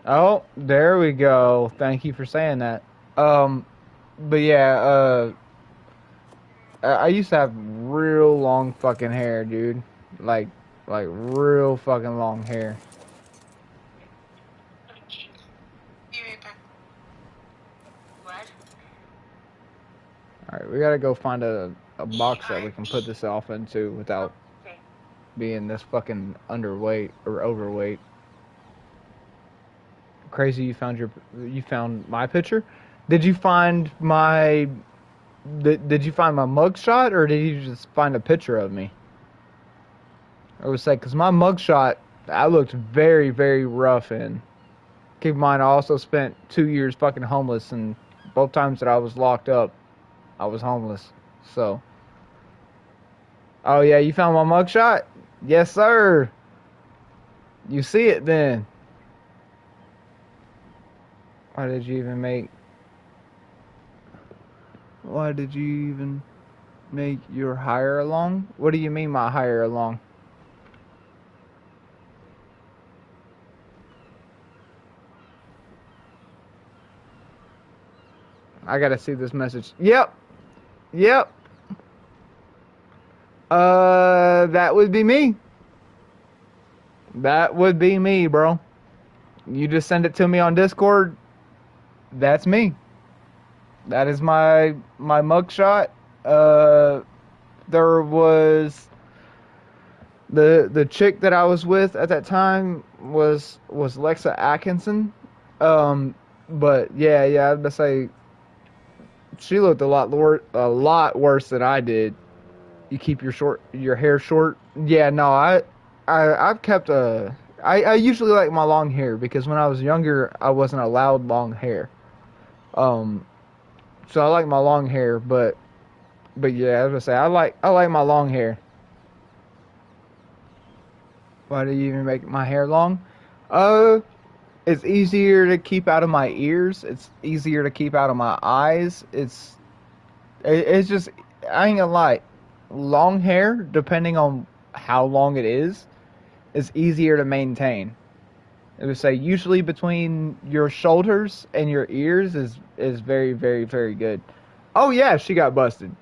Oh, there we go. Thank you for saying that. Um, but yeah, I used to have real long fucking hair, dude. Like, like real fucking long hair. Be right back. What? All right, we gotta go find a E box that R we can put B. this off into without Okay. being this fucking underweight or overweight. Crazy, you found my picture. Did you find my did you find my mugshot or did you just find a picture of me? I would say because my mugshot, I looked very very rough in. Keep in mind, I also spent 2 years fucking homeless, and both times that I was locked up, I was homeless. So, oh yeah, you found my mugshot? Yes, sir. You see it then? Why did you even make? Why did you even make your higher along? What do you mean my higher along? I gotta see this message. Yep, yep. That would be me. That would be me, bro. You just send it to me on Discord. That's me. That is my mugshot. Uh, there was the chick that I was with at that time was Lexa Atkinson. But yeah, I'd say she looked a lot worse than I did. You keep your hair short. Yeah, no, I've kept a. I usually like my long hair because when I was younger I wasn't allowed long hair. Um, so I like my long hair, but yeah, I was gonna say I like my long hair. Why do you even make my hair long? Uh, it's easier to keep out of my ears. It's easier to keep out of my eyes. It's just I ain't gonna lie. Long hair, depending on how long it is easier to maintain. It would say usually between your shoulders and your ears is very very very good. Oh yeah, she got busted.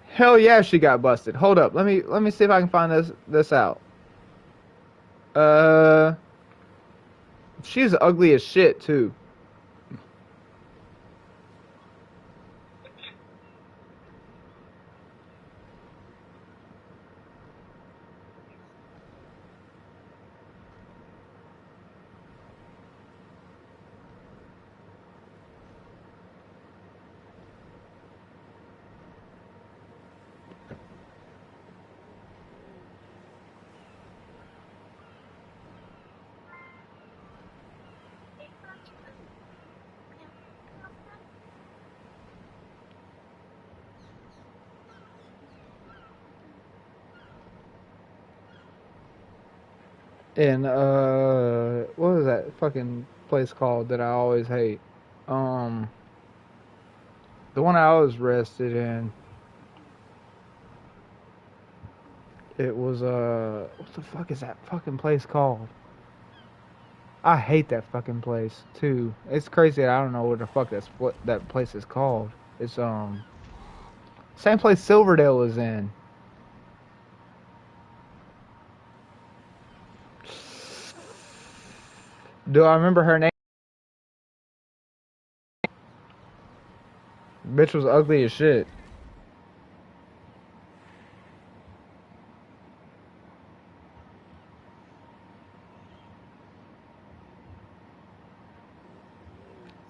Hell yeah, she got busted. Hold up, let me see if I can find this out. Uh, she's ugly as shit too. And what was that fucking place called that I always hate? Um, the one I was arrested in. It was what the fuck is that fucking place called? I hate that fucking place too. It's crazy that I don't know what the fuck what that place is called. It's same place Silverdale is in. Do I remember her name? Bitch was ugly as shit.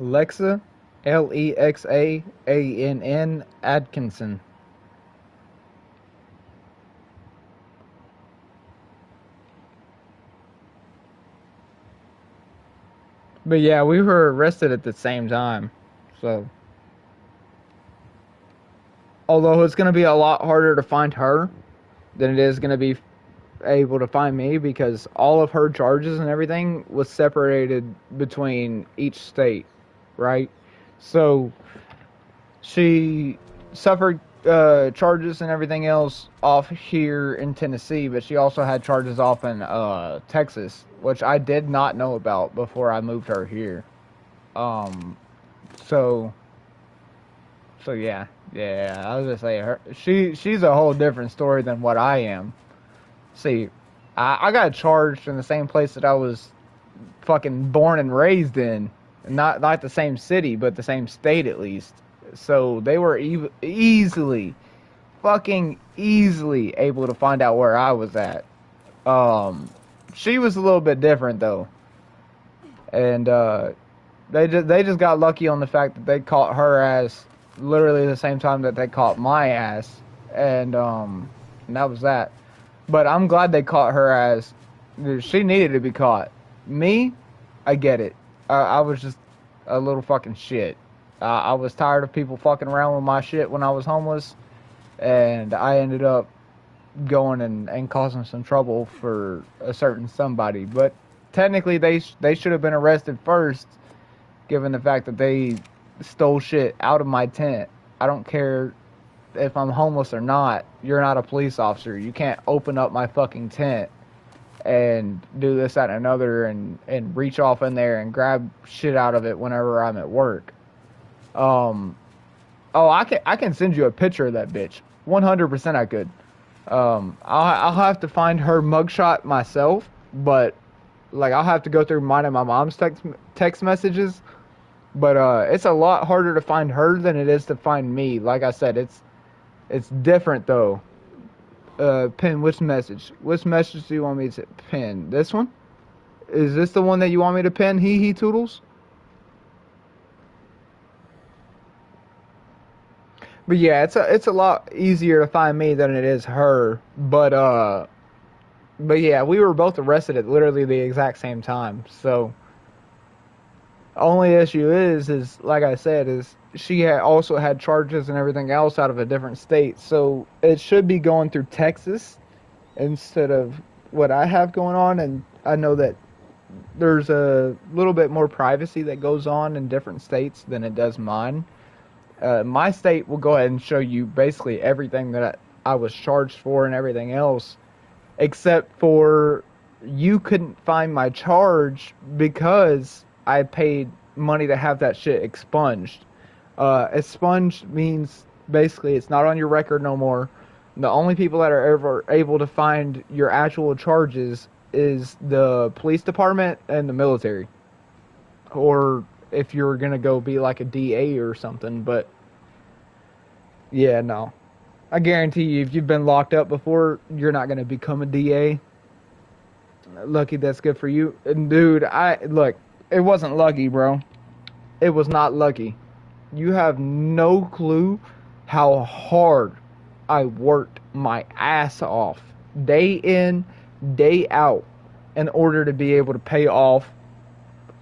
Lexa, Lexann Atkinson. But yeah, we were arrested at the same time. So, although it's going to be a lot harder to find her than it is going to be able to find me because all of her charges and everything was separated between each state, right? So she suffered. charges and everything else off here in Tennessee, but she also had charges off in Texas, which I did not know about before I moved her here. Um, so yeah, yeah. I was just saying, she's a whole different story than what I am. See, I got charged in the same place that I was fucking born and raised in, not the same city, but the same state at least. So they were easily, fucking easily able to find out where I was at. Um, she was a little bit different though, and they just got lucky on the fact that they caught her ass literally the same time that they caught my ass, and that was that. But I'm glad they caught her ass. She needed to be caught. Me, I get it. I was just a little fucking shit. I was tired of people fucking around with my shit when I was homeless, and I ended up going and causing some trouble for a certain somebody. But technically, they should have been arrested first, given the fact that they stole shit out of my tent. I don't care if I'm homeless or not. You're not a police officer. You can't open up my fucking tent and do this, that, and another, and reach off in there and grab shit out of it whenever I'm at work. Oh, I can send you a picture of that bitch. 100% I could. I'll have to find her mugshot myself, but like I'll have to go through mine and my mom's text messages. But it's a lot harder to find her than it is to find me. Like I said, it's different though. Pin which message? Which message do you want me to pin? This one? Is this the one that you want me to pin? Hee toodles. But yeah, it's a lot easier to find me than it is her. But yeah, we were both arrested at literally the exact same time. So only issue is like I said, is she had also had charges and everything else out of a different state. So it should be going through Texas instead of what I have going on. And I know that there's a little bit more privacy that goes on in different states than it does mine. My state will go ahead and show you basically everything that I was charged for and everything else, except for you couldn't find my charge because I paid money to have that shit expunged. Expunged means basically it's not on your record no more. The only people that are ever able to find your actual charges is the police department and the military. Or if you're gonna go be like a DA or something, but yeah, no. I guarantee you, if you've been locked up before, you're not gonna become a DA. Lucky, that's good for you. And dude, look, it wasn't lucky, bro. It was not lucky. You have no clue how hard I worked my ass off, day in, day out, in order to be able to pay off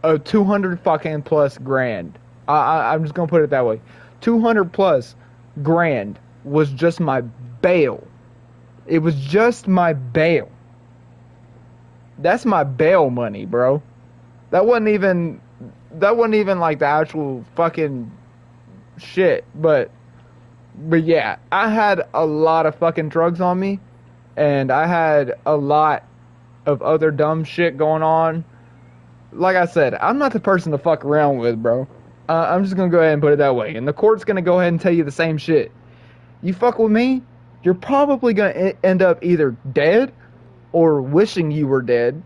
a 200 fucking plus grand. I'm just gonna put it that way. 200 plus grand was just my bail. It was just my bail. That's my bail money, bro. That wasn't even like the actual fucking shit. But yeah, I had a lot of fucking drugs on me, and I had a lot of other dumb shit going on. Like I said, I'm not the person to fuck around with, bro. I'm just gonna go ahead and put it that way. And the court's gonna go ahead and tell you the same shit. You fuck with me, you're probably gonna end up either dead or wishing you were dead,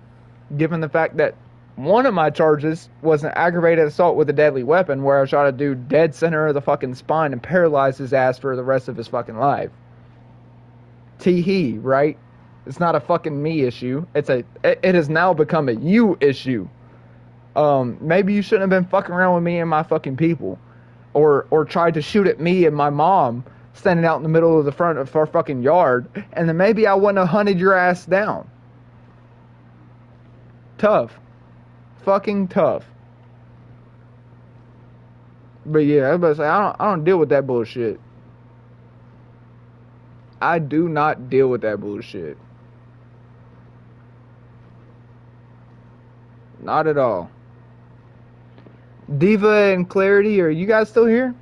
given the fact that one of my charges was an aggravated assault with a deadly weapon where I shot a dude dead center of the fucking spine and paralyzed his ass for the rest of his fucking life. Tee-hee, right? It's not a fucking me issue. It has now become a you issue. Maybe you shouldn't have been fucking around with me and my fucking people. Or tried to shoot at me and my mom standing out in the middle of the front of our fucking yard, and then maybe I wouldn't have hunted your ass down. Tough. Fucking tough. But yeah, I was about to say, I don't deal with that bullshit. I do not deal with that bullshit. Not at all. Diva and Clarity, are you guys still here?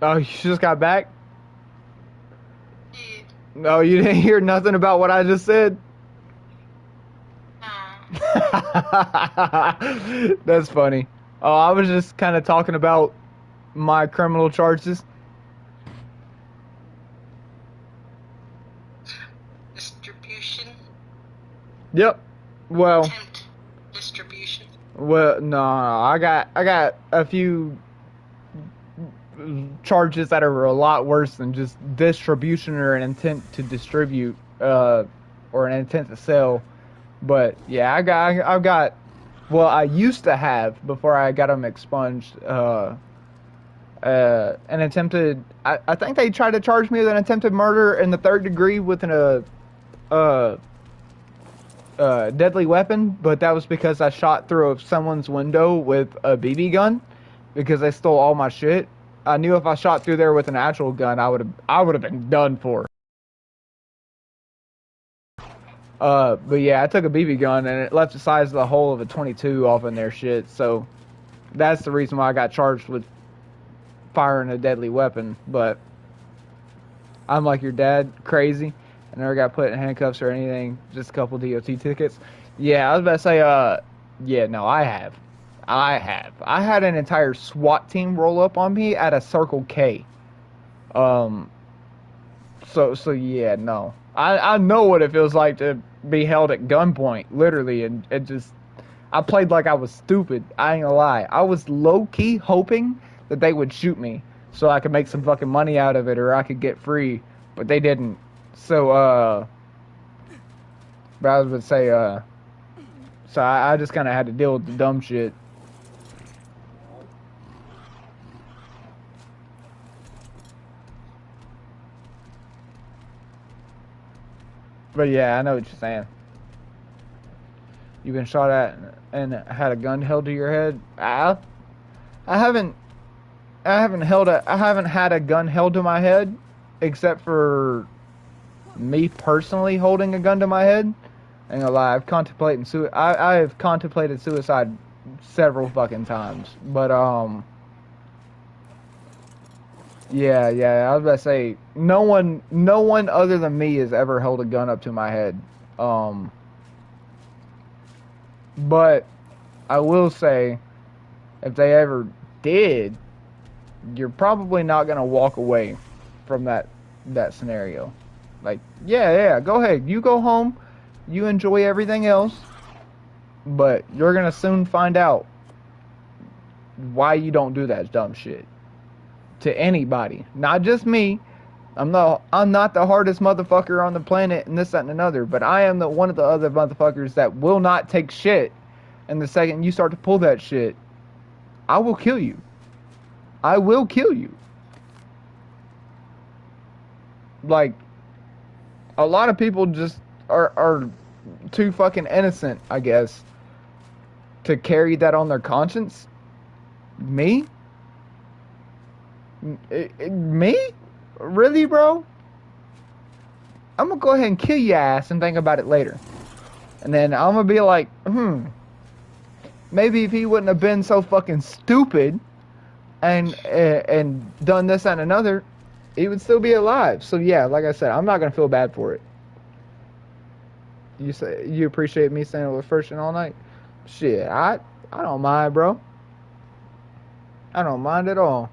Oh, you just got back? Did. No, you didn't hear nothing about what I just said? No. That's funny. Oh, I was just kind of talking about my criminal charges. Distribution. Yep. Well, Attempt. Distribution. no, I got a few charges that are a lot worse than just distribution or an intent to distribute, or an intent to sell. But yeah, I've got. Well, I used to have before I got them expunged. An attempted. I think they tried to charge me with an attempted murder in the third degree with uh, deadly weapon, but that was because I shot through someone's window with a BB gun because they stole all my shit. I knew if I shot through there with an actual gun, I would have been done for. But yeah, I took a BB gun and it left the size of the hole of a 22 off in their shit. So that's the reason why I got charged with firing a deadly weapon. But I'm like your dad, crazy. I never got put in handcuffs or anything. Just a couple DOT tickets. Yeah, I was about to say, yeah, no, I have. I had an entire SWAT team roll up on me at a Circle K. Um, so yeah, no. I know what it feels like to be held at gunpoint, literally, and it just I played like I was stupid. I ain't gonna lie. I was low key hoping that they would shoot me so I could make some fucking money out of it or I could get free, but they didn't. So but I was gonna say so I just kind of had to deal with the dumb shit. But yeah, I know what you're saying. You've been shot at and had a gun held to your head. I haven't I haven't had a gun held to my head except for me personally holding a gun to my head. I ain't gonna lie, I have contemplated suicide several fucking times. But yeah, I was about to say no one other than me has ever held a gun up to my head. Um but I will say if they ever did, you're probably not gonna walk away from that scenario. Like, yeah, go ahead. You go home, you enjoy everything else, but you're gonna soon find out why you don't do that dumb shit to anybody, not just me. I'm not the hardest motherfucker on the planet and this, that, and another, but I am the one of the other motherfuckers that will not take shit. And the second you start to pull that shit, I will kill you. I will kill you. Like, a lot of people just are too fucking innocent, I guess, to carry that on their conscience. Me? Me? Really, bro? I'm gonna go ahead and kill your ass and think about it later. And then I'm gonna be like, maybe if he wouldn't have been so fucking stupid and done this and another, he would still be alive. So yeah, like I said, I'm not gonna feel bad for it. You say you appreciate me staying with first and all night? Shit, I don't mind, bro. I don't mind at all.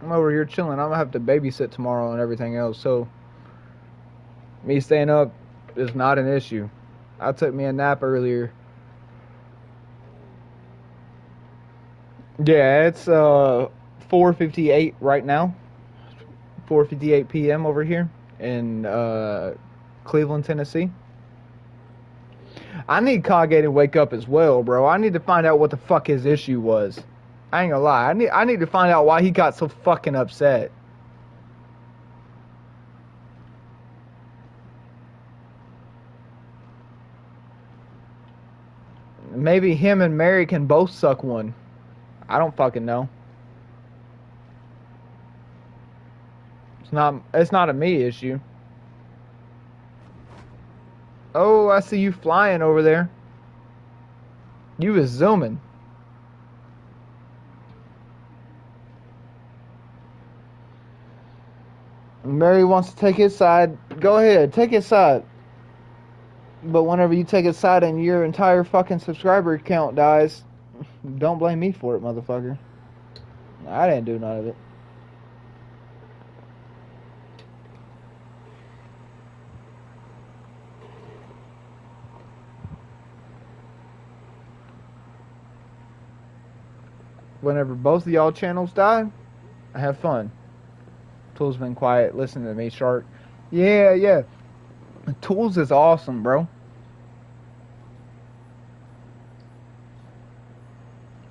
I'm over here chilling. I'm gonna have to babysit tomorrow and everything else. So me staying up is not an issue. I took me a nap earlier. Yeah, it's 4:58 right now. 4:58 p.m. over here in Cleveland, Tennessee. I need Kage to wake up as well, bro. I need to find out what the fuck his issue was. I ain't gonna lie. I need to find out why he got so fucking upset. Maybe him and Mary can both suck one. I don't fucking know. It's not a me issue. Oh, I see you flying over there. You was zooming. Mary wants to take his side. Go ahead, take his side. But whenever you take his side and your entire fucking subscriber count dies, don't blame me for it, motherfucker. I didn't do none of it. Whenever both of y'all channels die, I have fun. Tool's been quiet, listening to me, Shark. Yeah. Tools is awesome, bro.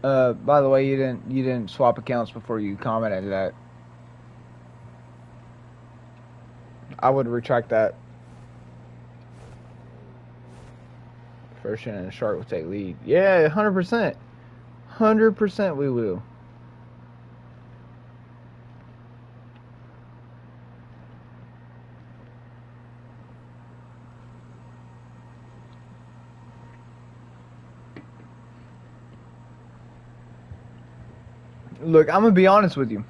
By the way, you didn't swap accounts before you commented that. I would retract that. First and the Shark will take lead. Yeah, 100%. 100% we will. Look, I'm gonna be honest with you.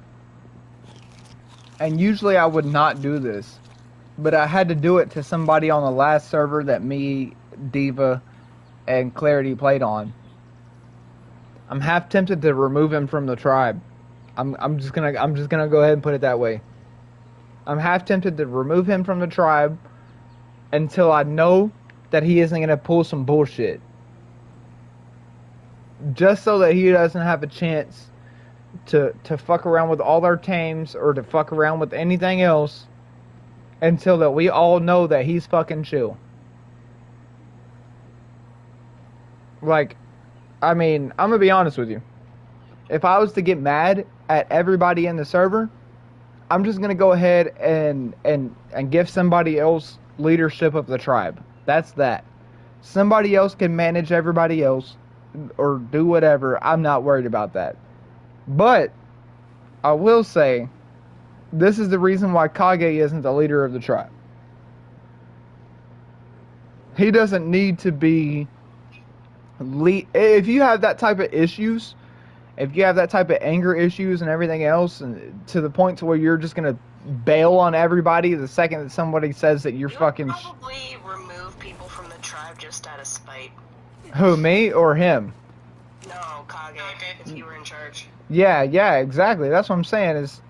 And usually I would not do this, but I had to do it to somebody on the last server that me, Diva, and Clarity played on. I'm half tempted to remove him from the tribe. I'm just gonna go ahead and put it that way. I'm half tempted to remove him from the tribe until I know that he isn't gonna pull some bullshit. Just so that he doesn't have a chance to fuck around with all our tames or to fuck around with anything else until that we all know that he's fucking chill. Like, I mean, I'm gonna be honest with you. If I was to get mad at everybody in the server, I'm just gonna go ahead and give somebody else leadership of the tribe. That's that. Somebody else can manage everybody else or do whatever. I'm not worried about that. But I will say, this is the reason why Kage isn't the leader of the tribe. He doesn't need to be if you have that type of issues, if you have that type of anger issues and everything else, and to the point to where you're just gonna bail on everybody the second that somebody says that you're fucking. Probably remove people from the tribe just out of spite. Who, me or him? No, Kage. If you were in charge. Yeah, exactly. That's what I'm saying. Is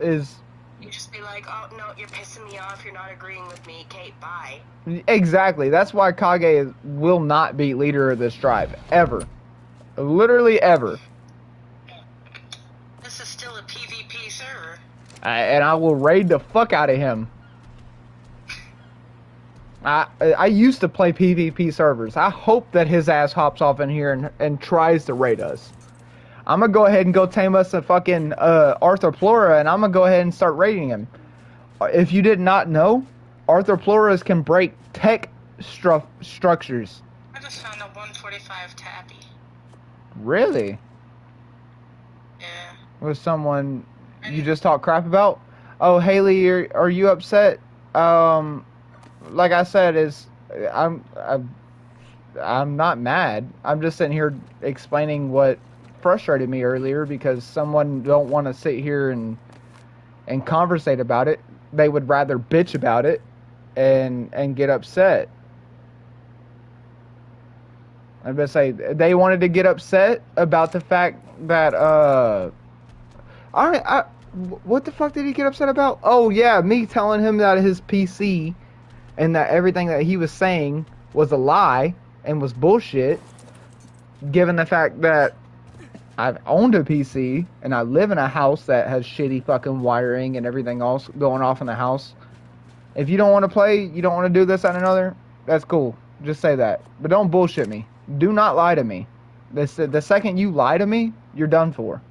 you just be like, oh no, you're pissing me off. You're not agreeing with me. Kate, bye. Exactly. That's why Kage will not be leader of this tribe ever. Literally ever. This is still a PvP server. And I will raid the fuck out of him. I used to play PvP servers. I hope that his ass hops off in here and tries to raid us. I'm gonna go ahead and go tame us a fucking Arthropleura, and I'm gonna go ahead and start raiding him. If you did not know, Arthropluras can break tech structures. I just found a 145 tappy. Really? Yeah. With someone you just talked crap about? Oh, Haley, are you upset? Like I said, I'm not mad. I'm just sitting here explaining what frustrated me earlier, because someone don't want to sit here and conversate about it. They would rather bitch about it and get upset. I'm gonna say they wanted to get upset about the fact that what the fuck did he get upset about? Oh yeah, me telling him that his PC and that everything that he was saying was a lie and was bullshit, given the fact that I've owned a PC and I live in a house that has shitty fucking wiring and everything else going off in the house. If you don't want to play, you don't want to do this and another, that's cool. Just say that. But don't bullshit me. Do not lie to me. The second you lie to me, you're done for.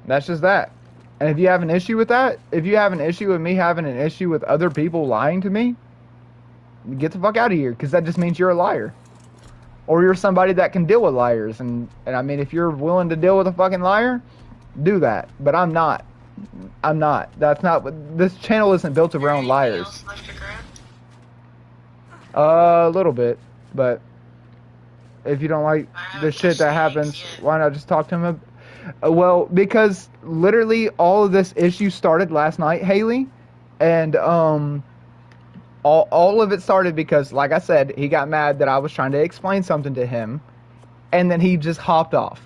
That's just that. And if you have an issue with that, if you have an issue with me having an issue with other people lying to me, get the fuck out of here, because that just means you're a liar. Or you're somebody that can deal with liars. And I mean, if you're willing to deal with a fucking liar, do that. But I'm not. I'm not. That's not what... This channel isn't built around liars. A little bit. But if you don't like the shit that happens, why not just talk to him? Well, because literally all of this issue started last night, Haley, and all of it started because, like I said, he got mad that I was trying to explain something to him, and then he just hopped off.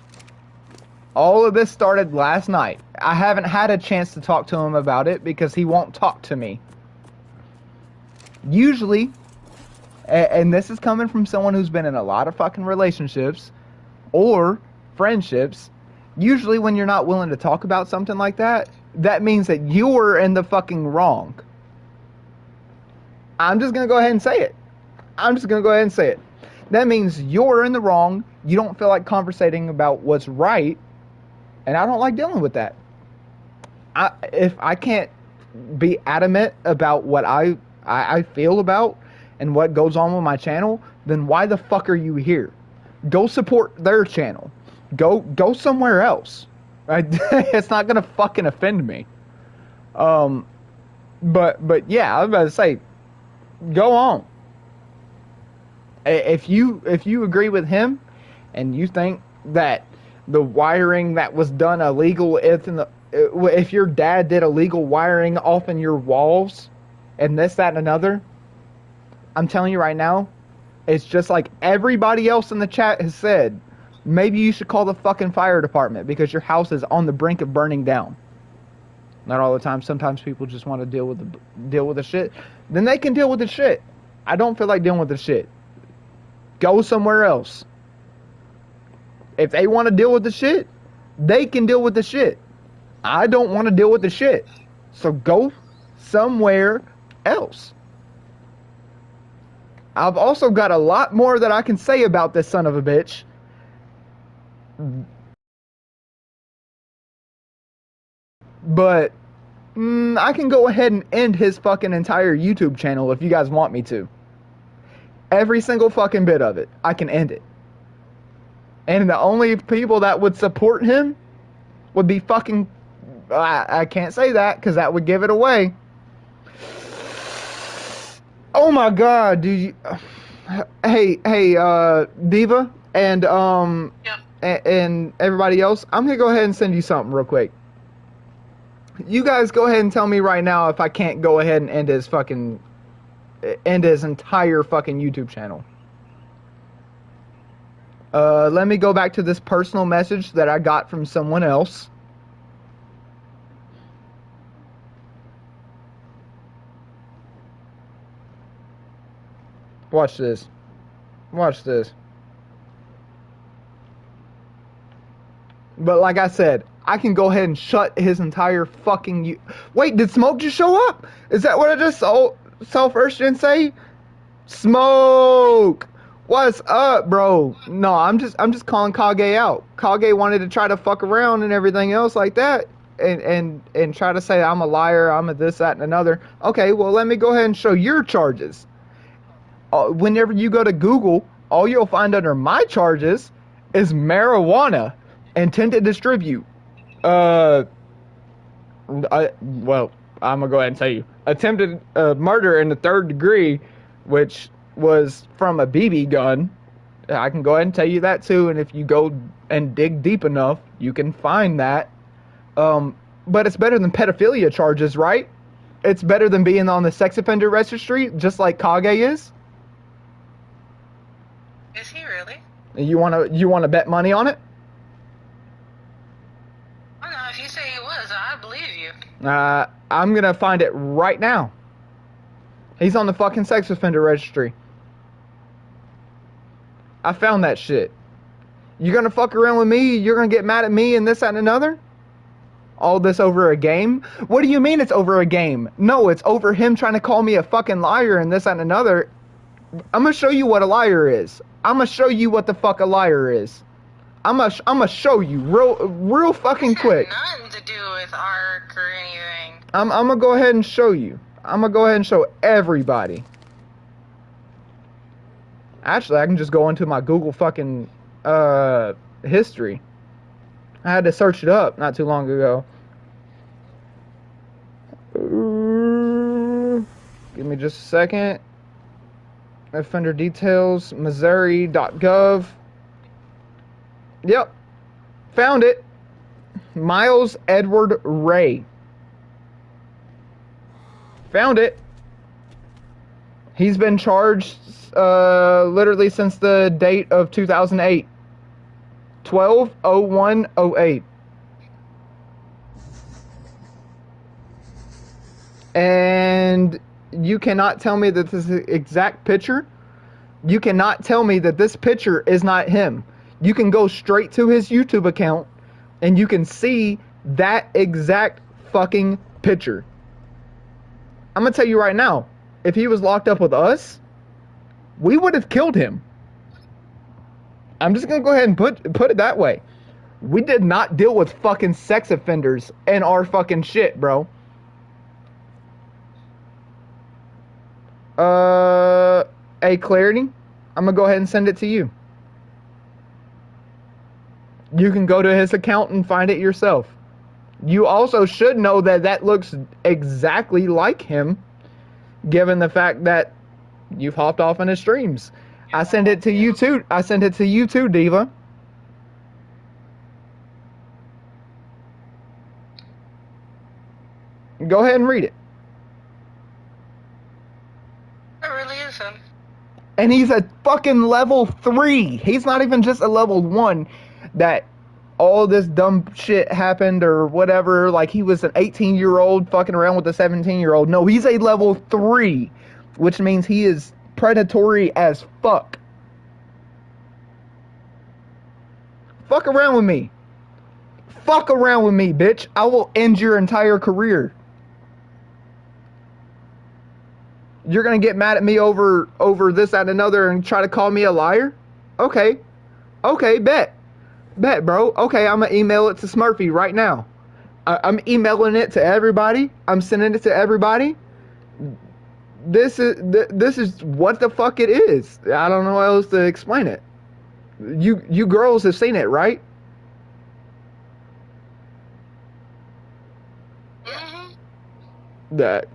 All of this started last night. I haven't had a chance to talk to him about it because he won't talk to me. Usually, and this is coming from someone who's been in a lot of fucking relationships or friendships, usually when you're not willing to talk about something like that, that means that you're in the fucking wrong. I'm just going to go ahead and say it. That means you're in the wrong. You don't feel like conversating about what's right. And I don't like dealing with that. If I can't be adamant about what I feel about and what goes on with my channel, then why the fuck are you here? Go support their channel. Go somewhere else. Right? It's not gonna fucking offend me. But yeah, I was about to say, go on. If you agree with him, and you think that the wiring that was done illegal, if your dad did illegal wiring off in your walls, and this, that, and another, I'm telling you right now, it's just like everybody else in the chat has said. Maybe you should call the fucking fire department because your house is on the brink of burning down. Not all the time. Sometimes people just want to deal with the shit. Then they can deal with the shit. I don't feel like dealing with the shit. Go somewhere else. If they want to deal with the shit, they can deal with the shit. I don't want to deal with the shit. So go somewhere else. I've also got a lot more that I can say about this son of a bitch. But I can go ahead and end his fucking entire YouTube channel if you guys want me to. Every single fucking bit of it. I can end it. And the only people that would support him would be fucking... I can't say that because that would give it away. Oh my god, dude. Hey, Diva and Yep. and everybody else, I'm gonna go ahead and send you something real quick. You guys go ahead and tell me right now if I can't go ahead and end his entire fucking YouTube channel. Let me go back to this personal message that I got from someone else. Watch this. Watch this. But like I said, I can go ahead and shut his entire fucking... Wait, did Smoke just show up? Is that what I just saw first and say? Smoke! What's up, bro? No, I'm just calling Kage out. Kage wanted to try to fuck around and everything else like that. And try to say I'm a liar, I'm a this, that, and another. Okay, well, let me go ahead and show your charges. Whenever you go to Google, all you'll find under my charges is marijuana, intent to distribute. Well, I'm gonna go ahead and tell you, attempted murder in the 3rd degree, which was from a BB gun. I can go ahead and tell you that too, and if you go and dig deep enough, you can find that. But it's better than pedophilia charges, right? It's better than being on the sex offender registry, just like Kage is. Is he really? You wanna bet money on it? I don't know. If you say he was, I believe you. I'm gonna find it right now. He's on the fucking sex offender registry. I found that shit. You're gonna fuck around with me? You're gonna get mad at me and this, that, and another? All this over a game? What do you mean it's over a game? No, it's over him trying to call me a fucking liar and this, that, and another. I'm gonna show you what a liar is. I'm gonna show you what the fuck a liar is. I'm gonna show you real fucking quick. Nothing to do with ARC or anything. I'm gonna go ahead and show you. I'm gonna go ahead and show everybody. Actually, I can just go into my Google fucking history. I had to search it up not too long ago. Give me just a second. Offender details, Missouri.gov. Yep. Found it. Miles Edward Ray. Found it. He's been charged literally since the date of 2008. 12/01/08. And you cannot tell me that this is the exact picture. You cannot tell me that this picture is not him. You can go straight to his YouTube account and you can see that exact fucking picture. I'm gonna tell you right now, if he was locked up with us, we would have killed him. I'm just gonna go ahead and put it that way. We did not deal with fucking sex offenders in our fucking shit, bro. A Clarity, I'm gonna go ahead and send it to you. You can go to his account and find it yourself. You also should know that that looks exactly like him, given the fact that you've hopped off on his streams. I sent it to you too. I sent it to you too, Diva. Go ahead and read it. It really is him. And he's a fucking level 3. He's not even just a level 1 that all this dumb shit happened or whatever. Like he was an 18-year-old fucking around with a 17-year-old. No, he's a level 3, which means he is predatory as fuck. Fuck around with me. Fuck around with me, bitch. I will end your entire career. You're gonna get mad at me over this, that, and another and try to call me a liar? Okay. Okay, bet. Bet, bro. Okay, I'm gonna email it to Smurfy right now. I'm emailing it to everybody. I'm sending it to everybody. This is what the fuck it is. I don't know how else to explain it. You girls have seen it, right? Mm-hmm. That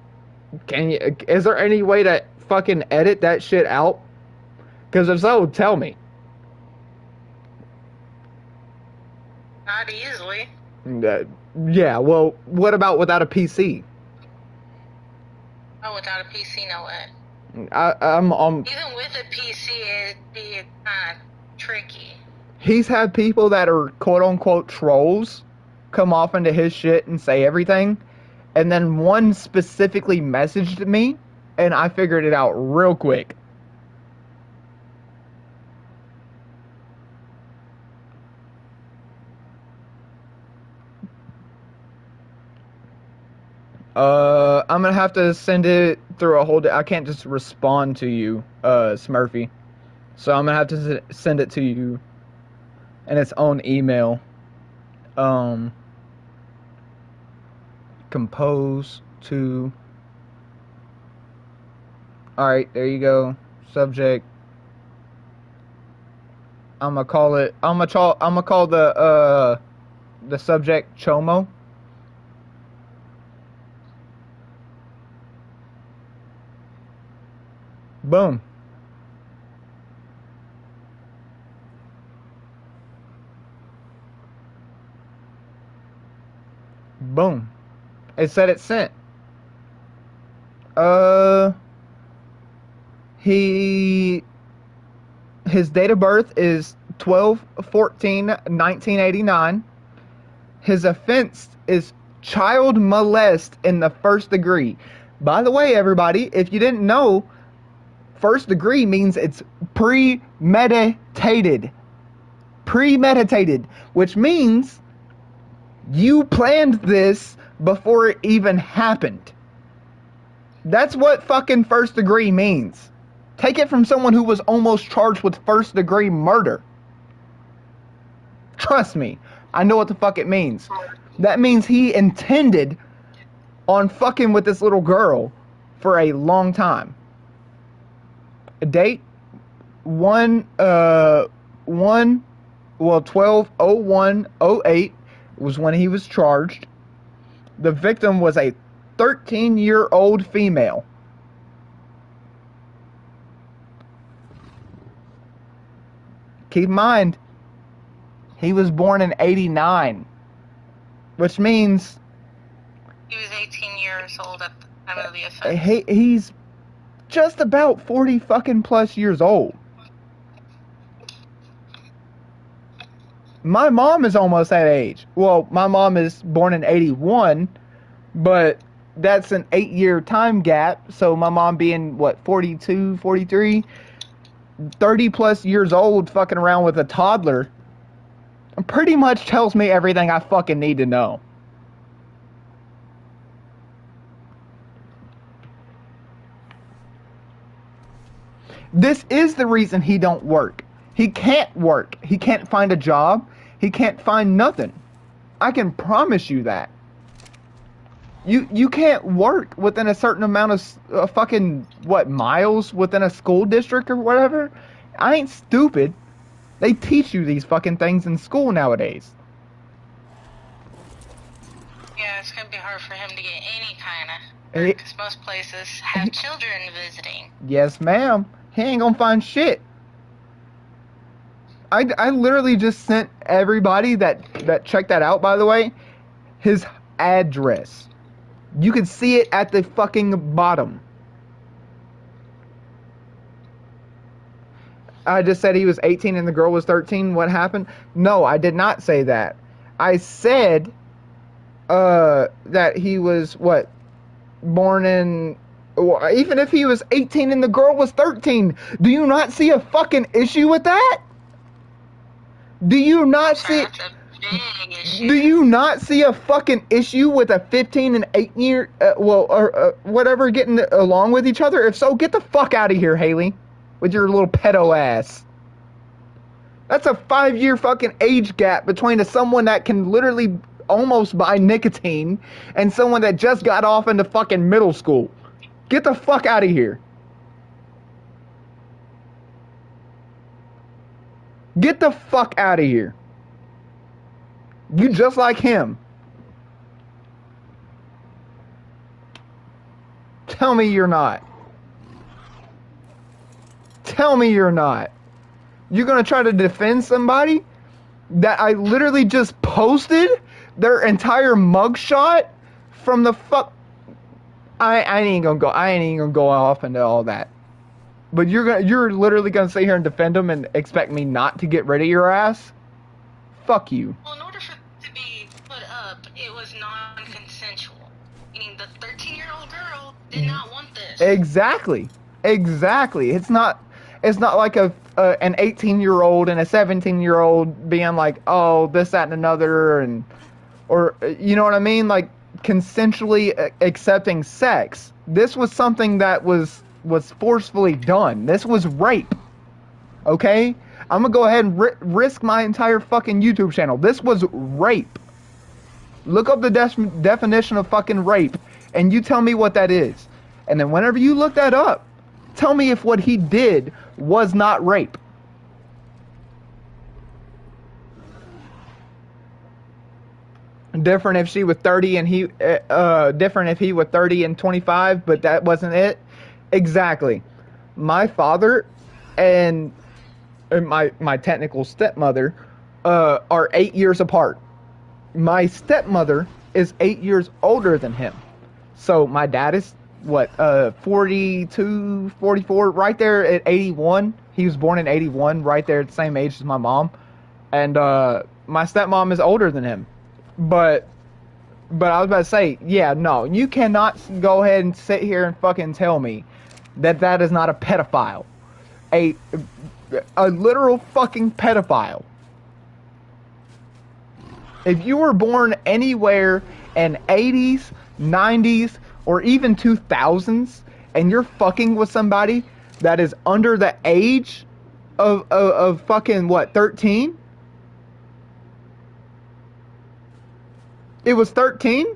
can you? Is there any way to fucking edit that shit out? Because if so, tell me. Not easily. Yeah. Well, what about without a PC? Oh, without a PC, no way. I'm Even with a PC, it'd be kind of tricky. He's had people that are quote unquote trolls come off into his shit and say everything. And then one specifically messaged me, and I figured it out real quick. I'm gonna have to send it through a whole day. I can't just respond to you, Smurfy. So I'm gonna have to send it to you in its own email. Compose to. Alright, there you go. Subject. I'm gonna call the subject Chomo. Boom. Boom. It said it sent. His date of birth is 12/14/1989. His offense is child molest in the first degree. By the way, everybody, if you didn't know, first degree means it's premeditated. Premeditated, which means you planned this before it even happened. That's what fucking first degree means. Take it from someone who was almost charged with first degree murder. Trust me, I know what the fuck it means. That means he intended on fucking with this little girl for a long time. A date 12/01/08 was when he was charged. The victim was a 13-year-old female. Keep in mind, he was born in '89. which means He was 18 years old at the time of the offense. he's just about 40 fucking plus years old. My mom is almost that age. Well, my mom is born in 81, but that's an 8-year time gap. So my mom being, what, 42, 43, 30 plus years old fucking around with a toddler pretty much tells me everything I fucking need to know. This is the reason he don't work. He can't work. He can't find a job. He can't find nothing. I can promise you that. You can't work within a certain amount of fucking, what, miles within a school district or whatever. I ain't stupid. They teach you these fucking things in school nowadays. Yeah, it's gonna be hard for him to get any kind of work, because most places have children visiting. Yes, ma'am. He ain't gonna find shit. I literally just sent everybody that checked that out, by the way, his address. You can see it at the fucking bottom. I just said he was 18 and the girl was 13. What happened? No, I did not say that. I said that he was, what, born in... Even if he was 18 and the girl was 13, do you not see a fucking issue with that? Do you not see... That's a big issue. Do you not see a fucking issue with a 15 and 8-year, whatever, getting along with each other? If so, get the fuck out of here, Haley, with your little pedo ass. That's a 5-year fucking age gap between someone that can literally almost buy nicotine and someone that just got off into fucking middle school. Get the fuck out of here. Get the fuck out of here. You just like him. Tell me you're not. Tell me you're not. You're gonna try to defend somebody that I literally just posted their entire mugshot from the fuck. I ain't even gonna go off into all that. But you're literally gonna sit here and defend them and expect me not to get rid of your ass? Fuck you. Well, in order for it to be put up, it was non-consensual. Meaning the 13-year-old girl did not want this. Exactly. It's not like an 18-year-old and a 17-year-old being like, oh, this, that, and another, or you know what I mean? Like, consensually accepting sex. This was something that was forcefully done. This was rape. Okay? I'm gonna go ahead and risk my entire fucking YouTube channel. This was rape. Look up the definition of fucking rape, and you tell me what that is. And then whenever you look that up, tell me if what he did was not rape. Different if she was 30 and he, different if he was 30 and 25, but that wasn't it. Exactly. My father and my technical stepmother are 8 years apart. My stepmother is 8 years older than him. So my dad is, what, 42, 44, right there at 81. He was born in 81, right there at the same age as my mom. And my stepmom is older than him. But I was about to say, yeah, no, you cannot go ahead and sit here and fucking tell me that is not a pedophile. A literal fucking pedophile. If you were born anywhere in 80s, 90s, or even 2000s, and you're fucking with somebody that is under the age of fucking, what, 13? It was 13?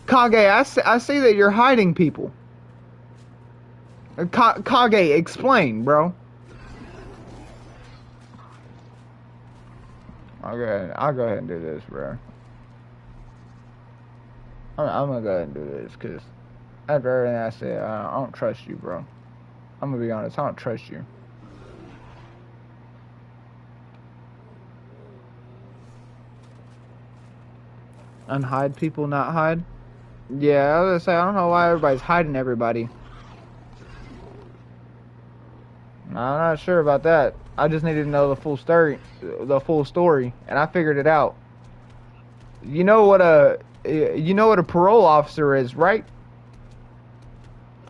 Kage, I see that you're hiding people. Kage, explain, bro. I'll go ahead and do this, bro. I'm gonna go ahead and do this, because after everything I said, I don't trust you, bro. I'm gonna be honest, I don't trust you. Unhide people, not hide. Yeah, I was gonna say I don't know why everybody's hiding everybody. I'm not sure about that. I just needed to know the full story, and I figured it out. You know what a parole officer is, right?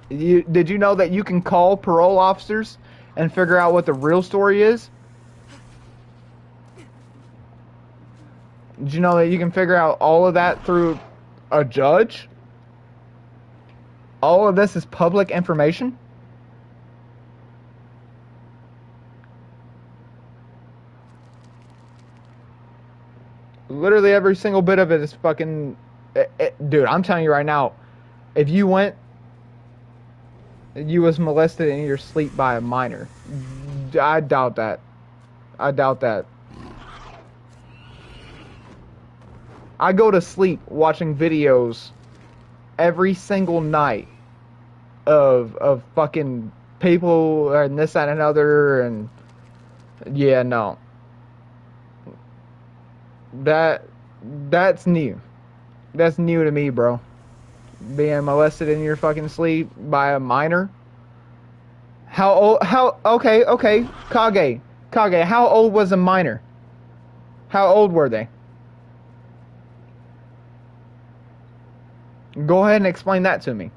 Did you know that you can call parole officers and figure out what the real story is? Did you know that you can figure out all of that through a judge? All of this is public information? Literally every single bit of it is fucking... dude, I'm telling you right now, if you was molested in your sleep by a minor. I doubt that. I doubt that. I go to sleep watching videos every single night of fucking people and this that, and another, and yeah, no. That's new. That's new to me, bro. Being molested in your fucking sleep by a minor. Okay, Kage, how old was a minor? How old were they? Go ahead and explain that to me.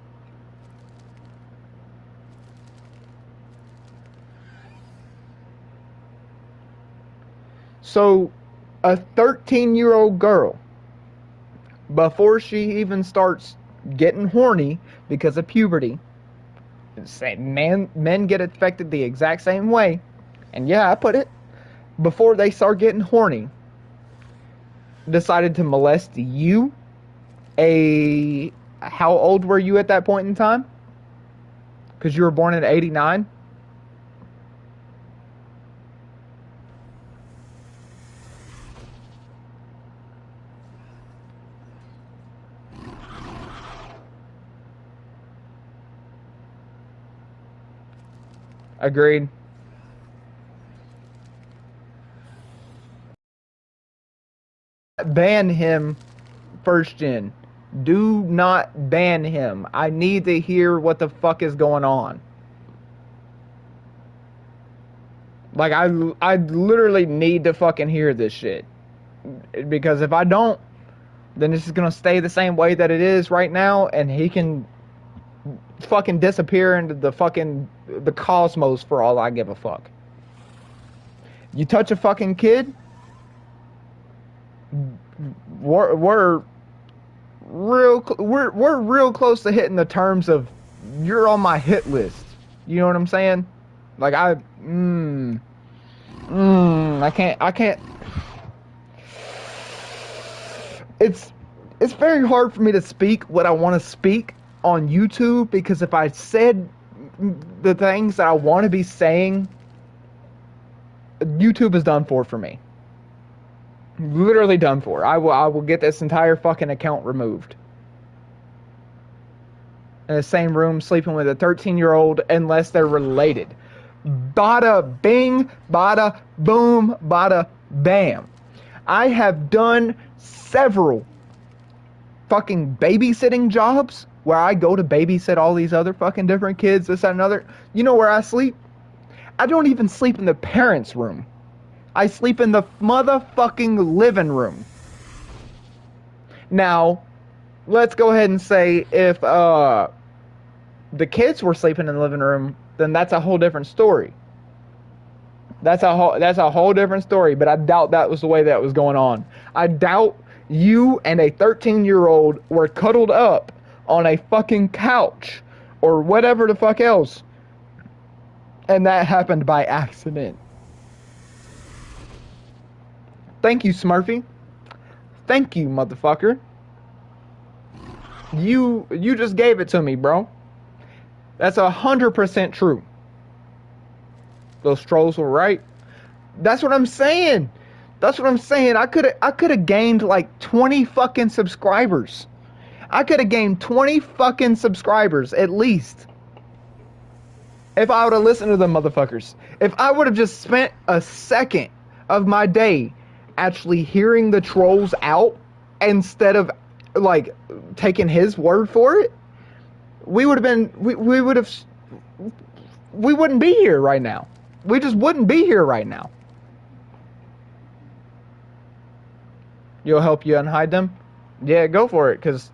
So, a 13-year-old girl, before she even starts getting horny because of puberty, men get affected the exact same way, and yeah, I put it, before they start getting horny, decided to molest you. How old were you at that point in time? Because you were born in '89. Agreed. Ban him, first gen. Do not ban him. I need to hear what the fuck is going on. Like, I literally need to fucking hear this shit. Because if I don't, then this is gonna stay the same way that it is right now, and he can fucking disappear into the cosmos for all I give a fuck. You touch a fucking kid, we're real close to hitting the terms of you're on my hit list. You know what I'm saying? Like I can't. It's very hard for me to speak what I want to speak on YouTube, because if I said the things that I want to be saying, YouTube is done for me. Literally done for. I will get this entire fucking account removed. In the same room, sleeping with a 13-year-old, unless they're related. Bada bing, bada boom, bada bam. I have done several fucking babysitting jobs where I go to babysit all these other fucking different kids, this, that, and other. You know where I sleep? I don't even sleep in the parents' room. I sleep in the motherfucking living room. Now, let's go ahead and say if the kids were sleeping in the living room, then that's a whole different story. That's a whole different story, but I doubt that was the way that was going on. I doubt you and a 13-year-old were cuddled up on a fucking couch or whatever the fuck else, and that happened by accident. Thank you, Smurfy. Thank you, motherfucker. You just gave it to me, bro. That's 100% true. Those trolls were right. That's what I'm saying. That's what I'm saying. I could have gained like 20 fucking subscribers. I could have gained 20 fucking subscribers at least, if I would have listened to them motherfuckers. If I would have just spent a second of my day actually hearing the trolls out instead of like taking his word for it, we would have been we would have we wouldn't be here right now. We just wouldn't be here right now. You'll help you unhide them? Yeah, go for it, because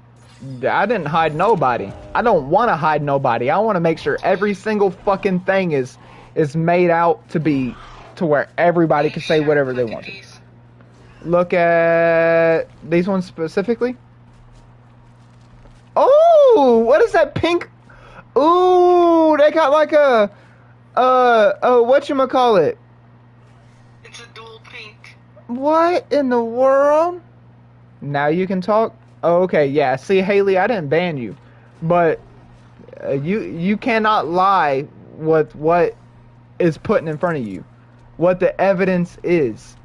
I didn't hide nobody. I don't want to hide nobody. I want to make sure every single fucking thing is made out to be to where everybody can say whatever they want to. Look at these ones specifically. Oh, what is that pink? Ooh, they got like a whatchamacallit? It's a dual pink. What in the world? Now you can talk? Oh, okay, yeah. See, Haley, I didn't ban you. But you cannot lie with what is put in front of you. What the evidence is.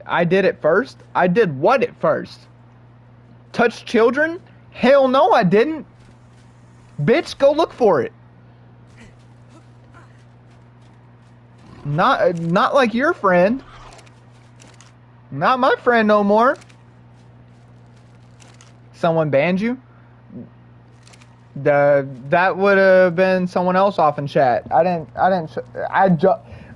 I did it first? I did what at first? Touch children? Hell no, I didn't. Bitch, go look for it. Not like your friend. Not my friend no more. Someone banned you? That would have been someone else off in chat.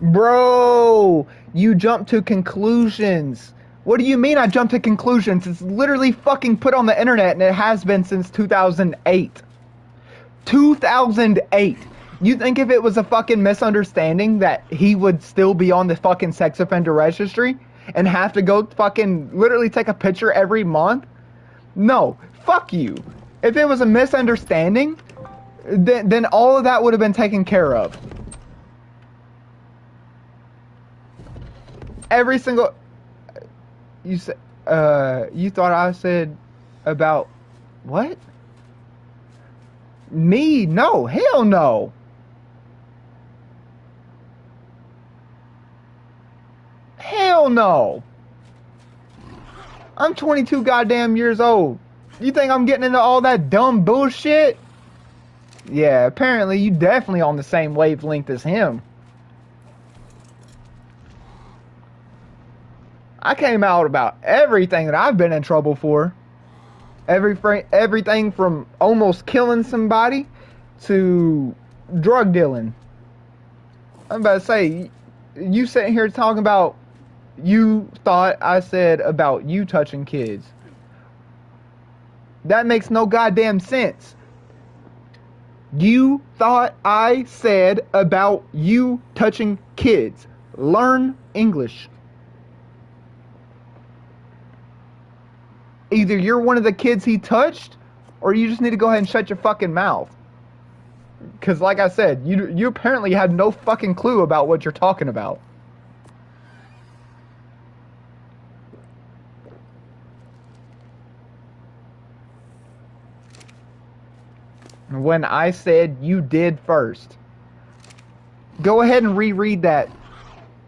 Bro, you jumped to conclusions. What do you mean I jumped to conclusions? It's literally fucking put on the internet, and it has been since 2008. 2008. You think if it was a fucking misunderstanding that he would still be on the fucking sex offender registry and have to go fucking literally take a picture every month? No, fuck you. If it was a misunderstanding, then all of that would have been taken care of. Every single... You said... you thought I said about... What? Me? No. Hell no. Hell no. I'm 22 goddamn years old. You think I'm getting into all that dumb bullshit? Yeah, apparently you definitely on the same wavelength as him. I came out about everything that I've been in trouble for. Everything from almost killing somebody to drug dealing. I'm about to say, you sitting here talking about you thought I said about you touching kids. That makes no goddamn sense. You thought I said about you touching kids. Learn English. Either you're one of the kids he touched, or you just need to go ahead and shut your fucking mouth. Because like I said, you apparently had no fucking clue about what you're talking about. When I said you did first. Go ahead and reread that.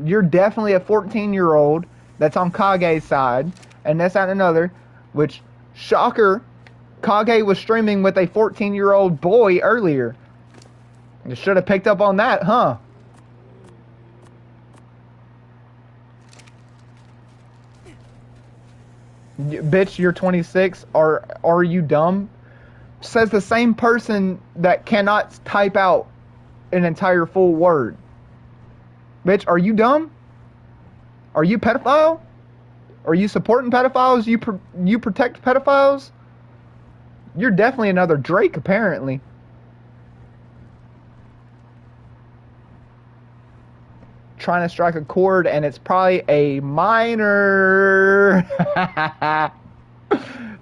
You're definitely a 14-year-old that's on Kage's side, and this and another, which, shocker, Kage was streaming with a 14-year-old boy earlier. You should have picked up on that, huh? Bitch, you're 26. Are you dumb? Says the same person that cannot type out an entire full word. Bitch, are you dumb? Are you pedophile? Are you supporting pedophiles? You protect pedophiles? You're definitely another Drake, apparently. Trying to strike a chord, and it's probably a minor.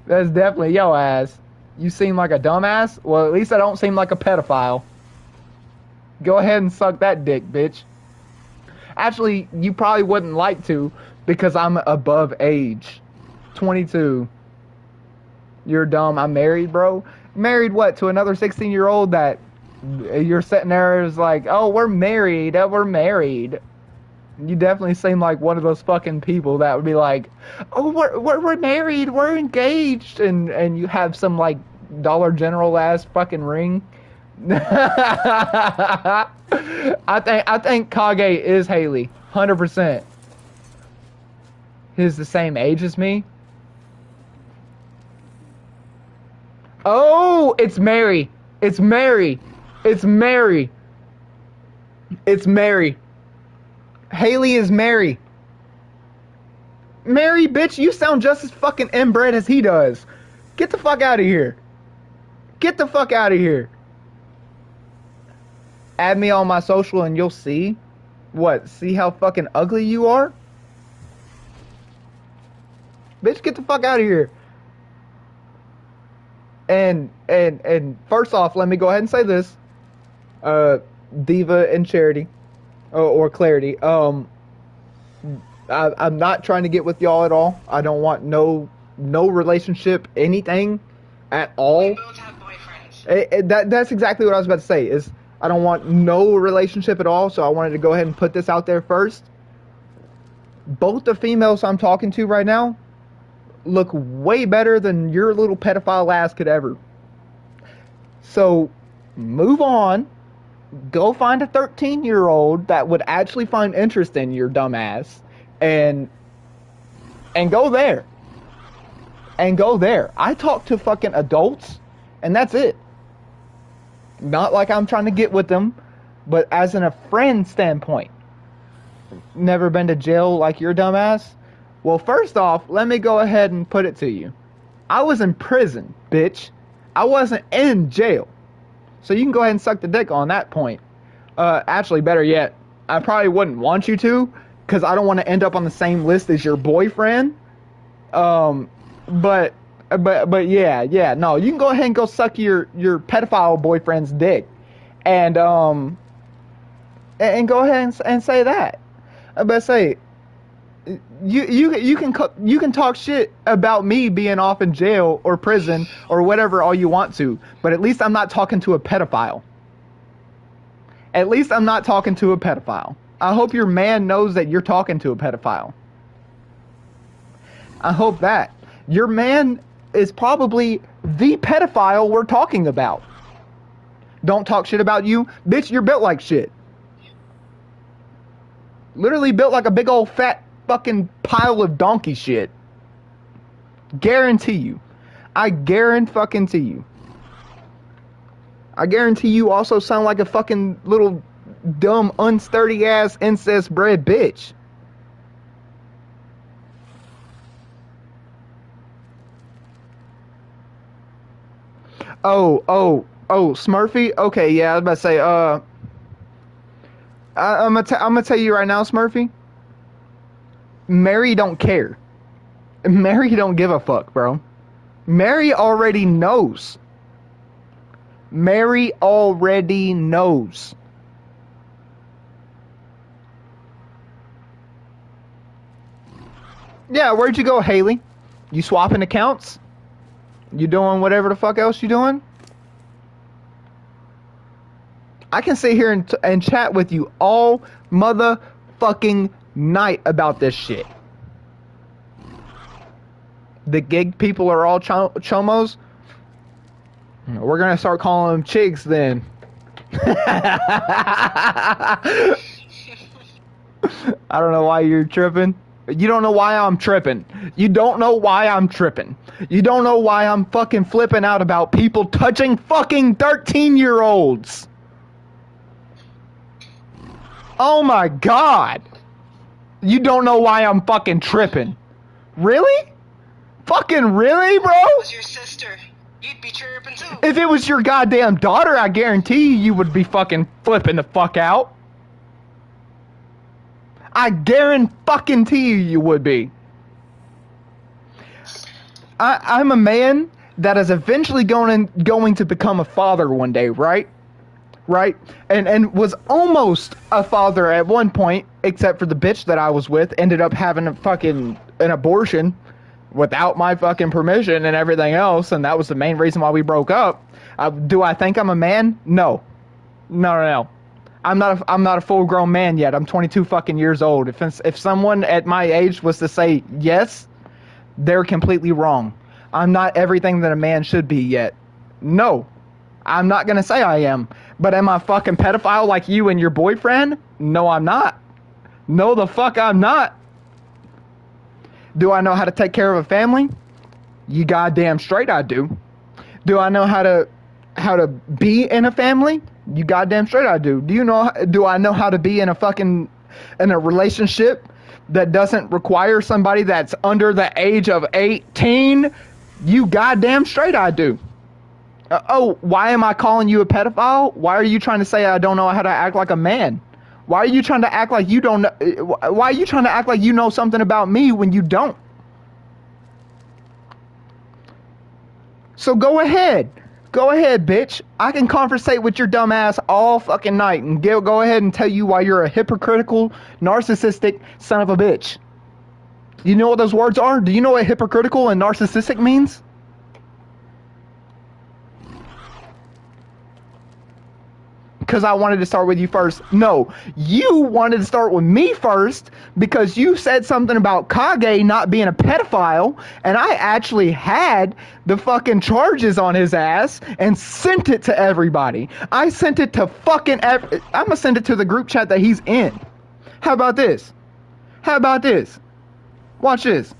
That's definitely yo ass. You seem like a dumbass? Well, at least I don't seem like a pedophile. Go ahead and suck that dick, bitch. Actually, you probably wouldn't like to, because I'm above age. 22. You're dumb. I'm married, bro. Married what? To another 16-year-old that you're sitting there is like, oh, we're married. We're married. You definitely seem like one of those fucking people that would be like, oh, we're married. We're engaged. And you have some, like, Dollar General ass fucking ring. I think Kage is Haley, 100%. He's the same age as me. Oh, it's Mary. It's Mary. It's Mary. It's Mary. Haley is Mary. Mary, bitch, you sound just as fucking inbred as he does. Get the fuck out of here. Get the fuck out of here. Add me on my social and you'll see. What? See how fucking ugly you are? Bitch, get the fuck out of here. And first off, let me go ahead and say this. Diva and Charity. Or Clarity. I'm not trying to get with y'all at all. I don't want no relationship, anything at all. We both have boyfriends. That's exactly what I was about to say. Is I don't want no relationship at all, so I wanted to go ahead and put this out there first. Both the females I'm talking to right now look way better than your little pedophile ass could ever. So, move on. Go find a 13-year-old that would actually find interest in your dumb ass. And go there. And go there. I talk to fucking adults, and that's it. Not like I'm trying to get with them, but as in a friend standpoint. Never been to jail like your dumb ass? Well, first off, let me go ahead and put it to you. I was in prison, bitch. I wasn't in jail. So you can go ahead and suck the dick on that point. Actually, better yet, I probably wouldn't want you to, because I don't want to end up on the same list as your boyfriend. But yeah, no, you can go ahead and go suck your pedophile boyfriend's dick, and go ahead and say that. But say, you can talk shit about me being off in jail or prison or whatever all you want to, but at least I'm not talking to a pedophile. At least I'm not talking to a pedophile. I hope your man knows that you're talking to a pedophile. I hope that. Your man is probably the pedophile we're talking about. Don't talk shit about you. Bitch, you're built like shit. Literally built like a big old fat fucking pile of donkey shit. Guarantee you. I guarantee you. I guarantee you also sound like a fucking little dumb, unsturdy ass incest bred bitch. Oh, Smurfy? Okay, yeah, I was about to say, I'm gonna tell you right now, Smurfy. Mary don't care. Mary don't give a fuck, bro. Mary already knows. Mary already knows. Yeah, where'd you go, Haley? You swapping accounts? You doing whatever the fuck else you doing? I can sit here and chat with you all motherfucking night about this shit. The gig people are all chomos. We're gonna start calling them chigs then. I don't know why you're tripping. You don't know why I'm tripping. You don't know why I'm tripping. You don't know why I'm fucking flipping out about people touching fucking 13-year-olds. Oh my god. You don't know why I'm fucking tripping. Really? Fucking really, bro? If it was your sister, you'd be tripping too. If it was your goddamn daughter, I guarantee you would be fucking flipping the fuck out. I guarantee you would be. I'm a man that is eventually going to become a father one day, right? Right? And was almost a father at one point, except for the bitch that I was with ended up having an abortion without my fucking permission and everything else, and that was the main reason why we broke up. Do I think I'm a man? No. I'm not a full grown man yet. I'm 22 fucking years old. If someone at my age was to say yes, they're completely wrong. I'm not everything that a man should be yet. No. I'm not gonna say I am. But am I a fucking pedophile like you and your boyfriend? No, I'm not. No, the fuck I'm not. Do I know how to take care of a family? You goddamn straight I do. Do I know how to be in a family? You goddamn straight I do. Do I know how to be in a relationship that doesn't require somebody that's under the age of 18? You goddamn straight I do. Why am I calling you a pedophile? Why are you trying to say I don't know how to act like a man? Why are you trying to act like you don't know? Why are you trying to act like you know something about me when you don't? So go ahead. Go ahead, bitch. I can conversate with your dumb ass all fucking night and go ahead and tell you why you're a hypocritical, narcissistic son of a bitch. You know what those words are? Do you know what hypocritical and narcissistic means? Because I wanted to start with you first. No, you wanted to start with me first because you said something about Kage not being a pedophile, and I actually had the fucking charges on his ass and sent it to everybody. I sent it to fucking I'm gonna send it to the group chat that he's in. How about this? How about this? Watch this.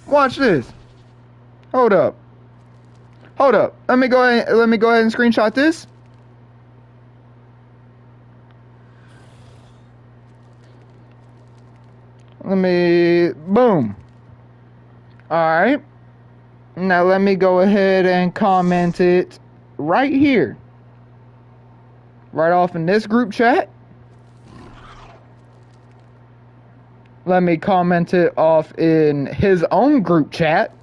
Watch this. Hold up. Hold up. Let me go ahead and screenshot this. Boom. Alright. Now let me go ahead and comment it right here. Right off in this group chat. Let me comment it off in his own group chat.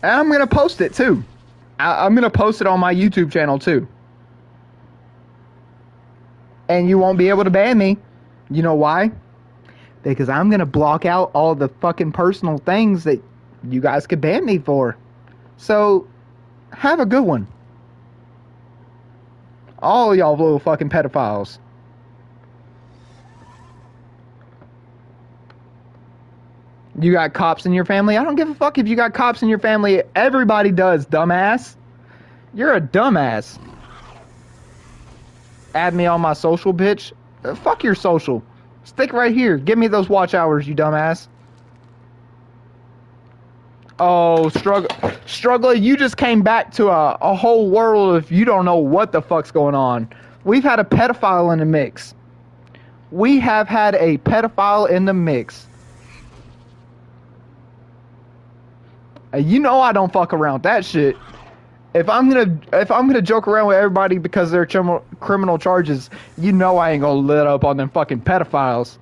And I'm going to post it too. I'm going to post it on my YouTube channel too. And you won't be able to ban me. You know why? Because I'm going to block out all the fucking personal things that you guys could ban me for. So, have a good one. All y'all little fucking pedophiles. You got cops in your family? I don't give a fuck if you got cops in your family. Everybody does, dumbass. You're a dumbass. Add me on my social, bitch. Fuck your social. Stick right here. Give me those watch hours, you dumbass. Oh, Struggler, you just came back to a whole world of you don't know what the fuck's going on. We've had a pedophile in the mix. We have had a pedophile in the mix. You know I don't fuck around with that shit. If I'm gonna joke around with everybody because they're criminal charges, you know I ain't gonna let up on them fucking pedophiles.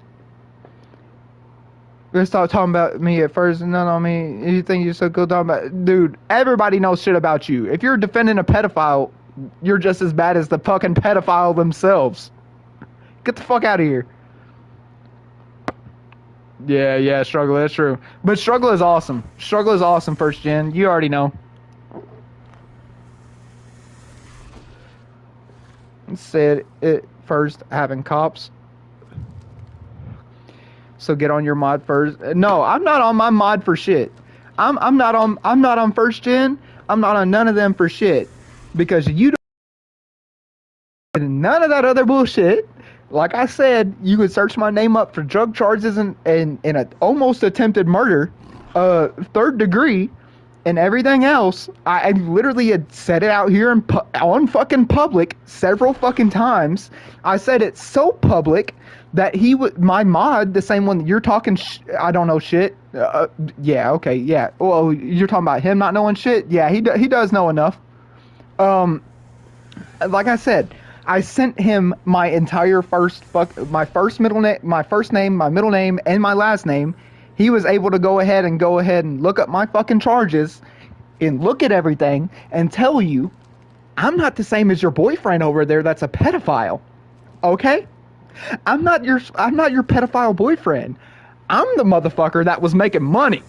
They start talking about me at first, and then on me. You think you're so cool talking about, dude? Everybody knows shit about you. If you're defending a pedophile, you're just as bad as the fucking pedophile themselves. Get the fuck out of here. Yeah, Struggle, that's true. But Struggle is awesome. Struggle is awesome, first gen. You already know. Said it first, having cops. So get on your mod first. No, I'm not on my mod for shit. I'm not on first gen. I'm not on none of them for shit. Because you don't none of that other bullshit. Like I said, you could search my name up for drug charges and an almost attempted murder, 3rd degree, and everything else. I literally had said it out here on fucking public several fucking times. I said it so public that my mod, the same one that you're talking, I don't know shit. Yeah, okay, yeah. Well, you're talking about him not knowing shit. Yeah, he does know enough. Like I said, I sent him my entire my first name, my middle name, and my last name. He was able to go ahead and look up my fucking charges and look at everything and tell you I'm not the same as your boyfriend over there that's a pedophile. Okay? I'm not your pedophile boyfriend. I'm the motherfucker that was making money.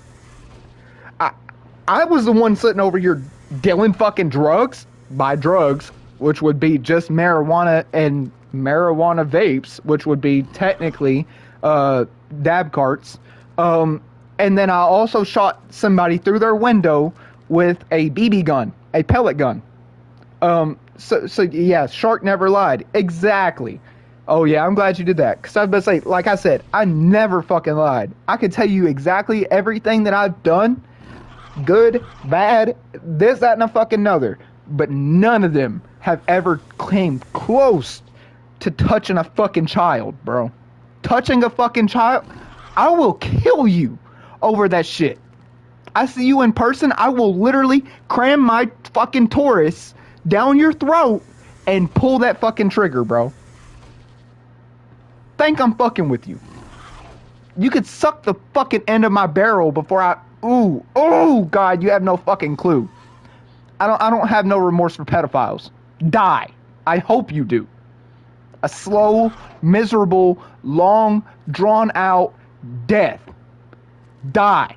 I was the one sitting over here dealing fucking drugs, by drugs, which would be just marijuana and marijuana vapes, which would be technically uh, dab carts. Um, and then I also shot somebody through their window with a BB gun, a pellet gun. So yeah, Shark never lied. Exactly. Oh yeah, I'm glad you did that. Cause I was about to say, like I said, I never fucking lied. I could tell you exactly everything that I've done, good, bad, this, that, and a fucking another. But none of them have ever came close to touching a fucking child, bro. Touching a fucking child, I will kill you over that shit. I see you in person, I will literally cram my fucking Taurus down your throat and pull that fucking trigger, bro. Think I'm fucking with you. You could suck the fucking end of my barrel before I. Ooh, God, you have no fucking clue. I don't have no remorse for pedophiles. Die. I hope you do. A slow, miserable, long, drawn out death. Die.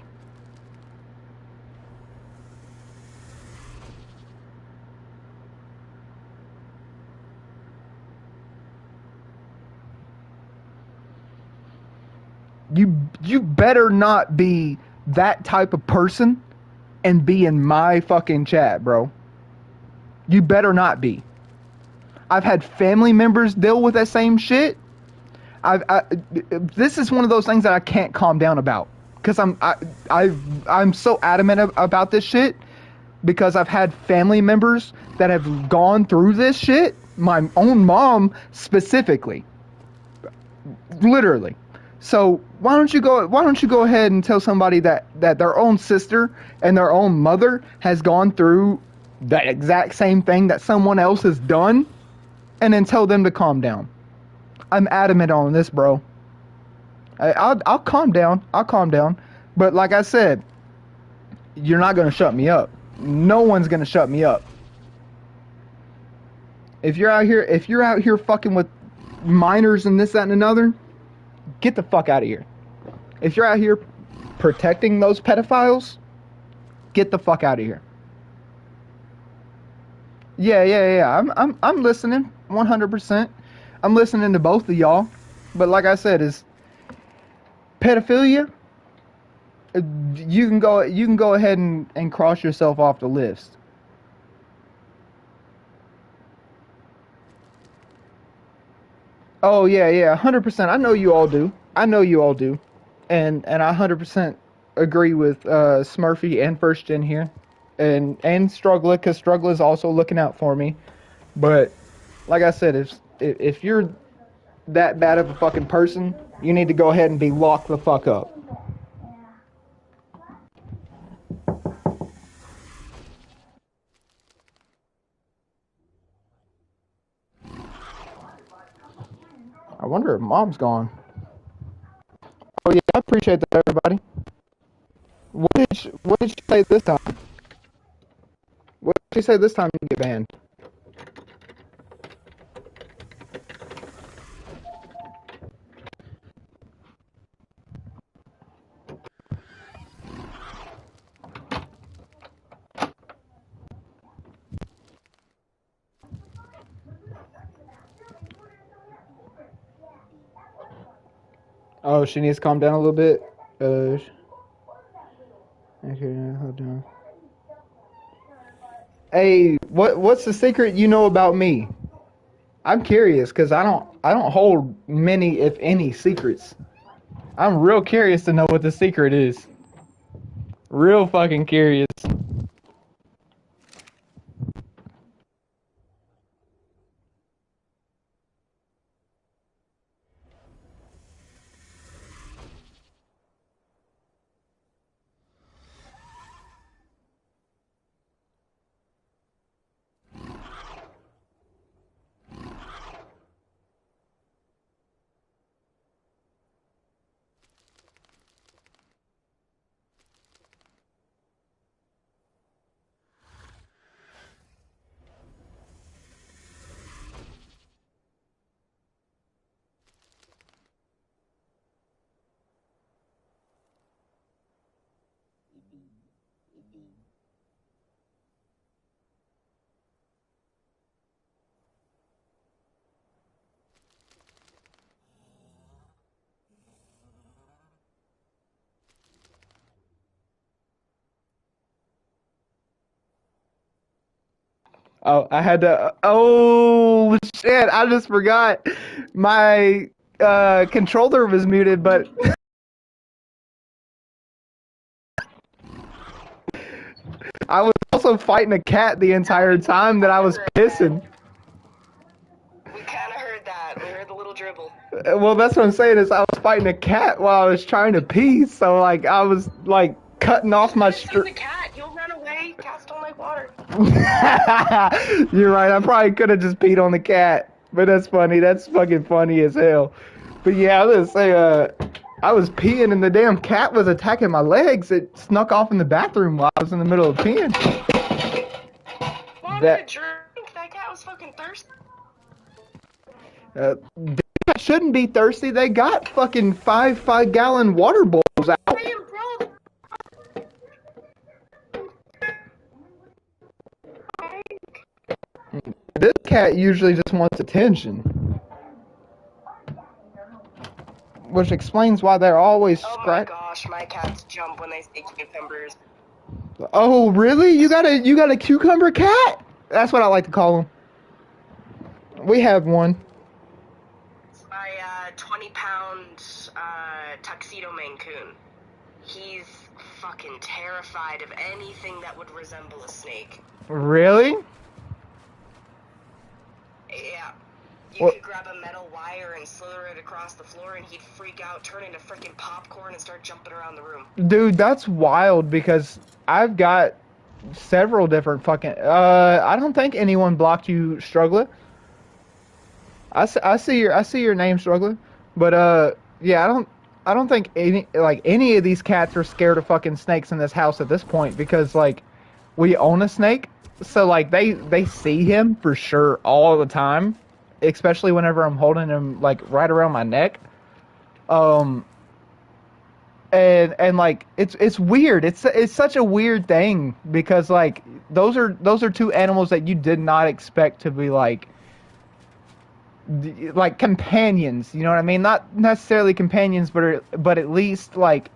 You better not be that type of person and be in my fucking chat, bro. You better not be. I've had family members deal with that same shit. I this is one of those things that I can't calm down about because I'm so adamant about this shit because I've had family members that have gone through this shit. My own mom specifically, literally. So why don't you go ahead and tell somebody that their own sister and their own mother has gone through that exact same thing that someone else has done, and then tell them to calm down. I'm adamant on this, bro. I'll calm down. I'll calm down. But like I said, you're not gonna shut me up. No one's gonna shut me up. If you're out here fucking with minors and this, that, and another, get the fuck out of here. If you're out here protecting those pedophiles, get the fuck out of here. Yeah. I'm listening 100%. I'm listening to both of y'all. But like I said, is pedophilia, you can go ahead and cross yourself off the list. Oh yeah, 100%. I know you all do. I know you all do, and I 100% agree with Smurfy and First Gen here, and Struggler, because Struggler is also looking out for me. But like I said, if you're that bad of a fucking person, you need to go ahead and be locked the fuck up. I wonder if Mom's gone. Oh yeah, I appreciate that, everybody. What did she say this time? What did she say this time you get banned? Oh, she needs to calm down a little bit. Okay, hold on. Hey, what's the secret you know about me? I'm curious because I don't hold many, if any, secrets. I'm real curious to know what the secret is. Real fucking curious. Oh, I had to. Oh shit! I just forgot my controller was muted, but I was also fighting a cat the entire time that I was pissing. We kind of heard that. We heard the little dribble. Well, that's what I'm saying is I was fighting a cat while I was trying to pee, so like I was like cutting off my Piss in the cat. You'll run away. Cats don't like water. You're right. I probably could have just peed on the cat, but that's funny. That's fucking funny as hell. But yeah, I was gonna say, I was peeing and the damn cat was attacking my legs. It snuck off in the bathroom while I was in the middle of peeing. Wanted a That drink. That cat was fucking thirsty. they shouldn't be thirsty. They got fucking 5 gallon water bowls out. Damn, bro. This cat usually just wants attention, which explains why they're always Oh my scratching. gosh, my cats jump when they see cucumbers. Oh, really? You got a cucumber cat? That's what I like to call them. We have one. It's my 20-pound tuxedo Maine Coon. He's fucking terrified of anything that would resemble a snake. Really? Yeah. You What? could grab a metal wire and slither it across the floor and he'd freak out, turn into freaking popcorn and start jumping around the room. Dude, that's wild because I've got several different fucking. I don't think anyone blocked you, Struggler. I see your name, Struggler. But yeah, I don't think any of these cats are scared of fucking snakes in this house at this point because like we own a snake, so like they see him for sure all the time, especially whenever I'm holding him like right around my neck. Um, and like it's weird. It's such a weird thing because like those are two animals that you did not expect to be like companions. You know what I mean? Not necessarily companions, but at least like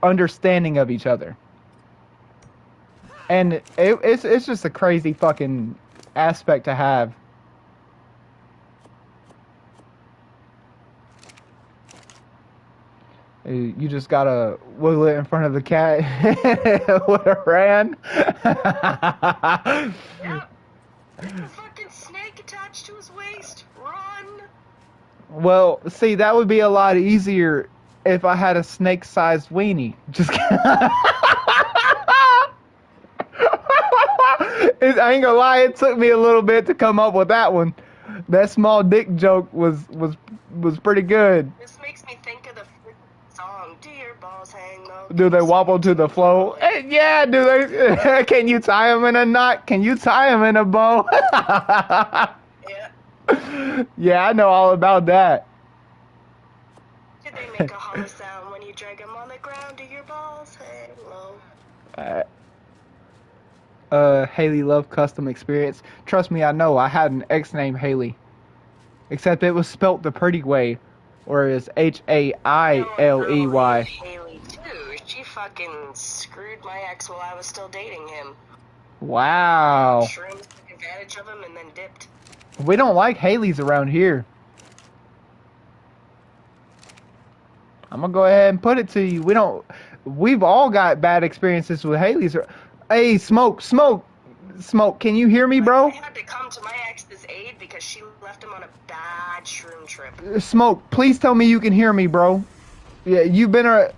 understanding of each other. And it's just a crazy fucking aspect to have. You just gotta wiggle it in front of the cat with a ran. Yep. There's a fucking snake attached to his waist. Run! Well, see, that would be a lot easier if I had a snake-sized weenie. Just I ain't gonna lie, it took me a little bit to come up with that one. That small dick joke was pretty good. This makes me think of the freaking song. Do your balls hang low? Do they wobble to the flow? Yeah, do they? Can you tie them in a knot? Can you tie them in a bow? Yeah. Yeah, I know all about that. Did they make a hollow sound when you drag them on the ground? Do your balls hang low? Haley Love Custom Experience. Trust me, I know. I had an ex named Haley. Except it was spelt the pretty way. Or it's Hailey. Haley too. She fucking screwed my ex while I was still dating him. Wow. Shrooms took advantage of him and then dipped. We don't like Haley's around here. I'm gonna go ahead and put it to you. We've all got bad experiences with Haley's. Hey, Smoke. Can you hear me, bro? I had to come to my ex's aid because she left him on a bad shroom trip. Smoke, please tell me you can hear me, bro. Yeah, you've been around.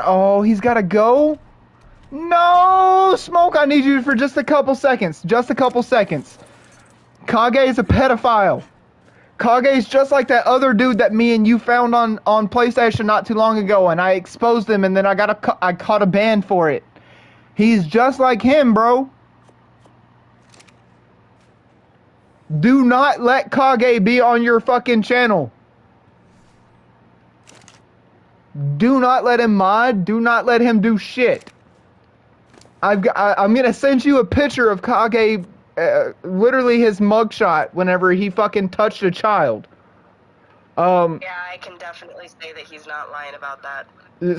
Oh, he's gotta go. No, Smoke, I need you for just a couple seconds. Just a couple seconds. Kage is a pedophile. Kage's just like that other dude that me and you found on PlayStation not too long ago, and I exposed him, and then I caught a ban for it. He's just like him, bro. Do not let Kage be on your fucking channel. Do not let him mod. Do not let him do shit. I'm gonna send you a picture of Kage, literally his mugshot whenever he fucking touched a child. Yeah, I can definitely say that he's not lying about that.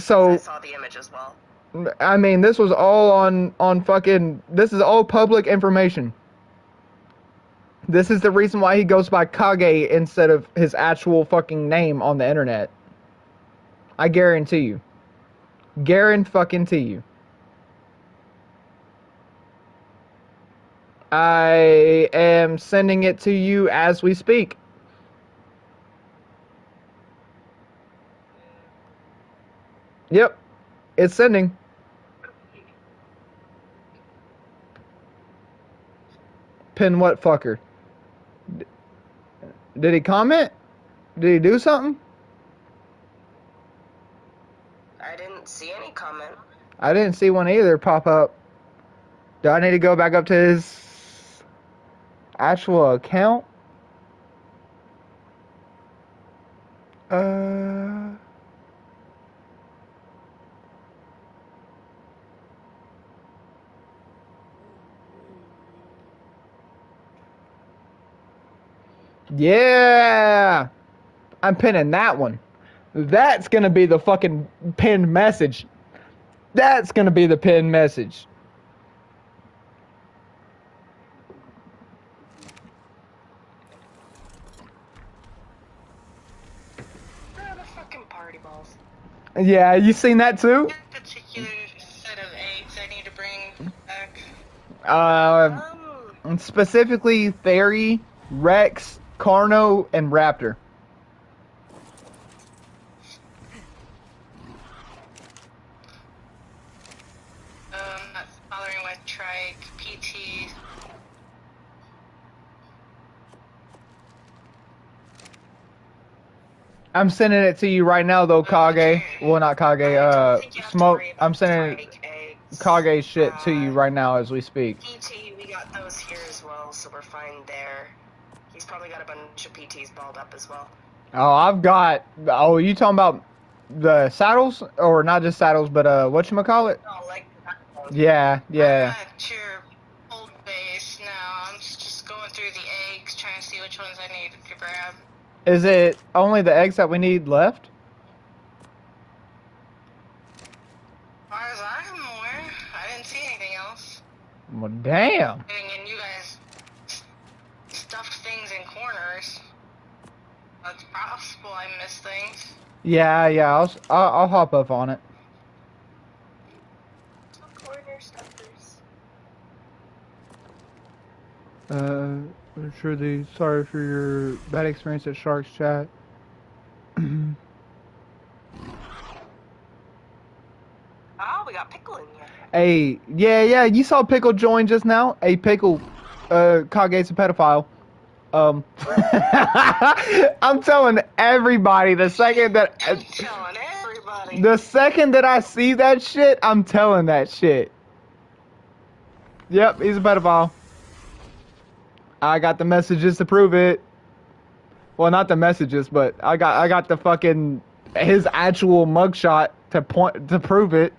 So I saw the image as well. I mean, this was all on fucking. This is all public information. This is the reason why he goes by Kage instead of his actual fucking name on the internet. I guarantee you. Guarantee you. I am sending it to you as we speak. Yep, it's sending. Pin what fucker? Did he comment? Did he do something? I didn't see any comment. I didn't see one either pop up. Do I need to go back up to his actual account? Yeah! I'm pinning that one. That's gonna be the fucking pinned message. That's gonna be the pinned message. Where are the fucking party balls? Yeah, you seen that too? That particular set of eggs I need to bring back. Specifically Theory, Rex, Carno, and Raptor. Not following with Trike, PT. I'm sending it to you right now though, Kage. Well, not Kage, Smoke. I'm sending Kage shit to you right now as we speak. PT, we got those here as well, so we're fine there. He's probably got a bunch of PTs balled up as well. Oh, I've got. Oh, you talking about the saddles, or not just saddles, but whatchamacallit? Oh, like Yeah, yeah. I'm at your old base now. I'm just going through the eggs, trying to see which ones I need to grab. Is it only the eggs that we need left? As far as I'm aware, I didn't see anything else. Well, damn. And you guys stuffed things in corners. It's possible I missed things. Yeah. I'll hop up on it. corner stuffers. Truly sorry for your bad experience at Sharks Chat. Oh, we got Pickle in here. Hey, yeah, you saw Pickle join just now. Hey, Pickle, Kage's a pedophile. I'm telling everybody the second that I'm telling everybody. the second that I see that shit, I'm telling that shit. Yep, he's a pedophile. I got the messages to prove it. Well, not the messages, but I got the fucking his actual mugshot to prove it.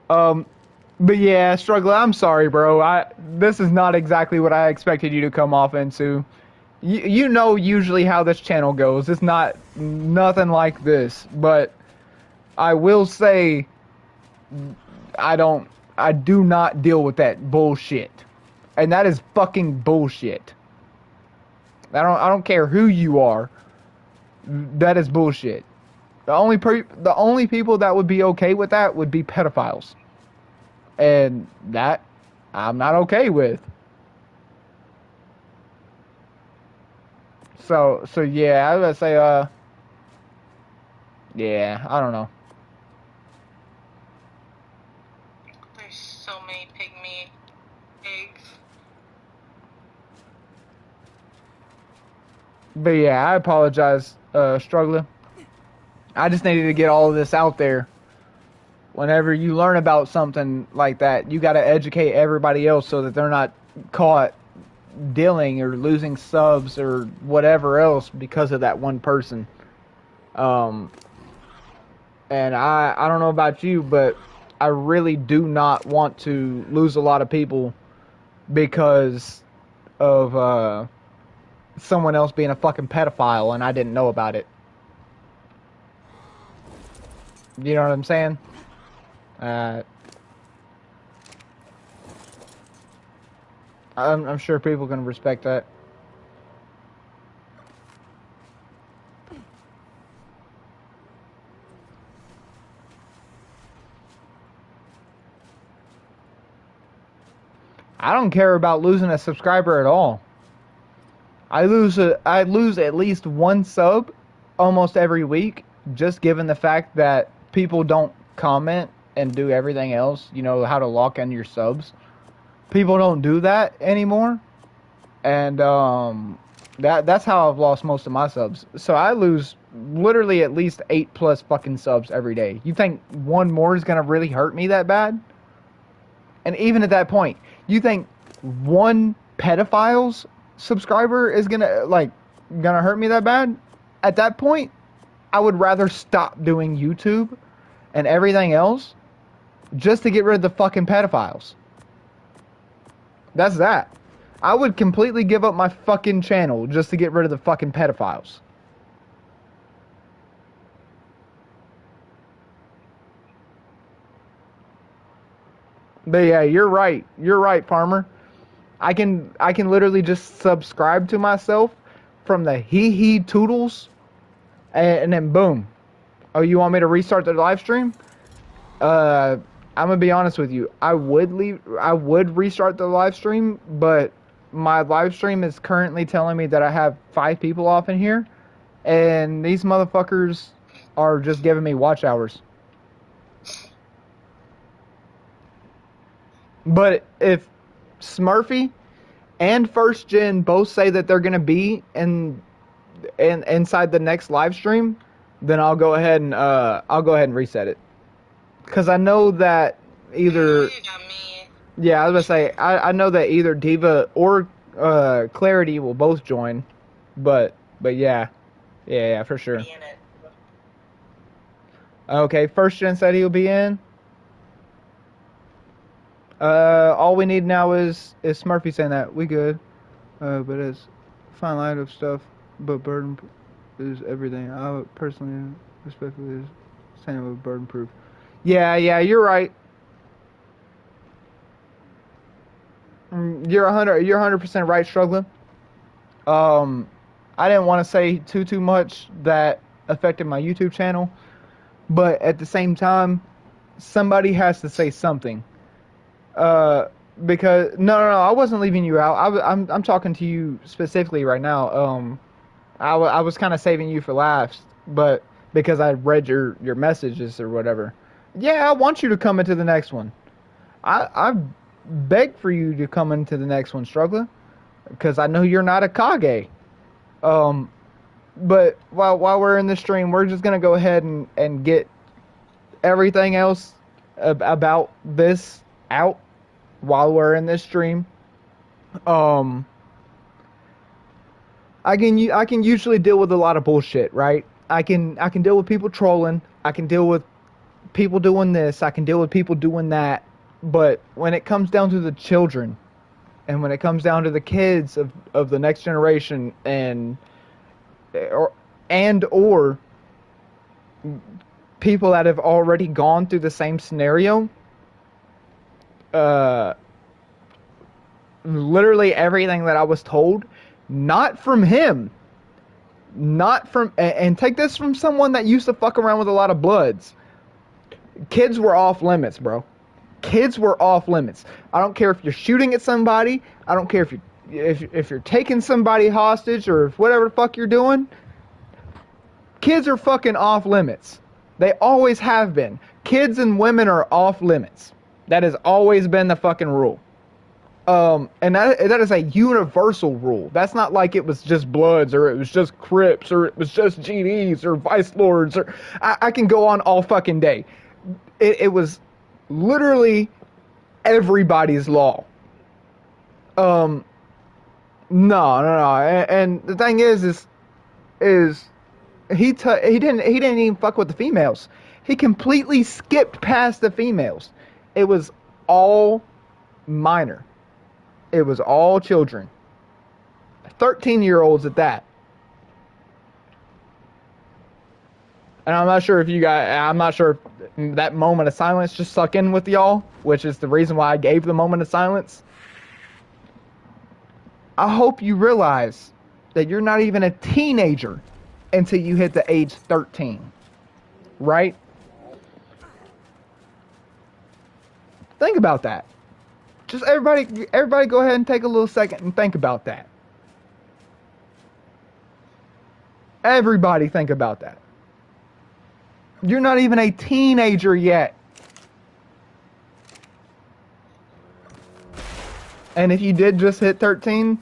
But yeah, Struggler, I'm sorry, bro. This is not exactly what I expected you to come off into. You know usually how this channel goes. It's nothing like this, but I will say I do not deal with that bullshit. And that is fucking bullshit. I don't care who you are. That is bullshit. The only people that would be okay with that would be pedophiles. And that I'm not okay with. So yeah, I was gonna say yeah, I don't know. There's so many pygmy eggs. But yeah, I apologize, Struggler. I just needed to get all of this out there. Whenever you learn about something like that, you got to educate everybody else so that they're not caught dealing or losing subs or whatever else because of that one person. And I don't know about you, but I really do not want to lose a lot of people because of someone else being a fucking pedophile and I didn't know about it. You know what I'm saying? I'm sure people can respect that. I don't care about losing a subscriber at all. I lose at least one sub almost every week, just given the fact that people don't comment and do everything else. You know how to lock in your subs. People don't do that anymore, and that's how I've lost most of my subs. So I lose literally at least 8+ fucking subs every day. You think one more is gonna really hurt me that bad? And even at that point, you think one pedophile's subscriber is gonna hurt me that bad? At that point, I would rather stop doing YouTube and everything else just to get rid of the fucking pedophiles. That's that. I would completely give up my fucking channel just to get rid of the fucking pedophiles. But yeah, you're right. You're right, Farmer. I can literally just subscribe to myself from the hee toodles, and then boom. Oh, you want me to restart the live stream? I'm gonna be honest with you. I would restart the live stream, but my live stream is currently telling me that I have 5 people off in here, and these motherfuckers are just giving me watch hours. But if Smurfy and First Gen both say that they're gonna be inside the next live stream, then I'll go ahead and reset it. Because I know that either... You got me. Yeah, I was going to say, I know that either Diva or Clarity will both join. But yeah. Yeah, for sure. Be in it. Okay, First Gen said he'll be in. All we need now is Smurfy saying that. We good. But it's fine line of stuff, but burden is everything. I would personally, respectfully, saying with burden proof. Yeah, you're right. You're 100% right, struggling. I didn't want to say too much that affected my YouTube channel, but at the same time, somebody has to say something. Because no, I wasn't leaving you out. I'm talking to you specifically right now. I was kind of saving you for last, but because I read your messages or whatever. Yeah, I want you to come into the next one. I beg for you to come into the next one, struggler, because I know you're not a Kage. But while we're in the stream, we're just gonna go ahead and get everything else about this out while we're in this stream. I can usually deal with a lot of bullshit, right? I can deal with people trolling. I can deal with people doing this. I can deal with people doing that. But when it comes down to the children, and when it comes down to the kids of the next generation, or people that have already gone through the same scenario, literally everything that I was told, not from him, and take this from someone that used to fuck around with a lot of bloods. Kids were off limits, bro. Kids were off limits. I don't care if you're shooting at somebody. I don't care if you're taking somebody hostage or whatever the fuck you're doing. Kids are fucking off limits. They always have been. Kids and women are off limits. That has always been the fucking rule. And that is a universal rule. That's not like it was just Bloods, or it was just Crips, or it was just GDs, or Vice Lords, or I can go on all fucking day. It was literally everybody's law. No. And the thing is he didn't even fuck with the females. He completely skipped past the females. It was all minor. It was all children. 13-year-olds at that. And I'm not sure if that moment of silence just stuck in with y'all, which is the reason why I gave the moment of silence. I hope you realize that you're not even a teenager until you hit the age 13. Right? Think about that. Just everybody go ahead and take a little second and think about that. Everybody think about that. You're not even a teenager yet. And if you did just hit 13,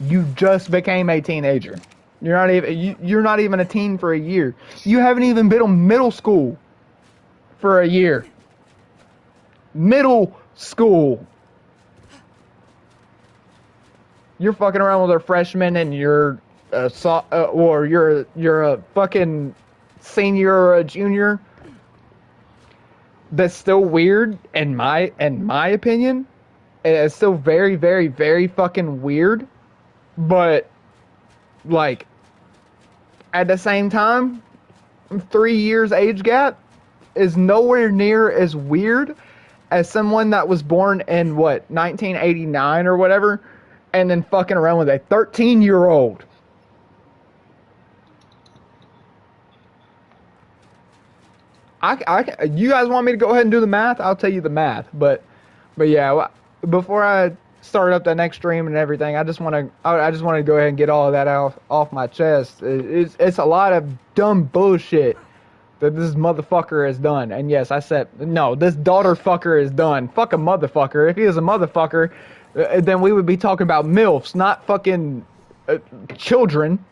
you just became a teenager. You're not even a teen for a year. You haven't even been in middle school for a year. Middle school. You're fucking around with a freshman and you're you're a fucking senior or a junior. That's still weird in my opinion. It's still very, very, very fucking weird. But like at the same time, 3 years age gap is nowhere near as weird as someone that was born in 1989 or whatever, and then fucking around with a 13-year-old. You guys want me to go ahead and do the math? I'll tell you the math. But yeah, before I start up the next stream and everything, I just want to go ahead and get all of that off my chest. It's a lot of dumb bullshit that this motherfucker has done. And yes, I said no. This daughter fucker is done. Fuck a motherfucker. If he was a motherfucker, then we would be talking about MILFs, not fucking children.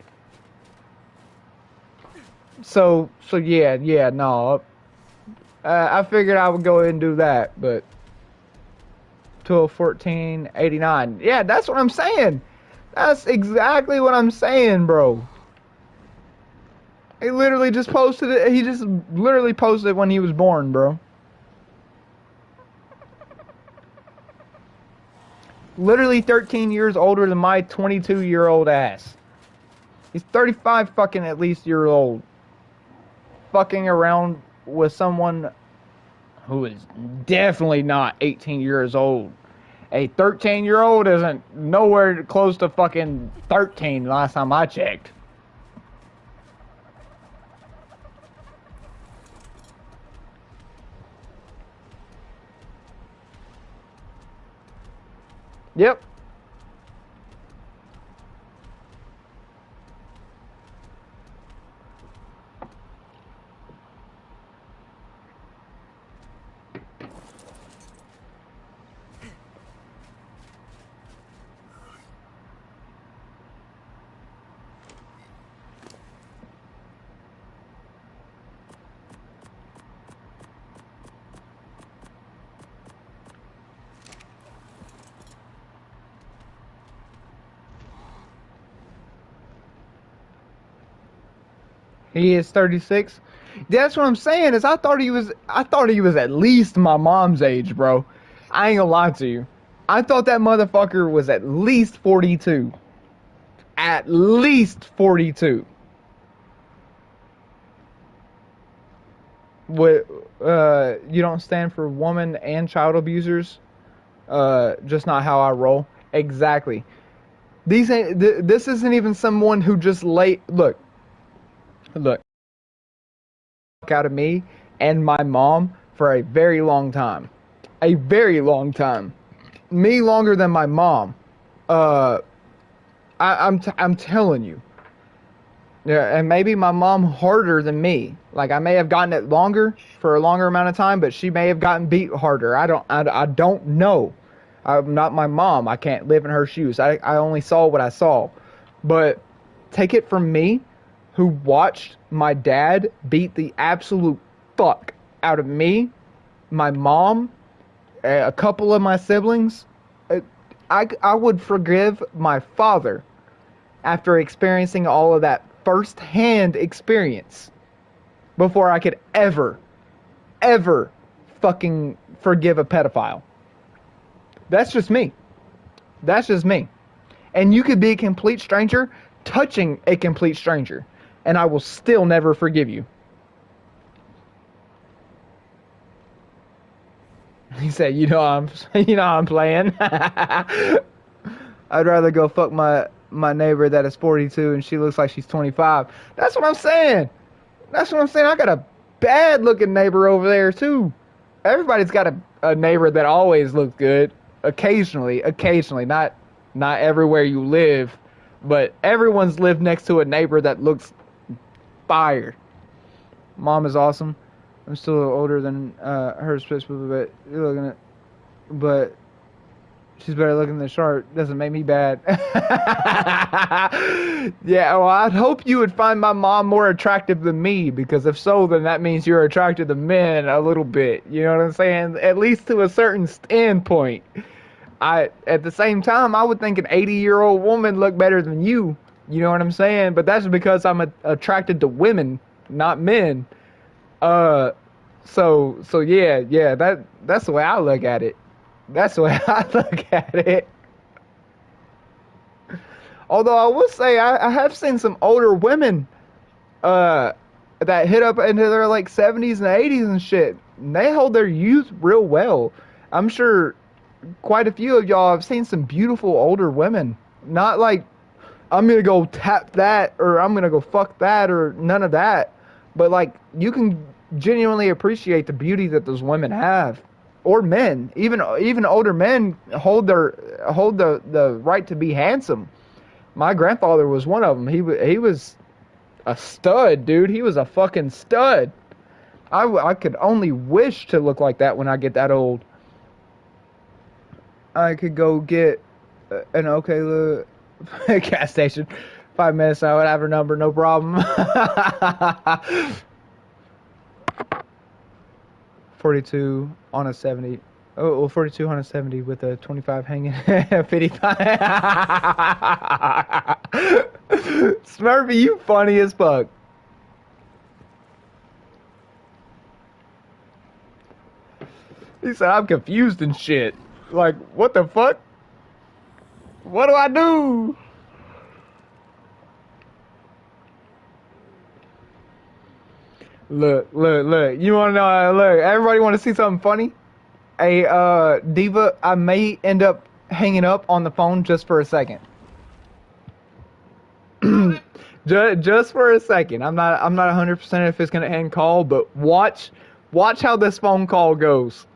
So yeah, no. I figured I would go ahead and do that, but 1489. Yeah, that's what I'm saying. That's exactly what I'm saying, bro. He literally just posted it. He just literally posted it when he was born, bro. Literally 13 years older than my 22-year-old ass. He's 35 fucking at least years old. Fucking around with someone who is definitely not 18 years old. A 13-year-old isn't nowhere close to fucking 13 last time I checked. Yep. He is 36. That's what I'm saying. Is I thought he was at least my mom's age, bro. I ain't gonna lie to you. I thought that motherfucker was at least 42. At least 42. What? You don't stand for woman and child abusers. Just not how I roll. Exactly. This isn't even someone who just look out of me and my mom for a very long time. A very long time. Me longer than my mom. I'm telling you. Yeah, and maybe my mom harder than me. Like I may have gotten it longer for a longer amount of time, but she may have gotten beat harder. I don't know. I'm not my mom. I can't live in her shoes. I only saw what I saw. But take it from me, who watched my dad beat the absolute fuck out of me, my mom, a couple of my siblings. I would forgive my father after experiencing all of that first-hand experience before I could ever fucking forgive a pedophile. That's just me. That's just me. And you could be a complete stranger touching a complete stranger, and I will still never forgive you. He said, I'm playing. I'd rather go fuck my neighbor that is 42 and she looks like she's 25. That's what I'm saying. I got a bad looking neighbor over there too. Everybody's got a neighbor that always looks good. occasionally, not everywhere you live, but everyone's lived next to a neighbor that looks fire. Mom is awesome. I'm still a little older than her, especially, but you're looking at, but she's better looking than Sharp. Doesn't make me bad. Yeah, well, I'd hope you would find my mom more attractive than me, because if so, then that means you're attracted to men a little bit. You know what I'm saying? At least to a certain standpoint. At the same time, I would think an 80-year-old woman looked better than you. You know what I'm saying? But that's because I'm attracted to women, not men. So yeah, that's the way I look at it. That's the way I look at it. Although I will say I have seen some older women uh that hit up into their like 70s and 80s and shit. And they hold their youth real well. I'm sure quite a few of y'all have seen some beautiful older women. Not like I'm gonna go tap that or I'm gonna go fuck that or none of that. But like you can genuinely appreciate the beauty that those women have. Or men. Even older men hold the right to be handsome. My grandfather was one of them. He was a stud, dude. He was a fucking stud. I could only wish to look like that when I get that old. I could go get an okay look gas station. 5 minutes, I would have her number, no problem. 42 on a 70. Oh, well, 42 on a 70 with a 25 hanging. 55. Smurfy, you funny as fuck. He said, I'm confused and shit. Like, what the fuck? What do I do? Look. You want to know? Look, everybody want to see something funny? Hey, Diva, I may end up hanging up on the phone just for a second. just for a second. I'm not 100% if it's gonna end call, but watch how this phone call goes.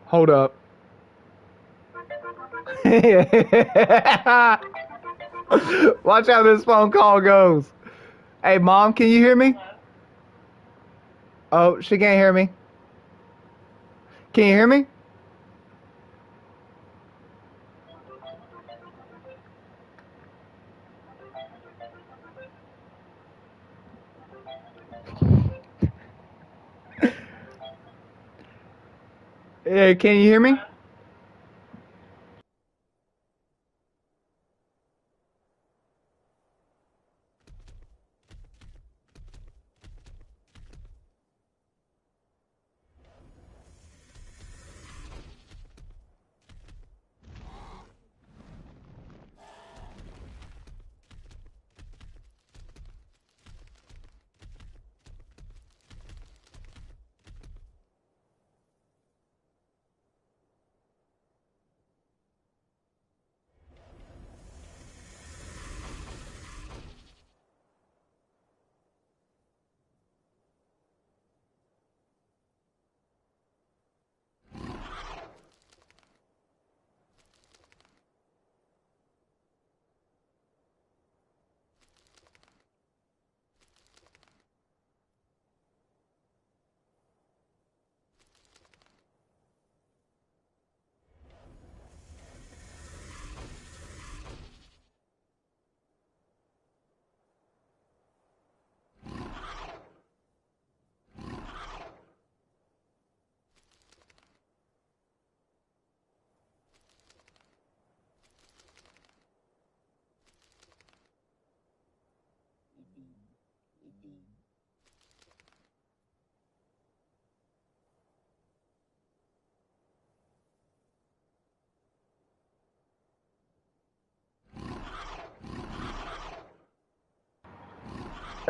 Hold up. Watch how this phone call goes. Hey, Mom, can you hear me? Oh, she can't hear me. Can you hear me? Hey, can you hear me?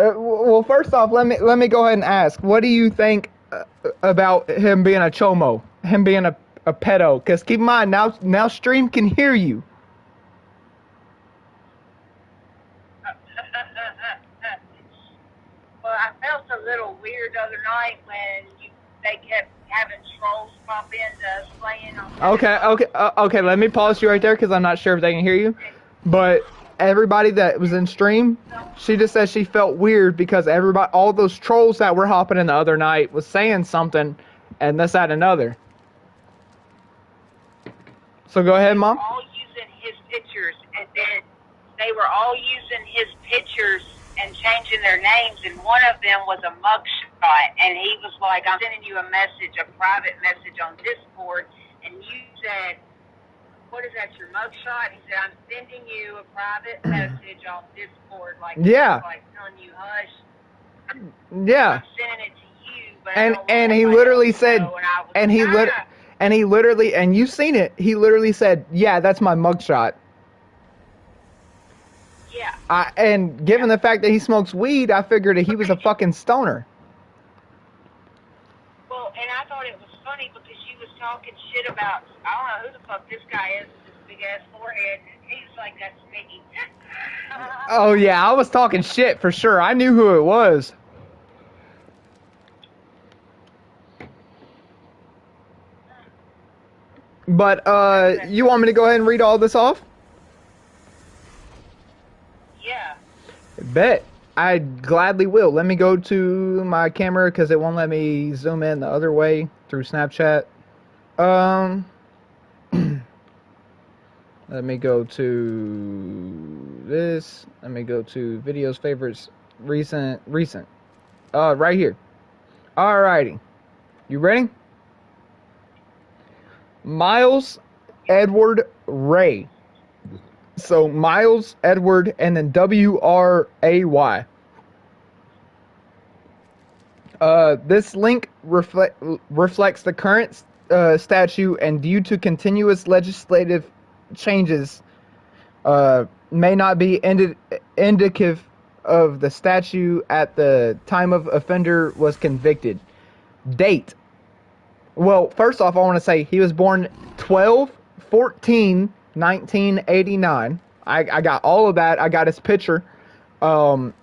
Well, first off, let me go ahead and ask. What do you think about him being a chomo, him being a pedo? Because keep in mind now stream can hear you. Well, I felt a little weird the other night when you they kept having trolls pop into playing on. Okay. Let me pause you right there because I'm not sure if they can hear you. But everybody that was in stream, she just said she felt weird because everybody, all those trolls that were hopping in the other night was saying something, and this, that, and another. So go ahead, Mom. All using his pictures, and then they were all using his pictures and changing their names, and one of them was a mugshot, and he was like, I'm sending you a message, a private message on Discord, and you said, what is that, your mugshot? He said, I'm sending you a private message on Discord, like, Yeah. like telling you, hush. Yeah. I'm sending it to you, but And he literally said, and he literally, and you've seen it, he literally said, yeah, that's my mugshot. Yeah. And given the fact that he smokes weed, I figured that he was a fucking stoner. Well, and I thought it was funny because she was talking shit about, I don't know who the fuck this guy is with this big ass forehead. He's like, that's me. Oh yeah, I was talking shit for sure. I knew who it was. But you want me to go ahead and read all this off? Yeah. Bet. I gladly will. Let me go to my camera because it won't let me zoom in the other way through Snapchat. Let me go to this. Let me go to videos, favorites, recent. Right here. Alrighty. You ready? Miles Edward Ray. So Miles Edward and then W-R-A-Y. This link reflects the current statute, and due to continuous legislative changes, may not be indicative of the statute at the time of offender was convicted. Date. Well, first off, I want to say he was born 12/14/1989. I got all of that. I got his picture. And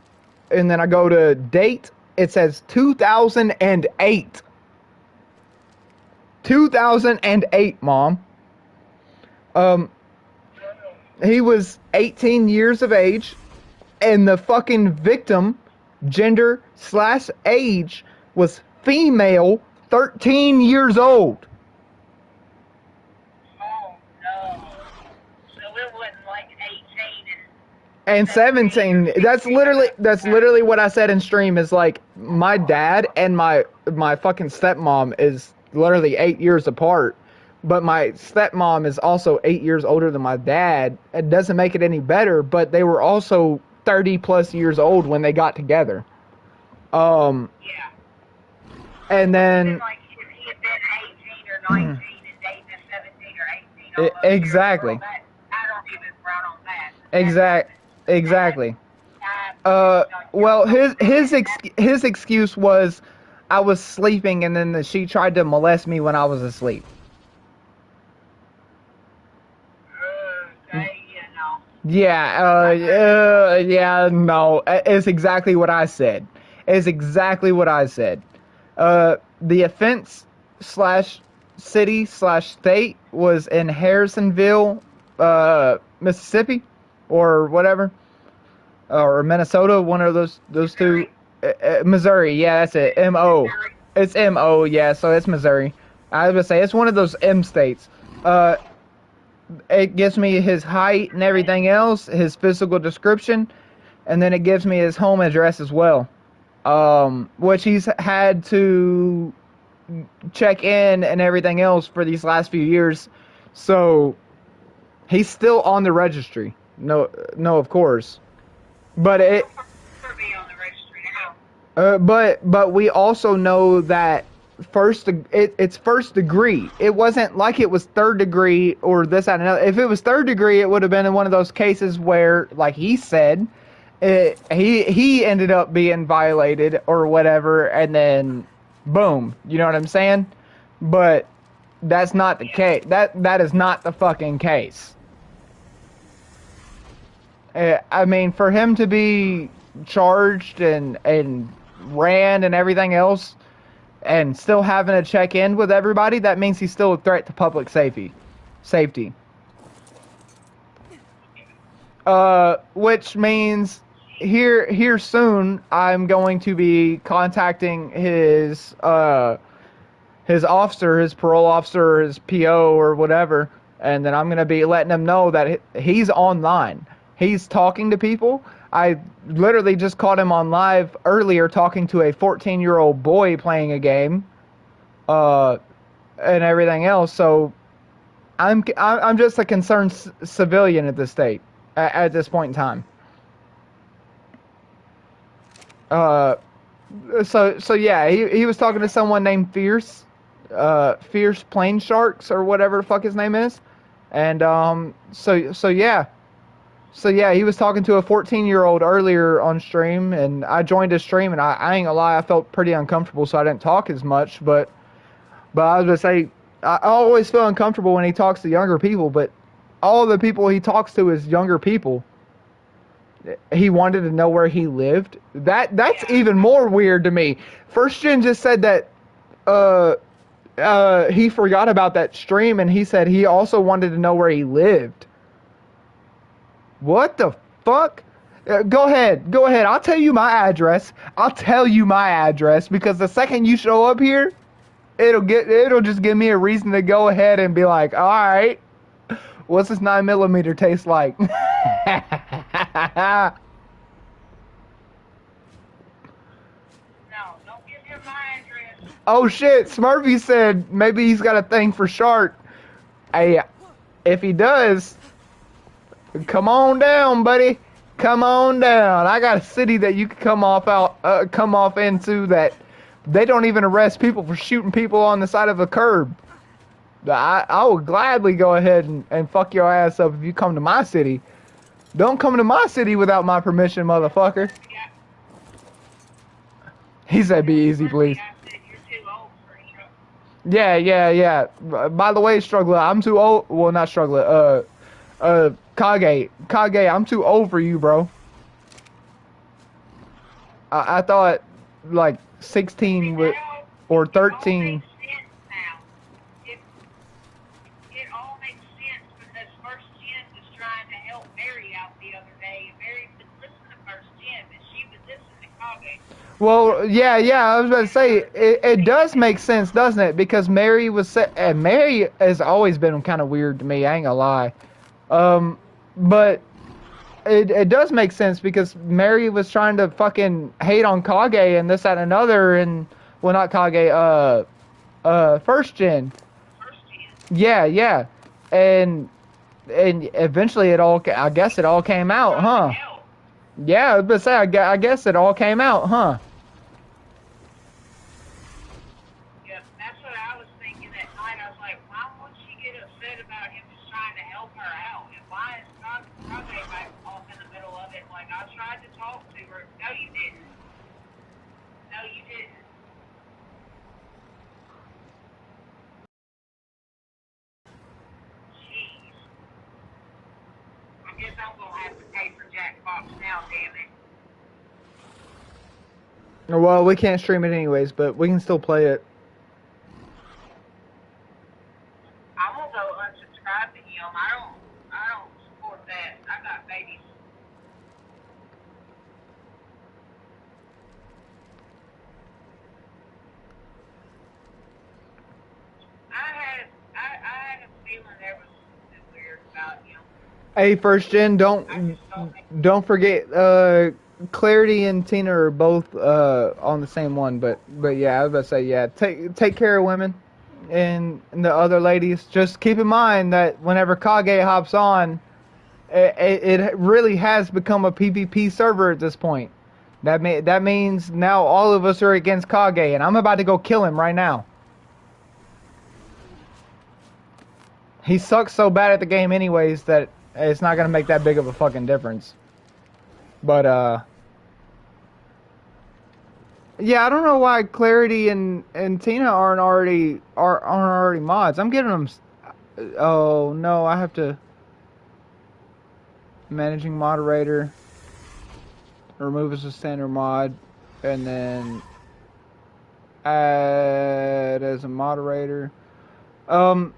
then I go to date. It says 2008. 2008, Mom. He was 18 years of age, and the fucking victim, gender/age, was female, 13 years old. Oh, no. So it wasn't like 18 And 17. That's literally what I said in stream. Is like my dad and my fucking stepmom is literally 8 years apart, but my stepmom is also 8 years older than my dad. It doesn't make it any better, but they were also 30 plus years old when they got together. Yeah. And then Like if he had been 18 or 19 and dating a 17 or 18, exactly. I don't even frown on that. Exactly. Well, his excuse was I was sleeping and then she tried to molest me when I was asleep. Yeah, no, it's exactly what I said. It's exactly what I said. The offense /city/state was in Harrisonville, Mississippi, or whatever, or Minnesota. One of those two. Missouri. Yeah, that's it. M-O. It's M-O. Yeah, so it's Missouri. I was gonna say it's one of those M states. It gives me his height and everything else, his physical description, and then it gives me his home address as well. Which he's had to check in and everything else for these last few years. So he's still on the registry. No, of course. But but we also know that it's first degree. It wasn't like it was third degree or this and another. If it was third degree, it would have been in one of those cases where, like he said, he ended up being violated or whatever, and then boom, you know what I'm saying? But that's not the case. That is not the fucking case. I mean, for him to be charged and ran and everything else, and still having to check in with everybody, that means he's still a threat to public safety. Which means here soon I'm going to be contacting his officer, his parole officer, his PO or whatever, and then I'm going to be letting him know that he's online. He's talking to people. I literally just caught him on live earlier talking to a 14-year-old boy playing a game, and everything else. So I'm just a concerned civilian at this state, at this point in time. So yeah, he was talking to someone named Fierce Plain Sharks or whatever the fuck his name is, and so yeah. So yeah, he was talking to a 14-year-old earlier on stream, and I joined his stream, and I ain't gonna lie, I felt pretty uncomfortable, so I didn't talk as much, but I was gonna say, I always feel uncomfortable when he talks to younger people, but all the people he talks to is younger people. He wanted to know where he lived. That's even more weird to me. First Gen just said that he forgot about that stream, and he said he also wanted to know where he lived. What the fuck? Go ahead. I'll tell you my address. Because the second you show up here, it'll just give me a reason to go ahead and be like, all right, what's this 9mm taste like? No, don't give him my address. Oh shit, Smurfy said maybe he's got a thing for Shark. Hey, if he does, come on down, buddy. Come on down. I got a city that you can come off into that they don't even arrest people for shooting people on the side of a curb. I will gladly go ahead and fuck your ass up if you come to my city. Don't come to my city without my permission, motherfucker. Yeah. He said, "Be easy, please." I said, you're too old for it. Yeah. By the way, Struggler, I'm too old. Well, not Struggler. Kage, I'm too old for you, bro. I thought like 16 or 13. It all makes sense because First Gen was trying to help Mary out the other day, and Mary would listen to First Gen, but she would listen to Kage. Well, yeah, I was about to say, it does make sense, doesn't it? Because Mary and Mary has always been kind of weird to me, I ain't gonna lie. But it does make sense because Mary was trying to fucking hate on Kage and this, that, and another, and, well, not Kage, First Gen. Yeah. And eventually I guess it all came out, huh? Yeah, I was about to say, I guess it all came out, huh? Yeah, that's what I was thinking that night. I was like, why would she get upset about him just trying to help her out? And why is Kage back off in the middle of it? Like, I tried to talk to her. No, you didn't. Jeez. I guess I'm going to have to pay for Jackbox now, damn it. Well, we can't stream it anyways, but we can still play it. I'm going to go unsubscribe to him. I don't support that. I got babies. I had a feeling there was something weird about him. Hey, First Gen, don't forget, Clarity and Tina are both on the same one, but yeah, I was about to say, yeah, take care of women and the other ladies. Just keep in mind that whenever Kage hops on, it really has become a PvP server at this point. That means now all of us are against Kage, and I'm about to go kill him right now. He sucks so bad at the game anyways that it's not gonna make that big of a fucking difference. But yeah, I don't know why Clarity and Tina aren't already mods. I'm getting them. Oh no, I have to managing moderator, remove as a standard mod, and then Add as a moderator. Um,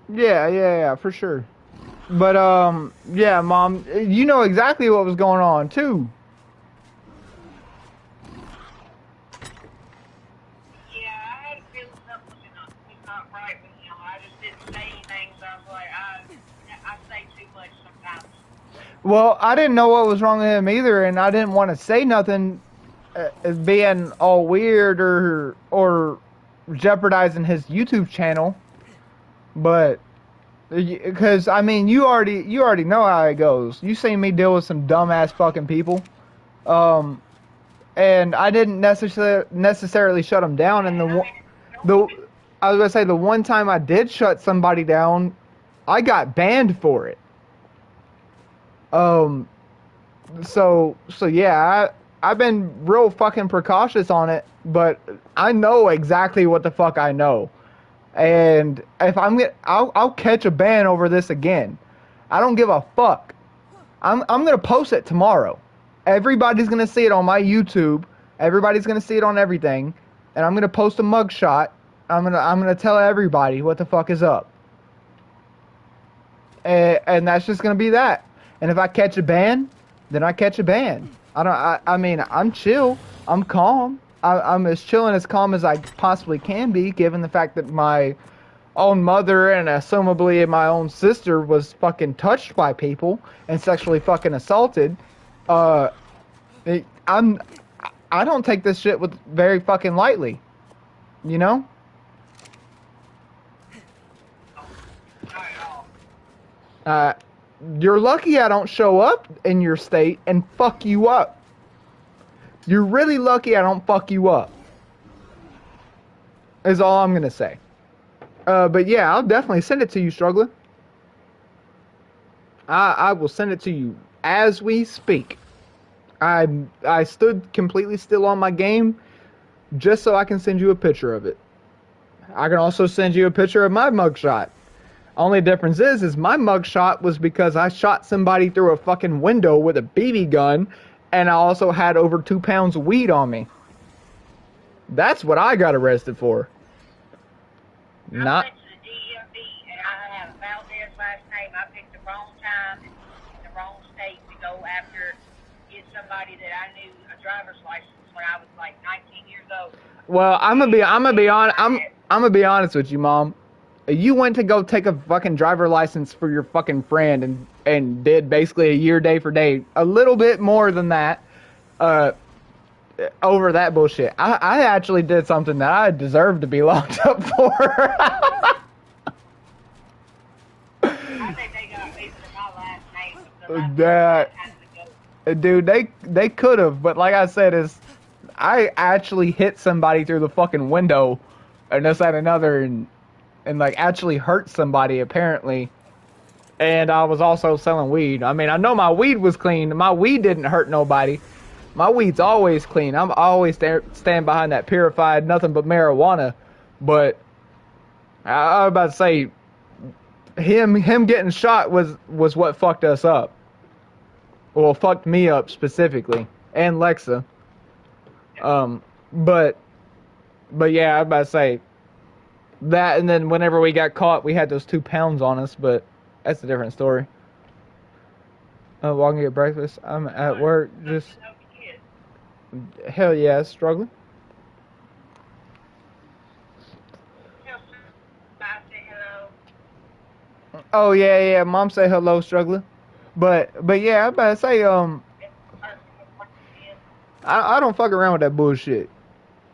yeah, for sure. But yeah, Mom, you know exactly what was going on too. Yeah, I had a feeling something was not right with him. I just didn't say anything. So I was like, I say too much sometimes. Well, I didn't know what was wrong with him either, and I didn't want to say nothing as being all weird or jeopardizing his YouTube channel. But because I mean, you already know how it goes. You seen me deal with some dumbass fucking people, and I didn't necessarily shut them down. And the I was gonna say the one time I did shut somebody down, I got banned for it. So yeah, I've been real fucking precautious on it, but I know exactly what the fuck I know. And if I'll catch a ban over this again. I don't give a fuck. I'm gonna post it tomorrow. Everybody's gonna see it on my YouTube. Everybody's gonna see it on everything, and I'm gonna post a mugshot. I'm gonna tell everybody what the fuck is up. And that's just gonna be that. And if I catch a ban, then I catch a ban. I mean, I'm chill. I'm calm. I'm as chill and as calm as I possibly can be, given the fact that my own mother and assumably my own sister was fucking touched by people and sexually fucking assaulted. Uh, I'm I don't take this shit with very fucking lightly, you know. Not at all. You're lucky I don't show up in your state and fuck you up. You're really lucky I don't fuck you up. Is all I'm gonna say. But yeah, I'll definitely send it to you, Struggler. I will send it to you as we speak. I stood completely still on my game just so I can send you a picture of it. I can also send you a picture of my mugshot. Only difference is my mugshot was because I shot somebody through a fucking window with a BB gun, and I also had over 2 pounds of weed on me. That's what I got arrested for. Not. I went to the DMV and I have a Valdez last name. I picked the wrong time and the wrong state to go after get somebody that I knew a driver's license when I was like 19 years old. Well, I'm gonna be honest with you, Mom. You went to go take a fucking driver license for your fucking friend and did basically a year day for day, a little bit more than that, over that bullshit. I actually did something that I deserved to be locked up for. I think they got me for my last name. Because That- I had to go. Dude, they could have, but like I said, I actually hit somebody through the fucking window, and this and another, and like actually hurt somebody apparently. And I was also selling weed. I mean, I know my weed was clean. My weed didn't hurt nobody. My weed's always clean. I'm always stand behind that purified, nothing but marijuana. But I was about to say, him getting shot was what fucked us up. Well, fucked me up specifically, and Lexa. But yeah, I was about to say that, and then whenever we got caught, we had those 2 pounds on us. But that's a different story. Walking to get breakfast. I'm at work. Just hell yeah, struggling. Say hello. Oh yeah, Mom say hello, struggling. But yeah, I'm about to say I don't fuck around with that bullshit.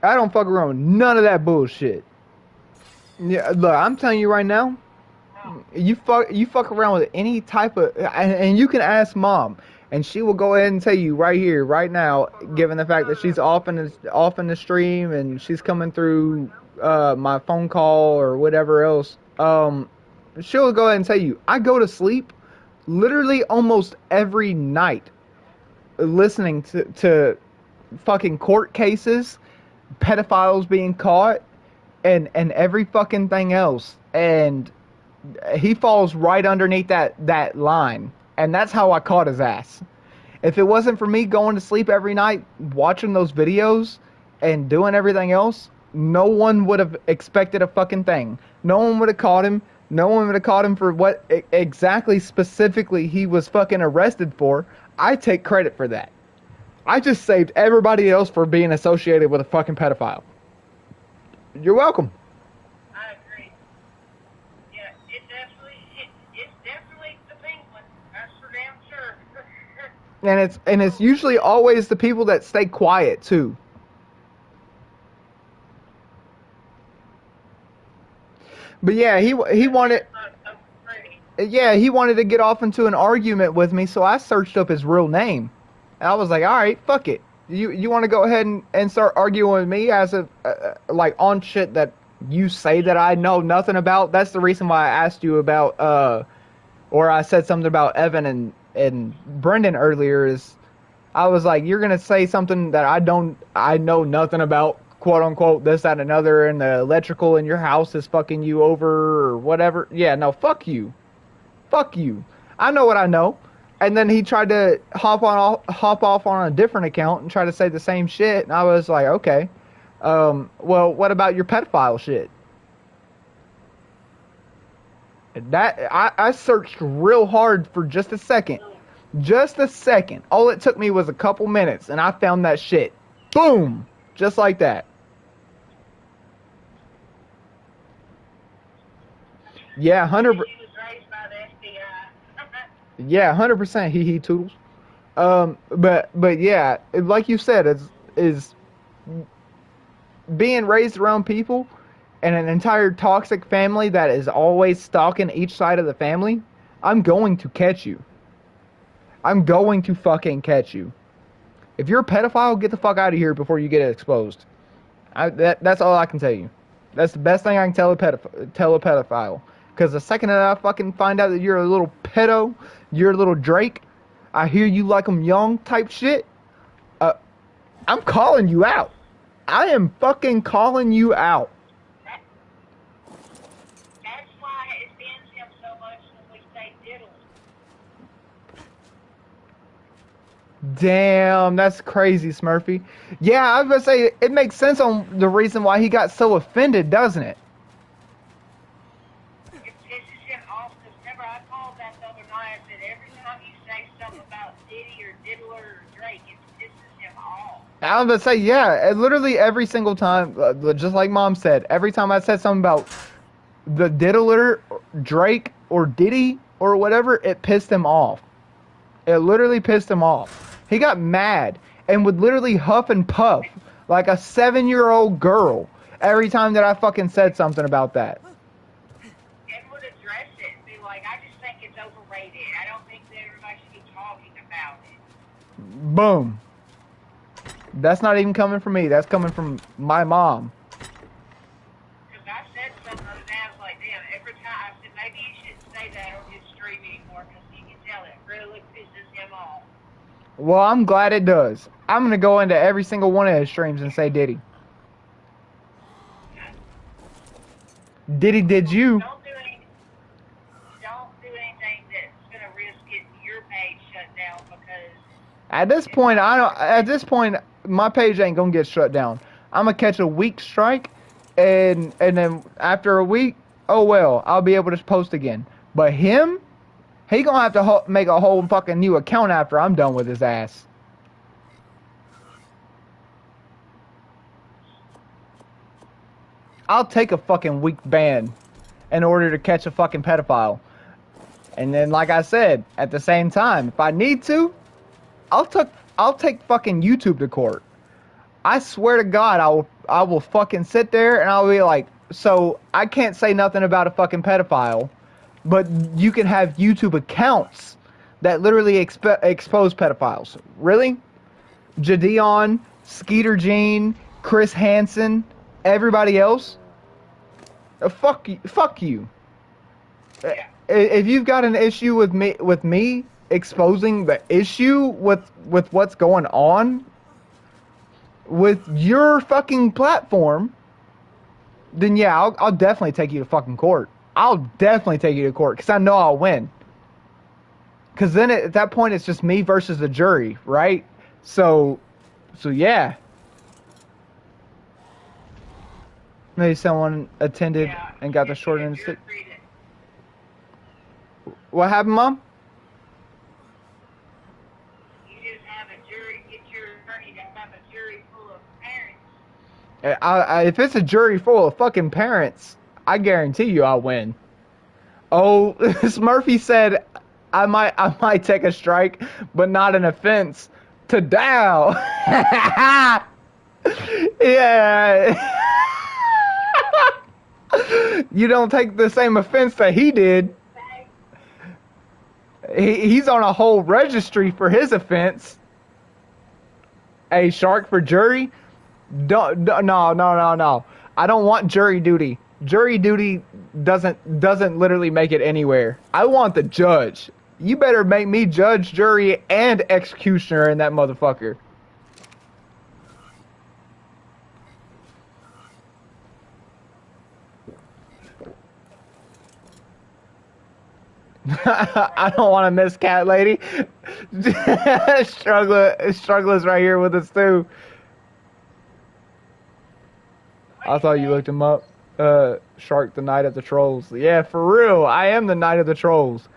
I don't fuck around with none of that bullshit. Yeah, look, I'm telling you right now, you fuck around with any type of, and you can ask Mom, and she will go ahead and tell you right here, right now, given the fact that she's off in the stream and she's coming through my phone call or whatever else. She'll go ahead and tell you, I go to sleep literally almost every night listening to fucking court cases, pedophiles being caught, and every fucking thing else. And he falls right underneath that line. And that's how I caught his ass. If it wasn't for me going to sleep every night watching those videos and doing everything else, no one would have expected a fucking thing. No one would have caught him. No one would have caught him for what exactly specifically he was fucking arrested for. I take credit for that. I just saved everybody else for being associated with a fucking pedophile. You're welcome. I agree. Yeah, it's definitely the penguin. That's for damn sure. And it's usually always the people that stay quiet too. But yeah, he wanted It's not so pretty. he wanted to get off into an argument with me, so I searched up his real name. And I was like, all right, fuck it. You want to go ahead and start arguing with me as a like on shit that you say that I know nothing about? That's the reason why I asked you about or I said something about Evan and Brendan earlier. Is I was like, you're gonna say something that I know nothing about, quote unquote, this, that, and another, and the electrical in your house is fucking you over or whatever. Yeah, no, fuck you. Fuck you. I know what I know. And then he tried to hop off on a different account and try to say the same shit. And I was like, okay. Well, what about your pedophile shit? That I searched real hard for just a second. Just a second. All it took me was a couple minutes, and I found that shit. Boom! Just like that. Yeah, 100. She was raised by the FBI. Yeah, 100%. Hee toodles. But yeah, like you said, is being raised around people and an entire toxic family that is always stalking each side of the family. I'm going to catch you. I'm going to fucking catch you. If you're a pedophile, get the fuck out of here before you get exposed. That's all I can tell you. That's the best thing I can tell a pedophile. Because the second that I fucking find out that you're a little pedo, you're a little Drake, I hear you like them young type shit, I'm calling you out. I am fucking calling you out. That's why it offends him so much when we say diddle. Damn, that's crazy, Smurfy. Yeah, I was gonna say, it makes sense on the reason why he got so offended, doesn't it? It pisses him off because remember I called that the other night. I said every time you say something about Diddy or Diddler or Drake, it pisses him off. I was gonna say, yeah, literally every single time, just like Mom said, every time I said something about the Diddler, Drake, or Diddy, or whatever, it pissed him off. It literally pissed him off. He got mad and would literally huff and puff like a 7-year-old girl every time that I fucking said something about that. And would address it and be like, I just think it's overrated. I don't think that everybody should be talking about it. Boom. That's not even coming from me. That's coming from my mom. Because I said something the other day, I was like, damn, every time, I said, maybe you shouldn't say that on his stream anymore because you can tell it really pisses him off. Well, I'm glad it does. I'm going to go into every single one of his streams and say Diddy. Diddy did you. Don't do anything that's going to risk getting your page shut down because At this point, my page ain't going to get shut down. I'm going to catch a week strike, and then after a week, oh well, I'll be able to post again. But him, he going to have to make a whole fucking new account after I'm done with his ass. I'll take a fucking week ban in order to catch a fucking pedophile. And then, like I said, at the same time, if I need to, I'll take fucking YouTube to court. I swear to God, I will fucking sit there and I'll be like, so I can't say nothing about a fucking pedophile, but you can have YouTube accounts that literally expose pedophiles. Really? Jadeon, Skeeter Jean, Chris Hansen, everybody else? Fuck you. Fuck you. If you've got an issue with me exposing the issue with what's going on with your fucking platform, then yeah, I'll definitely take you to fucking court. I'll definitely take you to court because I know I'll win. Because then at that point, it's just me versus the jury, right? So yeah. Maybe someone attended Yeah, and got the if short end of the you're stick. free to- What happened, Mom? You just have a jury, get your attorney to have a jury full of parents. If it's a jury full of fucking parents, I guarantee you I'll win. Oh, Smurfy said I might take a strike, but not an offense to Dow. Yeah. You don't take the same offense that he did. He's on a whole registry for his offense. A shark for jury? No. I don't want jury duty. Jury duty doesn't literally make it anywhere. I want the judge. You better make me judge, jury, and executioner in that motherfucker. I don't want to miss Cat Lady. Struggler's right here with us too. I thought you looked him up. Shark the Knight of the Trolls. Yeah, for real. I am the Knight of the Trolls.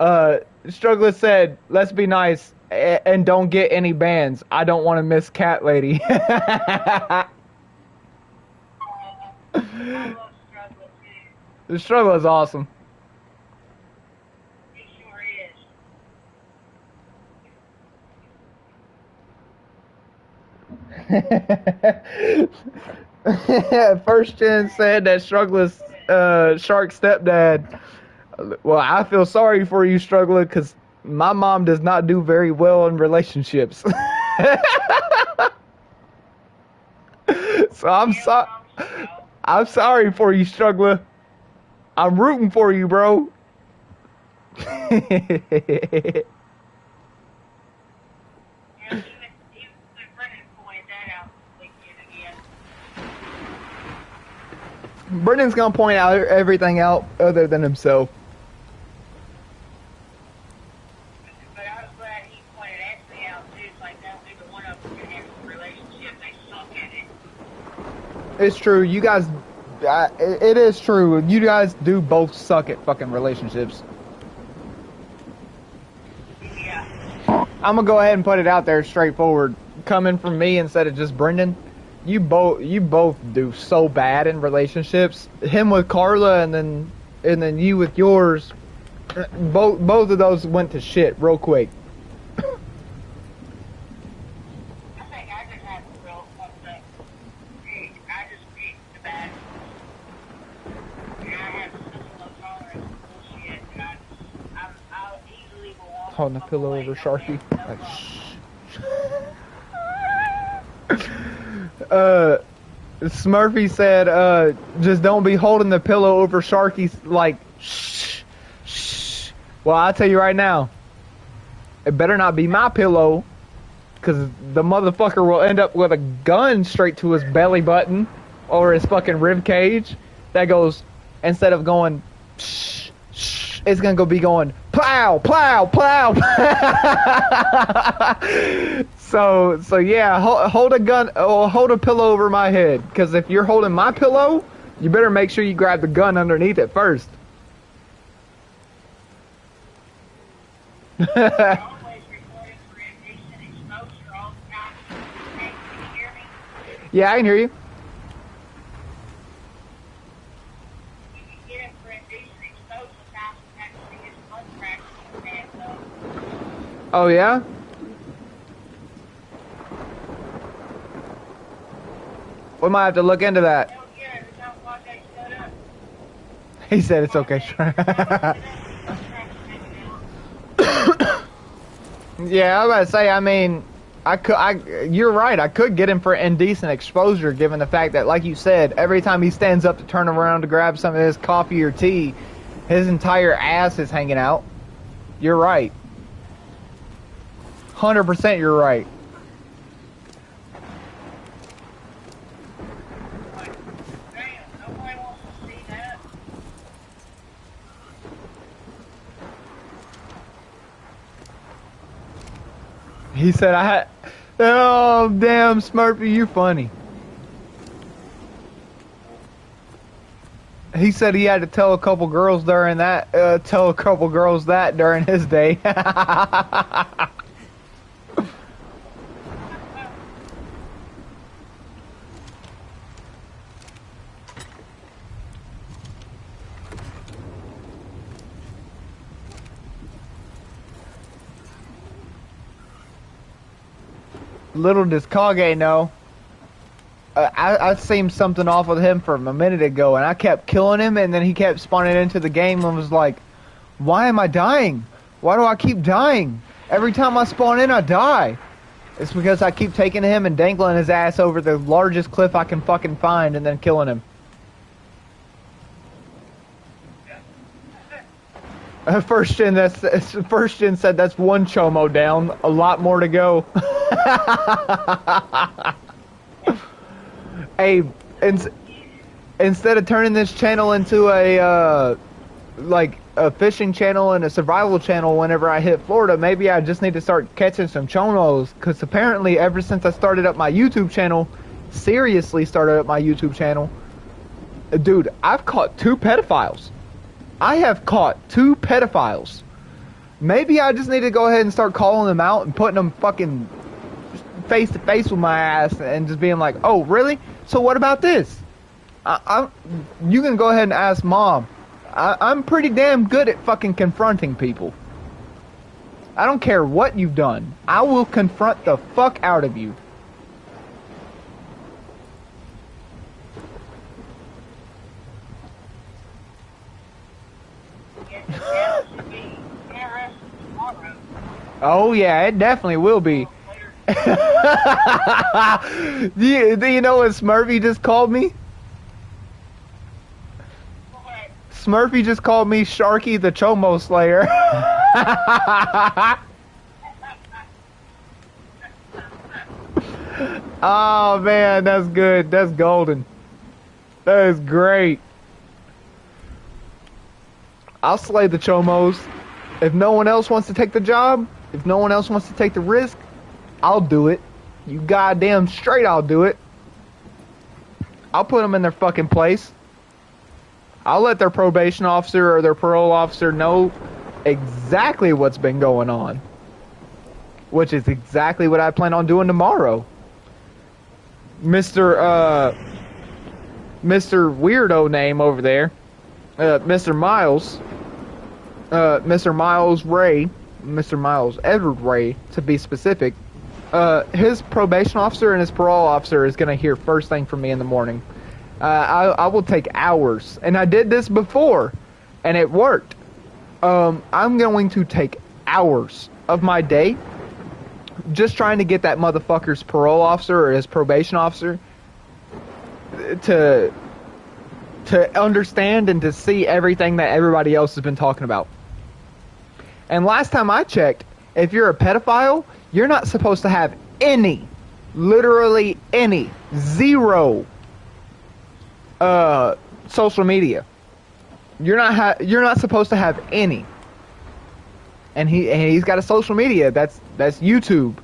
Struggler said, let's be nice and don't get any bans. I don't want to miss Cat Lady. I love Struggler too. The Struggler is awesome. He sure is. First Gen said that Struggler's Shark's stepdad. Well, I feel sorry for you, Struggler, because my mom does not do very well in relationships. So I'm sorry for you, Struggler. I'm rooting for you, bro. Yeah, even Brennan pointed that out again. Brendan's gonna point out everything out other than himself. But I was glad he pointed Ashley out too. It's like that neither one of them can have a relationship. They suck at it. It's true. You guys, it is true. You guys do both suck at fucking relationships. Yeah. I'm gonna go ahead and put it out there straightforward. Coming from me instead of just Brendan, you both do so bad in relationships. Him with Carla and then you with yours. Both of those went to shit real quick. I think I just have a real fucked up. I just pick the bad. And I have such a low tolerance for bullshit that I'll easily go off. Holding a pillow over Sharky. Like, Smurfy said, just don't be holding the pillow over Sharky's, like, shh. Well, I'll tell you right now, it better not be my pillow, because the motherfucker will end up with a gun straight to his belly button, or his fucking rib cage, that goes, instead of going, shh, it's gonna be going, plow, plow, plow. So yeah, hold a gun, or hold a pillow over my head, because if you're holding my pillow, you better make sure you grab the gun underneath it first. Always recording for indecent exposure all the time. Hey, can you hear me? Yeah, I can hear you. You can get him for indecent exposure without actually his blood pressure and Oh yeah? We might have to look into that. hell yeah, every time Wajay shut up. He said it's okay. Yeah, I was about to say, I mean, you're right, I could get him for indecent exposure given the fact that, like you said, every time he stands up to turn around to grab some of his coffee or tea, his entire ass is hanging out. You're right. 100% you're right. Damn, nobody wants to see that. He said I had... Oh, damn, Smurfy, you funny. He said he had to tell a couple girls during that, during his day. Little does Kage know. I seen something off with him from a minute ago, and I kept killing him, and then he kept spawning into the game and was like, why am I dying? Why do I keep dying? Every time I spawn in, I die. It's because I keep taking him and dangling his ass over the largest cliff I can fucking find and then killing him. First gen said that's one Chomo down, a lot more to go. Hey, instead of turning this channel into a fishing channel and a survival channel whenever I hit Florida, maybe I just need to start catching some chomos, because apparently ever since I started up my YouTube channel, dude, I've caught 2 pedophiles. I have caught 2 pedophiles. Maybe I just need to go ahead and start calling them out and putting them fucking face to face with my ass and just being like, oh, really? So what about this? You can go ahead and ask Mom. I'm pretty damn good at fucking confronting people. I don't care what you've done. I will confront the fuck out of you. Oh yeah, it definitely will be. Do you know what Smurfy just called me? What? Smurfy just called me Sharky the Chomo Slayer. Oh man, that's good. That's golden. That is great. I'll slay the Chomos. If no one else wants to take the job, if no one else wants to take the risk, I'll do it. You goddamn straight I'll do it. I'll put them in their fucking place. I'll let their probation officer or their parole officer know exactly what's been going on. Which is exactly what I plan on doing tomorrow. Mr. Weirdo name over there. Mr. Miles. Mr. Miles Ray. Mr. Miles Edward Ray, to be specific. His probation officer and his parole officer is going to hear first thing from me in the morning. I will take hours, and I did this before, and it worked. I'm going to take hours of my day just trying to get that motherfucker's parole officer or his probation officer to understand and to see everything that everybody else has been talking about. And last time I checked, if you're a pedophile, you're not supposed to have any, literally any, zero, social media. You're not supposed to have any. And he's got a social media. That's YouTube,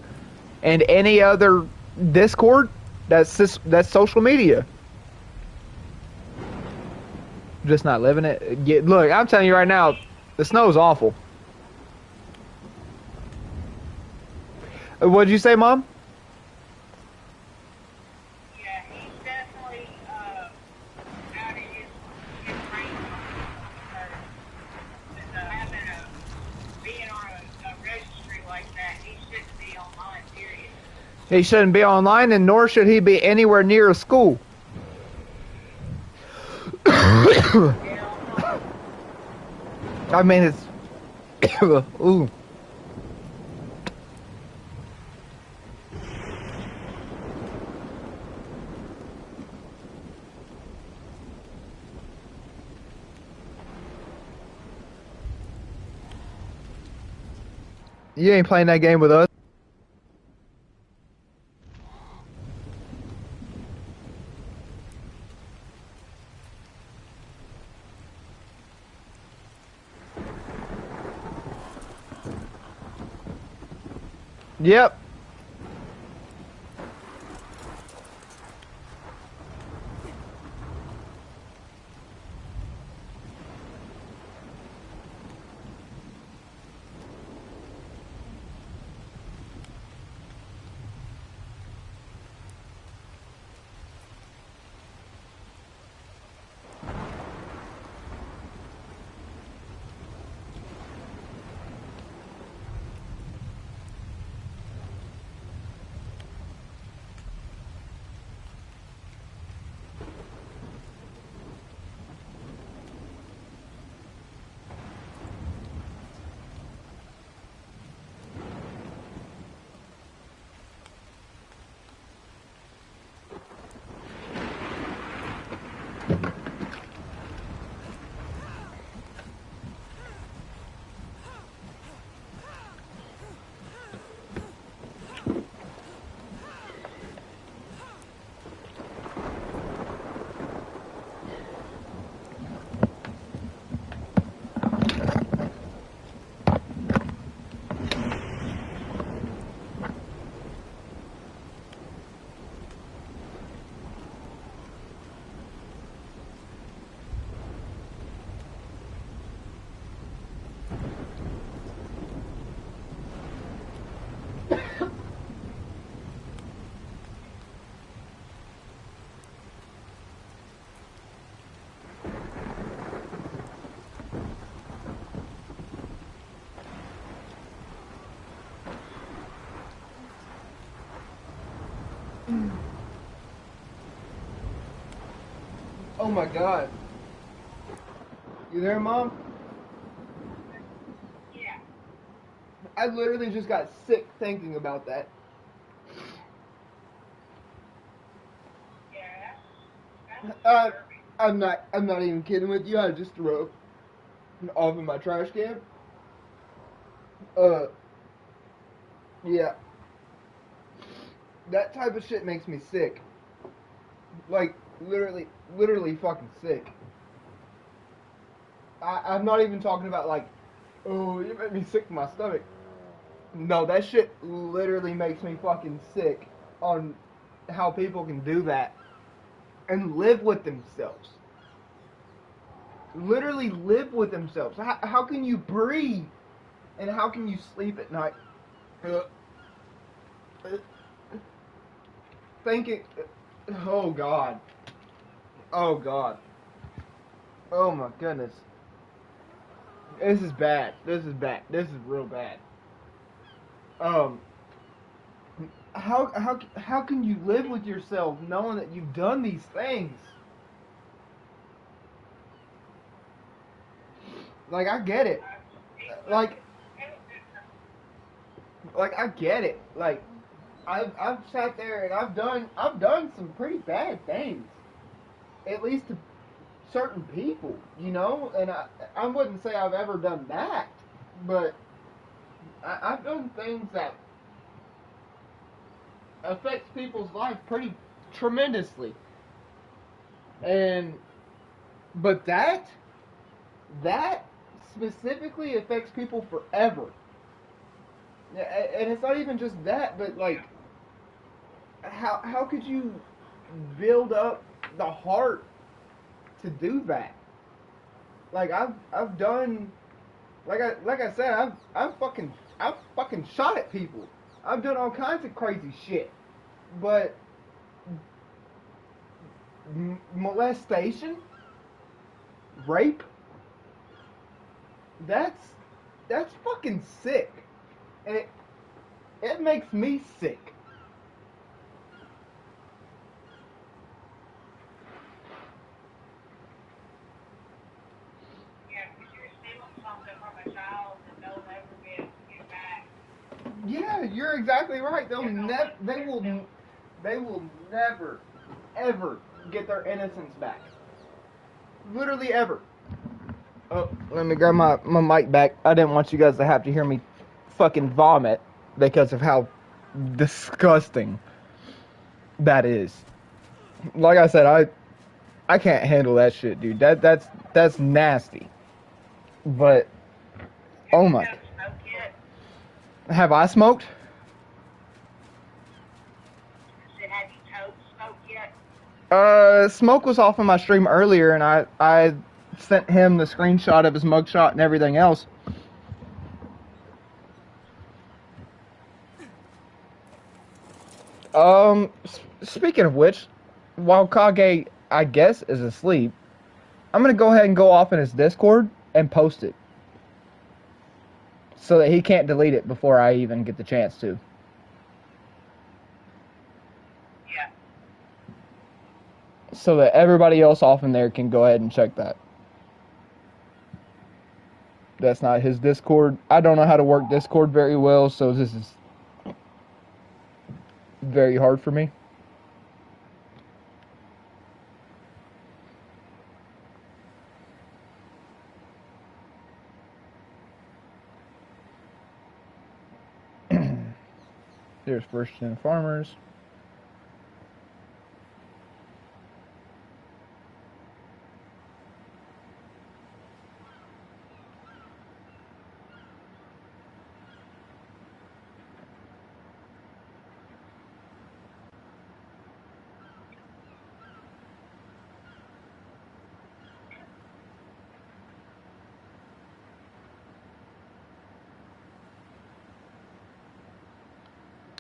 and any other Discord. That's social media. Just not living it. Look, I'm telling you right now, the snow's awful. What'd you say, Mom? Yeah, he's definitely out of his range because being on a registry like that, he shouldn't be online, period. He shouldn't be online, and nor should he be anywhere near a school. I mean, it's... Ooh. You ain't playing that game with us. Yep. my god. You there, Mom? Yeah. I literally just got sick thinking about that. Yeah. I'm not even kidding with you. I just threw off in my trash can. Yeah. That type of shit makes me sick. Like, literally fucking sick. I'm not even talking about like, oh, you make me sick to my stomach. No, that shit literally makes me fucking sick on how people can do that and live with themselves. Literally live with themselves. How can you breathe and how can you sleep at night? Thinking, oh God. Oh God. Oh my goodness. This is bad. This is bad. This is real bad. Um, how can you live with yourself knowing that you've done these things? Like I get it. Like I get it. Like I've sat there and I've done some pretty bad things. At least to certain people, you know, and I wouldn't say I've ever done that, but I've done things that affects people's life pretty tremendously. And but that specifically affects people forever. And it's not even just that, but like how could you build up the heart to do that? Like I've done like I said I've fucking shot at people. I've done all kinds of crazy shit. But molestation, rape, that's fucking sick. And it makes me sick. Yeah, because you're stealing something from a child and they'll never be able to get back. Yeah, you're exactly right. They will never ever get their innocence back. Literally ever. Oh, let me grab my mic back. I didn't want you guys to have to hear me fucking vomit because of how disgusting that is. Like I said, I can't handle that shit, dude. That's nasty. But Have oh you my, told smoke yet? have I smoked? I said, have you told smoke yet? Smoke was off on my stream earlier, and I sent him the screenshot of his mugshot and everything else. Speaking of which, while Kage, I guess, is asleep, I'm gonna go ahead and go off in his Discord and post it. So that he can't delete it before I even get the chance to. Yeah. So that everybody else off in there can go ahead and check that. That's not his Discord. I don't know how to work Discord very well, so this is very hard for me. There's First Gen Farmers.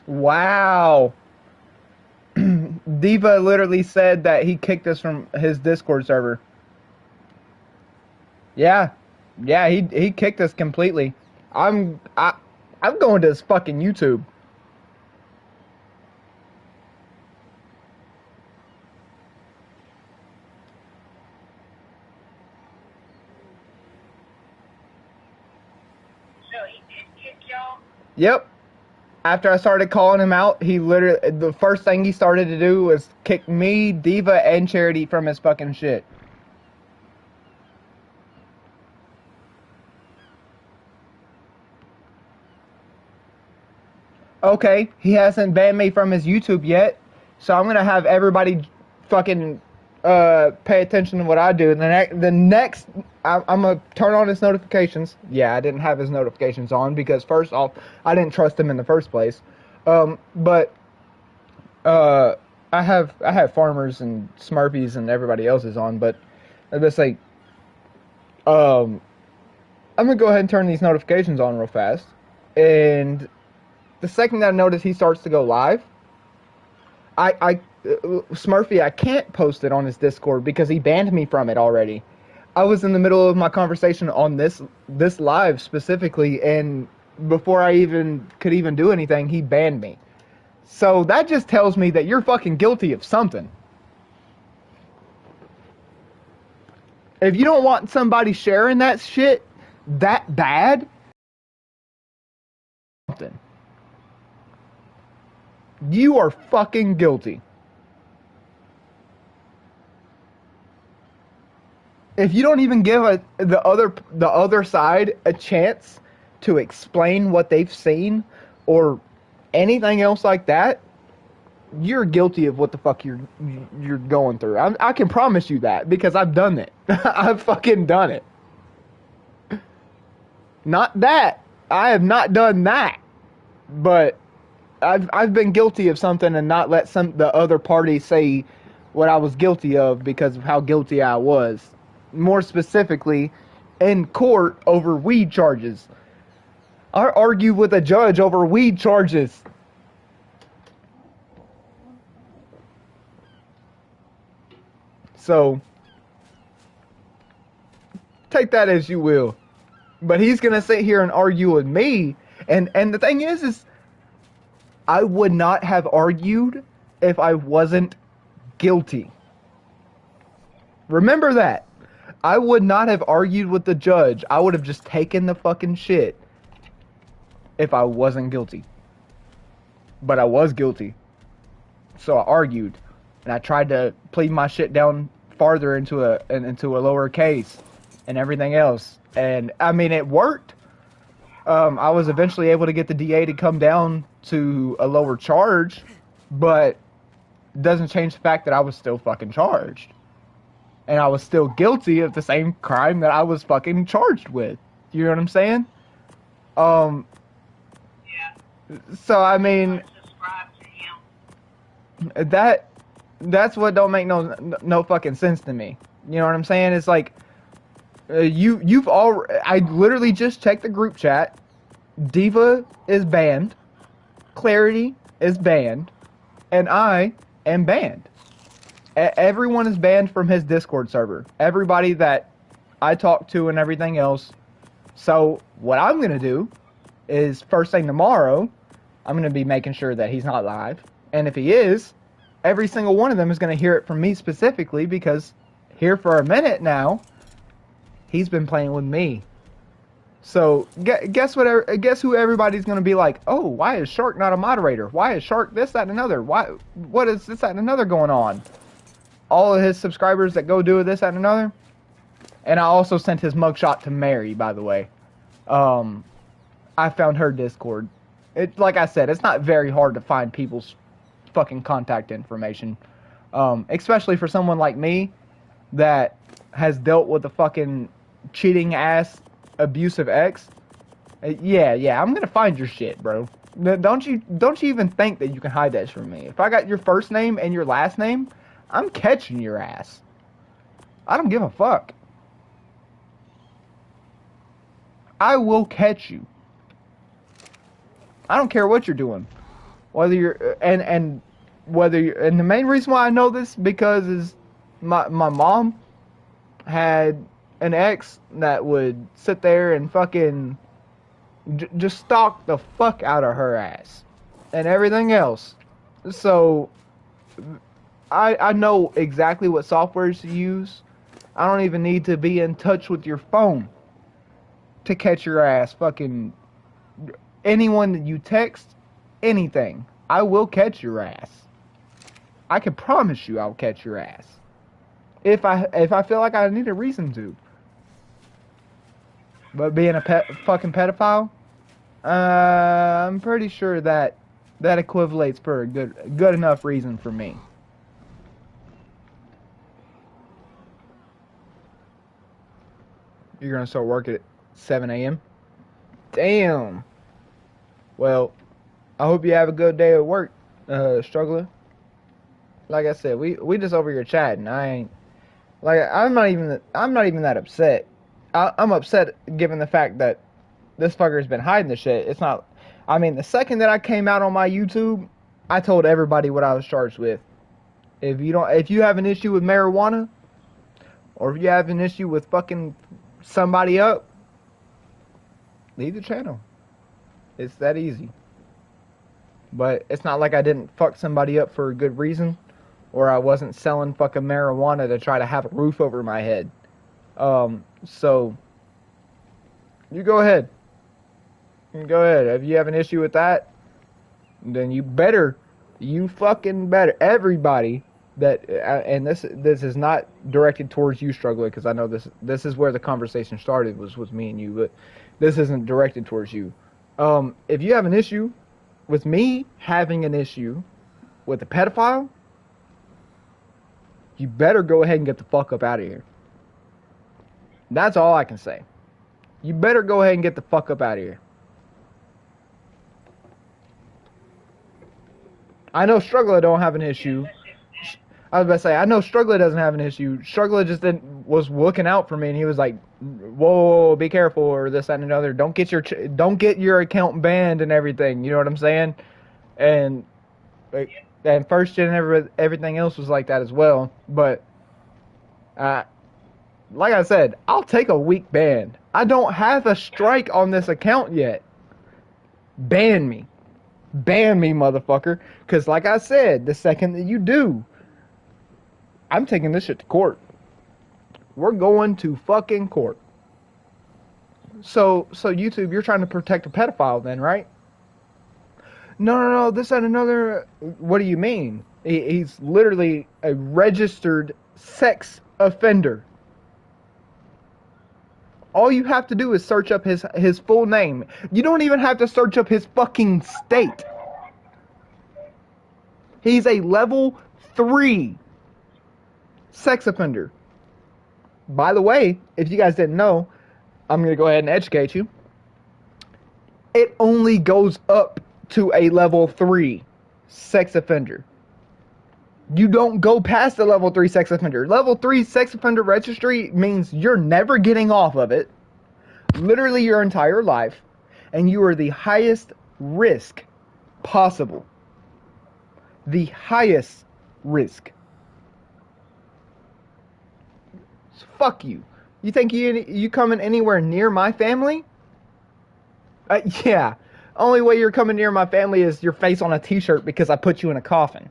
Wow. Diva literally said that he kicked us from his Discord server. Yeah. Yeah, he kicked us completely. I'm going to his fucking YouTube. he did kick y'all? Yep. After I started calling him out, he literally, the first thing he started to do was kick me, Diva, and Charity from his fucking shit. Okay, he hasn't banned me from his YouTube yet, so I'm gonna have everybody fucking pay attention to what I do. The next, I'm gonna turn on his notifications. Yeah, I didn't have his notifications on because first off, I didn't trust him in the first place. But I have farmers and Smurfies and everybody else's on, but let's say, I'm gonna go ahead and turn these notifications on real fast, and the second that I notice he starts to go live, Smurfy, I can't post it on his Discord because he banned me from it already. I was in the middle of my conversation on this live specifically, and before I could even do anything, he banned me. So that just tells me that you're fucking guilty of something. If you don't want somebody sharing that shit that bad, something. You are fucking guilty. If you don't even give the other side a chance to explain what they've seen or anything else like that, you're guilty of what the fuck you're going through. I can promise you that because I've done it. I've fucking done it. Not that. I have not done that. But I've been guilty of something and not let the other party say what I was guilty of because of how guilty I was. More specifically, in court over weed charges. I argued with a judge over weed charges. So, take that as you will. But he's going to sit here and argue with me. And the thing is I would not have argued if I wasn't guilty. Remember that. I would not have argued with the judge. I would have just taken the fucking shit if I wasn't guilty. But I was guilty. So I argued. And I tried to plead my shit down farther into a lower case and everything else. And I mean, it worked. I was eventually able to get the DA to come down to a lower charge, but it doesn't change the fact that I was still fucking charged. And I was still guilty of the same crime that I was fucking charged with. You know what I'm saying? Yeah. So I mean, Subscribe to him. that's what don't make no fucking sense to me. You know what I'm saying? It's like I literally just checked the group chat. Diva is banned, Clarity is banned, and I am banned. Everyone is banned from his Discord server. Everybody that I talk to and everything else. So what I'm gonna do is first thing tomorrow, I'm gonna be making sure that he's not live, and if he is, every single one of them is gonna hear it from me specifically because here for a minute now, he's been playing with me. So guess who everybody's gonna be like? Oh, why is Shark not a moderator? Why is Shark this, that, and another? What is this, that, and another going on? All of his subscribers that go do this, that, and another. And I also sent his mugshot to Mary, by the way. I found her Discord. Like I said, it's not very hard to find people's fucking contact information, especially for someone like me that has dealt with a fucking cheating ass abusive ex. Yeah, I'm gonna find your shit, bro. Don't you even think that you can hide that from me. If I got your first name and your last name, I'm catching your ass. I don't give a fuck. I will catch you. I don't care what you're doing. Whether you're and the main reason why I know this because is my mom had an ex that would sit there and fucking just stalk the fuck out of her ass and everything else. So I know exactly what softwares to use. I don't even need to be in touch with your phone to catch your ass fucking anyone that you text, anything, I will catch your ass. I can promise you I'll catch your ass. If I feel like I need a reason to. But being a fucking pedophile, I'm pretty sure that equivalates for a good enough reason for me. You're gonna start work at 7 a.m.? Damn. Well, I hope you have a good day at work, struggler. Like I said, we just over here chatting. I ain't like I'm not even that upset. I'm upset given the fact that this fucker's been hiding the shit. It's not. I mean, the second that I came out on my YouTube, I told everybody what I was charged with. If you have an issue with marijuana, or if you have an issue with fucking somebody up, leave the channel. It's that easy. But it's not like I didn't fuck somebody up for a good reason, or I wasn't selling fucking marijuana to try to have a roof over my head. So you go ahead. Go ahead. If you have an issue with that, then you fucking better. Everybody that, and this is not directed towards you, struggler, because I know this is where the conversation started was me and you, but this isn't directed towards you. If you have an issue with me having an issue with a pedophile, you better go ahead and get the fuck up out of here. That's all I can say. You better go ahead and get the fuck up out of here. I know Struggler don't have an issue. I was about to say, I know Struggler doesn't have an issue. Struggler just was looking out for me, and he was like, "Whoa, be careful," or this, that, and another. Don't get your account banned and everything. You know what I'm saying? And First Gen and everything else was like that as well. But like I said, I'll take a week ban. I don't have a strike on this account yet. Ban me. Ban me, motherfucker. Because like I said, the second that you do, I'm taking this shit to court. We're going to fucking court. So YouTube, you're trying to protect a pedophile then, right? No, this and another. What do you mean? He's literally a registered sex offender. All you have to do is search up his full name. You don't even have to search up his fucking state. He's a level 3 sex offender. By the way, if you guys didn't know, I'm going to go ahead and educate you. It only goes up to a level 3 sex offender. You don't go past the level 3 sex offender. Level 3 sex offender registry means you're never getting off of it, literally your entire life, and you are the highest risk possible. The highest risk. So fuck you. You think you coming anywhere near my family? Yeah. Only way you're coming near my family is your face on a t-shirt because I put you in a coffin.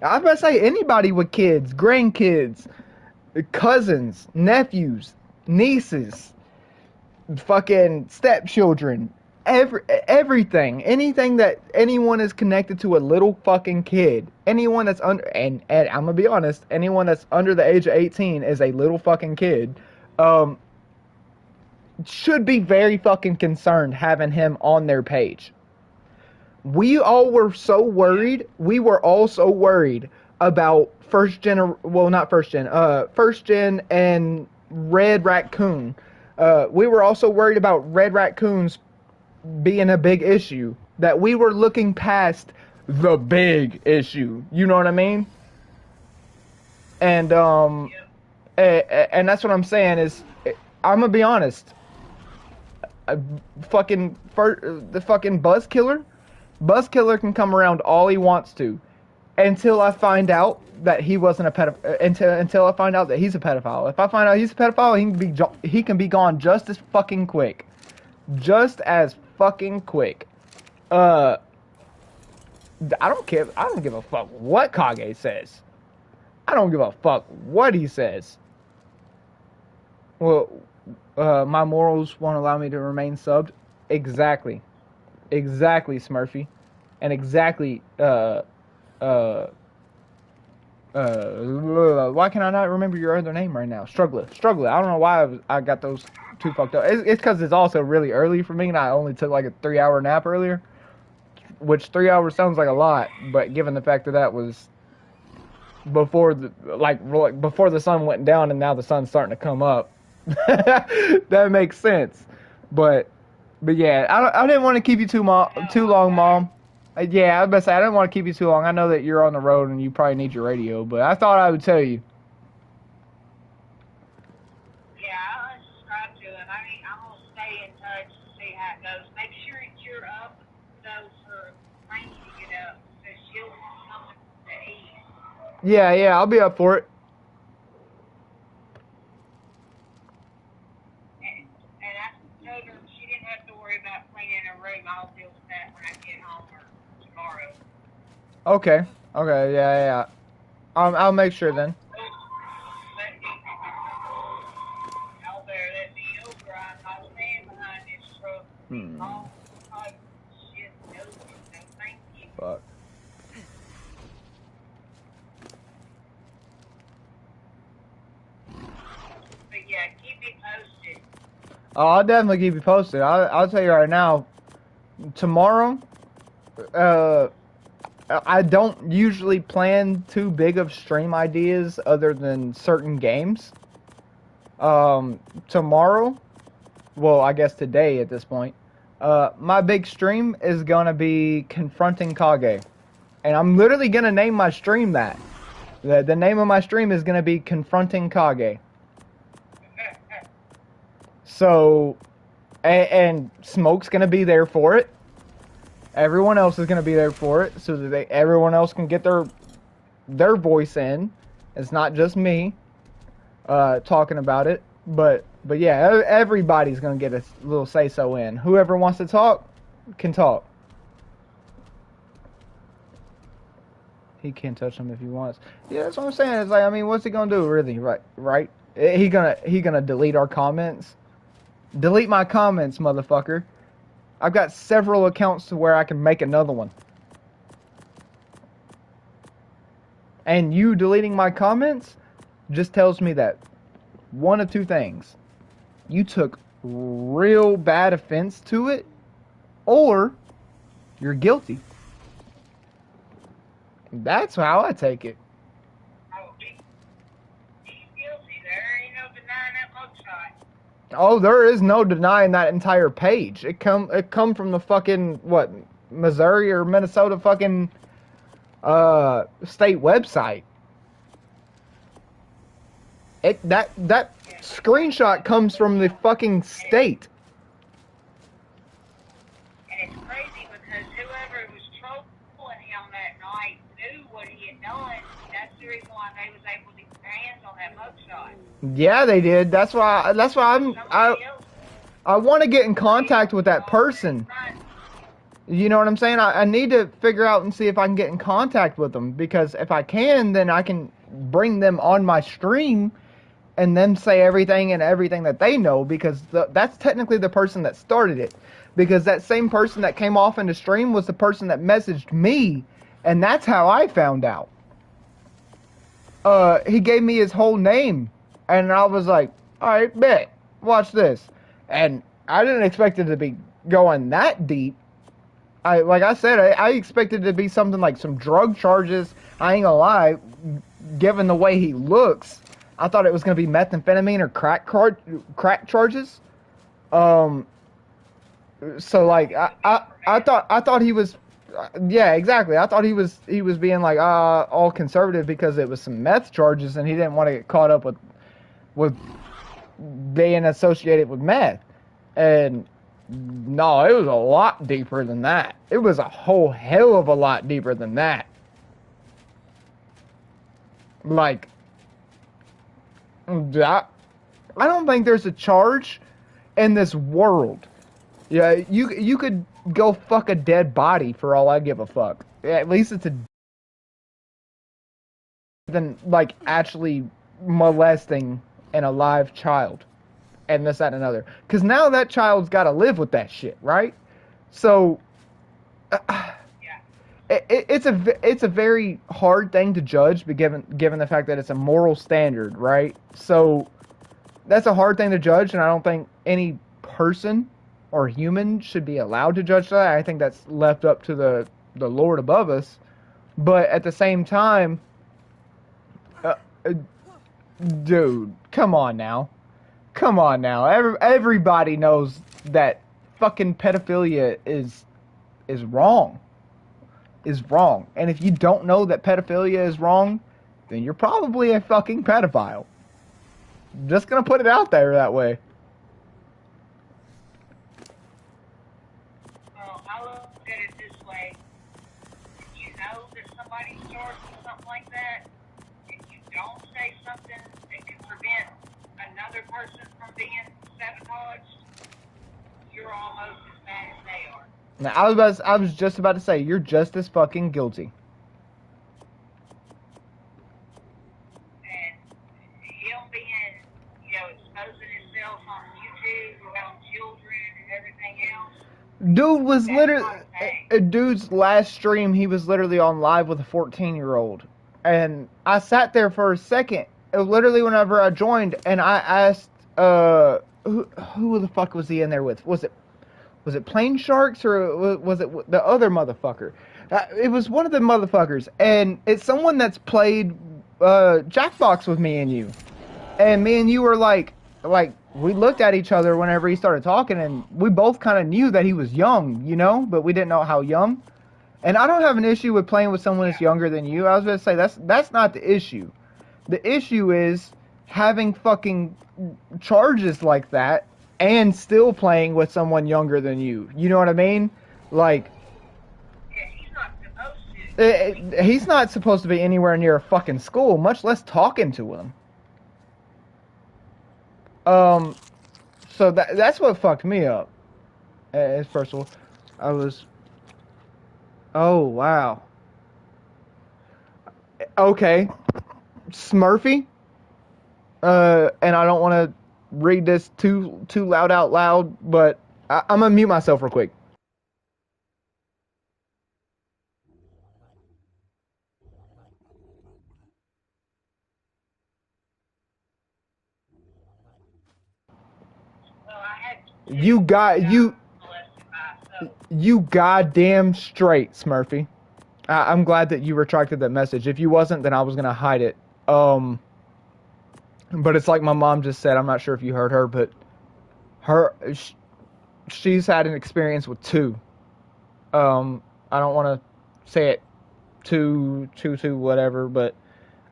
I was about to say anybody with kids, grandkids, cousins, nephews, nieces, fucking stepchildren, everything, anything that anyone is connected to a little fucking kid, anyone that's under, and I'm gonna be honest, anyone that's under the age of 18 is a little fucking kid, should be very fucking concerned having him on their page. We all were so worried. We were all so worried about first gen and Red Raccoon. We were also worried about Red Raccoons being a big issue, that we were looking past the big issue. You know what I mean? And and that's what I'm saying is, I'm gonna be honest. The fucking Buzzkiller can come around all he wants to, until I find out that he wasn't a pedophile. Until I find out that he's a pedophile. If I find out he's a pedophile, he can be gone just as fucking quick. Just as fucking quick. I don't care. I don't give a fuck what Kage says. I don't give a fuck what he says. Well, my morals won't allow me to remain subbed. Exactly, Smurfy, and exactly. Why can I not remember your other name right now? Struggler. I don't know why I got those two fucked up. It's because it's also really early for me, and I only took like a 3-hour nap earlier. Which 3 hours sounds like a lot, but given the fact that that was before before the sun went down, and now the sun's starting to come up, that makes sense. But yeah, I didn't want to keep you too long, Mom. Yeah, I was about to say, I didn't want to keep you too long. I know that you're on the road and you probably need your radio, but I thought I would tell you. Yeah, I'll subscribe to it. I mean, I'm going to stay in touch to see how it goes. Make sure you're up, though, for Frankie to get up, because she'll want something to eat. Yeah, I'll be up for it. And I told her she didn't have to worry about cleaning her room. I'll deal with that when I get home or tomorrow. Okay, yeah. I'll make sure then. Y'all better let me over. I'm not staying behind this truck. Oh, shit, no, thank you. Fuck. But yeah, keep me posted. Oh, I'll definitely keep you posted. I'll tell you right now. Tomorrow, I don't usually plan too big of stream ideas other than certain games. Tomorrow, well, I guess today at this point, my big stream is gonna be confronting Kage, and I'm literally gonna name my stream that. The name of my stream is gonna be confronting Kage. So, and Smoke's gonna be there for it. Everyone else is gonna be there for it, so that everyone else can get their voice in. It's not just me talking about it, but yeah, everybody's gonna get a little say so in. Whoever wants to talk can talk. He can touch them if he wants. Yeah, that's what I'm saying. It's like, I mean, what's he gonna do really? Right? He gonna delete our comments. Delete my comments, motherfucker. I've got several accounts to where I can make another one. And you deleting my comments just tells me that one of two things. You took real bad offense to it, or you're guilty. That's how I take it. Oh, he's guilty. There ain't no denying that mugshot. Oh, there is no denying that entire page. It come from the fucking what, Missouri or Minnesota fucking state website. That screenshot comes from the fucking state. And it's crazy because whoever was trolling him that night knew what he had done. That's the reason why they was able to get their hands on that mugshot. Yeah, they did. That's why I want to get in contact with that person. You know what I'm saying? I need to figure out and see if I can get in contact with them, because if I can, then I can bring them on my stream and then say everything that they know, because that's technically the person that started it. Because that same person that came off in the stream was the person that messaged me, and that's how I found out. He gave me his whole name, and I was like, alright, bet, watch this. And I didn't expect it to be going that deep. Like I said, I expected it to be something like some drug charges. I ain't gonna lie, given the way he looks, I thought it was gonna be methamphetamine or crack charges. So like I thought he was, yeah, exactly. I thought he was being like all conservative because it was some meth charges and he didn't want to get caught up with being associated with meth. And no, it was a lot deeper than that. It was a whole hell of a lot deeper than that. Like, I don't think there's a charge in this world. Yeah, you could go fuck a dead body for all I give a fuck. Yeah, at least it's a than like actually molesting an alive child and this, that, and another. Because now that child's got to live with that shit, right? So it's a very hard thing to judge, but given the fact that it's a moral standard, right? So that's a hard thing to judge, and I don't think any person or human should be allowed to judge that. I think that's left up to the Lord above us. But at the same time, uh, uh, dude, come on now. Come on now. Everybody knows that fucking pedophilia is wrong. Is wrong. And if you don't know that pedophilia is wrong, then you're probably a fucking pedophile. Just gonna put it out there that way. Well, I look at it this way. If you know that somebody's charged with something like that, if you don't say something that can prevent another person from being sabotaged, you're almost as bad as they are. Now, I was just about to say, you're just as fucking guilty. And him being, exposing himself on YouTube around children and everything else. Dude was literally, dude's last stream, he was literally on live with a 14-year-old. And I sat there for a second, literally whenever I joined, and I asked, who the fuck was he in there with? Was it Plain Sharks or was it the other motherfucker? It was one of the motherfuckers, and it's someone that's played Jackbox with me and you. And me and you were like we looked at each other whenever he started talking, and we both kind of knew that he was young, but we didn't know how young. And I don't have an issue with playing with someone that's younger than you. I was going to say that's not the issue. The issue is having fucking charges like that and still playing with someone younger than you. You know what I mean? Like, Yeah, he's not supposed to. He's not supposed to be anywhere near a fucking school, much less talking to him. So that's what fucked me up. First of all, I was. Oh wow. Okay, Smurfy. And I don't want to read this too loud out loud, but I'm gonna mute myself real quick. Well, I had you goddamn straight, Smurfy. I'm glad that you retracted that message. If you wasn't, then I was gonna hide it. But it's like my mom just said. I'm not sure if you heard her, but she's had an experience with two. I don't want to say it too whatever, but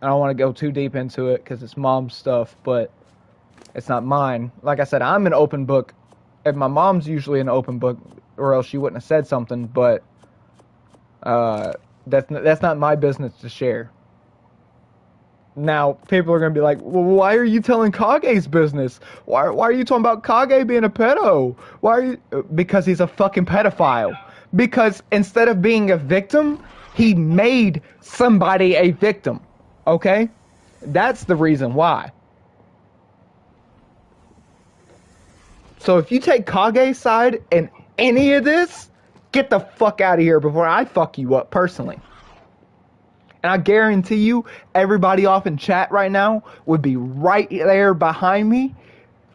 I don't want to go too deep into it because it's mom's stuff, but it's not mine. Like I said, I'm an open book, and my mom's usually an open book, or else she wouldn't have said something. But that's not my business to share. Now, people are going to be like, well, why are you telling Kage's business? Why are you talking about Kage being a pedo? Why are you? Because he's a fucking pedophile. Because instead of being a victim, he made somebody a victim. Okay? That's the reason why. So if you take Kage's side in any of this, get the fuck out of here before I fuck you up personally. And I guarantee you, everybody off in chat right now would be right there behind me,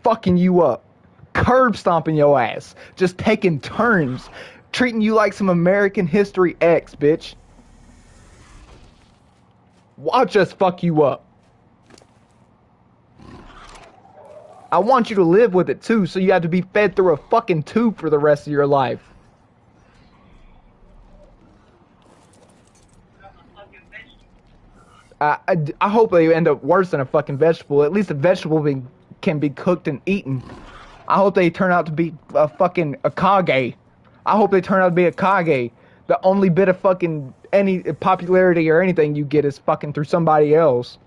fucking you up. Curb stomping your ass. Just taking turns. Treating you like some American History X, bitch. Watch us fuck you up. I want you to live with it too, so you have to be fed through a fucking tube for the rest of your life. I hope they end up worse than a fucking vegetable. At least a vegetable can be cooked and eaten. I hope they turn out to be a fucking Kage. I hope they turn out to be a Kage. The only bit of fucking any popularity or anything you get is fucking through somebody else.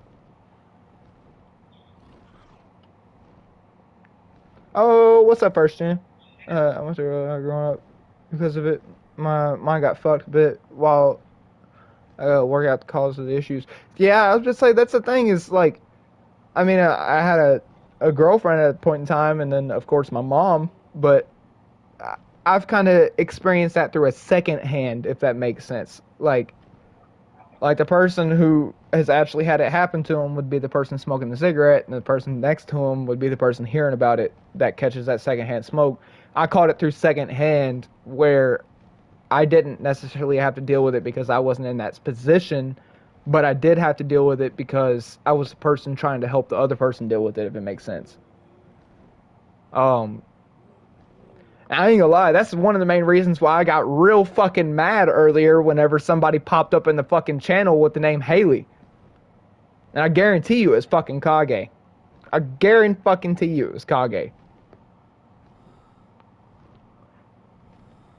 Oh, what's up, First Gen? I went through growing up because of it. Mine got fucked a bit while work out the cause of the issues. Yeah, I was just say that's the thing is like, I mean, I had a girlfriend at a point in time, and then of course my mom, but I've kind of experienced that through a second hand, if that makes sense. Like the person who has actually had it happen to him would be the person smoking the cigarette, and the person next to him would be the person hearing about it that catches that secondhand smoke. I caught it through second hand, where I didn't necessarily have to deal with it because I wasn't in that position, but I did have to deal with it because I was the person trying to help the other person deal with it, if it makes sense. Um, I ain't gonna lie, that's one of the main reasons why I got real fucking mad earlier whenever somebody popped up in the fucking channel with the name Haley. And I guarantee you it's fucking Kage. I guarantee you it's Kage.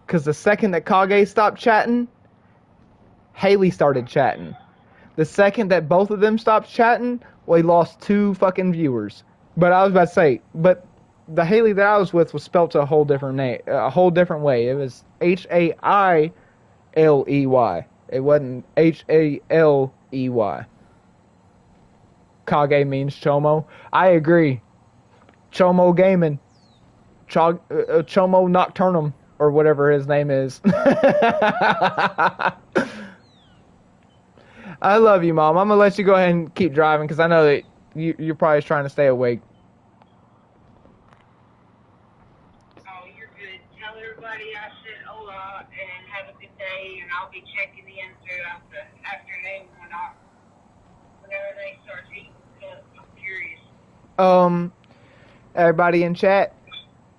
Because the second that Kage stopped chatting, Haley started chatting. The second that both of them stopped chatting, we lost 2 fucking viewers. But I was about to say, but the Haley that I was with was spelled a whole different name, a whole different way. It was Hailey. It wasn't Haley. Kage means Chomo. I agree. Chomo Gaming. Chomo Nocturnum, or whatever his name is. I love you, Mom. I'm going to let you go ahead and keep driving because I know that you're probably trying to stay awake. Oh, you're good. Tell everybody I said hola and have a good day, and I'll be checking in throughout the afternoon whenever they start eating. I'm curious. Everybody in chat,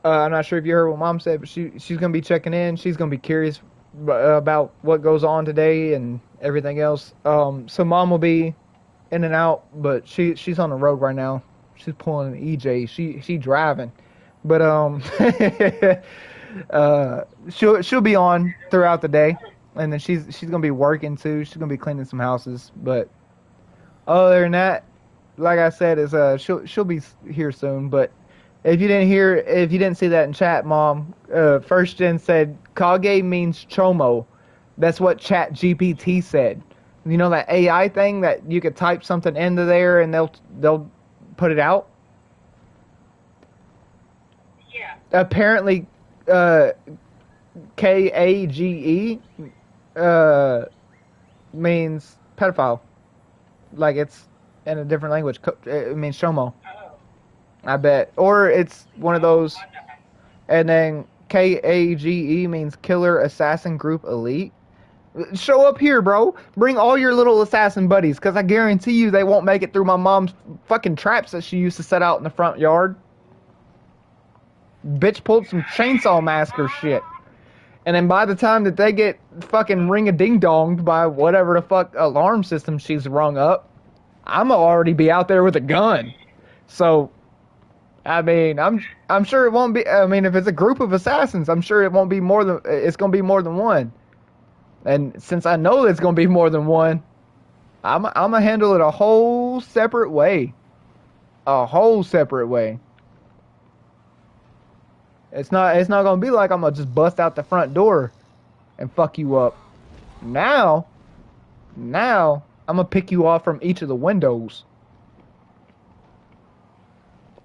I'm not sure if you heard what Mom said, but she's going to be checking in. She's going to be curious about what goes on today and everything else. So Mom will be in and out, but she's on the road right now. She's pulling an EJ. She driving, but she'll be on throughout the day, and then she's gonna be working too. She's gonna be cleaning some houses, but other than that, like I said, is she'll be here soon. But if you didn't see that in chat, Mom, First Gen said Kage means Chomo. That's what Chat GPT said. You know that AI thing that you could type something into there and they'll put it out. Yeah. Apparently, Kage means pedophile. Like it's in a different language. It means Chomo. Oh. I bet. Or it's one of those. And then Kage means Killer Assassin Group Elite. Show up here, bro. Bring all your little assassin buddies, because I guarantee you they won't make it through my mom's fucking traps that she used to set out in the front yard. Bitch pulled some Chainsaw Massacre shit. And then by the time that they get fucking ring-a-ding-donged by whatever the fuck alarm system she's rung up, I'ma already be out there with a gun. So, I mean, I'm sure it won't be. I mean, if it's a group of assassins, I'm sure it won't be more than. It's gonna be more than one. And since I know it's gonna be more than one, I'm gonna handle it a whole separate way. A whole separate way. It's not gonna be like I'm gonna just bust out the front door and fuck you up. Now I'm gonna pick you off from each of the windows.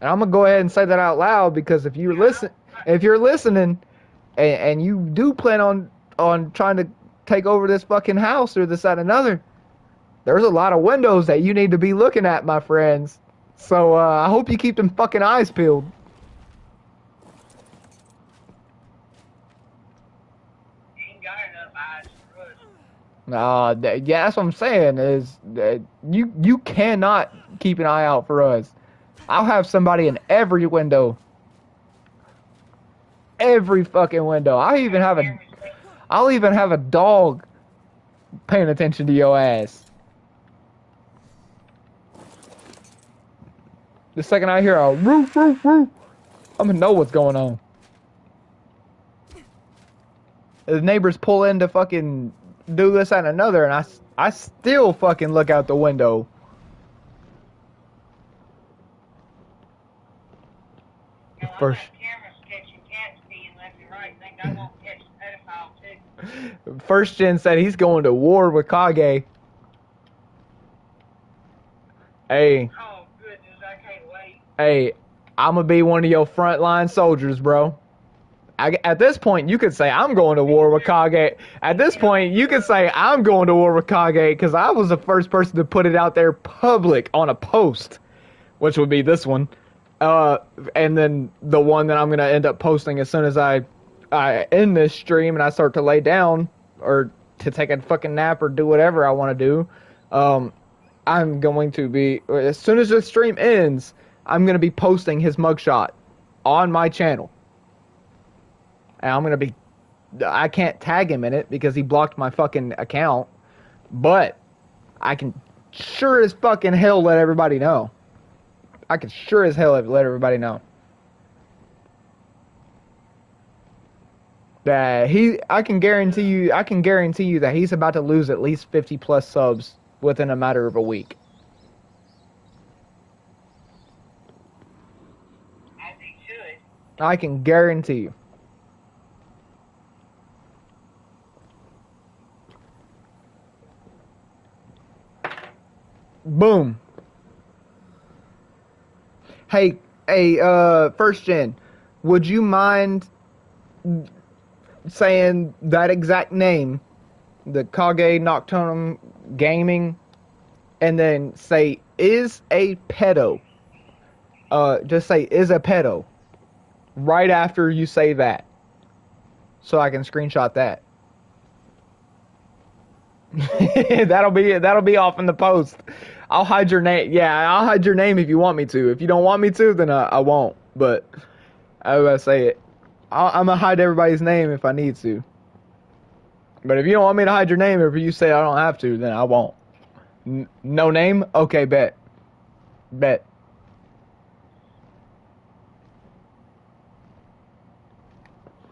And I'm gonna go ahead and say that out loud because if you're listening, and you do plan on trying to take over this fucking house or this, that, and another, there's a lot of windows that you need to be looking at, my friends. So I hope you keep them fucking eyes peeled. Ain't got enough eyes for us. Yeah, that's what I'm saying. Is you cannot keep an eye out for us. I'll have somebody in every window. Every fucking window. I'll even have a dog paying attention to your ass. The second I hear a roof, roof, roof, I'm gonna know what's going on. The neighbors pull in to fucking do this and another, and I still fucking look out the window. First. Cameras catching cats being left and right. Think I won't catch a pedophile too. First Gen said he's going to war with Kage. Hey, Oh goodness, I can't wait. hey, I'm gonna be one of your frontline soldiers, bro. At this point, you could say I'm going to war with Kage. At this point, you could say I'm going to war with Kage because I was the first person to put it out there public on a post, which would be this one. And then the one that I'm gonna end up posting as soon as I end this stream and I start to lay down or to take a fucking nap or do whatever I want to do. I'm going to be, as soon as this stream ends, I'm gonna be posting his mugshot on my channel. And I'm gonna be, I can't tag him in it because he blocked my fucking account, but I can sure as fucking hell let everybody know. I can sure as hell let everybody know that I can guarantee you that he's about to lose at least 50 plus subs within a matter of a week. As he should. I can guarantee you. Boom. Hey, First Gen, would you mind saying that exact name, the Kage Nocturnum Gaming, and then say is a pedo? Just say is a pedo right after you say that, so I can screenshot that. that'll be off in the post. I'll hide your name. Yeah, I'll hide your name if you want me to. If you don't want me to, then I won't. But I was gonna say it. I'm gonna hide everybody's name if I need to. But if you don't want me to hide your name, or if you say I don't have to, then I won't. No name? Okay, bet.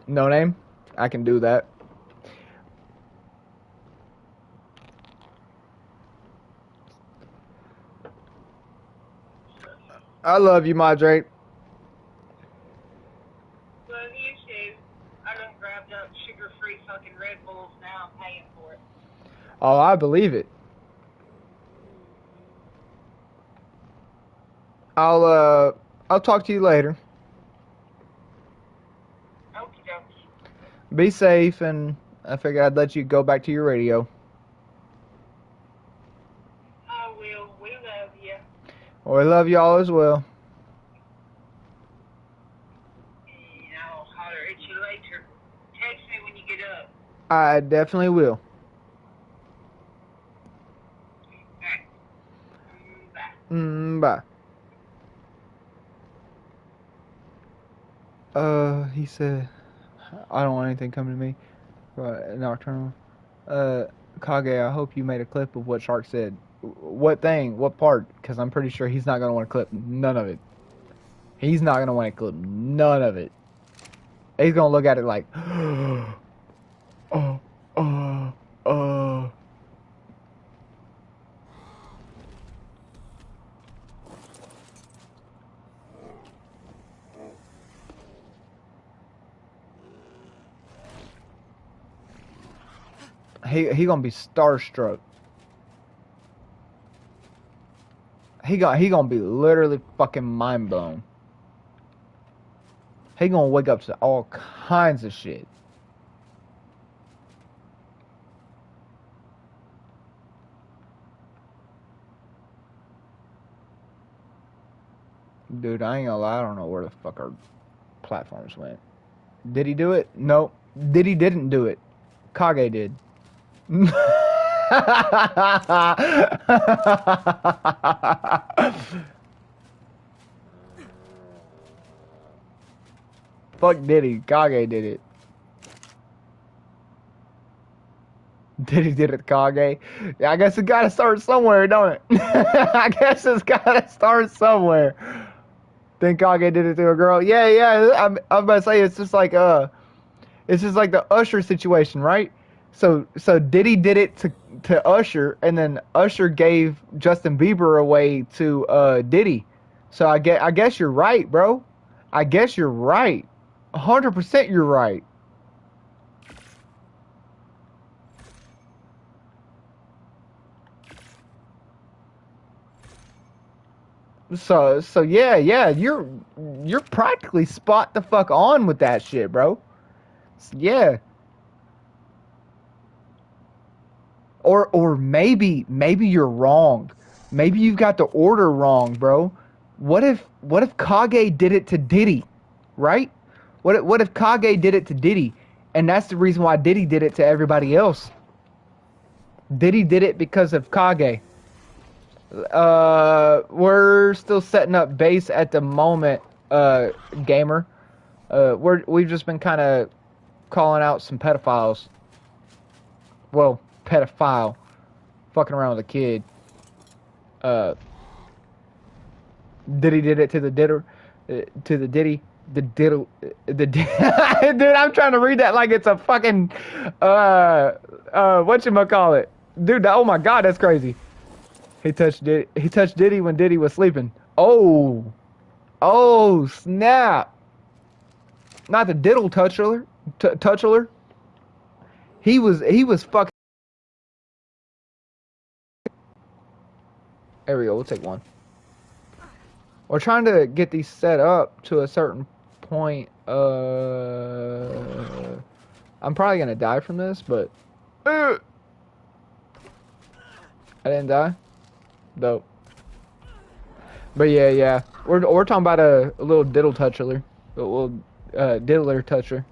No name? I can do that. I love you, Madre. Love you too. I done grabbed up sugar-free fucking Red Bulls. Now I'm paying for it. Oh, I believe it. I'll talk to you later. Okie dokie. Be safe, and I figured I'd let you go back to your radio. I will. We love you. Well, I love y'all as well. And I'll holler at you later. Text me when you get up. I definitely will. Alright. Bye. Bye. He said, I don't want anything coming to me. Nocturnal. Kage, I hope you made a clip of what Shark said. What thing? What part? Because I'm pretty sure he's not going to want to clip none of it. He's not going to want to clip none of it. He's going to look at it like, He gonna be starstruck. He gonna be literally fucking mind blown. He gonna wake up to all kinds of shit. Dude, I ain't gonna lie, I don't know where the fuck our platforms went. Did he do it? Nope. Diddy didn't do it. Kage did. Fuck Diddy. Kage did it. Diddy did it, Kage. Yeah, I guess it gotta start somewhere, don't it? I guess it's gotta start somewhere. Then Kage did it to a girl. Yeah. I'm about to say it's just like the Usher situation, right? So Diddy did it to Usher, and then Usher gave Justin Bieber away to Diddy. So I guess you're right, bro. I guess you're right. 100% you're right. So yeah, you're practically spot the fuck on with that shit, bro. Yeah. Or maybe you're wrong. Maybe you've got the order wrong, bro. What if Kage did it to Diddy, right? What if Kage did it to Diddy, and that's the reason why Diddy did it to everybody else? Diddy did it because of Kage. We're still setting up base at the moment, gamer. We've just been kind of calling out some pedophiles. Well, pedophile, fucking around with a kid. Uh, Diddy did it to the diddle, to the Diddy, the diddle, dude. I'm trying to read that like it's a fucking, whatchamacallit, dude. Oh my god, that's crazy. He touched Diddy. He touched Diddy when Diddy was sleeping. Oh, snap! Not the diddle toucher, toucher. He was fucking. There we go. We'll take one. We're trying to get these set up to a certain point. I'm probably gonna die from this, but I didn't die. Dope. But yeah. We're talking about a little diddle toucher, a little diddler toucher.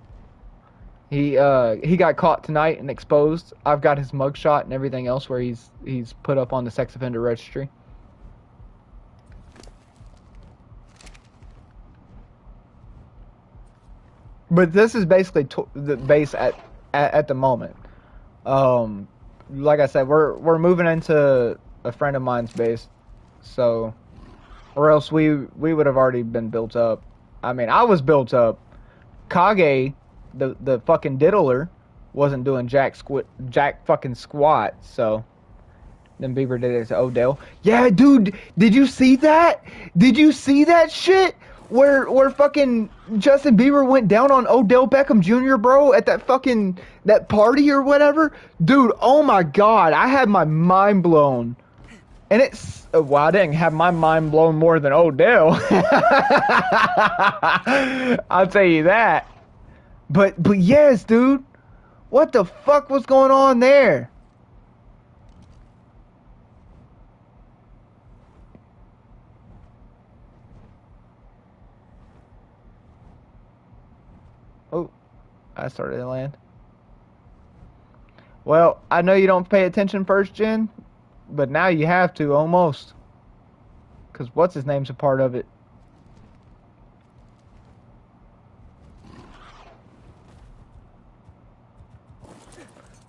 He got caught tonight and exposed. I've got his mugshot and everything else where he's put up on the sex offender registry. But this is basically the base at the moment. Like I said, we're moving into a friend of mine's base, so, or else we would have already been built up. I mean, I was built up. Kage, the fucking diddler, wasn't doing jack fucking squat. So then Beaver did it to Odell. Yeah, dude, did you see that? Did you see that shit? Where fucking Justin Bieber went down on Odell Beckham Jr., bro, at that party or whatever? Dude, oh my god, I had my mind blown. And well, I didn't have my mind blown more than Odell. I'll tell you that. But yes, dude. What the fuck was going on there? Oh, I started to land. Well, I know you don't pay attention first gen, but now you have to, almost. Because what's his name's a part of it.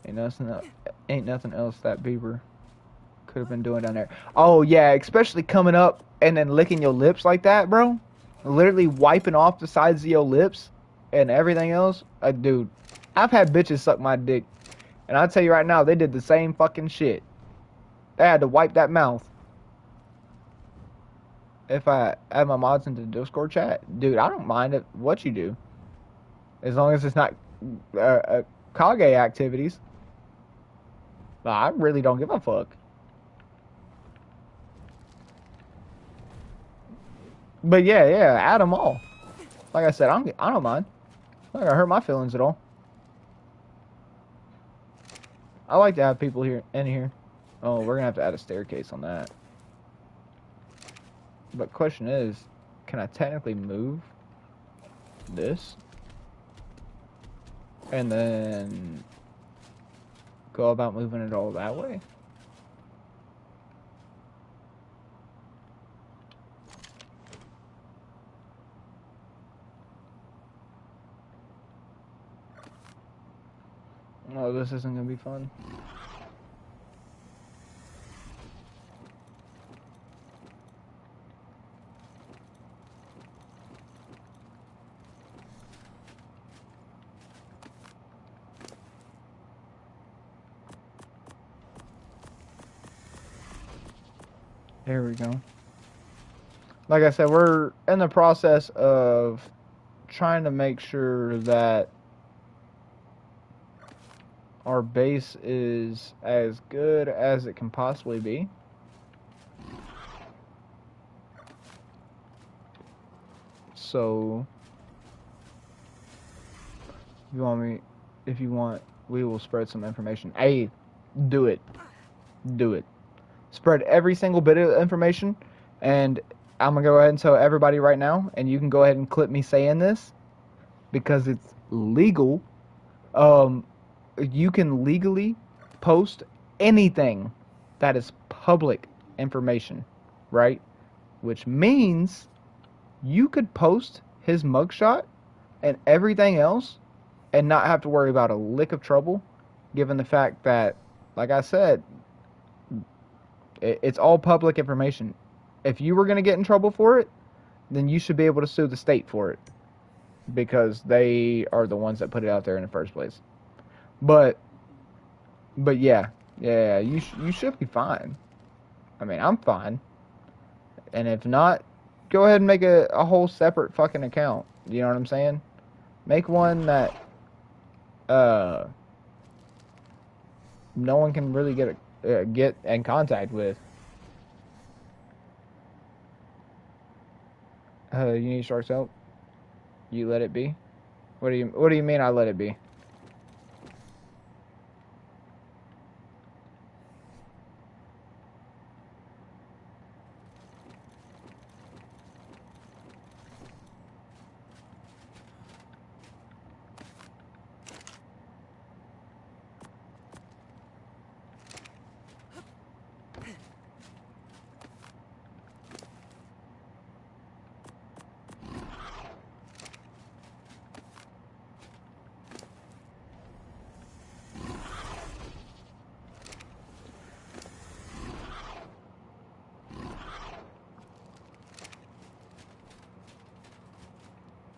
Ain't nothing else that Bieber could have been doing down there. Oh, yeah, especially coming up and then licking your lips like that, bro. Literally wiping off the sides of your lips and everything else. Dude, I've had bitches suck my dick. And I'll tell you right now, they did the same fucking shit. They had to wipe that mouth. If I add my mods into the Discord chat, dude, I don't mind it what you do. As long as it's not Kage activities. I really don't give a fuck. But yeah, add them all. Like I said, I don't mind. Not gonna hurt my feelings at all. I like to have people in here. Oh, we're gonna have to add a staircase on that. But question is, can I technically move this? And then go about moving it all that way? Oh, this isn't gonna be fun. There we go. Like I said, we're in the process of trying to make sure that our base is as good as it can possibly be. So, if you want, we will spread some information. Hey, do it. Do it. Spread every single bit of information, and I'm gonna go ahead and tell everybody right now, and you can go ahead and clip me saying this because it's legal. You can legally post anything that is public information, right? Which means you could post his mugshot and everything else and not have to worry about a lick of trouble, given the fact that, like I said, it's all public information. If you were going to get in trouble for it, then you should be able to sue the state for it because they are the ones that put it out there in the first place. But yeah, you should be fine. I mean, I'm fine. And if not, go ahead and make a whole separate fucking account. You know what I'm saying? Make one that no one can really get in contact with. You need Shark's help? You let it be? What do you mean I let it be?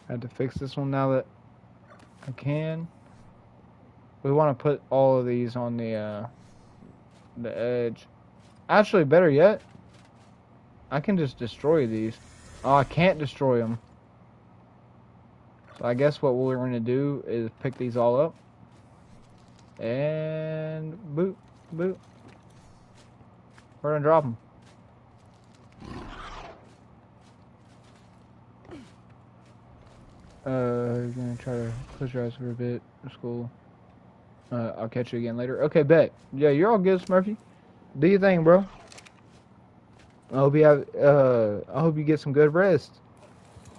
I had to fix this one now that I can. We want to put all of these on the edge. Actually, better yet, I can just destroy these. Oh, I can't destroy them. So I guess what we're going to do is pick these all up. And boop, boop. We're going to drop them. You're going to try to close your eyes for a bit. That's cool. I'll catch you again later. Okay, bet. Yeah, you're all good, Smurfy. Do your thing, bro. I hope you get some good rest.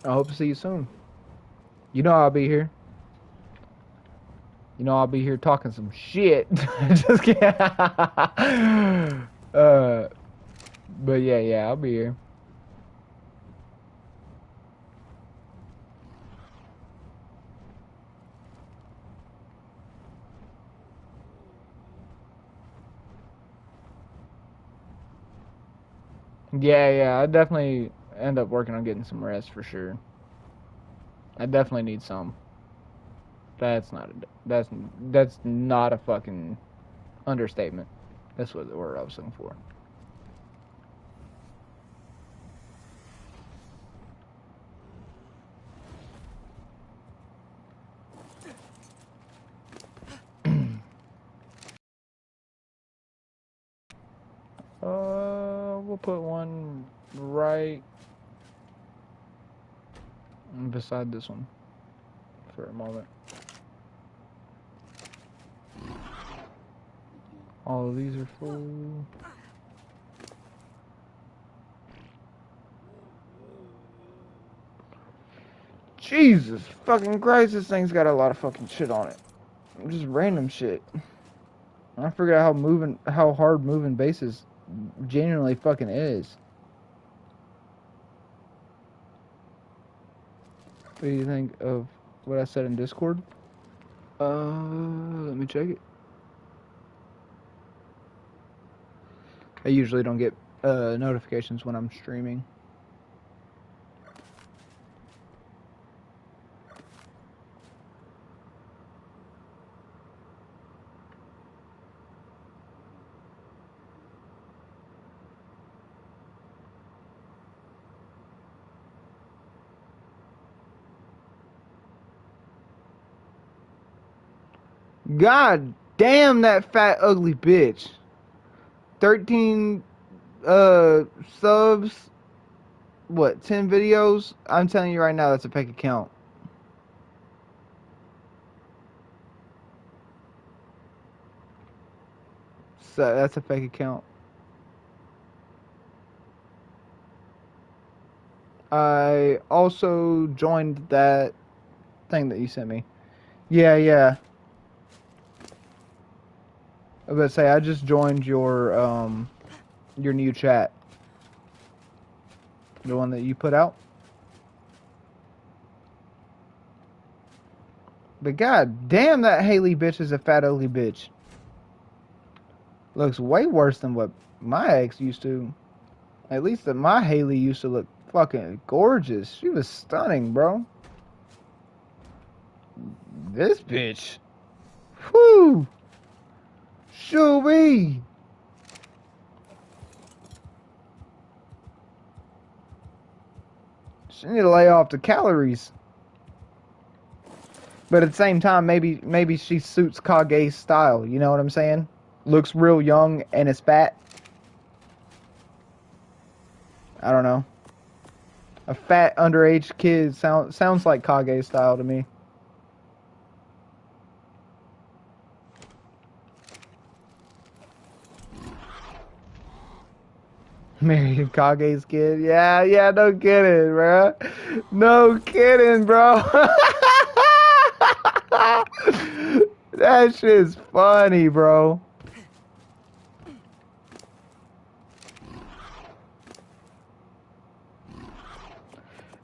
I hope to see you soon. You know I'll be here. You know I'll be here talking some shit. Just kidding. But yeah, I'll be here. Yeah, I definitely end up working on getting some rest for sure. I definitely need some. That's not a fucking understatement. That's what the word I was looking for. We'll put one right beside this one for a moment. All of these are full. Jesus fucking Christ, this thing's got a lot of fucking shit on it. Just random shit. I forgot how hard moving bases genuinely fucking is. What do you think of what I said in Discord? Let me check it. I usually don't get notifications when I'm streaming. God damn that fat ugly bitch. 13 subs what, 10 videos? I'm telling you right now, that's a fake account. So that's a fake account. I also joined that thing that you sent me. Yeah, yeah. I was gonna say I just joined your new chat. The one that you put out. But god damn, that Haley bitch is a fat ugly bitch. Looks way worse than what my ex used to. At least that my Haley used to look fucking gorgeous. She was stunning, bro. This bitch. Whew. Shoo-wee. She need to lay off the calories. But at the same time, maybe she suits Kage's style. You know what I'm saying? Looks real young and is fat. I don't know. A fat underage kid sounds like Kage style to me. Married Kage's kid? Yeah, no kidding, bro. No kidding, bro. That shit's funny, bro.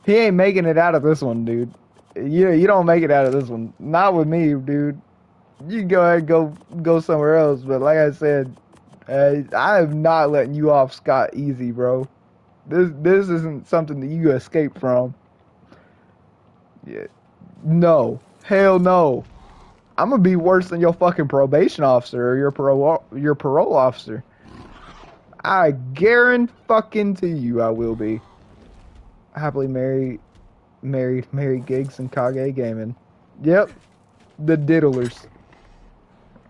He ain't making it out of this one, dude. You don't make it out of this one. Not with me, dude. You can go ahead and go somewhere else, but like I said, I am not letting you off scot easy, bro. This isn't something that you escape from. Yeah. No. Hell no. I'm gonna be worse than your fucking probation officer or your parole officer. I guarantee fucking to you I will be. Happily married gigs and Kage gaming. Yep. The Diddlers.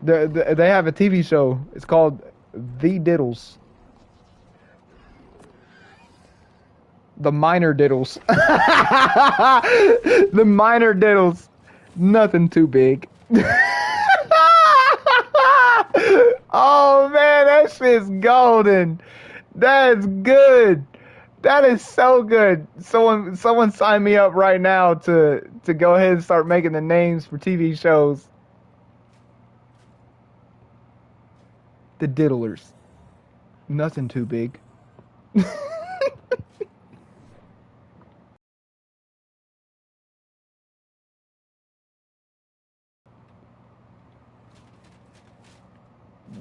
They have a TV show. It's called The Diddles. The Minor Diddles. The Minor Diddles. Nothing too big. Oh man, that shit's golden. That's good. That is so good. Someone sign me up right now to go ahead and start making the names for TV shows. The Diddlers. Nothing too big.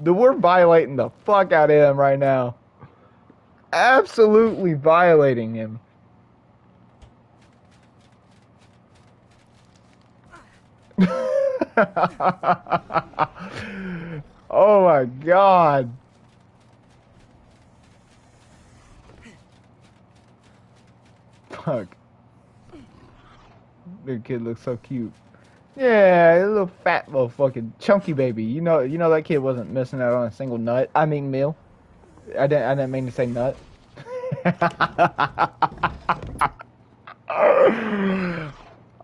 We're violating the fuck out of him right now. Absolutely violating him. Oh my god. Fuck. The kid looks so cute. Yeah, a little fat motherfucking chunky baby. You know that kid wasn't missing out on a single nut. I mean meal. I didn't mean to say nut.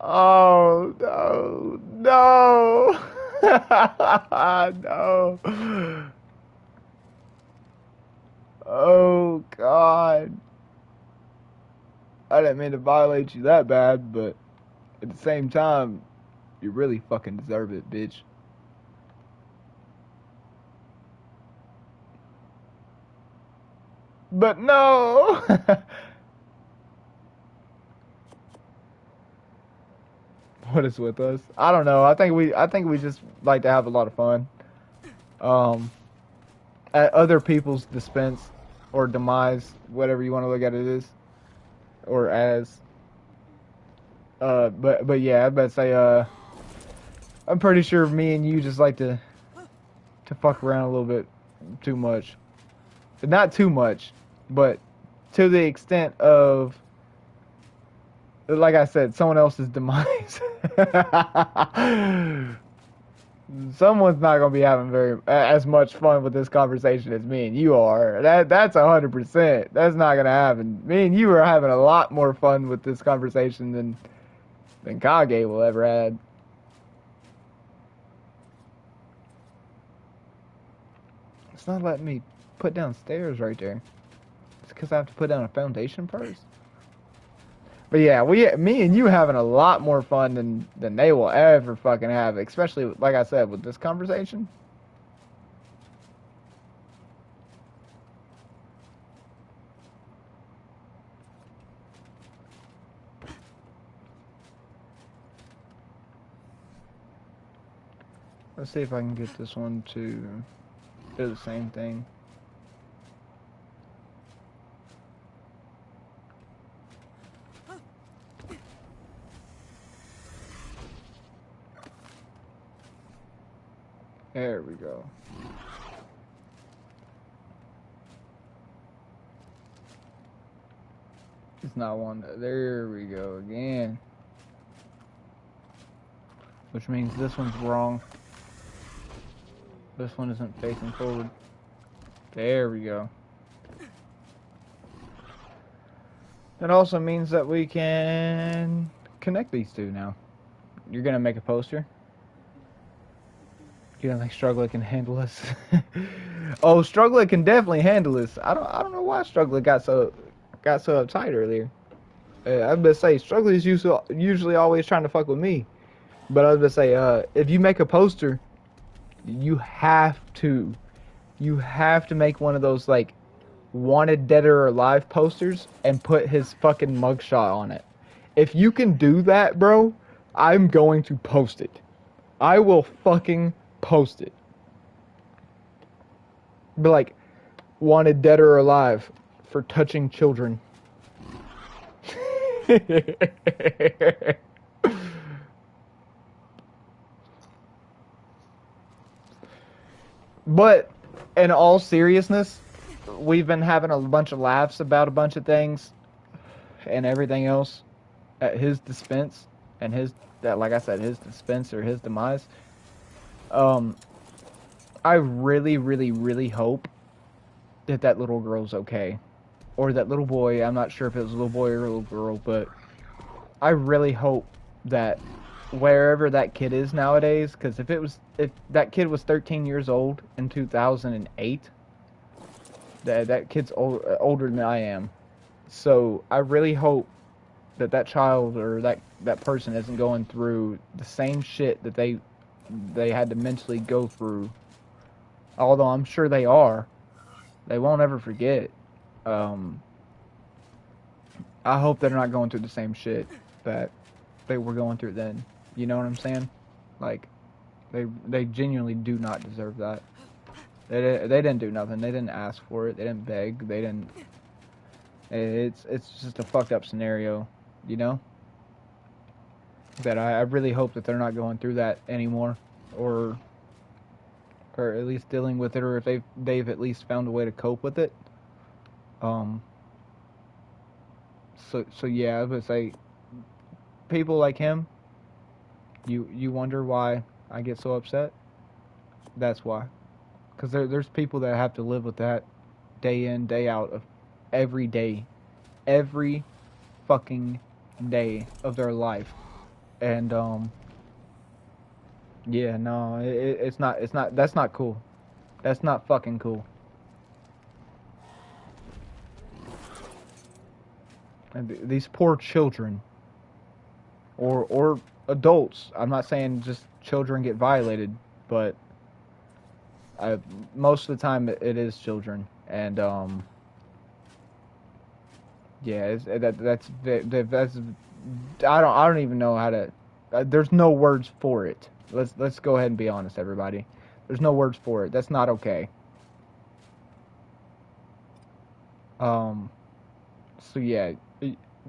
Oh no, no. Oh god. I didn't mean to violate you that bad, but at the same time, you really fucking deserve it, bitch. But no. What is with us? I don't know. I think we just like to have a lot of fun. At other people's dispense or demise, whatever you want to look at it as, or as. But yeah, I bet say I'm pretty sure me and you just like to fuck around a little bit too much. Not too much, but to the extent of, like I said, someone else's demise. Someone's not gonna be having as much fun with this conversation as me and you are. That's 100%. That's not gonna happen. Me and you are having a lot more fun with this conversation than Kage will ever had. It's not letting me put down stairs right there. It's because I have to put down a foundation first. But yeah, me and you having a lot more fun than they will ever fucking have, especially like I said with this conversation. Let's see if I can get this one to do the same thing. There we go. It's not one. There we go again. Which means this one's wrong. This one isn't facing forward. There we go. That also means that we can connect these two now. You're gonna make a poster? You don't think Struggler can handle this? Oh, Struggler can definitely handle this. I don't know why Struggler got so uptight earlier. I was gonna say Struggler is usually always trying to fuck with me. But I was gonna say, if you make a poster, you have to make one of those like wanted dead or alive posters and put his fucking mugshot on it. If you can do that, bro, I'm going to post it. I will fucking post it. Be like, wanted dead or alive for touching children. But in all seriousness, we've been having a bunch of laughs about a bunch of things and everything else at his dispense and like I said, his dispense or his demise. I really, really, really hope that little girl's okay. Or that little boy, I'm not sure if it was a little boy or a little girl, but I really hope that wherever that kid is nowadays, because if that kid was 13 years old in 2008, that kid's older than I am. So I really hope that child or that person isn't going through the same shit that they had to mentally go through. Although I'm sure they are. They won't ever forget. I hope they're not going through the same shit that they were going through then. You know what I'm saying? Like, they genuinely do not deserve that. They didn't do nothing. They didn't ask for it. They didn't beg. They didn't. It's just a fucked up scenario, you know. That I really hope that they're not going through that anymore, or at least dealing with it, or if they've at least found a way to cope with it. So yeah, I would say people like him. You wonder why I get so upset? That's why. Because there's people that have to live with that day in, day out of every day. Every fucking day of their life. And, yeah, no, it's not, that's not cool. That's not fucking cool. And these poor children. Or adults. I'm not saying just children get violated, but most of the time it is children, and yeah, that's I don't even know how to. There's no words for it. Let's go ahead and be honest, everybody. There's no words for it. That's not okay. So yeah,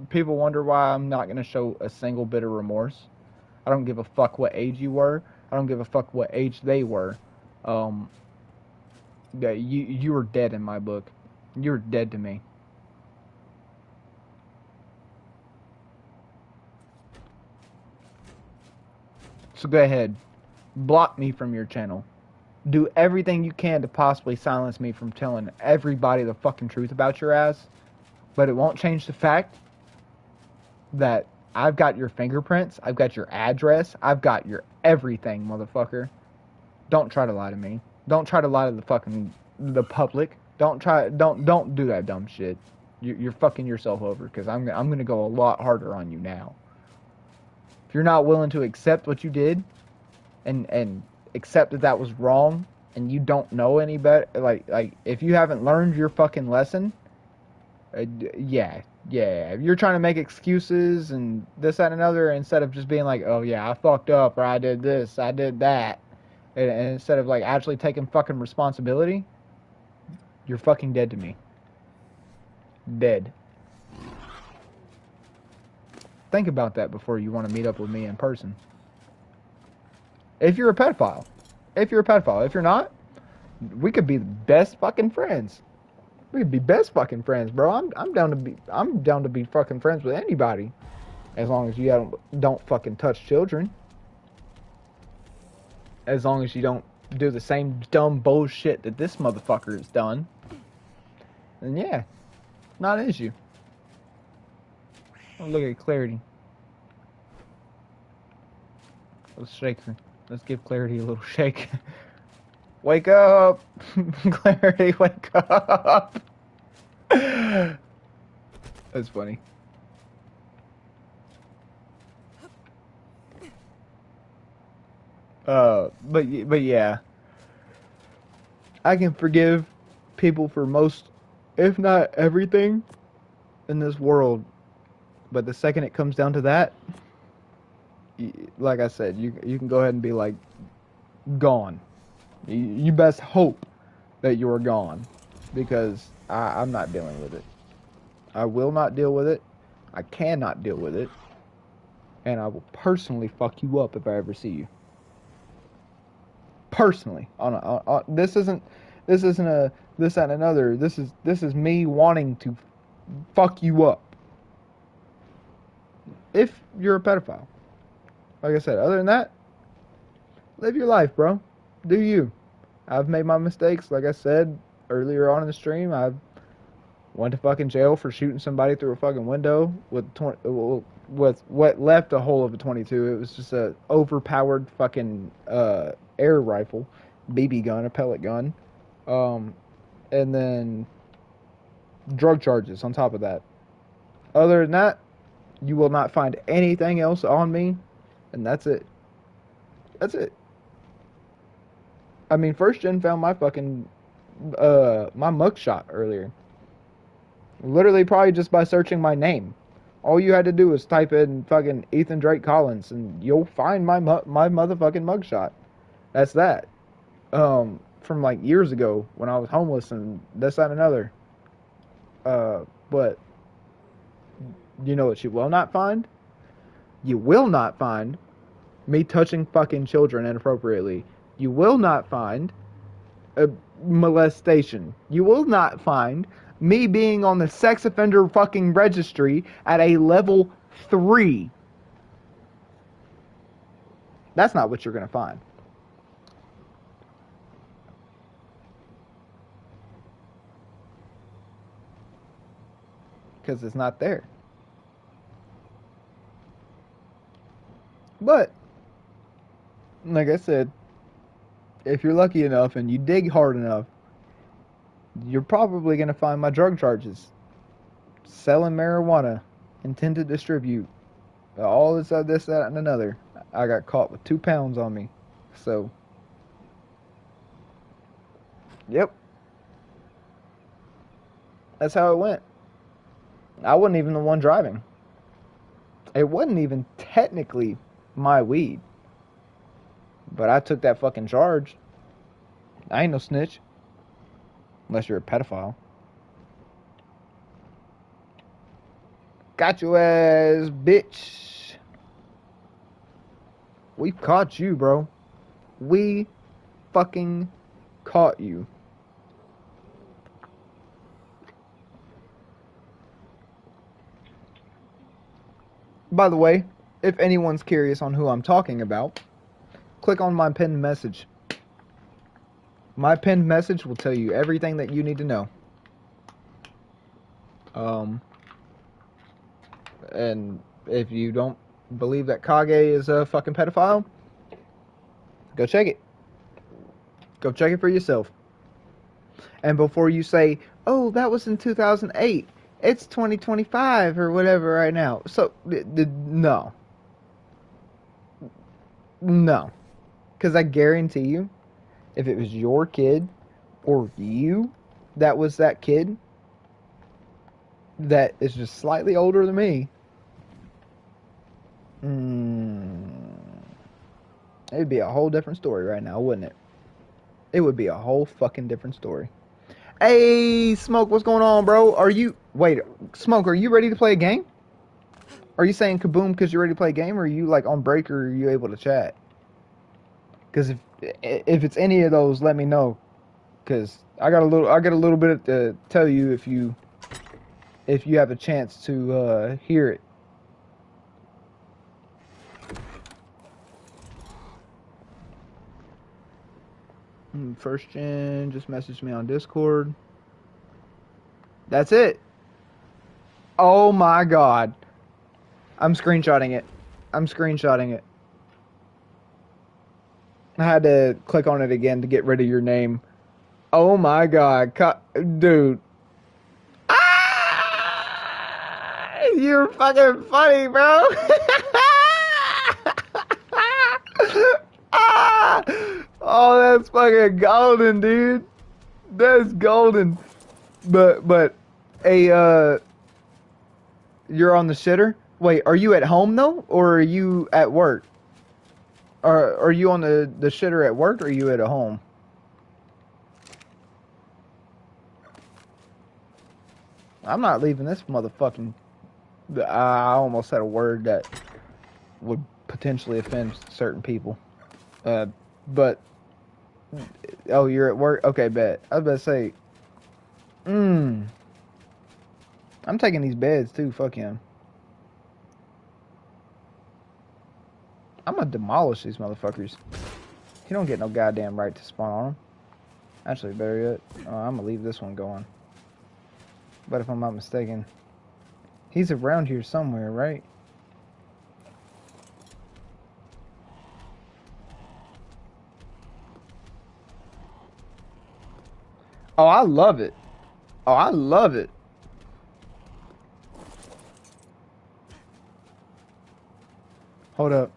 people wonder why I'm not gonna show a single bit of remorse. I don't give a fuck what age you were. I don't give a fuck what age they were. Yeah, you were dead in my book. You were dead to me. So go ahead. block me from your channel. Do everything you can to possibly silence me from telling everybody the fucking truth about your ass. But it won't change the fact that I've got your fingerprints, I've got your address, I've got your everything, motherfucker. Don't try to lie to me. Don't try to lie to the public. Don't do that dumb shit. You're fucking yourself over, because I'm gonna go a lot harder on you now. If you're not willing to accept what you did, and accept that was wrong, and you don't know any better, like if you haven't learned your fucking lesson, yeah. If you're trying to make excuses and this, that, and another, instead of just being like, oh yeah, I fucked up, or I did this, I did that, and instead of like actually taking fucking responsibility, you're fucking dead to me. Dead. Think about that before you want to meet up with me in person. If you're a pedophile. If you're not, we could be the best fucking friends. We could be best fucking friends, bro. I'm down to be fucking friends with anybody, as long as you don't fucking touch children. As long as you don't do the same dumb bullshit that this motherfucker has done. And yeah, not an issue. Oh, look at Clarity. Let's shake her. Let's give Clarity a little shake. Wake up! Clarity, wake up! That's funny. But yeah. I can forgive people for most, if not everything, in this world. But the second it comes down to that, like I said, you can go ahead and be like, gone. You best hope that you're gone, because I'm not dealing with it. I will not deal with it. I cannot deal with it, and I will personally fuck you up if I ever see you. Personally, this isn't a this and another. This is me wanting to fuck you up. If you're a pedophile, like I said, other than that, live your life, bro. Do you? I've made my mistakes. Like I said earlier on in the stream, I've went to fucking jail for shooting somebody through a fucking window with what left a hole of a 22. It was just a overpowered fucking air rifle, BB gun, a pellet gun, and then drug charges on top of that. Other than that, you will not find anything else on me, and that's it. That's it. I mean, First Gen found my fucking my mugshot earlier. Literally, probably just by searching my name. All you had to do was type in fucking Ethan Drake Collins, and you'll find my motherfucking mugshot. That's that. From like years ago when I was homeless and this, that, and another. But you know what you will not find? You will not find me touching fucking children inappropriately. You will not find a molestation. You will not find me being on the sex offender fucking registry at a level 3. That's not what you're gonna find. Because it's not there. But, like I said, if you're lucky enough and you dig hard enough, you're probably going to find my drug charges. Selling marijuana, intend to distribute, all this, that, and another. I got caught with 2 pounds on me. So, yep. That's how it went. I wasn't even the one driving. It wasn't even technically my weed. But I took that fucking charge. I ain't no snitch. Unless you're a pedophile. Got your ass, bitch. We caught you, bro. We fucking caught you. By the way, if anyone's curious on who I'm talking about, click on my pinned message. My pinned message will tell you everything that you need to know. And if you don't believe that Kage is a fucking pedophile, go check it. Go check it for yourself. And before you say, oh, that was in 2008, it's 2025 or whatever right now. So, no. No. Because I guarantee you, if it was your kid or you that was that kid that is just slightly older than me, it would be a whole different story right now, wouldn't it? It would be a whole fucking different story. Hey, Smoke, what's going on, bro? Wait, Smoke, are you ready to play a game? Are you saying kaboom because you're ready to play a game, or are you like on break, or are you able to chat? Because if it's any of those, let me know. Because I got a little bit to tell you if you have a chance to hear it. First Gen just messaged me on Discord. That's it. Oh my god. I'm screenshotting it. I had to click on it again to get rid of your name. Oh my god. Dude. Ah! You're fucking funny, bro. Ah! Oh, that's fucking golden, dude. That's golden. But, hey, you're on the shitter? Wait, are you at home though, or are you at work? Or are you on the shitter at work, or are you at home? I'm not leaving this motherfucking... I almost said a word that would potentially offend certain people. But... Oh, you're at work? Okay, bet. I was about to say... I'm taking these beds too, fuck him. I'm gonna demolish these motherfuckers. He don't get no goddamn right to spawn on them. Actually, better yet, I'm gonna leave this one going. But if I'm not mistaken, he's around here somewhere, right? Oh, I love it. Oh, I love it. Hold up.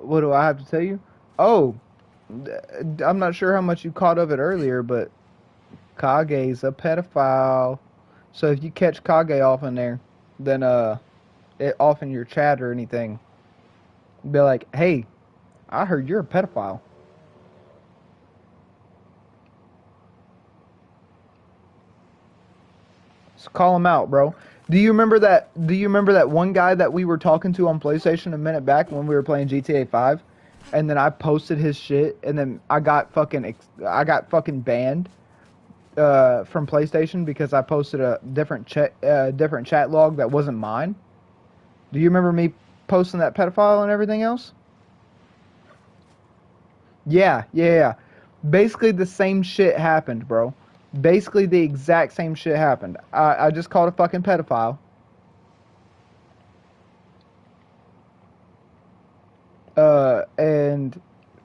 What do I have to tell you? Oh, I'm not sure how much you caught of it earlier, but Kage's a pedophile. So if you catch Kage off in there, then off in your chat or anything, be like, hey, I heard you're a pedophile. So call him out, bro. Do you remember that one guy that we were talking to on PlayStation a minute back when we were playing GTA 5? And then I posted his shit, and then I got fucking banned from PlayStation because I posted a different chat log that wasn't mine. Do you remember me posting that pedophile and everything else? Yeah. Basically the same shit happened, bro. Basically the exact same shit happened. I just called a fucking pedophile. And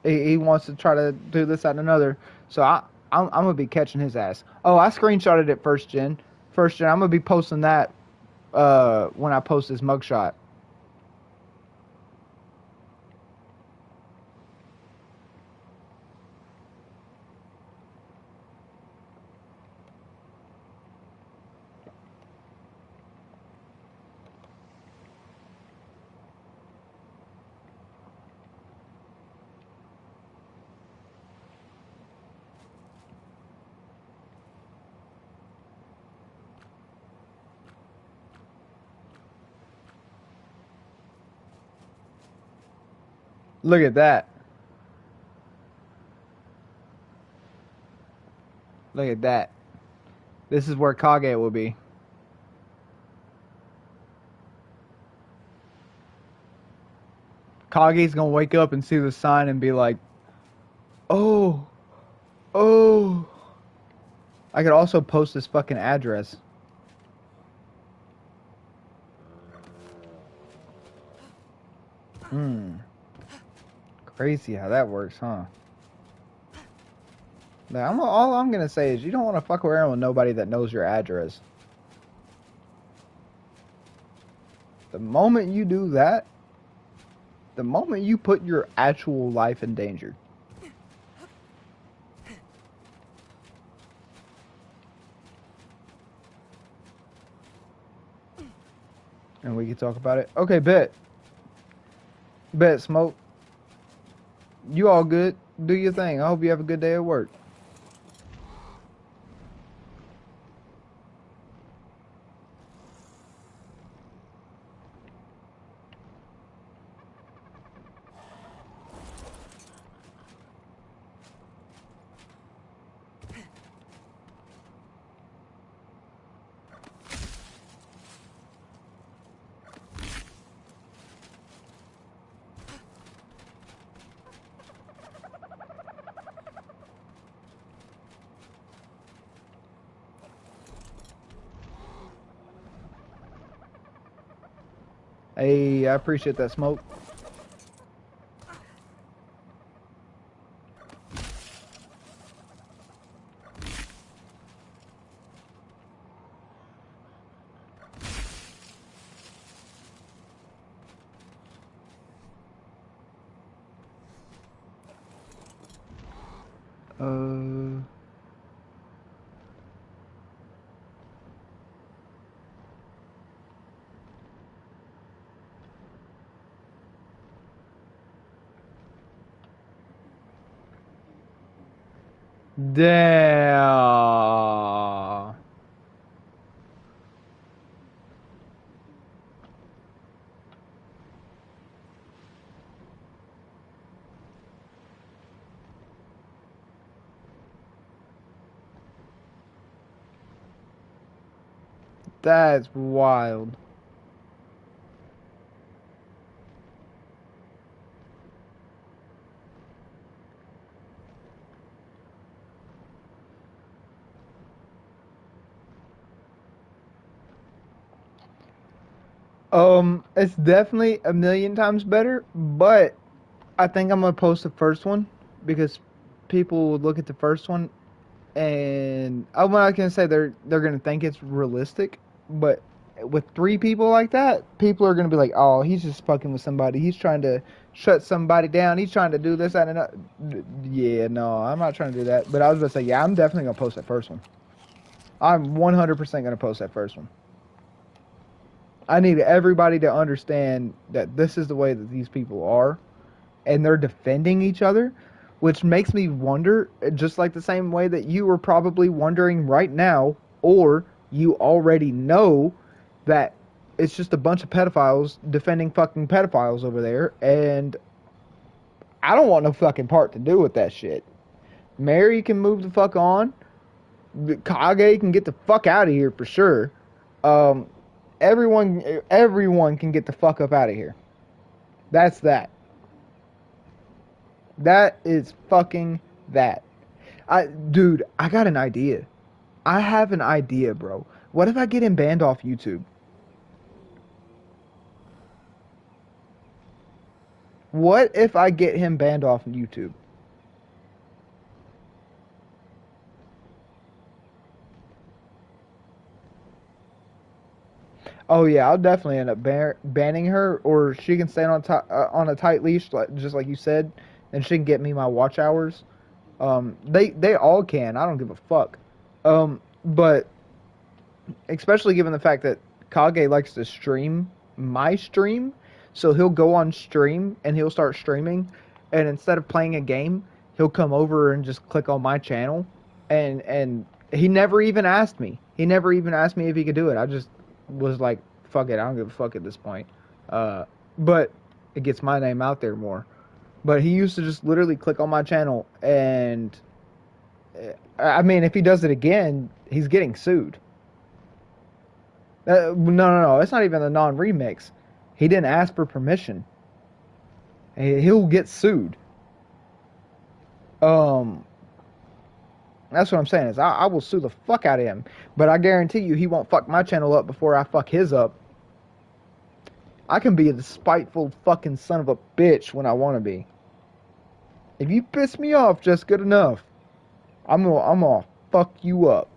he wants to try to do this, that, and another. So I'm gonna be catching his ass. Oh, I screenshotted it first gen. I'm gonna be posting that when I post this mugshot. Look at that. Look at that. This is where Kage will be. Kage's gonna wake up and see the sign and be like, oh, oh. I could also post this fucking address. Crazy how that works, huh? Now, all I'm gonna say is you don't want to fuck around with nobody that knows your address. The moment you do that, the moment you put your actual life in danger. And we can talk about it. Okay, bet. Bet, Smoke. You all good? Do your thing. I hope you have a good day at work. Hey, I appreciate that, Smoke. Damn. That's wild. It's definitely a million times better, but I think I'm gonna post the first one because people would look at the first one and I'm not gonna say they're gonna think it's realistic, but with three people like that, people are gonna be like, oh, he's just fucking with somebody. He's trying to shut somebody down. He's trying to do this, that, and that. Yeah, no, I'm not trying to do that. But I was gonna say, yeah, I'm definitely gonna post that first one. I'm 100% gonna post that first one. I need everybody to understand that this is the way that these people are, and they're defending each other, which makes me wonder, just like the same way that you are probably wondering right now, or you already know that it's just a bunch of pedophiles defending fucking pedophiles over there, and I don't want no fucking part to do with that shit. Mary can move the fuck on. Kage can get the fuck out of here for sure. Everyone can get the fuck up out of here. That's that. That is fucking that. Dude, I got an idea. I have an idea, bro. What if I get him banned off YouTube? What if I get him banned off YouTube? Oh yeah, I'll definitely end up banning her, or she can stay on a tight leash, just like you said, and she can get me my watch hours. They all can. I don't give a fuck. But especially given the fact that Kage likes to stream my stream, so he'll go on stream and he'll start streaming, and instead of playing a game, he'll come over and just click on my channel, and he never even asked me. He never even asked me if he could do it. I just was like, fuck it, I don't give a fuck at this point. But it gets my name out there more. But he used to just literally click on my channel, and I mean, if he does it again, he's getting sued. No, it's not even a non-remix. He didn't ask for permission. He'll get sued. Um, that's what I'm saying is I will sue the fuck out of him. But I guarantee you he won't fuck my channel up before I fuck his up. I can be a spiteful fucking son of a bitch when I want to be. If you piss me off just good enough, I'm gonna fuck you up.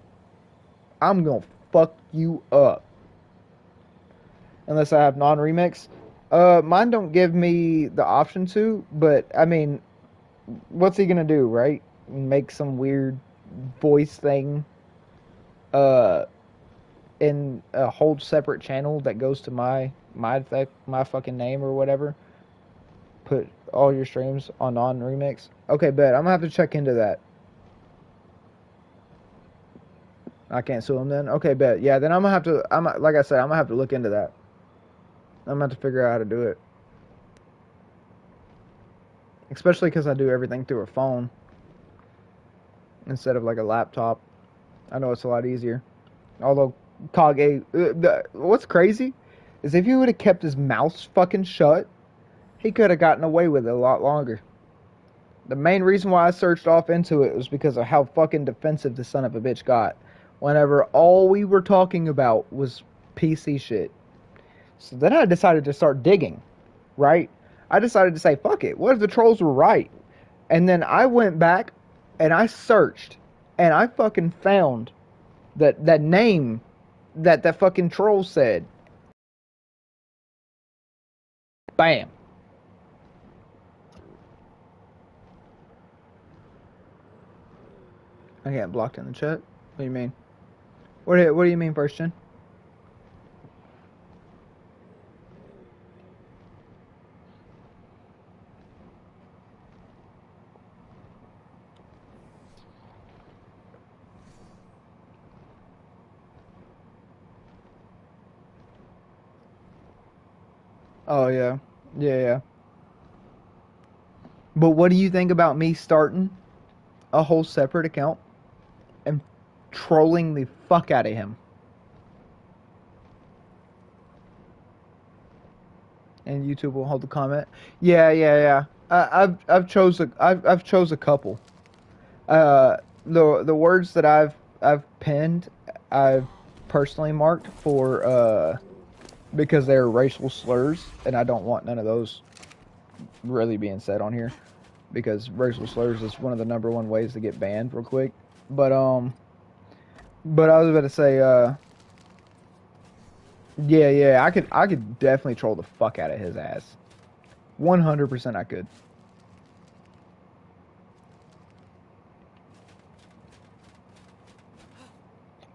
I'm gonna fuck you up. Unless I have non-remix. Mine don't give me the option to, but I mean, what's he gonna do, right? Make some weird voice thing in a whole separate channel that goes to my fucking name or whatever. Put all your streams on non-remix. Okay, bet. I'm gonna have to check into that. I can't sue him then. Okay, bet. Yeah, then I'm gonna have to. Like I said, I'm gonna have to look into that. I'm gonna have to figure out how to do it. Especially because I do everything through a phone instead of like a laptop. I know it's a lot easier. Although Kage, what's crazy is if he would have kept his mouth fucking shut, he could have gotten away with it a lot longer. The main reason why I searched off into it was because of how fucking defensive the son of a bitch got. Whenever all we were talking about was PC shit. So then I decided to start digging, right? I decided to say, fuck it, what if the trolls were right? And then I went back and I searched and I fucking found that name that fucking troll said. Bam. I got blocked in the chat. What do you mean? What do you mean, first gen? Oh yeah. Yeah. But what do you think about me starting a whole separate account and trolling the fuck out of him? And YouTube will hold the comment. Yeah. I've chose a couple. The words that I've pinned, I've personally marked for because they're racial slurs, and I don't want none of those really being said on here because racial slurs is one of the #1 ways to get banned real quick. But I was about to say yeah, I could definitely troll the fuck out of his ass. 100% I could.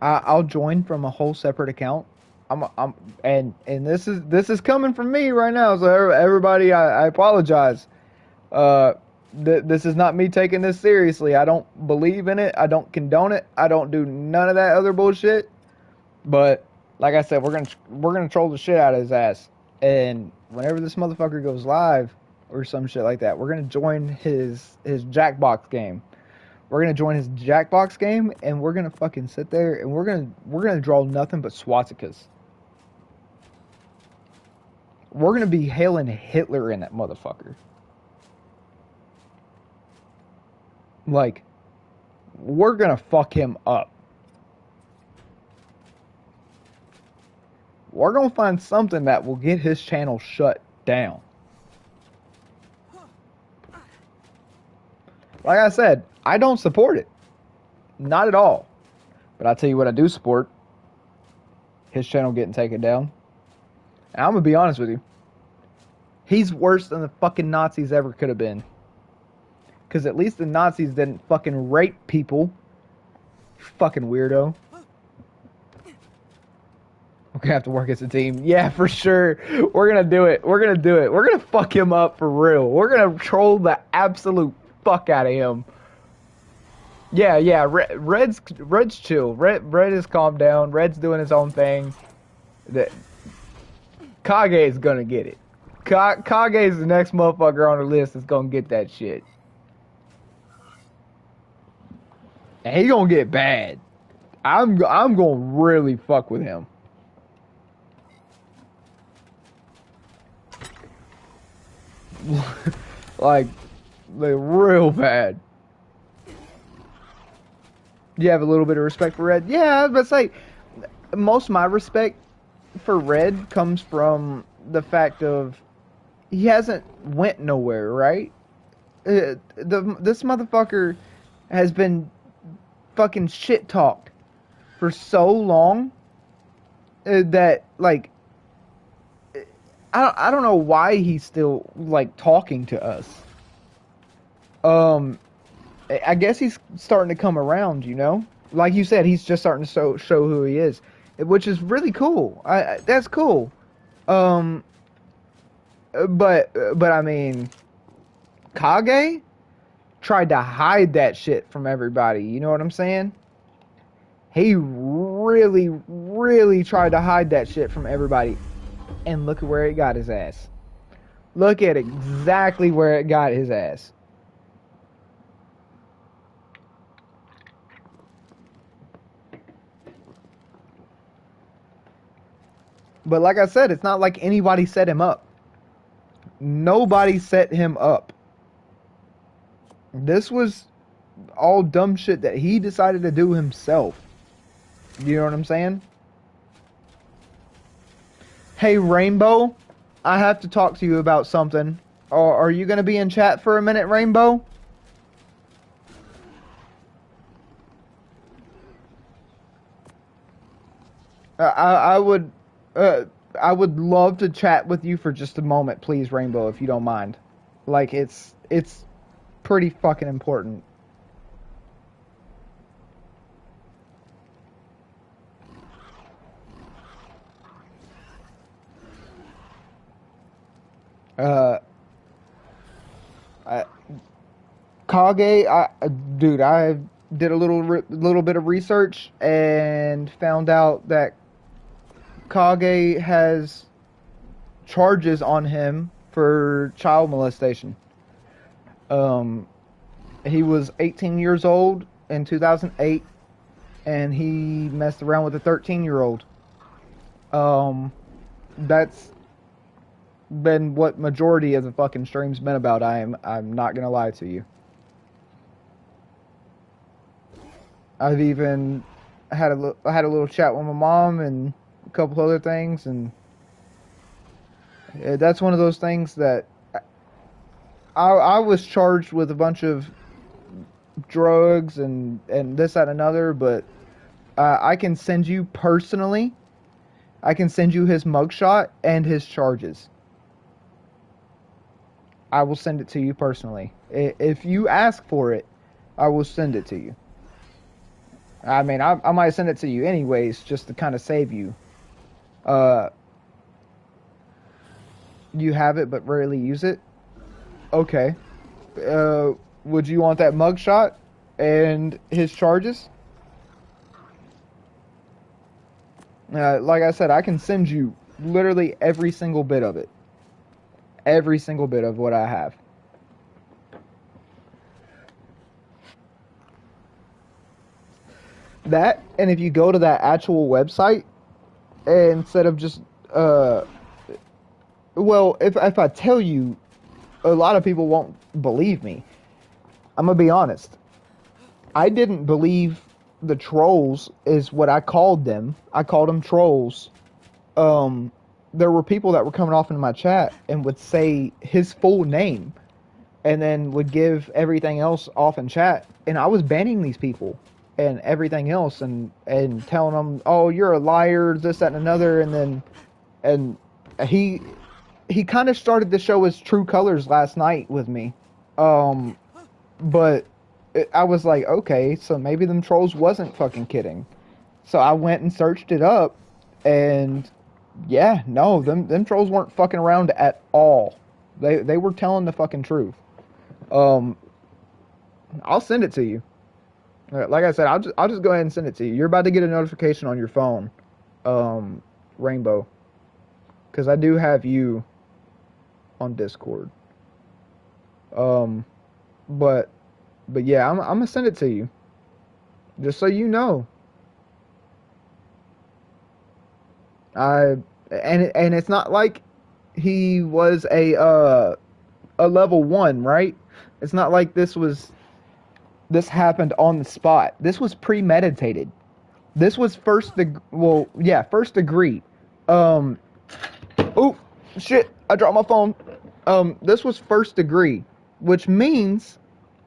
I'll join from a whole separate account. And this is coming from me right now. So everybody, I apologize. This is not me taking this seriously. I don't believe in it. I don't condone it. I don't do none of that other bullshit. But like I said, we're gonna troll the shit out of his ass. And whenever this motherfucker goes live or some shit like that, we're gonna join his Jackbox game. We're gonna join his Jackbox game, and we're gonna fucking sit there, and we're gonna draw nothing but swastikas. We're gonna be hailing Hitler in that motherfucker. Like, we're gonna fuck him up. We're gonna find something that will get his channel shut down. Like I said, I don't support it. Not at all. But I'll tell you what I do support. His channel getting taken down. And I'm going to be honest with you. He's worse than the fucking Nazis ever could have been. Because at least the Nazis didn't fucking rape people. You fucking weirdo. We're going to have to work as a team. Yeah, for sure. We're going to do it. We're going to do it. We're going to fuck him up for real. We're going to troll the absolute fuck out of him. Yeah. Red's chill. Red is calmed down. Red's doing his own thing. Kage is gonna get it. Kage is the next motherfucker on the list that's gonna get that shit. And he gonna get bad. I'm gonna really fuck with him. like real bad. You have a little bit of respect for Red? Yeah, but say most of my respect for Red comes from the fact of he hasn't went nowhere, right? This motherfucker has been fucking shit talked for so long that like I don't know why he's still like talking to us. Um, I guess he's starting to come around, you know. Like you said, he's just starting to show who he is, which is really cool. That's cool. Um, but I mean, Kage tried to hide that shit from everybody. You know what I'm saying? He really, really tried to hide that shit from everybody. And look at where it got his ass. Look at exactly where it got his ass. But like I said, it's not like anybody set him up. Nobody set him up. This was all dumb shit that he decided to do himself. You know what I'm saying? Hey, Rainbow, I have to talk to you about something. Are you going to be in chat for a minute, Rainbow? I would I would love to chat with you for just a moment, please, Rainbow, if you don't mind. Like it's pretty fucking important. Uh, I, Kage, dude, I did a little bit of research and found out that Kage has charges on him for child molestation. Um, he was 18 years old in 2008, and he messed around with a 13-year-old. That's been what majority of the fucking stream's been about. I'm not gonna lie to you. I've even had a little chat with my mom and a couple other things, and that's one of those things that I was charged with a bunch of drugs and this that and another, but I can send you personally. I can send you his mugshot and his charges. I will send it to you personally. If you ask for it, I will send it to you. I mean, I might send it to you anyways, just to kind of save you. You have it, but rarely use it. Okay. Would you want that mugshot and his charges? Like I said, I can send you literally every single bit of it. Every single bit of what I have. That, and if you go to that actual website, instead of just, well, if I tell you, a lot of people won't believe me. I'm gonna be honest. I didn't believe the trolls is what I called them. I called them trolls. There were people that were coming off into my chat and would say his full name and then would give everything else off in chat. And I was banning these people and everything else and telling them, oh, you're a liar, this, that, and another. And he kind of started to show his true colors last night with me. But I was like, okay, so maybe them trolls wasn't fucking kidding. So I went and searched it up, and yeah, no, them trolls weren't fucking around at all. They were telling the fucking truth. I'll send it to you. Like I said, I'll just go ahead and send it to you. You're about to get a notification on your phone, Rainbow, because I do have you on Discord. But yeah, I'm gonna send it to you, just so you know. And it's not like he was a a level 1, right? It's not like this happened on the spot. This was premeditated. This was first degree. Oh shit! I dropped my phone. This was first degree, which means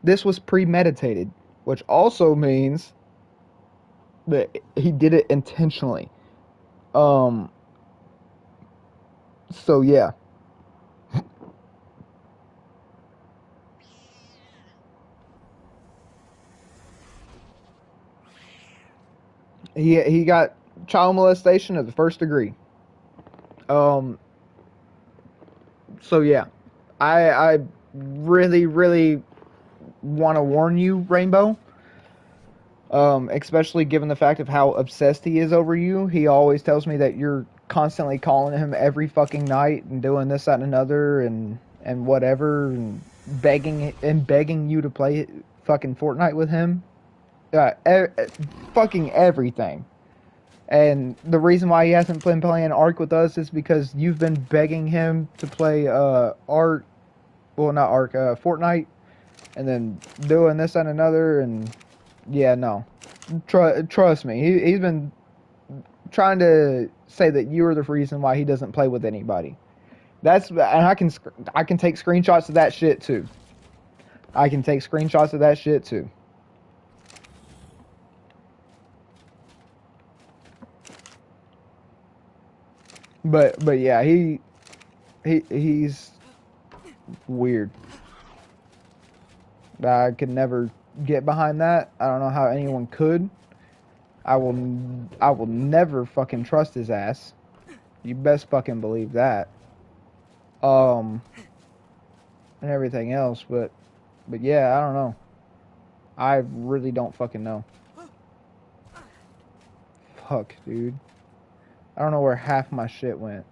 this was premeditated, which also means that he did it intentionally. So yeah. He got child molestation of the first degree. Um so yeah. I really, really want to warn you, Rainbow. Especially given the fact of how obsessed he is over you. He always tells me that you're constantly calling him every fucking night and doing this, that, and another, and whatever, and begging you to play fucking Fortnite with him. Fucking everything. And the reason why he hasn't been playing Ark with us is because you've been begging him to play Ark, well, not Ark, Fortnite, and then doing this and another, and yeah, no. Trust me, he's been trying to say that you are the reason why he doesn't play with anybody. And I can take screenshots of that shit too. I can take screenshots of that shit too. But yeah, he's weird. I could never get behind that. I don't know how anyone could. I will never fucking trust his ass. You best fucking believe that. And everything else, but yeah, I don't know. I really don't fucking know. Fuck, dude. I don't know where half my shit went.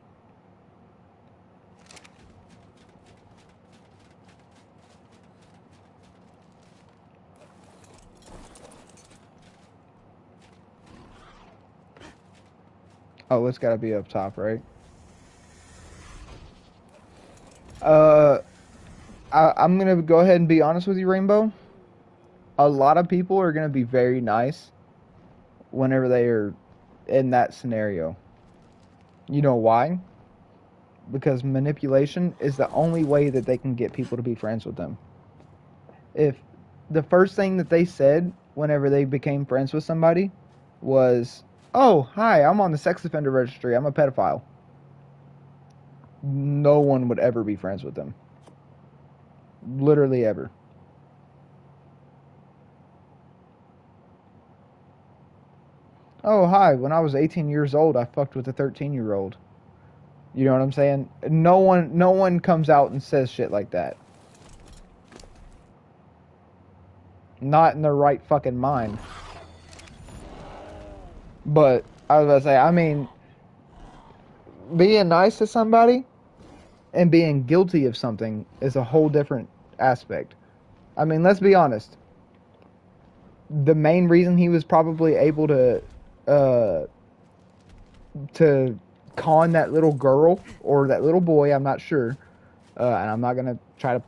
Oh, it's gotta be up top, right? I'm gonna go ahead and be honest with you, Rainbow. A lot of people are gonna be very nice whenever they are in that scenario. You know why? Because manipulation is the only way that they can get people to be friends with them. If the first thing that they said whenever they became friends with somebody was, "Oh, hi, I'm on the sex offender registry. I'm a pedophile," no one would ever be friends with them. Literally ever. Oh, hi, when I was 18 years old, I fucked with a 13-year-old. You know what I'm saying? No one comes out and says shit like that. Not in their right fucking mind. But I was about to say, I mean, being nice to somebody and being guilty of something is a whole different aspect. I mean, let's be honest. The main reason he was probably able to con that little girl or that little boy, I'm not sure, and I'm not gonna try to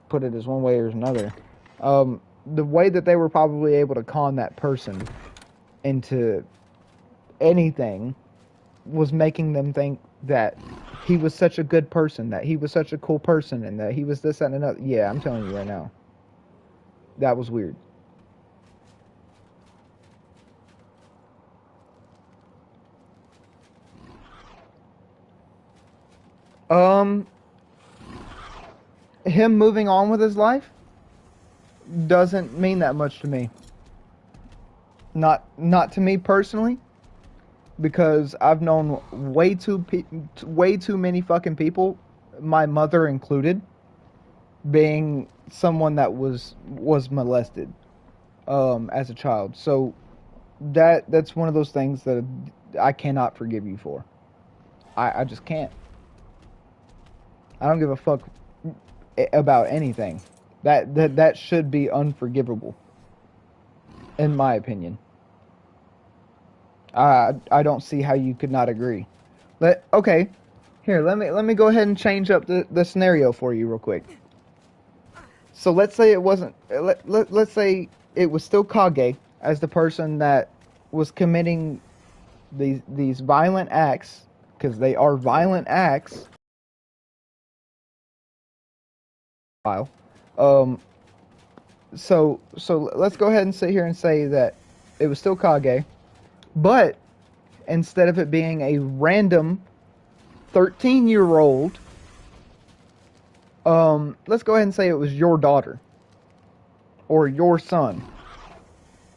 put it as one way or another. The way that they were probably able to con that person into anything was making them think that he was such a good person, that he was such a cool person, and that he was this, that, and another. Yeah, I'm telling you right now. That was weird. Him moving on with his life doesn't mean that much to me. Not to me personally, because I've known way too many fucking people, my mother included, being someone that was molested as a child. So that's one of those things that I cannot forgive you for. I just can't. I don't give a fuck about anything. That should be unforgivable, in my opinion. I don't see how you could not agree. Okay, here, let me go ahead and change up the scenario for you real quick. So let's say it wasn't. Let's say it was still Kage as the person that was committing these violent acts, because they are violent acts. Um. So let's go ahead and sit here and say that it was still Kage, but instead of it being a random 13-year-old, let's go ahead and say it was your daughter or your son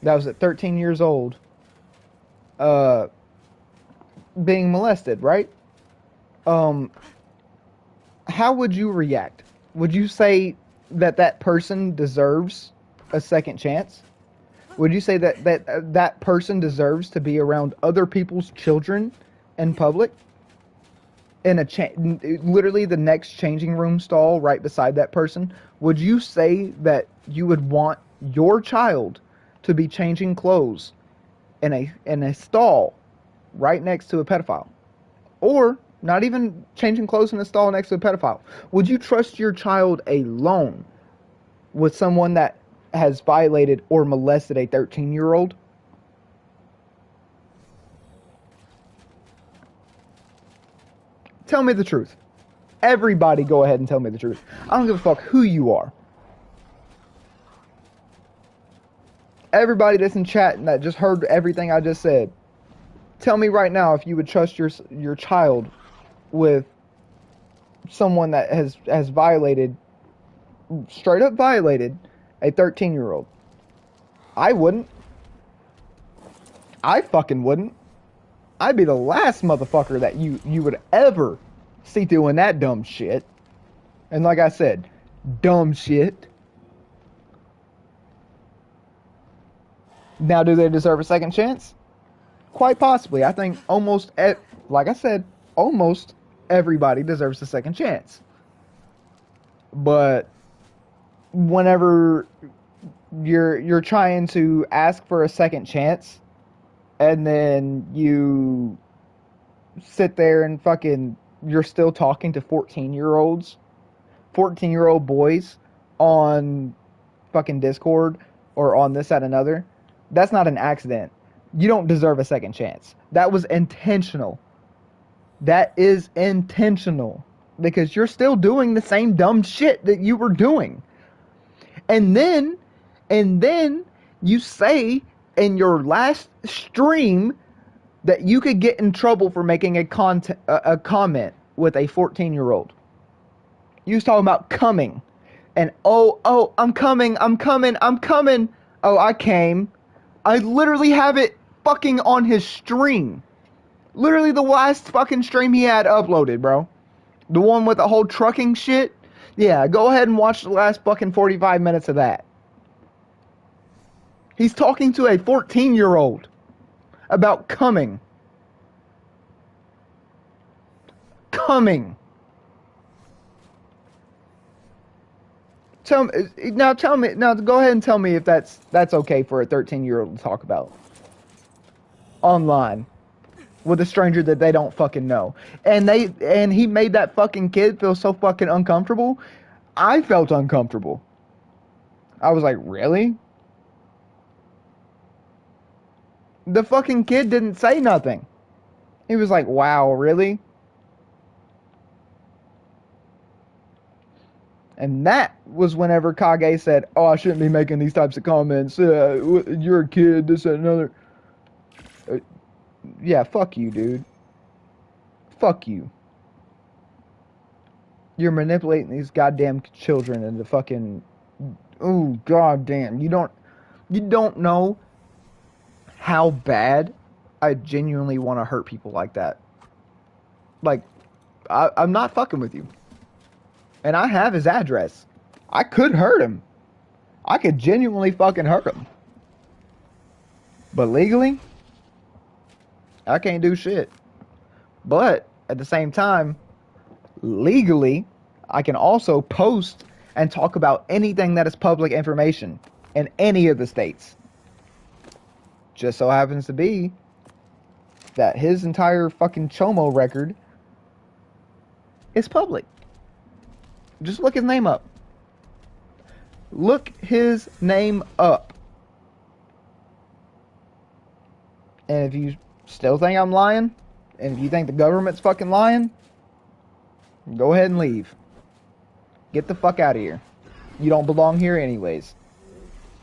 that was at 13 years old, being molested, right? Um, how would you react? Would you say that that person deserves a second chance? Would you say that that person deserves to be around other people's children in public? In a literally the next changing room stall right beside that person, would you say that you would want your child to be changing clothes in a stall right next to a pedophile? Or not even changing clothes in a stall next to a pedophile. Would you trust your child alone with someone that has violated or molested a 13-year-old? Tell me the truth. Everybody go ahead and tell me the truth. I don't give a fuck who you are. Everybody that's in chat and that just heard everything I just said, tell me right now if you would trust your child with someone that has violated, straight up violated, a 13-year-old. I wouldn't. I fucking wouldn't. I'd be the last motherfucker that you would ever see doing that dumb shit. And like I said, dumb shit. Now, do they deserve a second chance? Quite possibly. I think like I said, almost everybody deserves a second chance. But whenever you're trying to ask for a second chance, and then you sit there and fucking, you're still talking to 14-year-olds, 14-year-old boys on fucking Discord or on this, that, another, that's not an accident. You don't deserve a second chance. That was intentional. That is intentional. Because you're still doing the same dumb shit that you were doing. And then you say in your last stream that you could get in trouble for making a comment with a 14-year-old. You was talking about coming. And oh, I'm coming. Oh, I came. I literally have it fucking on his stream. Literally the last fucking stream he had uploaded, bro. The one with the whole trucking shit. Yeah, go ahead and watch the last fucking 45 minutes of that. He's talking to a 14-year-old about coming. Coming. Tell me now. Go ahead and tell me if that's okay for a 13-year-old to talk about online with a stranger that they don't fucking know. And he made that fucking kid feel so fucking uncomfortable. I felt uncomfortable. I was like, really? The fucking kid didn't say nothing. He was like, wow, really? And that was whenever Kage said, oh, I shouldn't be making these types of comments. You're a kid, this and another. Yeah, fuck you, dude. Fuck you. You're manipulating these goddamn children into fucking... Oh, goddamn. You don't know how bad I genuinely want to hurt people like that. Like, I'm not fucking with you. And I have his address. I could hurt him. I could genuinely fucking hurt him. But legally, I can't do shit. But at the same time, legally, I can also post and talk about anything that is public information in any of the states. Just so happens to be that his entire fucking Chomo record is public. Just look his name up. Look his name up. And if you still think I'm lying, and if you think the government's fucking lying, go ahead and leave. Get the fuck out of here. You don't belong here anyways.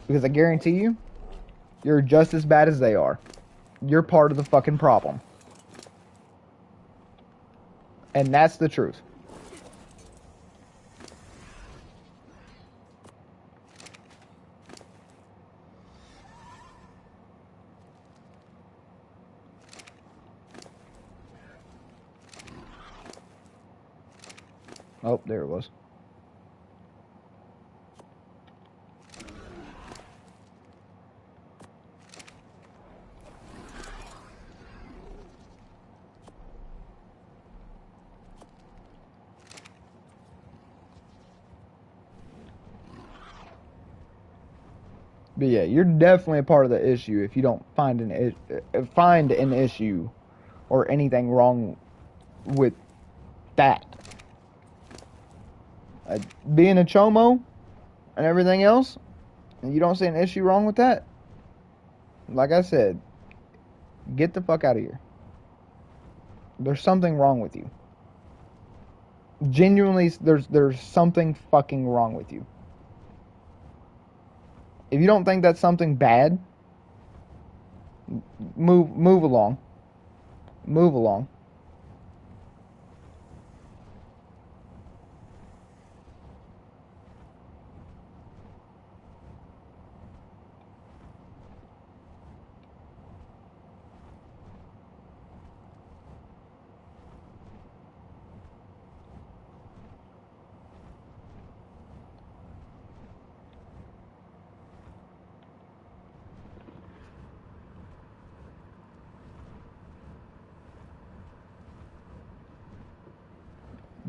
Because I guarantee you, you're just as bad as they are. You're part of the fucking problem. And that's the truth. Oh, there it was. But yeah, you're definitely a part of the issue if you don't find an issue or anything wrong with that. Being a chomo and everything else, and you don't see an issue wrong with that, like I said, get the fuck out of here. There's something wrong with you. Genuinely, there's something fucking wrong with you. If you don't think that's something bad, move along. Move along.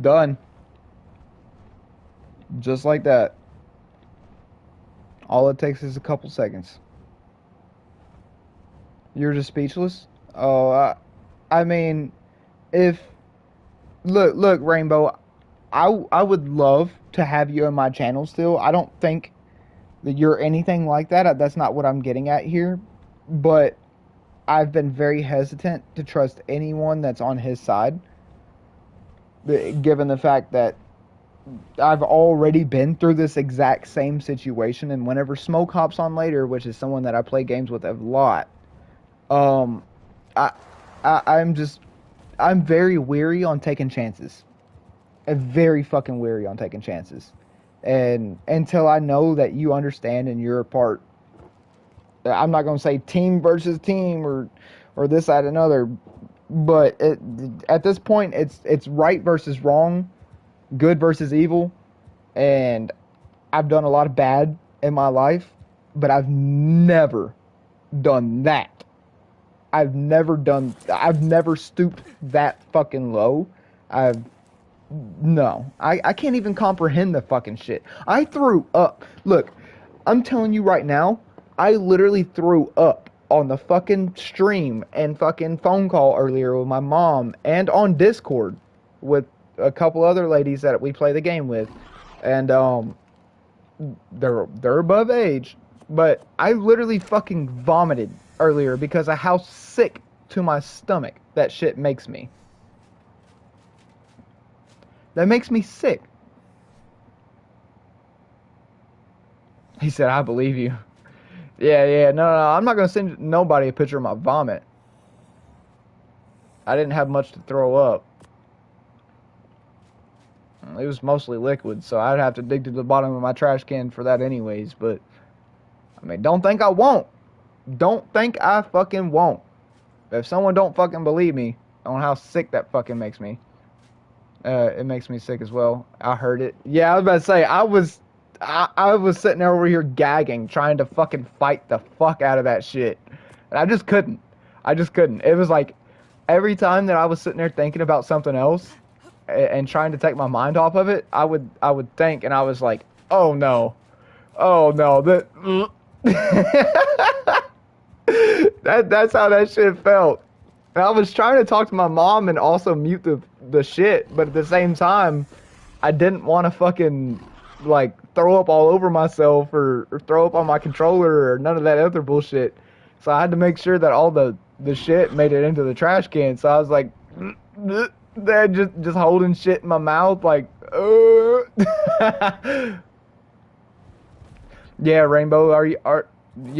Done. Just like that. All it takes is a couple seconds. You're just speechless? Oh, I mean, if... Look, Rainbow, I would love to have you on my channel still. I don't think that you're anything like that. That's not what I'm getting at here. But I've been very hesitant to trust anyone that's on his side, given the fact that I've already been through this exact same situation. And whenever Smoke hops on later, which is someone that I play games with a lot, I'm very weary on taking chances. I'm very fucking weary on taking chances. And until I know that you understand and you're a part, I'm not going to say team versus team or this, that, and another, but at this point, it's right versus wrong, good versus evil, and I've done a lot of bad in my life, but I've never done that. I've never stooped that fucking low. I can't even comprehend the fucking shit. I threw up. Look, I'm telling you right now, I literally threw up on the fucking stream and fucking phone call earlier with my mom and on Discord with a couple other ladies that we play the game with. And they're above age, but I literally fucking vomited earlier because of how sick to my stomach that shit makes me. That makes me sick. He said, I believe you. Yeah, no, I'm not going to send nobody a picture of my vomit. I didn't have much to throw up. It was mostly liquid, so I'd have to dig to the bottom of my trash can for that anyways, but, I mean, don't think I won't. Don't think I fucking won't. If someone don't fucking believe me on how sick that fucking makes me, it makes me sick as well. I heard it. Yeah, I was about to say, I was sitting there over here gagging, trying to fucking fight the fuck out of that shit. And I just couldn't. It was like, every time that I was sitting there thinking about something else and trying to take my mind off of it, I would think, and I was like, oh no. That's how that shit felt. And I was trying to talk to my mom and also mute the shit, but at the same time, I didn't want to fucking, like, throw up all over myself or throw up on my controller or none of that other bullshit. So I had to make sure that all the shit made it into the trash can. So I was like, that just holding shit in my mouth, like, Yeah, Rainbow, are you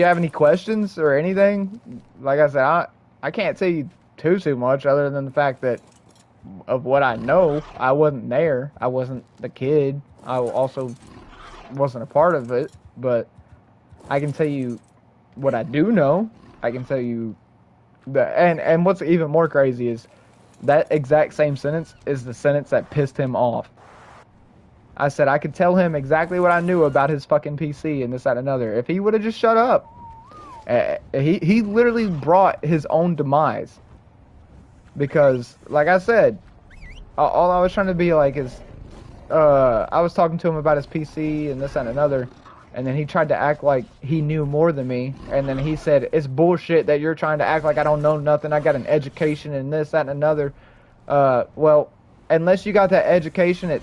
have any questions or anything? Like I said, I can't tell you too much other than the fact that of what I know. I wasn't there. I wasn't the kid. I also wasn't a part of it, but I can tell you what I do know. I can tell you that, and what's even more crazy is that exact same sentence is the sentence that pissed him off. I said I could tell him exactly what I knew about his fucking PC and this, that, and another. If he would have just shut up. He literally brought his own demise. Because, like I said, all I was trying to be like is, I was talking to him about his PC and this, that, and another. And then he tried to act like he knew more than me. And then he said, it's bullshit that you're trying to act like I don't know nothing. I got an education and this, that, and another. Well, unless you got that education at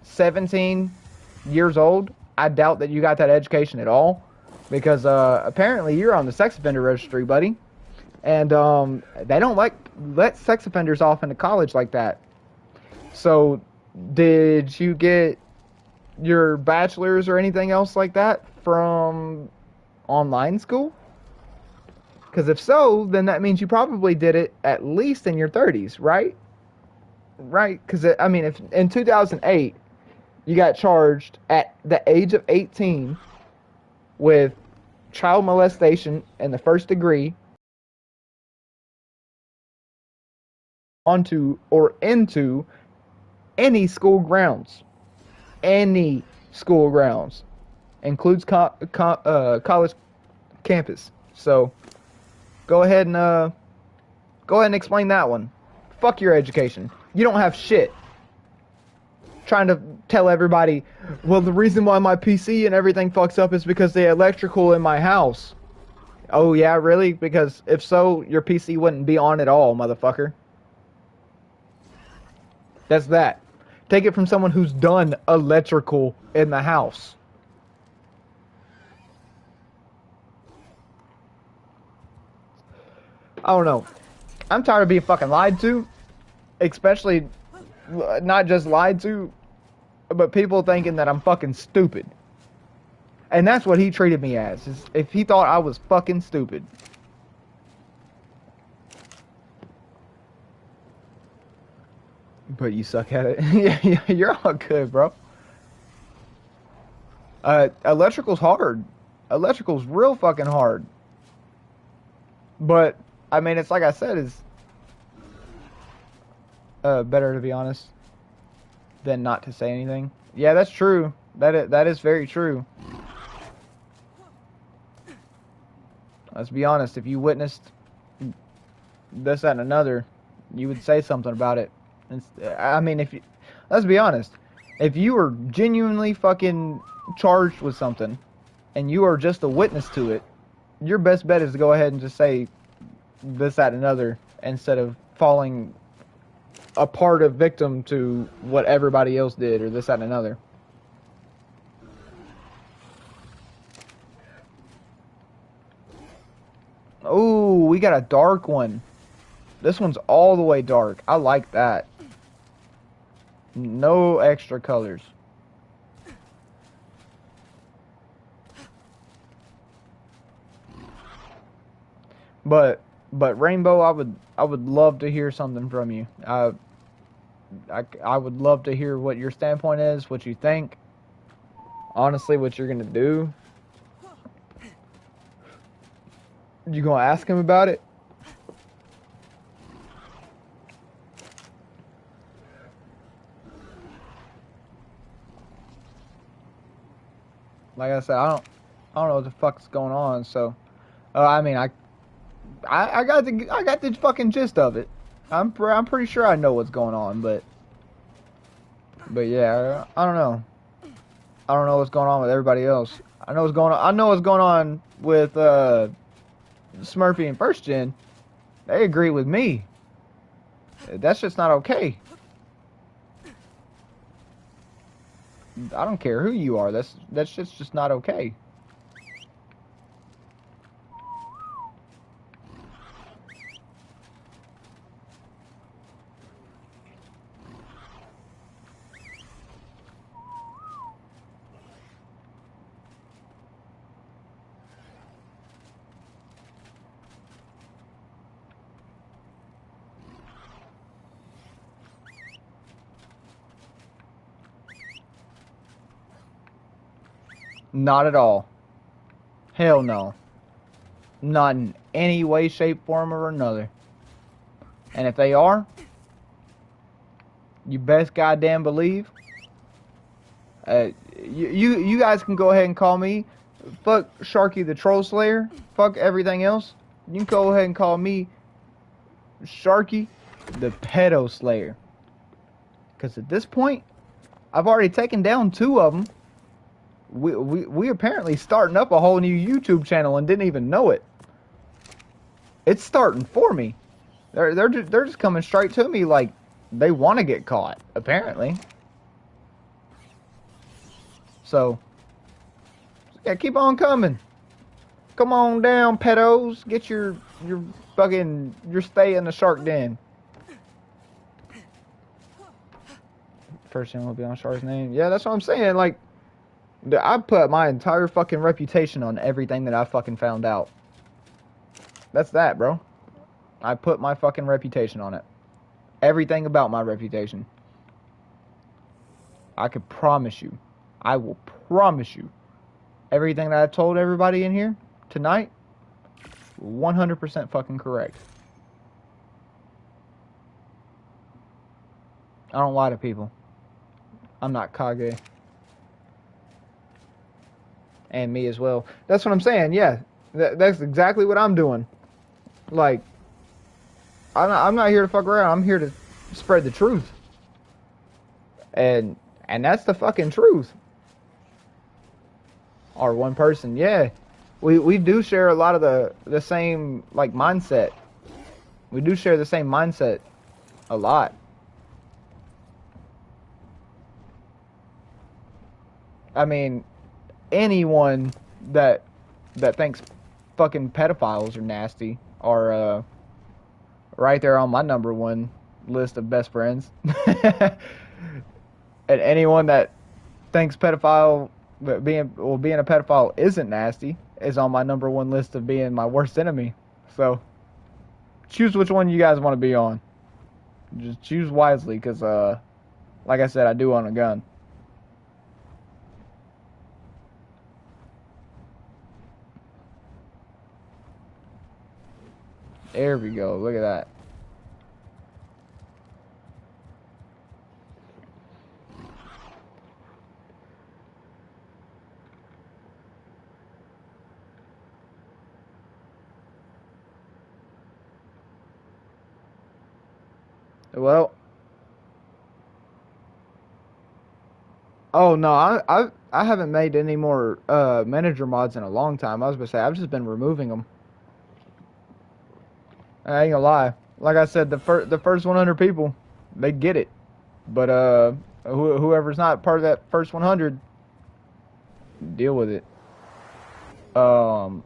17 years old, I doubt that you got that education at all, because apparently you're on the sex offender registry, buddy, and they don't let sex offenders off into college like that. So did you get your bachelor's or anything else like that from online school? Because if so, then that means you probably did it at least in your 30s, right? Right? Because I mean, if in 2008 you got charged at the age of 18 with child molestation in the first degree onto or into any school grounds. Any school grounds. Includes college campus. So go ahead and explain that one. Fuck your education. You don't have shit. Trying to tell everybody, well, the reason why my PC and everything fucks up is because the electrical in my house. Oh yeah, really? Because if so, your PC wouldn't be on at all, motherfucker. That's that. Take it from someone who's done electrical in the house. I don't know. I'm tired of being fucking lied to. Especially, not just lied to, but people thinking that I'm fucking stupid. And that's what he treated me as. Is if he thought I was fucking stupid. But you suck at it. Yeah, you're all good, bro. Electrical's hard. Electrical's real fucking hard. But, I mean, it's like I said, it's better to be honest than not to say anything. Yeah, that's true. That is very true. Let's be honest. If you witnessed this, that, and another, you would say something about it. I mean, let's be honest. If you were genuinely fucking charged with something, and you are just a witness to it, your best bet is to go ahead and just say this, that, and another, instead of falling a part of victim to what everybody else did, or this, that, and another. Oh, we got a dark one. This one's all the way dark. I like that. No extra colors. But Rainbow, I would love to hear something from you. I would love to hear what your standpoint is, what you think. Honestly, what you're gonna do. You gonna ask him about it? Like I said, I don't know what the fuck's going on. So, I mean, I got the fucking gist of it. I'm pretty sure I know what's going on, but yeah, I don't know. I don't know what's going on with everybody else. I know what's going on. I know what's going on with Smurfy and First Gen. They agree with me. That's just not okay. I don't care who you are. That's just not okay. Not at all. Hell no. Not in any way, shape, form, or another. And if they are, you best goddamn believe. You guys can go ahead and call me. Fuck Sharky the Troll Slayer. Fuck everything else. You can go ahead and call me Sharky the Pedo Slayer. Because at this point, I've already taken down 2 of them. We apparently starting up a whole new YouTube channel and didn't even know it. It's starting for me. They're just coming straight to me like they want to get caught, apparently. So, yeah, keep on coming. Come on down, pedos. Get your stay in the shark den. First thing will be on Shark's name. Yeah, that's what I'm saying. Like, I put my entire fucking reputation on everything that I fucking found out. That's that, bro. I put my fucking reputation on it. Everything about my reputation. I could promise you. I will promise you. Everything that I told everybody in here tonight, 100% fucking correct. I don't lie to people. I'm not Kage. And me as well. That's what I'm saying, yeah. That's exactly what I'm doing. Like, I'm not here to fuck around. I'm here to spread the truth. And that's the fucking truth. Or one person, yeah. We do share a lot of the same, like, mindset. We do share the same mindset a lot. I mean, anyone that thinks fucking pedophiles are nasty are right there on my #1 list of best friends. And anyone that thinks being a pedophile isn't nasty is on my #1 list of being my worst enemy. So choose which one you guys want to be on. Just choose wisely, because like I said, I do own a gun. There we go. Look at that. Well, oh no, I haven't made any more manager mods in a long time. I was gonna say I've just been removing them. I ain't gonna lie. Like I said, the first 100 people, they get it. But whoever's not part of that first 100, deal with it. And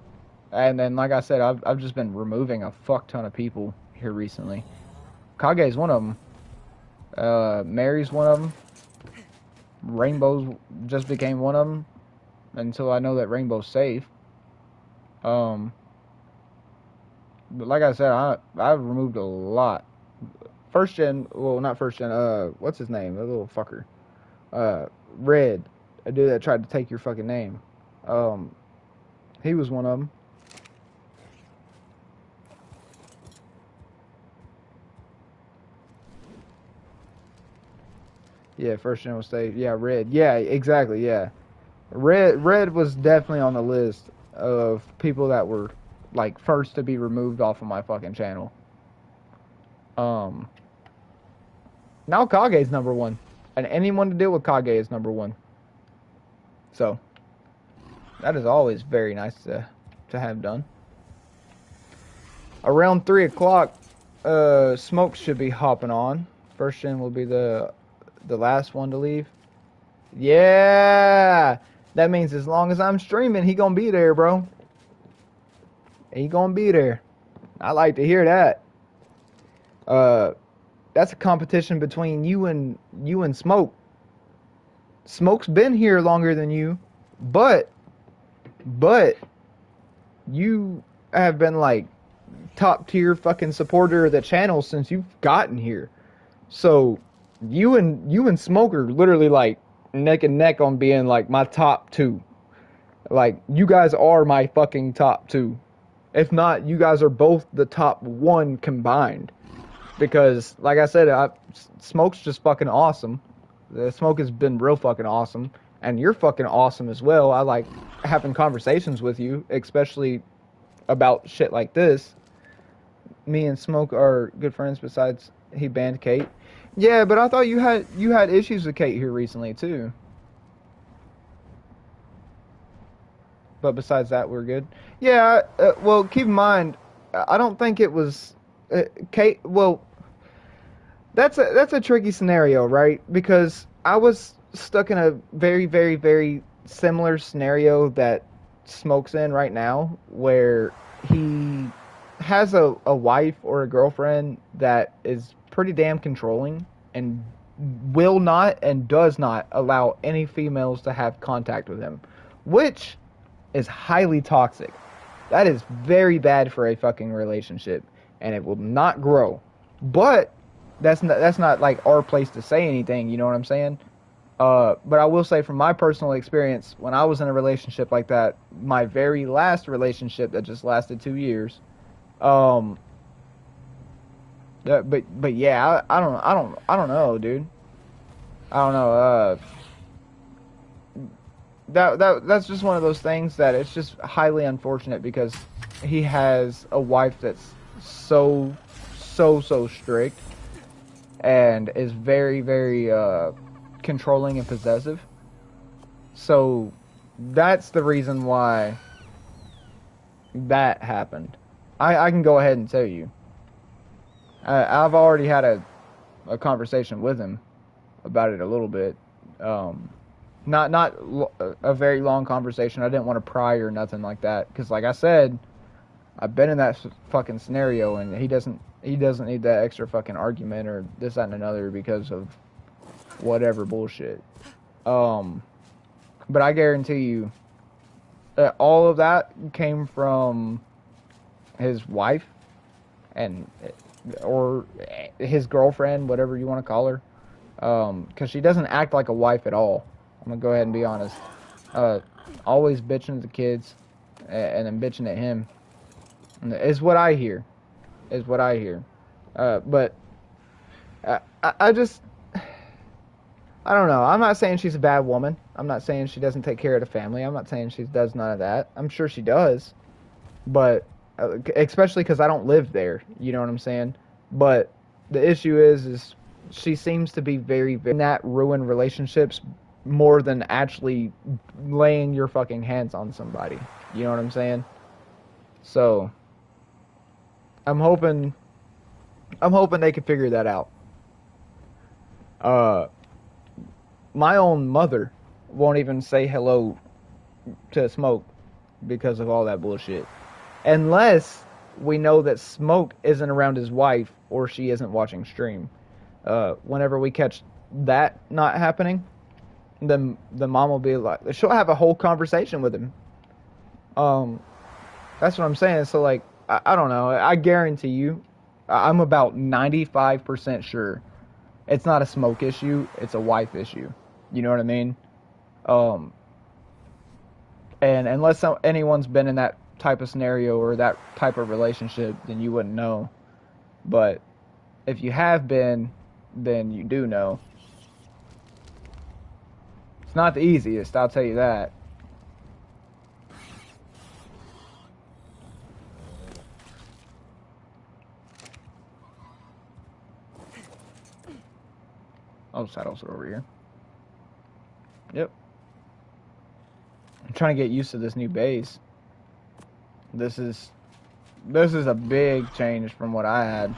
then like I said, I've just been removing a fuck ton of people here recently. Kage's one of them. Mary's one of them. Rainbow's just became one of them. Until I know that Rainbow's safe. But like I said, I've removed a lot. First gen, well, not first gen, what's his name? The little fucker. Red. A dude that tried to take your fucking name. He was one of them. Yeah, first gen will stay. Yeah, Red. Yeah, exactly, yeah. Red was definitely on the list of people that were, like, first to be removed off of my fucking channel. Now Kage's #1. And anyone to deal with Kage is #1. So, that is always very nice to have done. Around 3 o'clock, Smoke should be hopping on. First gen will be the last one to leave. Yeah. That means as long as I'm streaming, he gonna be there, bro. He gonna be there. I like to hear that. That's a competition between you and Smoke. Smoke's been here longer than you, but you have been like top tier fucking supporter of the channel since you've gotten here. So you and Smoke are literally like neck and neck on being like my top two. Like you guys are my fucking top two. If not, you guys are both the top one combined. Because like I said, Smoke's just fucking awesome. The Smoke has been real fucking awesome, and you're fucking awesome as well. I like having conversations with you, especially about shit like this. Me and Smoke are good friends. Besides, he banned Kate. Yeah, but I thought you had issues with Kate here recently too. But besides that, we're good. Yeah. Well, keep in mind, I don't think it was Kate. Well, that's a tricky scenario, right? Because I was stuck in a very, very, very similar scenario that Smoke's in right now, where he has a wife or a girlfriend that is pretty damn controlling and will not and does not allow any females to have contact with him, which is highly toxic. That is very bad for a fucking relationship, and it will not grow. But that's not like our place to say anything. You know what I'm saying? But I will say from my personal experience, when I was in a relationship like that, my very last relationship that just lasted 2 years, but yeah, I don't know, dude. I don't know. That's just one of those things that it's just highly unfortunate because he has a wife that's so strict and is very, very controlling and possessive. So that's the reason why that happened. I can go ahead and tell you. I've already had a conversation with him about it a little bit. Not a very long conversation. I didn't want to pry or nothing like that because, like I said, I've been in that fucking scenario, and he doesn't need that extra fucking argument or this, that, and another because of whatever bullshit. But I guarantee you that all of that came from his wife and or his girlfriend, whatever you want to call her, because she doesn't act like a wife at all. I'm gonna go ahead and be honest. Always bitching at the kids and then bitching at him is what I hear. But I just, I don't know. I'm not saying she's a bad woman. I'm not saying she doesn't take care of the family. I'm not saying she does none of that. I'm sure she does. But, especially because I don't live there. You know what I'm saying? But the issue is she seems to be very, very, that ruin relationships more than actually laying your fucking hands on somebody. You know what I'm saying? So, I'm hoping they can figure that out. My own mother won't even say hello to Smoke because of all that bullshit. Unless we know that Smoke isn't around his wife or she isn't watching stream. Whenever we catch that not happening, then the mom will be like, she'll have a whole conversation with him. That's what I'm saying. So, like, I don't know. I guarantee you, I'm about 95% sure it's not a Smoke issue. It's a wife issue. You know what I mean? And unless anyone's been in that type of scenario or that type of relationship, then you wouldn't know. But if you have been, then you do know. It's not the easiest, I'll tell you that. Oh, saddles are over here. Yep. I'm trying to get used to this new base. This is a big change from what I had.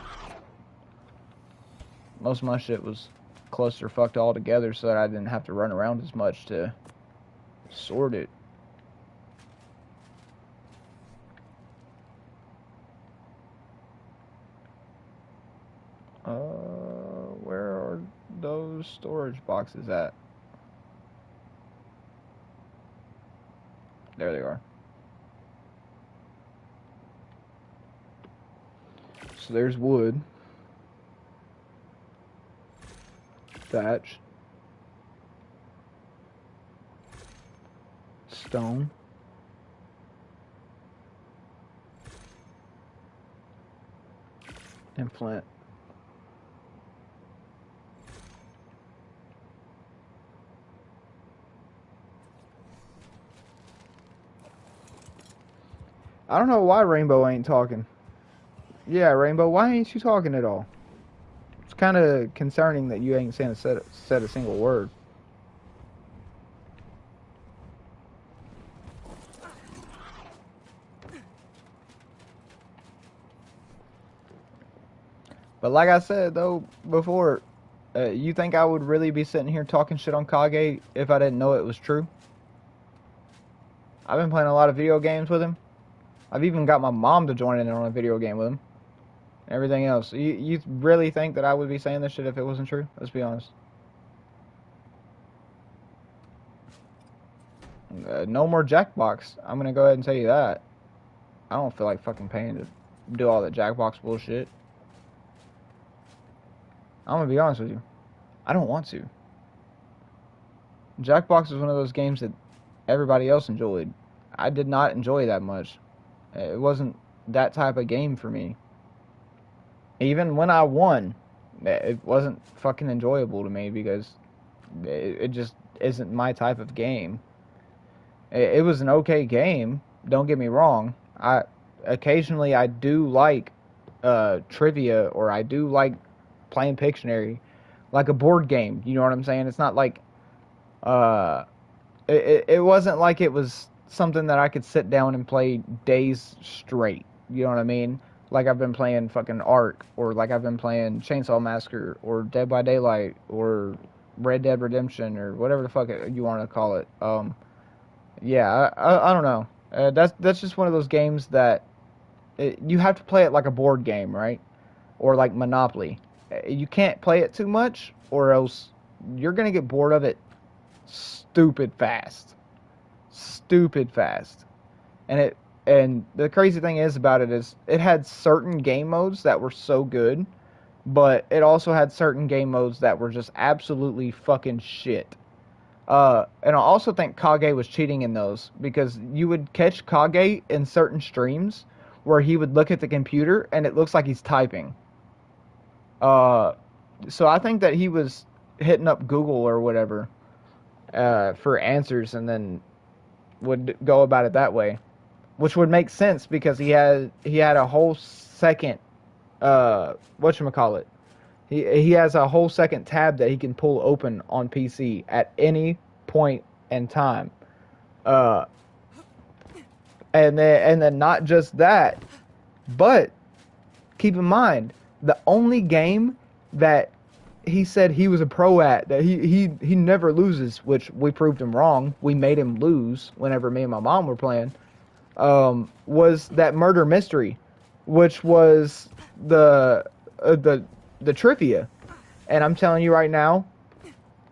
Most of my shit was clusterfucked all together so that I didn't have to run around as much to sort it. Where are those storage boxes at? There they are. So there's wood, thatch, stone, and flint. I don't know why Rainbow ain't talking. Yeah, Rainbow, why ain't you talking at all? It's kind of concerning that you ain't said a single word. But like I said, though, before, you think I would really be sitting here talking shit on Kage if I didn't know it was true? I've been playing a lot of video games with him. I've even got my mom to join in on a video game with him. Everything else. You really think that I would be saying this shit if it wasn't true? Let's be honest. No more Jackbox. I'm gonna go ahead and tell you that. I don't feel like fucking paying to do all that Jackbox bullshit. I'm gonna be honest with you. I don't want to. Jackbox is one of those games that everybody else enjoyed. I did not enjoy that much. It wasn't that type of game for me. Even when I won, it wasn't fucking enjoyable to me because it just isn't my type of game. It was an okay game, don't get me wrong. Occasionally I do like trivia, or I do like playing Pictionary, like a board game, you know what I'm saying? It's not like it wasn't like it was something that I could sit down and play days straight, you know what I mean? Like I've been playing fucking Ark, or like I've been playing Chainsaw Massacre, or Dead by Daylight, or Red Dead Redemption, or whatever the fuck you want to call it. Yeah, I don't know. That's just one of those games that you have to play it like a board game, right? Or like Monopoly. You can't play it too much, or else you're gonna get bored of it stupid fast. Stupid fast. And the crazy thing is about it is it had certain game modes that were so good, but it also had certain game modes that were just absolutely fucking shit. And I also think Kage was cheating in those, because you would catch Kage in certain streams where he would look at the computer and it looks like he's typing. So I think that he was hitting up Google or whatever for answers, and then would go about it that way, which would make sense because he had a whole second whatchamacallit. He has a whole second tab that he can pull open on PC at any point in time. And then not just that, but keep in mind, the only game that he said he was a pro at, that he never loses, which we proved him wrong. We made him lose whenever me and my mom were playing, was that murder mystery, which was the trivia. And I'm telling you right now,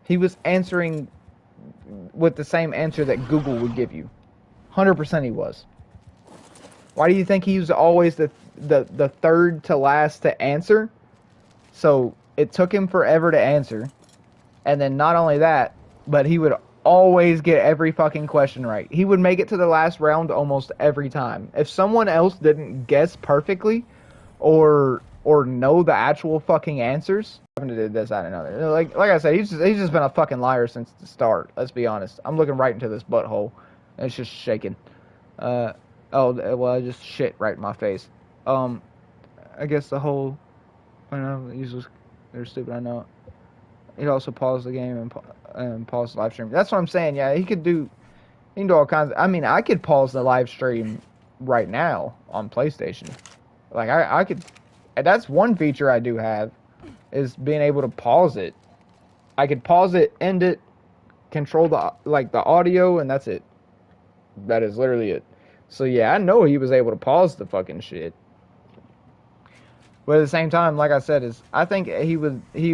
he was answering with the same answer that Google would give you. 100% he was. Why do you think he was always the third to last to answer? So it took him forever to answer. And then not only that, but he would always get every fucking question right. He would make it to the last round almost every time. If someone else didn't guess perfectly or know the actual fucking answers, having to do this, I don't know. Like I said, he's just been a fucking liar since the start. Let's be honest. I'm looking right into this butthole, and it's just shaking. Oh, well, I just shit right in my face. I guess the whole, I know, they're stupid, I know. He'd also pause the game and pause the live stream. That's what I'm saying, yeah, he can do all kinds of, I mean, I could pause the live stream right now on PlayStation. Like, I could, that's one feature I do have, is being able to pause it. I could pause it, end it, control the audio, and that's it. That is literally it. So yeah, I know he was able to pause the fucking shit. But at the same time, like I said, I think he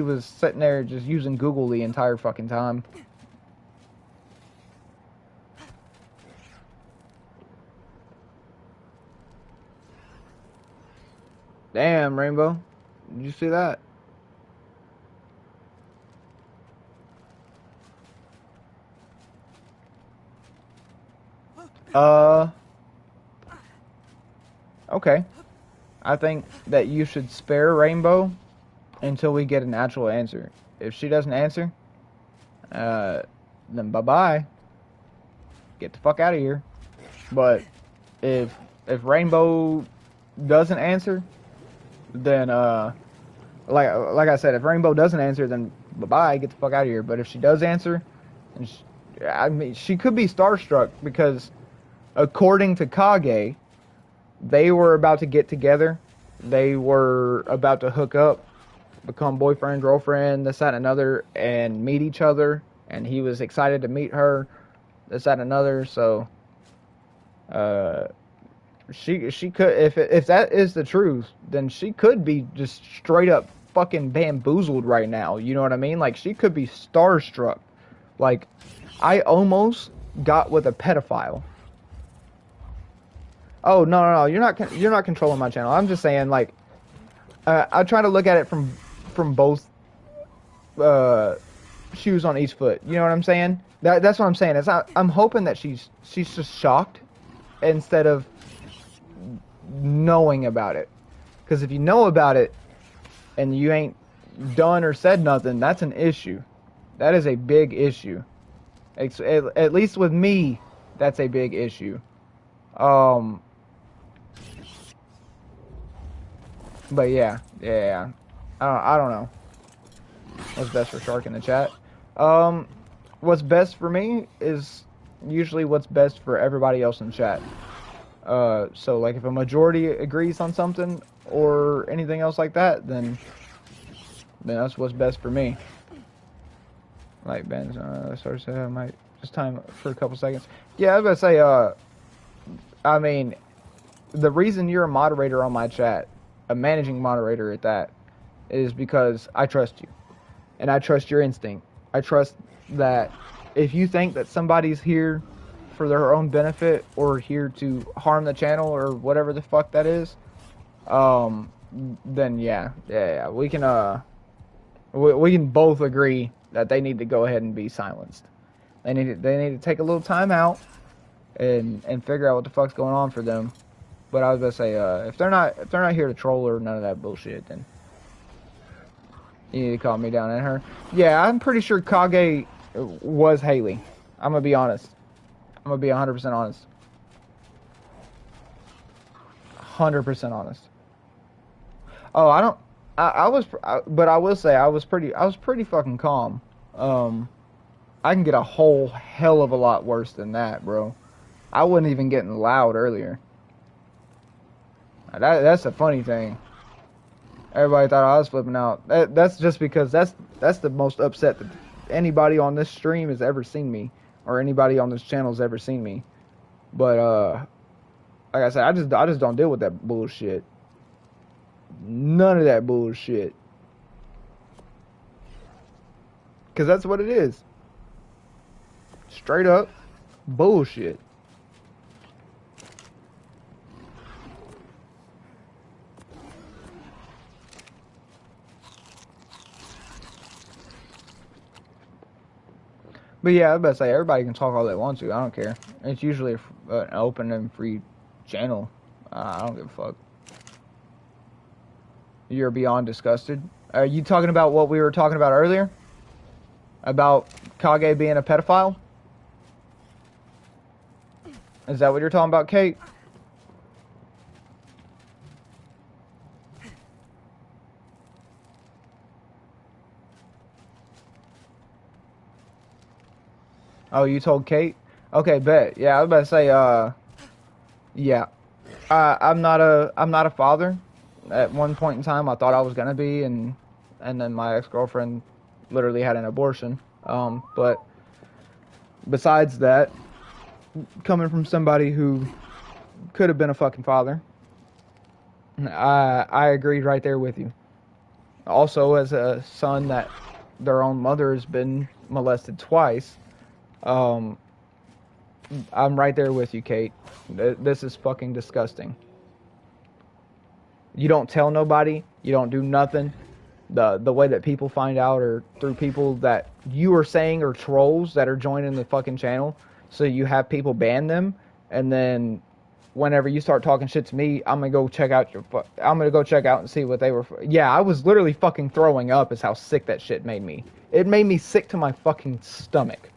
was sitting there just using Google the entire fucking time. Damn, Rainbow. Did you see that? Okay. I think that you should spare Rainbow until we get an actual answer. If she doesn't answer, then bye-bye. Get the fuck out of here. But if Rainbow doesn't answer, then like I said, if Rainbow doesn't answer, then bye-bye, get the fuck out of here. But if she does answer, and I mean, she could be starstruck because according to Kage, they were about to get together. They were about to hook up, become boyfriend, girlfriend, this, that, and another, and meet each other. And he was excited to meet her, this, that, and another. So, she could, if that is the truth, then she could be just straight up fucking bamboozled right now. You know what I mean? Like, she could be starstruck. Like, I almost got with a pedophile. Oh, no, you're not controlling my channel. I'm just saying, like, I try to look at it from both shoes on each foot. You know what I'm saying? That's what I'm saying. I'm hoping that she's just shocked instead of knowing about it. Because if you know about it and you ain't done or said nothing, that's an issue. That is a big issue. At least with me, that's a big issue. But yeah. I don't know. What's best for Shark in the chat? What's best for me is usually what's best for everybody else in chat. So like if a majority agrees on something or anything else like that, then that's what's best for me. Like Ben's started saying, I might just time for a couple seconds. Yeah, I was about to say, I mean, the reason you're a moderator on my chat, a managing moderator at that, is because I trust you. And I trust your instinct. I trust that if you think that somebody's here for their own benefit or here to harm the channel or whatever the fuck that is, then yeah, we can both agree that they need to go ahead and be silenced. They need to take a little time out and figure out what the fuck's going on for them. But I was gonna say, if they're not here to troll or none of that bullshit, then you need to calm me down at her. Yeah, I'm pretty sure Kage was Haley. I'm gonna be honest. I'm gonna be 100% honest. 100% honest. Oh, but I will say I was pretty fucking calm. I can get a whole hell of a lot worse than that, bro. I wasn't even getting loud earlier. That's a funny thing. Everybody thought I was flipping out. That's just because that's the most upset that anybody on this stream has ever seen me, or anybody on this channel has ever seen me. But like I said, I just don't deal with that bullshit. None of that bullshit. Cause that's what it is. Straight up bullshit. But yeah, I was about to say, everybody can talk all they want to. I don't care. It's usually an open and free channel. I don't give a fuck. You're beyond disgusted. Are you talking about what we were talking about earlier? About Kage being a pedophile? Is that what you're talking about, Kate? Oh, you told Kate? Okay, bet. Yeah, I was about to say, yeah. I'm not a father. At one point in time, I thought I was gonna be, and then my ex-girlfriend literally had an abortion. But besides that, coming from somebody who could have been a fucking father, I agreed right there with you. Also, as a son that their own mother has been molested twice, I'm right there with you, Kate. This is fucking disgusting. You don't tell nobody. You don't do nothing. The way that people find out are through people that you are saying are trolls that are joining the fucking channel. So you have people ban them, and then whenever you start talking shit to me, I'm gonna go check out and see what they were. Yeah, I was literally fucking throwing up. Is how sick that shit made me. It made me sick to my fucking stomach.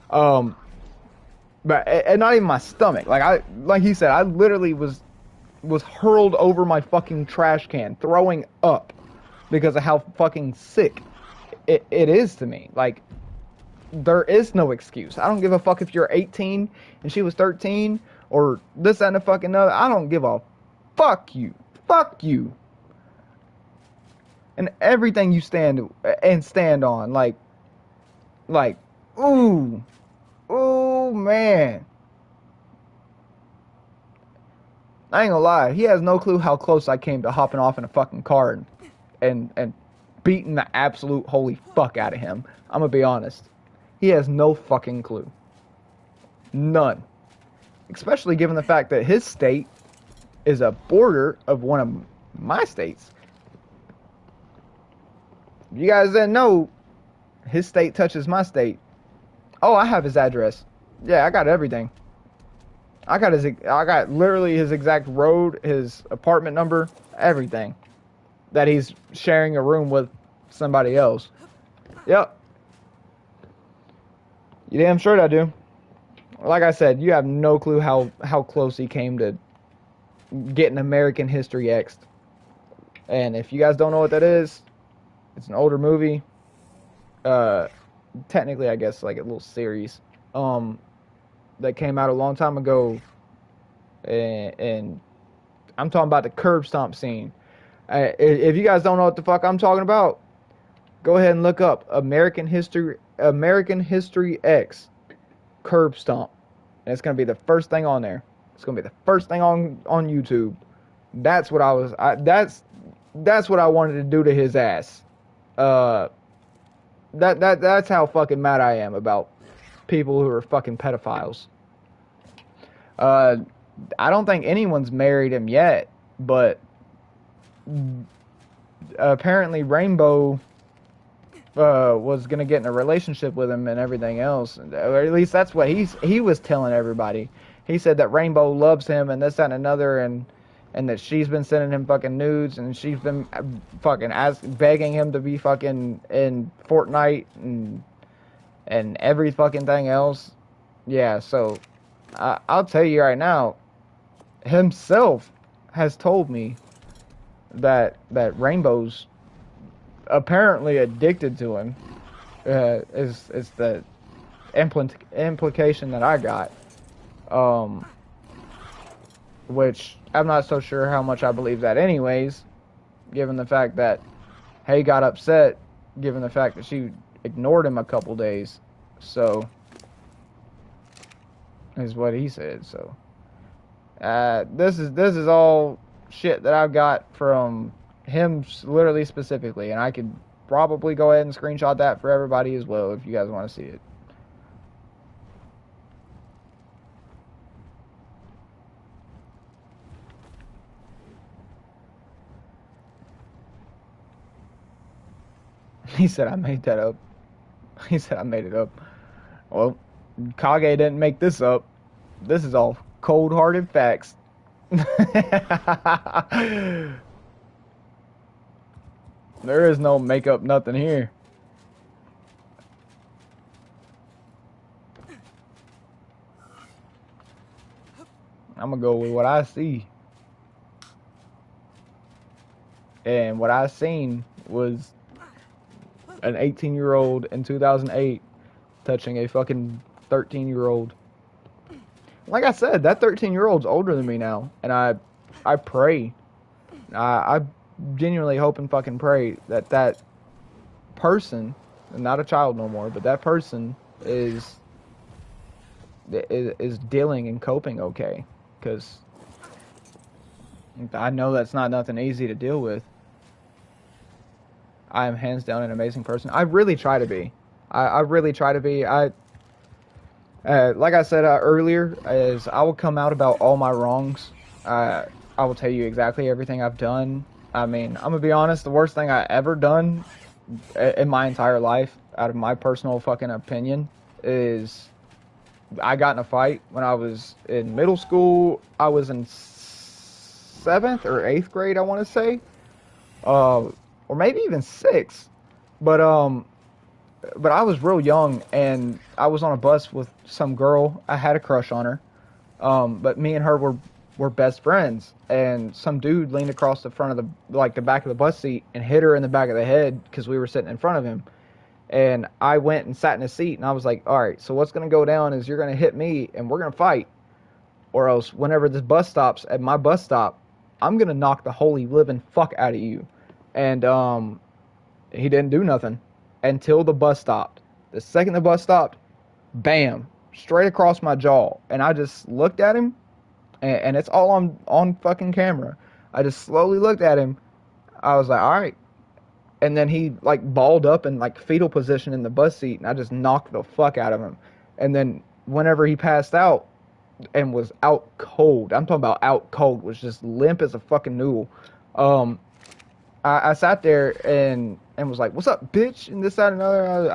But and not even my stomach. Like he said, I literally was hurled over my fucking trash can, throwing up because of how fucking sick it is to me. Like, there is no excuse. I don't give a fuck if you're 18 and she was 13 or this, that, and the fucking other. I don't give a fuck you. Fuck you. And everything you stand on. Like, ooh, man. I ain't gonna lie. He has no clue how close I came to hopping off in a fucking car and beating the absolute holy fuck out of him. I'm gonna be honest. He has no fucking clue. None. Especially given the fact that his state is a border of one of my states. You guys didn't know, his state touches my state. Oh, I have his address. Yeah, I got everything. I got literally his exact road, his apartment number, everything. That he's sharing a room with somebody else. Yep. You damn sure I do. Like I said, you have no clue how close he came to getting American History X'd. And if you guys don't know what that is, it's an older movie. Technically, I guess, like a little series. That came out a long time ago. And I'm talking about the curb stomp scene. If you guys don't know what the fuck I'm talking about, go ahead and look up American History X curb stomp, and it's gonna be the first thing on there. It's gonna be the first thing on YouTube. That's what that's what I wanted to do to his ass. That's how fucking mad I am about people who are fucking pedophiles. I don't think anyone's married him yet, but apparently Rainbow was gonna get in a relationship with him and everything else, or at least that's what he was telling everybody. He said that Rainbow loves him and this, that, and another, and that she's been sending him fucking nudes, and she's been fucking begging him to be fucking in Fortnite and every fucking thing else. Yeah, so I'll tell you right now, himself has told me that Rainbow's apparently addicted to him. Is the implication that I got, which I'm not so sure how much I believe that anyways, given the fact that he got upset, given the fact that she ignored him a couple days. So is what he said. So this is all shit that I've got from him, literally specifically, and I could probably go ahead and screenshot that for everybody as well if you guys want to see it. He said I made that up. He said I made it up. Well, Kage didn't make this up. This is all cold-hearted facts. There is no make up nothing here. I'm gonna go with what I see. And what I seen was an 18-year-old in 2008 touching a fucking 13-year-old. Like I said, that 13-year-old's older than me now, and I pray, I genuinely hope and fucking pray that person, not a child no more, but that person is dealing and coping okay, because I know that's not nothing easy to deal with. I am hands down an amazing person. I really try to be. I really try to be. Like I said earlier, is I will come out about all my wrongs. I will tell you exactly everything I've done. I mean, I'm gonna be honest. The worst thing I ever done in my entire life, out of my personal fucking opinion, is I got in a fight when I was in middle school. I was in 7th or 8th grade, I want to say, or maybe even 6th. But I was real young, and I was on a bus with some girl. I had a crush on her, but me and her were best friends. And some dude leaned across the front of the back of the bus seat and hit her in the back of the head because we were sitting in front of him. And I went and sat in his seat, and I was like, all right, so what's going to go down is you're going to hit me, and we're going to fight. Or else, whenever this bus stops at my bus stop, I'm going to knock the holy living fuck out of you. And he didn't do nothing until the bus stopped. The second the bus stopped, bam, straight across my jaw. And I just looked at him, and it's all on fucking camera. I just slowly looked at him. I was like, all right. And then he, like, balled up in, like, fetal position in the bus seat, and I just knocked the fuck out of him. And then whenever he passed out and was out cold, I'm talking about out cold, was just limp as a fucking noodle, I sat there and was like, what's up, bitch? And this, that, and another.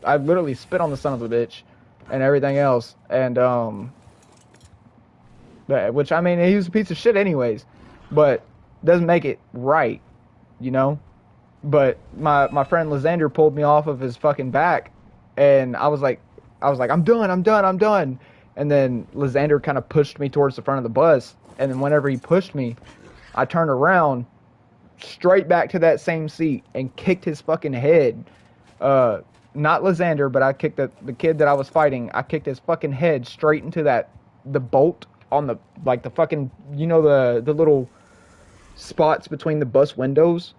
I literally spit on the son of a bitch and everything else. And, which, I mean, he was a piece of shit anyways, but doesn't make it right, you know? But my friend Lysander pulled me off of his fucking back, and I was like, I'm done. And then Lysander kind of pushed me towards the front of the bus, and then whenever he pushed me, I turned around, straight back to that same seat, and kicked his fucking head. Not Lysander, but I kicked the kid that I was fighting. I kicked his fucking head straight into the bolt on the fucking, you know, the little spots between the bus windows.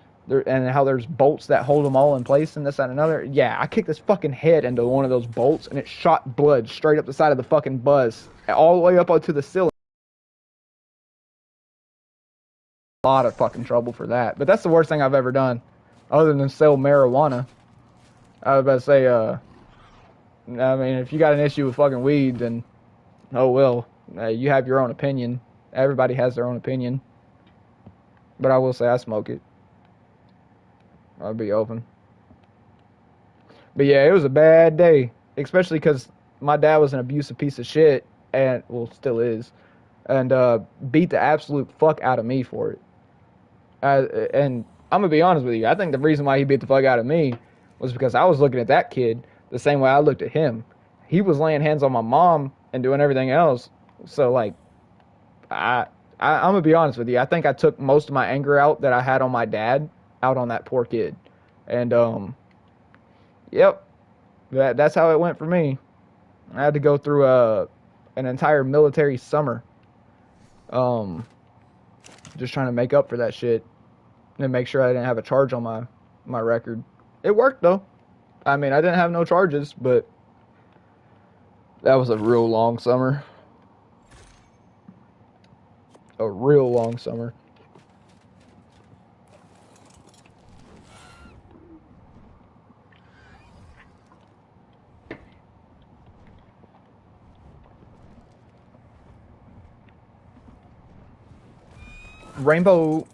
And how there's bolts that hold them all in place and this, that, and another. Yeah, I kicked his fucking head into one of those bolts, and it shot blood straight up the side of the fucking bus, all the way up onto the ceiling. A lot of fucking trouble for that. But that's the worst thing I've ever done, other than sell marijuana. I was about to say, I mean, if you got an issue with fucking weed, then, oh well, you have your own opinion. Everybody has their own opinion. But I will say I smoke it. I'll be open. But yeah, it was a bad day. Especially because my dad was an abusive piece of shit. And, well, still is. And beat the absolute fuck out of me for it. And I'm going to be honest with you. I think the reason why he beat the fuck out of me was because I was looking at that kid the same way I looked at him. He was laying hands on my mom and doing everything else. So, like, I'm going to be honest with you. I think I took most of my anger out that I had on my dad out on that poor kid. And yep, that's how it went for me. I had to go through an entire military summer just trying to make up for that shit and make sure I didn't have a charge on my record. It worked though. I mean, I didn't have no charges, but that was a real long summer. A real long summer. Rainbow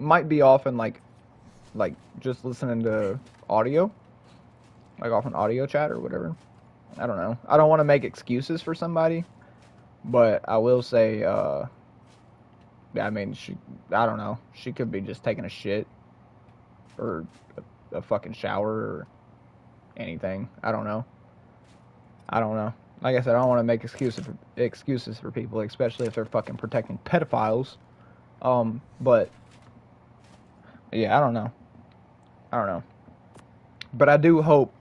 might be off in like just listening to audio, like off an audio chat or whatever. I don't know. I don't want to make excuses for somebody, but I will say, yeah, I mean, I don't know. She could be just taking a shit or a fucking shower or anything. I don't know. Like I said, I don't want to make excuses for people, especially if they're fucking protecting pedophiles. But yeah, I don't know. But I do hope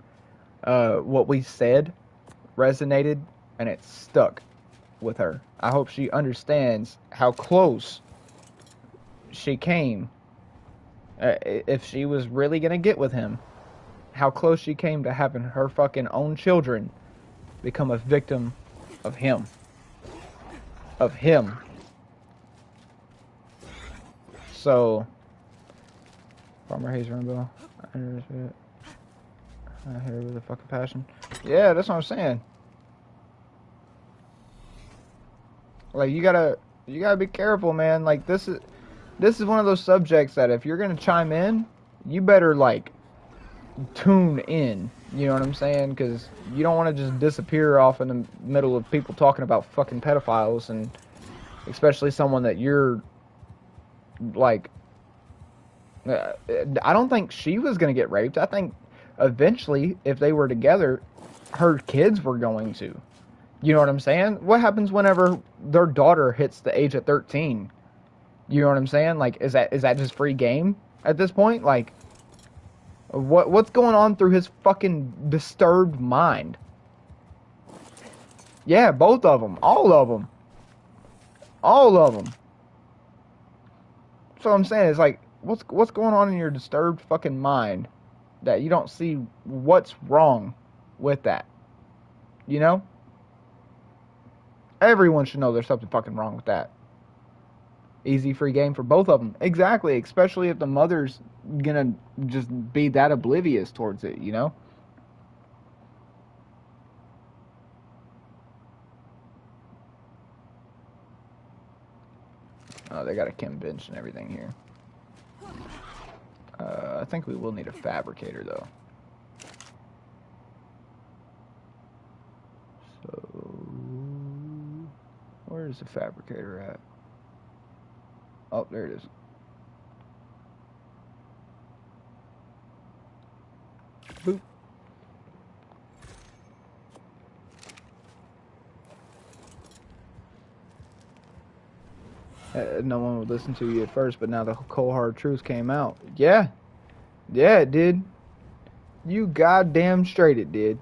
what we said resonated and it stuck with her. I hope she understands how close she came If she was really gonna get with him, how close she came to having her fucking own children become a victim of him. Of him. So, Farmer Hayes Rainbow. I hear it with a fucking passion. Yeah, that's what I'm saying. Like, you gotta be careful, man. Like, this is one of those subjects that if you're gonna chime in, you better, like, tune in. You know what I'm saying? Because you don't want to just disappear off in the middle of people talking about fucking pedophiles, and especially someone that you're, like, I don't think she was gonna get raped. I think eventually, if they were together, her kids were going to. You know what I'm saying? What happens whenever their daughter hits the age of 13? You know what I'm saying? Like, is that just free game at this point? Like, what's going on through his fucking disturbed mind? Yeah, both of them. All of them. All of them. So I'm saying is, like, what's going on in your disturbed fucking mind that you don't see what's wrong with that? You know? Everyone should know there's something fucking wrong with that. Easy free game for both of them. Exactly, especially if the mother's gonna just be that oblivious towards it, you know? Oh, they got a chem bench and everything here. I think we will need a fabricator, though. So, where's the fabricator at? Oh, there it is. Boop. No one would listen to you at first, but now the cold hard truth came out. Yeah. Yeah, it did. You goddamn straight it did.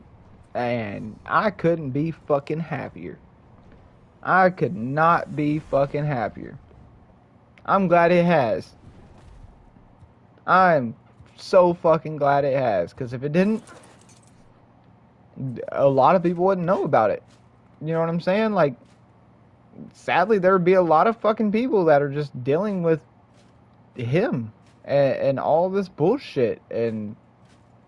And I couldn't be fucking happier. I could not be fucking happier. I'm glad it has. I'm so fucking glad it has. Because if it didn't, a lot of people wouldn't know about it. You know what I'm saying? Like, sadly, there would be a lot of fucking people that are just dealing with him and all this bullshit and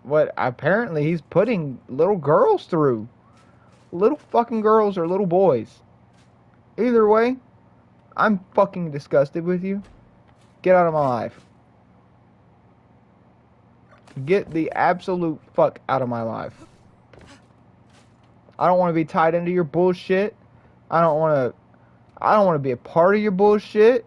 what apparently he's putting little girls through. Little fucking girls or little boys. Either way, I'm fucking disgusted with you. Get out of my life. Get the absolute fuck out of my life. I don't want to be tied into your bullshit. I don't want to be a part of your bullshit.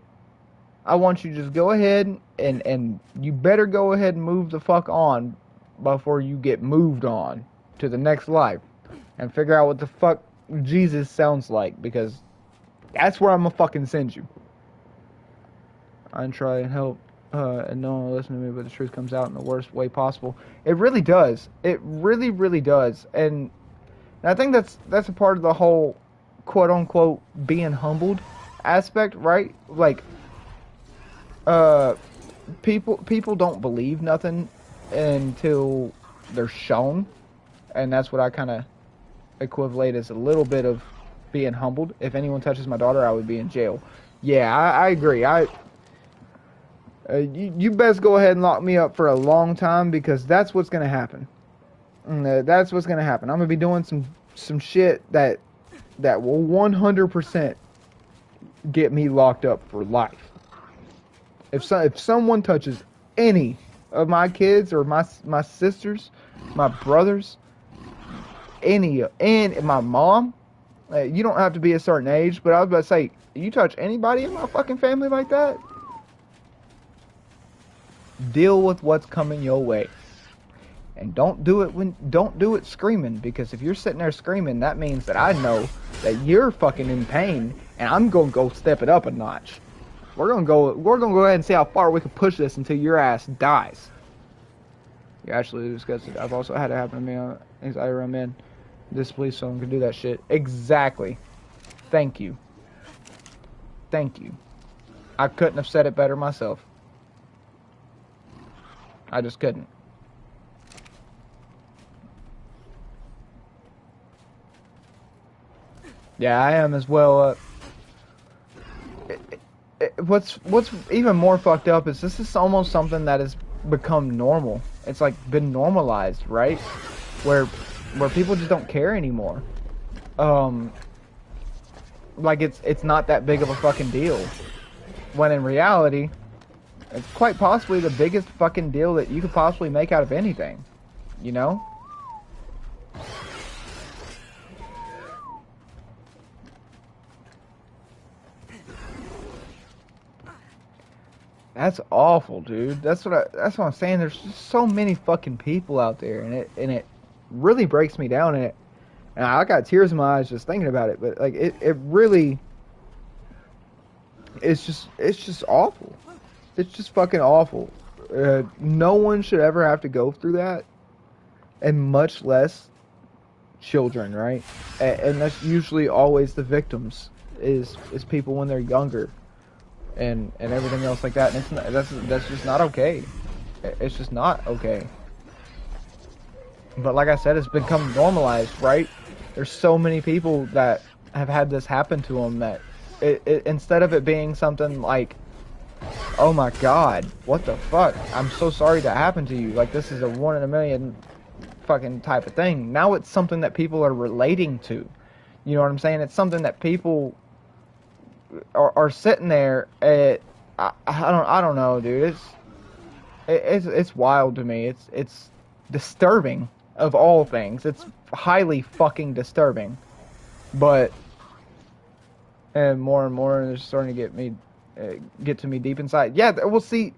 I want you to just go ahead and you better go ahead and move the fuck on before you get moved on to the next life and figure out what the fuck Jesus sounds like, because that's where I'm gonna fucking send you. I try and help and no one will listen to me, but the truth comes out in the worst way possible. It really does. It really, really does. And I think that's a part of the whole quote unquote being humbled aspect, right? Like, people don't believe nothing until they're shown, and that's what I kind of equivalent as a little bit of being humbled. If anyone touches my daughter, I would be in jail. Yeah, I agree. You best go ahead and lock me up for a long time, because that's what's gonna happen. That's what's gonna happen. I'm gonna be doing some shit that will 100% get me locked up for life. If someone touches any of my kids or my sisters, my brothers, and my mom, you don't have to be a certain age, but I was about to say, you touch anybody in my fucking family like that, deal with what's coming your way. And don't do it screaming, because if you're sitting there screaming, that means that I know that you're fucking in pain, and I'm gonna go step it up a notch. We're gonna go ahead and see how far we can push this until your ass dies. You're actually disgusted. I've also had it happen to me. Anxiety around men. This police someone can do that shit. Exactly. Thank you. Thank you. I couldn't have said it better myself. I just couldn't. Yeah, I am as well. What's even more fucked up is this is almost something that has become normal. It's like been normalized, right? Where people just don't care anymore. Like it's not that big of a fucking deal. When in reality, it's quite possibly the biggest fucking deal that you could possibly make out of anything. You know? That's awful, dude. That's what I'm saying. There's just so many fucking people out there, and it really breaks me down. And I got tears in my eyes just thinking about it. But like it really, it's just awful. It's just fucking awful. No one should ever have to go through that, and much less children, right? And that's usually always the victims is people when they're younger. And everything else like that, and it's not, that's just not okay. It's just not okay. But like I said, it's become normalized, right? There's so many people that have had this happen to them that instead of it being something like, oh my god, what the fuck? I'm so sorry that happened to you. Like this is a 1 in a million fucking type of thing. Now it's something that people are relating to. You know what I'm saying? It's something that people are sitting there at I don't know, dude. It's wild to me. It's disturbing of all things. It's highly fucking disturbing. But and more it's starting to get to me deep inside. Yeah, we'll see.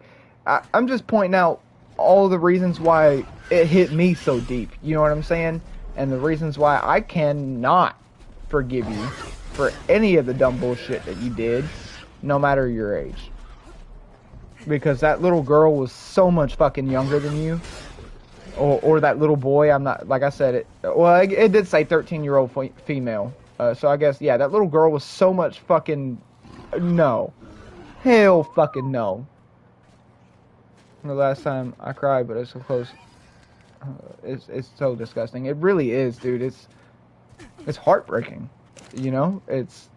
I'm just pointing out all the reasons why it hit me so deep. You know what I'm saying? And the reasons why I cannot forgive you for any of the dumb bullshit that you did, no matter your age. Because that little girl was so much fucking younger than you. Or that little boy, I'm not, like I said, it did say 13-year-old female. So I guess, yeah, that little girl was so much fucking, no. Hell fucking no. The last time I cried, but it's so close. It's so disgusting. It really is, dude. It's heartbreaking. You know, it's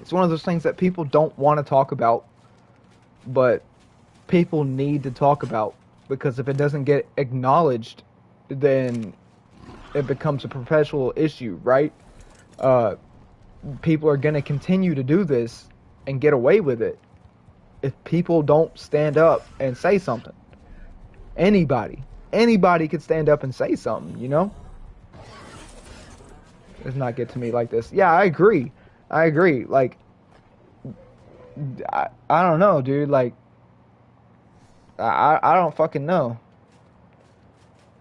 one of those things that people don't want to talk about, but people need to talk about, because if it doesn't get acknowledged, then it becomes a perpetual issue, right? People are going to continue to do this and get away with it if people don't stand up and say something. Anybody could stand up and say something, you know? Does not get to me like this. Yeah, I agree. Like, I don't know, dude. Like, I don't fucking know.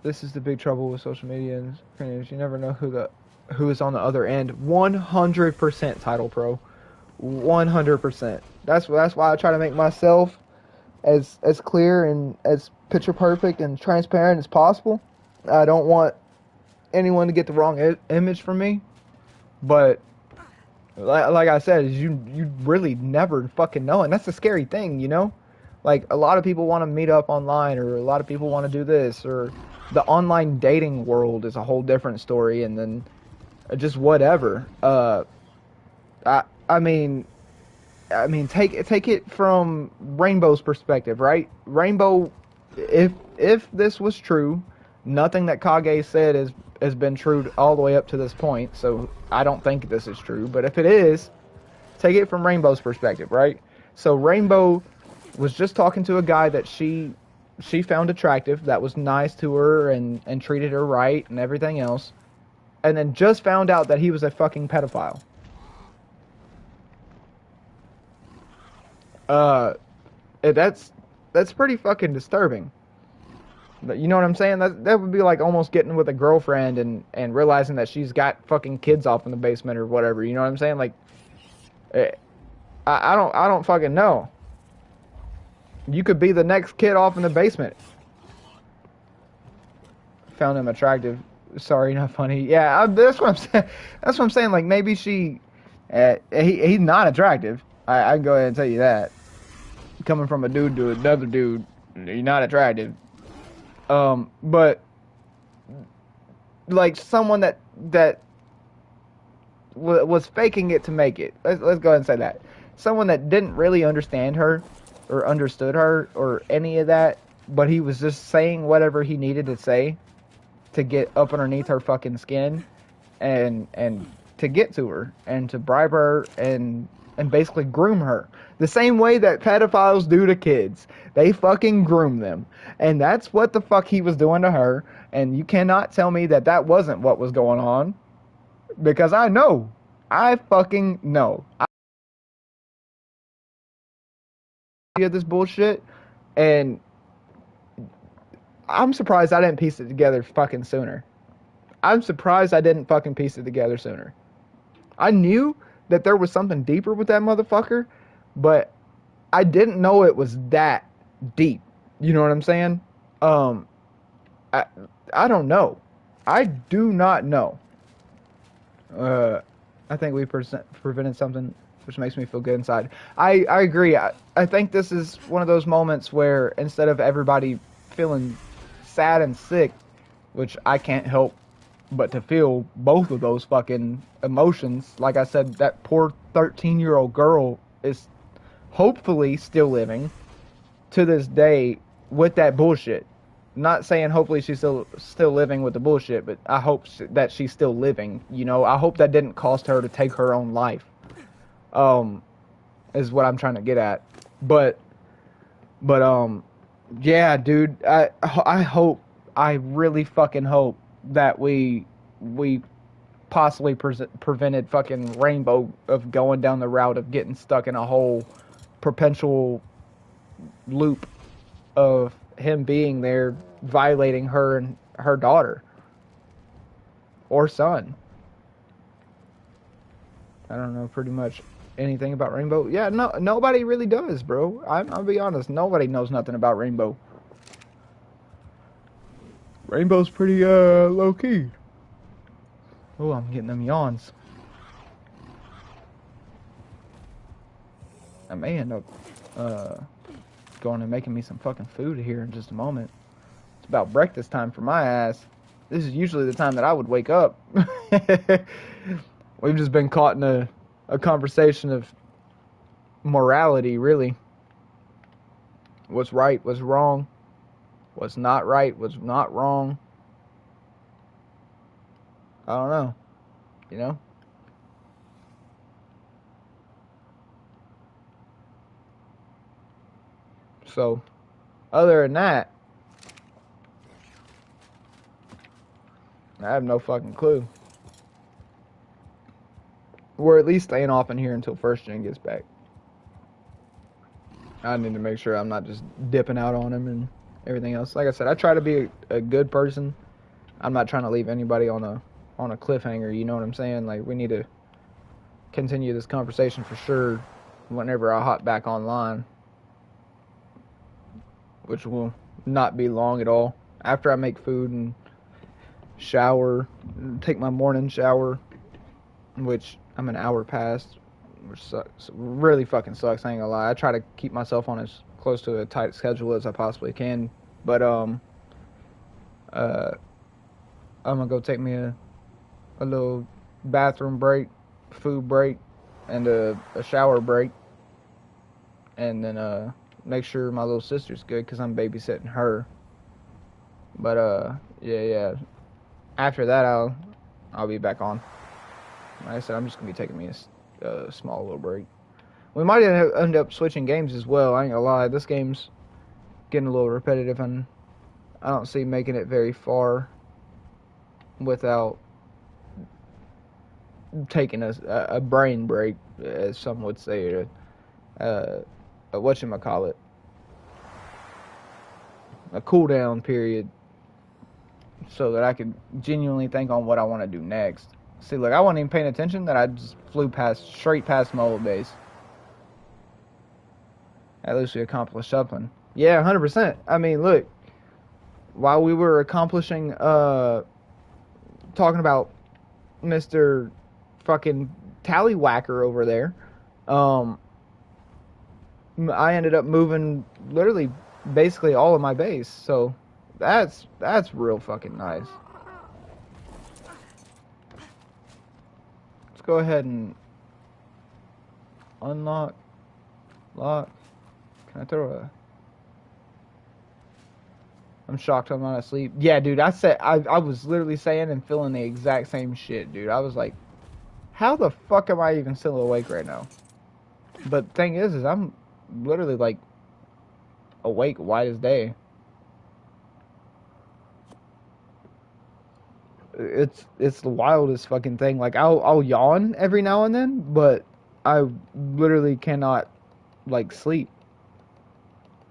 This is the big trouble with social media and creators. You never know who is on the other end. 100% Title Pro. 100%. That's why I try to make myself as clear and as picture perfect and transparent as possible. I don't want anyone to get the wrong image from me, but like I said, you really never fucking know, and that's the scary thing, you know? Like, a lot of people want to meet up online, or a lot of people want to do this, or the online dating world is a whole different story, and then just whatever. I mean, take it from Rainbow's perspective, right? Rainbow, if this was true, nothing that Kage said has been true all the way up to this point, so I don't think this is true. But if it is, take it from Rainbow's perspective, right? So Rainbow was just talking to a guy that she found attractive, that was nice to her and treated her right and everything else, and then just found out that he was a fucking pedophile. That's pretty fucking disturbing. You know what I'm saying? That would be like almost getting with a girlfriend and realizing that she's got fucking kids off in the basement or whatever. You know what I'm saying? Like, I don't fucking know. You could be the next kid off in the basement. Found him attractive. Sorry, not funny. Yeah, that's what I'm saying. That's what I'm saying. Like, maybe he's not attractive. I can go ahead and tell you that. Coming from a dude to another dude, you're not attractive. But like someone that was faking it to make it. Let's go ahead and say that. Someone that didn't really understand her or understood her or any of that, but he was just saying whatever he needed to say to get up underneath her fucking skin and to get to her and to bribe her and basically groom her. The same way that pedophiles do to kids. They fucking groom them. And that's what the fuck he was doing to her. And you cannot tell me that that wasn't what was going on. Because I know. I fucking know. I did this bullshit. And I'm surprised I didn't piece it together fucking sooner. I'm surprised I didn't fucking piece it together sooner. I knew that there was something deeper with that motherfucker, but I didn't know it was that deep. You know what I'm saying? I I don't know. I do not know. I think we prevented something, which makes me feel good inside. I agree. I think this is one of those moments where instead of everybody feeling sad and sick, which I can't help but to feel both of those fucking emotions. Like I said, that poor 13-year-old girl is hopefully still living to this day with that bullshit. Not saying hopefully she's still living with the bullshit, but I hope that she's still living. You know, I hope that didn't cost her to take her own life. Is what I'm trying to get at. But yeah, dude. I hope. I really fucking hope that we possibly prevented fucking Rainbow of going down the route of getting stuck in a whole perpetual loop of him being there violating her and her daughter or son. I don't know pretty much anything about Rainbow. Yeah, no, nobody really does, bro. I'll be honest, nobody knows nothing about Rainbow. Rainbow's pretty low key. Oh, I'm getting them yawns. I may end up going and making me some fucking food here in just a moment. It's about breakfast time for my ass. This is usually the time that I would wake up. We've just been caught in a conversation of morality, really. What's right, what's wrong. What's not right, what's not wrong. I don't know. You know? So, other than that, I have no fucking clue. We're at least staying off in here until First Gen gets back. I need to make sure I'm not just dipping out on him and everything else. Like I said, I try to be a good person. I'm not trying to leave anybody on a cliffhanger, you know what I'm saying? Like, we need to continue this conversation for sure whenever I hop back online, which will not be long at all. After I make food and shower, take my morning shower, which I'm an hour past, which sucks. Really fucking sucks, I ain't gonna lie. I try to keep myself on as close to a tight schedule as I possibly can, but I'm gonna go take me a little bathroom break, food break, and a shower break, and then make sure my little sister's good because I'm babysitting her. But yeah. After that, I'll be back on. Like I said, I'm just gonna be taking me a small little break. We might end up switching games as well. I ain't gonna lie, this game's getting a little repetitive, and I don't see making it very far without taking a brain break, as some would say, a whatchamacallit, a cool down period, so that I could genuinely think on what I want to do next. See, look, I wasn't even paying attention that I just flew straight past my old base. At least we accomplished something. Yeah, 100%. I mean, look, while we were accomplishing, talking about Mr. fucking Tallywhacker over there, I ended up moving literally basically all of my base. So That's real fucking nice. Let's go ahead and unlock, lock. Can I throw a? I'm shocked I'm not asleep. Yeah, dude, I was literally saying and feeling the exact same shit, dude. I was like, how the fuck am I even still awake right now? But the thing is I'm literally like awake, white as day. It's the wildest fucking thing. Like I'll yawn every now and then, but I literally cannot like sleep.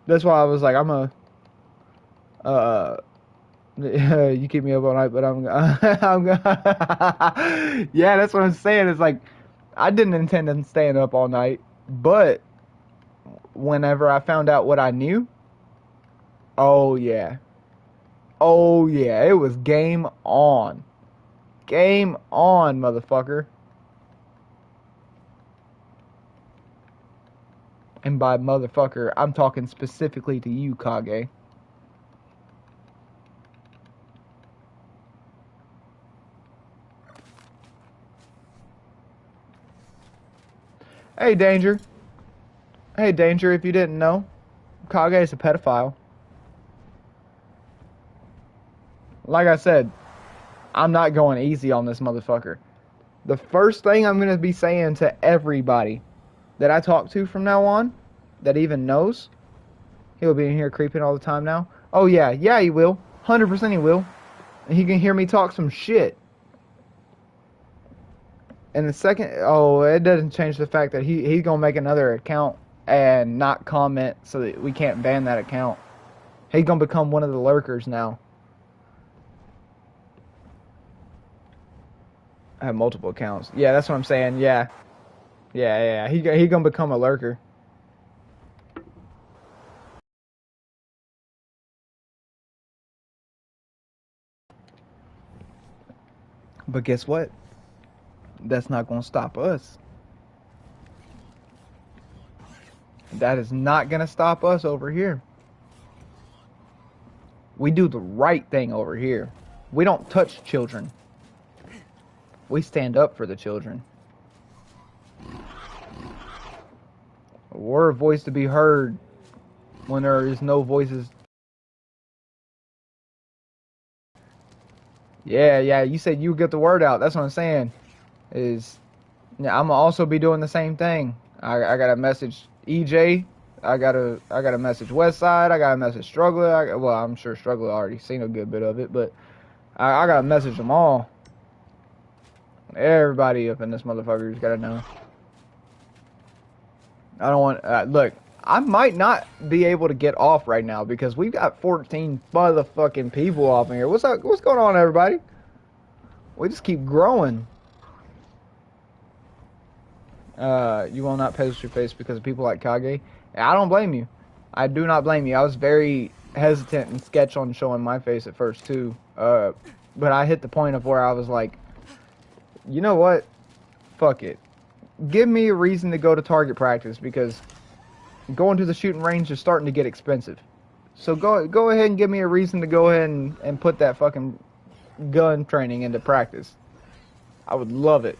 That's why I was like, I'm a you keep me up all night, but I'm yeah, that's what I'm saying. It's like I didn't intend on staying up all night, but whenever I found out what I knew, oh yeah, it was game on, motherfucker. And by motherfucker, I'm talking specifically to you, Kage. Hey, Danger. Hey, Danger, if you didn't know, Kage is a pedophile. Like I said, I'm not going easy on this motherfucker. The first thing I'm going to be saying to everybody that I talk to from now on, that even knows, he'll be in here creeping all the time now. Oh, yeah, he will. 100% he will. And he can hear me talk some shit. And the second, it doesn't change the fact that he's going to make another account and not comment so that we can't ban that account. He's going to become one of the lurkers now. I have multiple accounts. Yeah, that's what I'm saying. Yeah. He going to become a lurker. But guess what? That's not going to stop us. That is not going to stop us over here. We do the right thing over here. We don't touch children. We stand up for the children. We're a voice to be heard when there is no voices. Yeah, you said you get the word out. That's what I'm saying. I'm gonna also be doing the same thing. I got a message EJ. I got a message Westside. I got a message Struggler. Well, I'm sure Struggler already seen a good bit of it, but I got to message them all. Everybody up in this motherfucker's got to know. I don't want... look, I might not be able to get off right now because we've got 14 motherfucking people off in here. What's up? What's going on, everybody? We just keep growing. You will not post your face because of people like Kage. I don't blame you. I do not blame you. I was very hesitant and sketch on showing my face at first too. But I hit the point of where I was like, you know what? Fuck it. Give me a reason to go to target practice because going to the shooting range is starting to get expensive. So go ahead and give me a reason to go ahead and put that fucking gun training into practice. I would love it.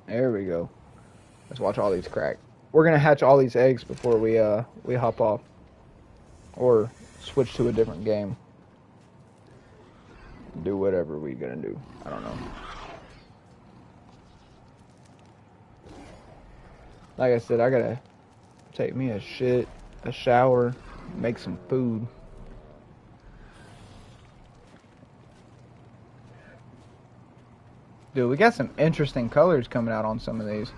There we go. Let's watch all these crack. We're gonna hatch all these eggs before we hop off. Or switch to a different game. Do whatever we gonna do. I don't know. Like I said, I gotta take me a shit, a shower, make some food. Dude, we got some interesting colors coming out on some of these.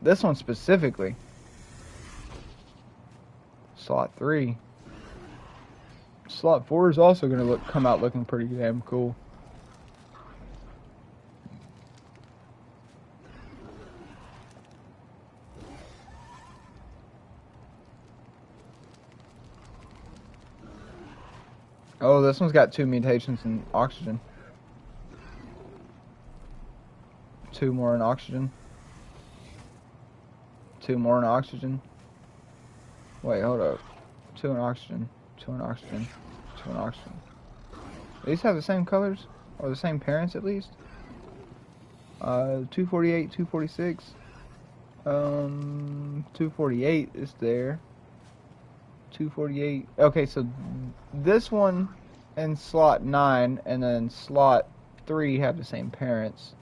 This one specifically. Slot 3. Slot 4 is also going to come out looking pretty damn cool. Oh, this one's got 2 mutations in oxygen. 2 more in oxygen. 2 more in oxygen. Wait, hold up. 2 in oxygen. 2 in oxygen. 2 in oxygen. These have the same colors? Or the same parents at least? 248, 246. 248 is there. 248. Okay, so this one and slot 9 and then slot 3 have the same parents.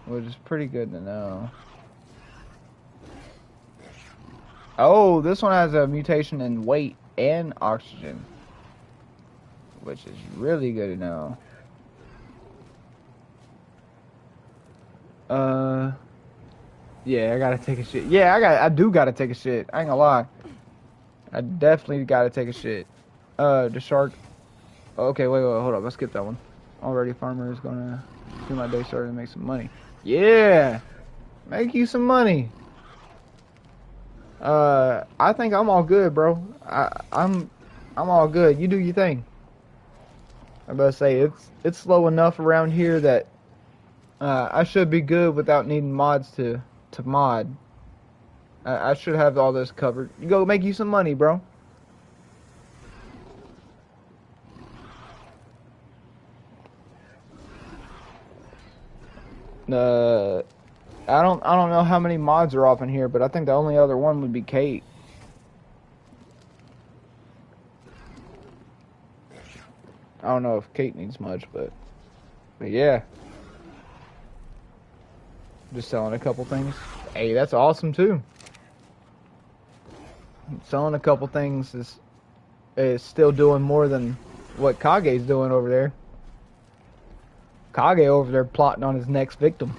Which is pretty good to know. Oh, this one has a mutation in weight and oxygen. Which is really good to know. Yeah, I gotta take a shit. Yeah, I do gotta take a shit. I ain't gonna lie. I definitely gotta take a shit. The shark. Okay, wait, hold up. Let's skip that one. Already, farmer is gonna do my day started to make some money. Yeah, make you some money. I think I'm all good, bro. I'm all good. You do your thing. I'm about to say it's slow enough around here that I should be good without needing mods to mod. I should have all this covered. You go make you some money, bro. I don't know how many mods are off in here, but I think the only other one would be Kate. I don't know if Kate needs much, but yeah. Just selling a couple things. Hey, that's awesome too. Selling a couple things is still doing more than what Kage's doing over there. Kage over there plotting on his next victim.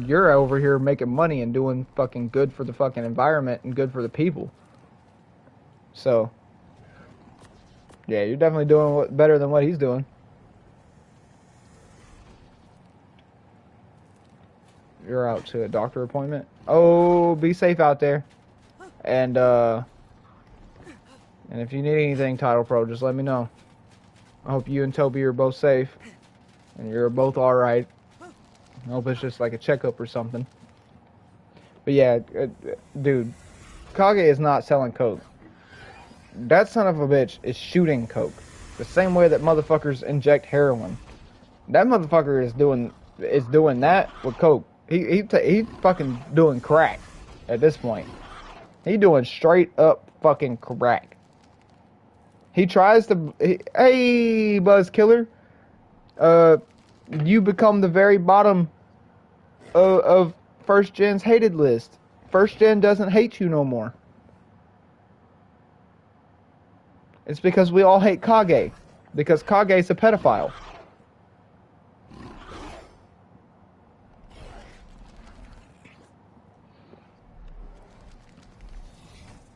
You're over here making money and doing fucking good for the fucking environment and good for the people. So, yeah, you're definitely doing better than what he's doing. You're out to a doctor appointment. Oh, be safe out there. And if you need anything, Title Pro, just let me know. I hope you and Toby are both safe. And you're both alright. I hope it's just like a checkup or something. But yeah, dude, Kage is not selling coke. That son of a bitch is shooting coke. The same way that motherfuckers inject heroin. That motherfucker is doing that with coke. He fucking doing crack at this point. He doing straight up fucking crack. He tries to... hey, Buzz Killer. You become the very bottom of First Gen's hated list. First Gen doesn't hate you no more. It's because we all hate Kage. Because Kage's a pedophile.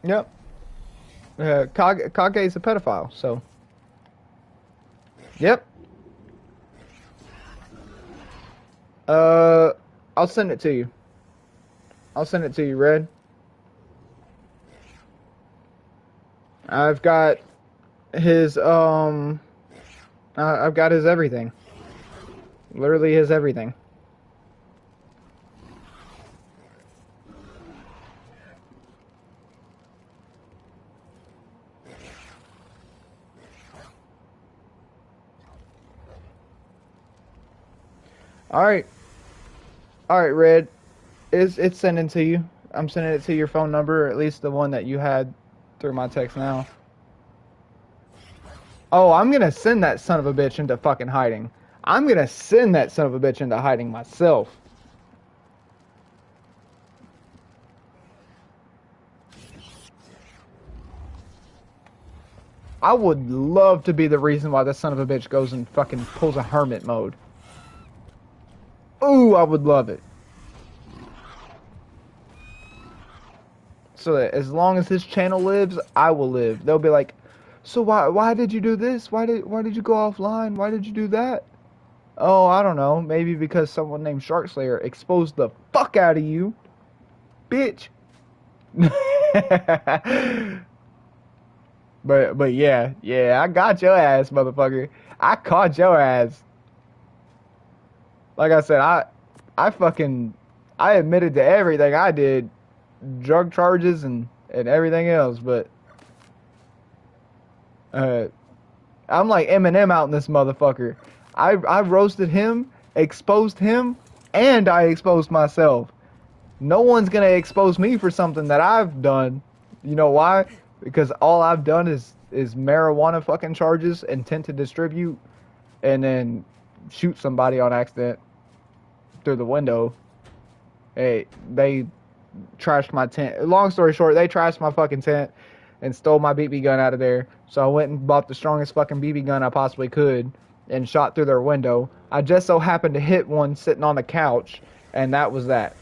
Yep. Kage's a pedophile, so... Yep. I'll send it to you. I'll send it to you, Red. I've got his, I've got his everything. Literally his everything. Alright, Red. It's sending to you. I'm sending it to your phone number, or at least the one that you had through my text now. Oh, I'm gonna send that son of a bitch into fucking hiding. I'm gonna send that son of a bitch into hiding myself. I would love to be the reason why this son of a bitch goes and fucking pulls a hermit mode. Ooh, I would love it. So that as long as his channel lives, I will live. They'll be like, so why did you do this? Why did you go offline? Why did you do that? Oh, I don't know. Maybe because someone named Sharkslayer exposed the fuck out of you. Bitch. But yeah, I got your ass, motherfucker. I caught your ass. Like I said, I admitted to everything I did, drug charges and everything else. But uh, I'm like Eminem out in this motherfucker. I roasted him, exposed him, and I exposed myself. No one's gonna expose me for something that I've done. You know why? Because all I've done is marijuana fucking charges, intent to distribute, and then shoot somebody on accident through the window. Hey, they trashed my tent. Long story short, they trashed my fucking tent and stole my BB gun out of there. So I went and bought the strongest fucking BB gun I possibly could and shot through their window. I just so happened to hit one sitting on the couch, and that was that.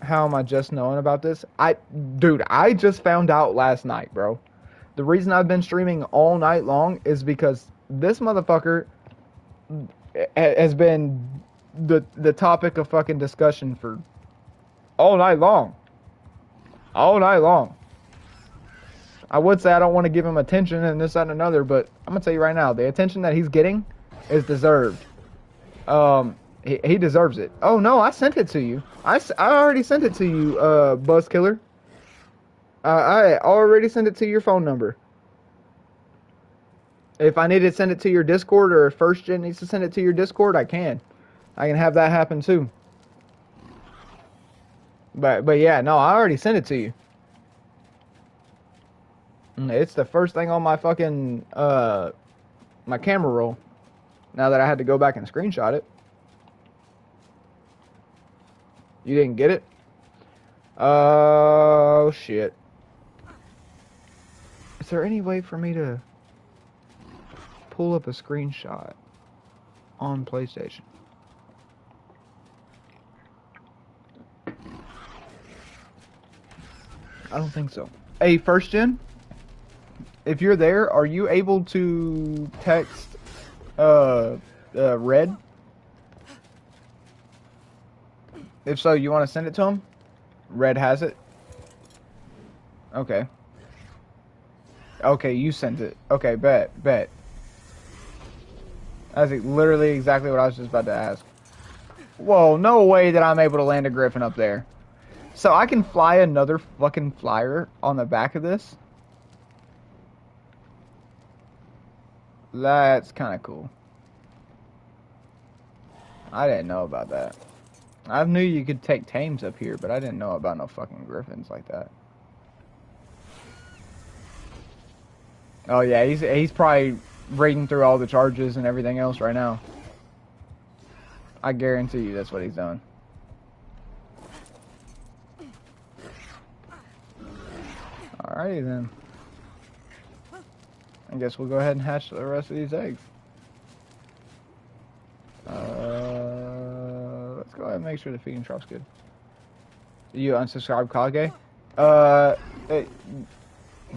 How am I just knowing about this? Dude, I just found out last night, bro. The reason I've been streaming all night long is because this motherfucker has been the topic of fucking discussion for all night long. All night long. I would say I don't want to give him attention and this, that, and another, but I'm gonna tell you right now, the attention that he's getting is deserved. He deserves it. Oh no, I sent it to you. I already sent it to you, Buzzkiller. I already sent it to your phone number. If I need to send it to your Discord, or if First Gen needs to send it to your Discord, I can. I can have that happen too. But yeah, no, I already sent it to you. It's the first thing on my fucking my camera roll. Now that I had to go back and screenshot it. You didn't get it? Oh shit. Is there any way for me to pull up a screenshot on PlayStation? I don't think so. Hey, First Gen, if you're there, are you able to text Red? If so, you want to send it to him? Red has it. Okay. Okay, you sent it. Okay, bet. That's literally exactly what I was just about to ask. Whoa, no way that I'm able to land a Griffin up there. So I can fly another fucking flyer on the back of this? That's kind of cool. I didn't know about that. I knew you could take tames up here, but I didn't know about no fucking Griffins like that. Oh yeah, he's probably reading through all the charges and everything else right now. I guarantee you that's what he's doing. Alrighty then. I guess we'll go ahead and hatch the rest of these eggs. Let's go ahead and make sure the feeding trought's good. You unsubscribe Kage?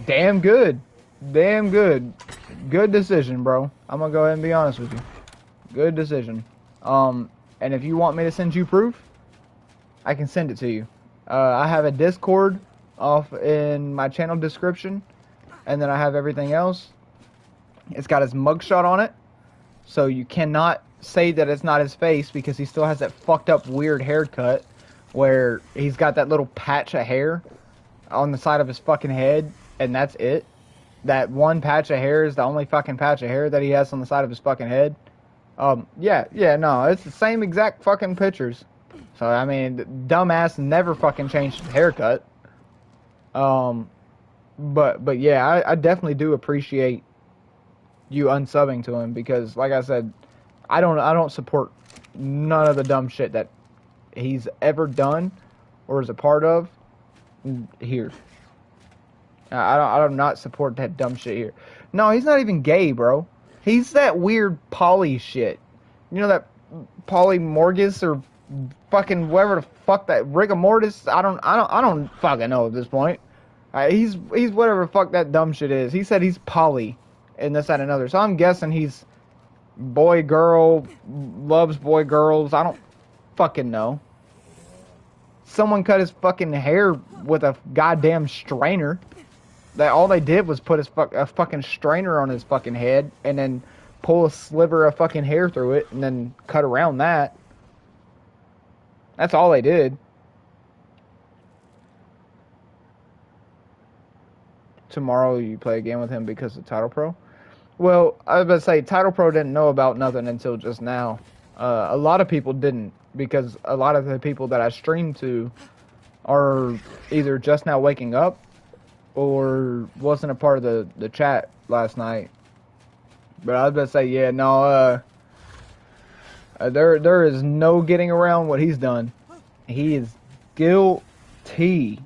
Damn good. Damn good. Good decision, bro. I'm gonna go ahead and be honest with you. Good decision. And if you want me to send you proof, I can send it to you. I have a Discord off in my channel description, and then I have everything else. It's got his mugshot on it, so you cannot say that it's not his face because he still has that fucked up weird haircut where he's got that little patch of hair on the side of his fucking head, and that's it. That one patch of hair is the only fucking patch of hair that he has on the side of his fucking head. Yeah, no, it's the same exact fucking pictures. So, I mean, the dumbass never fucking changed his haircut. But yeah, I definitely do appreciate you unsubbing to him because, like I said, I don't support none of the dumb shit that he's ever done or is a part of here. I do not support that dumb shit here. No, he's not even gay, bro. He's that weird poly shit. You know that polymorgus or fucking whatever the fuck that rigor mortis. I don't fucking know at this point. He's whatever the fuck that dumb shit is. He said he's poly and this, that, and another. So I'm guessing he's boy, girl, loves boy, girls. I don't fucking know. Someone cut his fucking hair with a goddamn strainer. all they did was put a fucking strainer on his fucking head and then pull a sliver of fucking hair through it and then cut around that. That's all they did. Tomorrow you play a game with him because of Title Pro? Well, I was about to say, Title Pro didn't know about nothing until just now. A lot of people didn't, because a lot of the people that I stream to are either just now waking up or wasn't a part of the chat last night. But I was about to say, yeah, no, there is no getting around what he's done. He is guilty.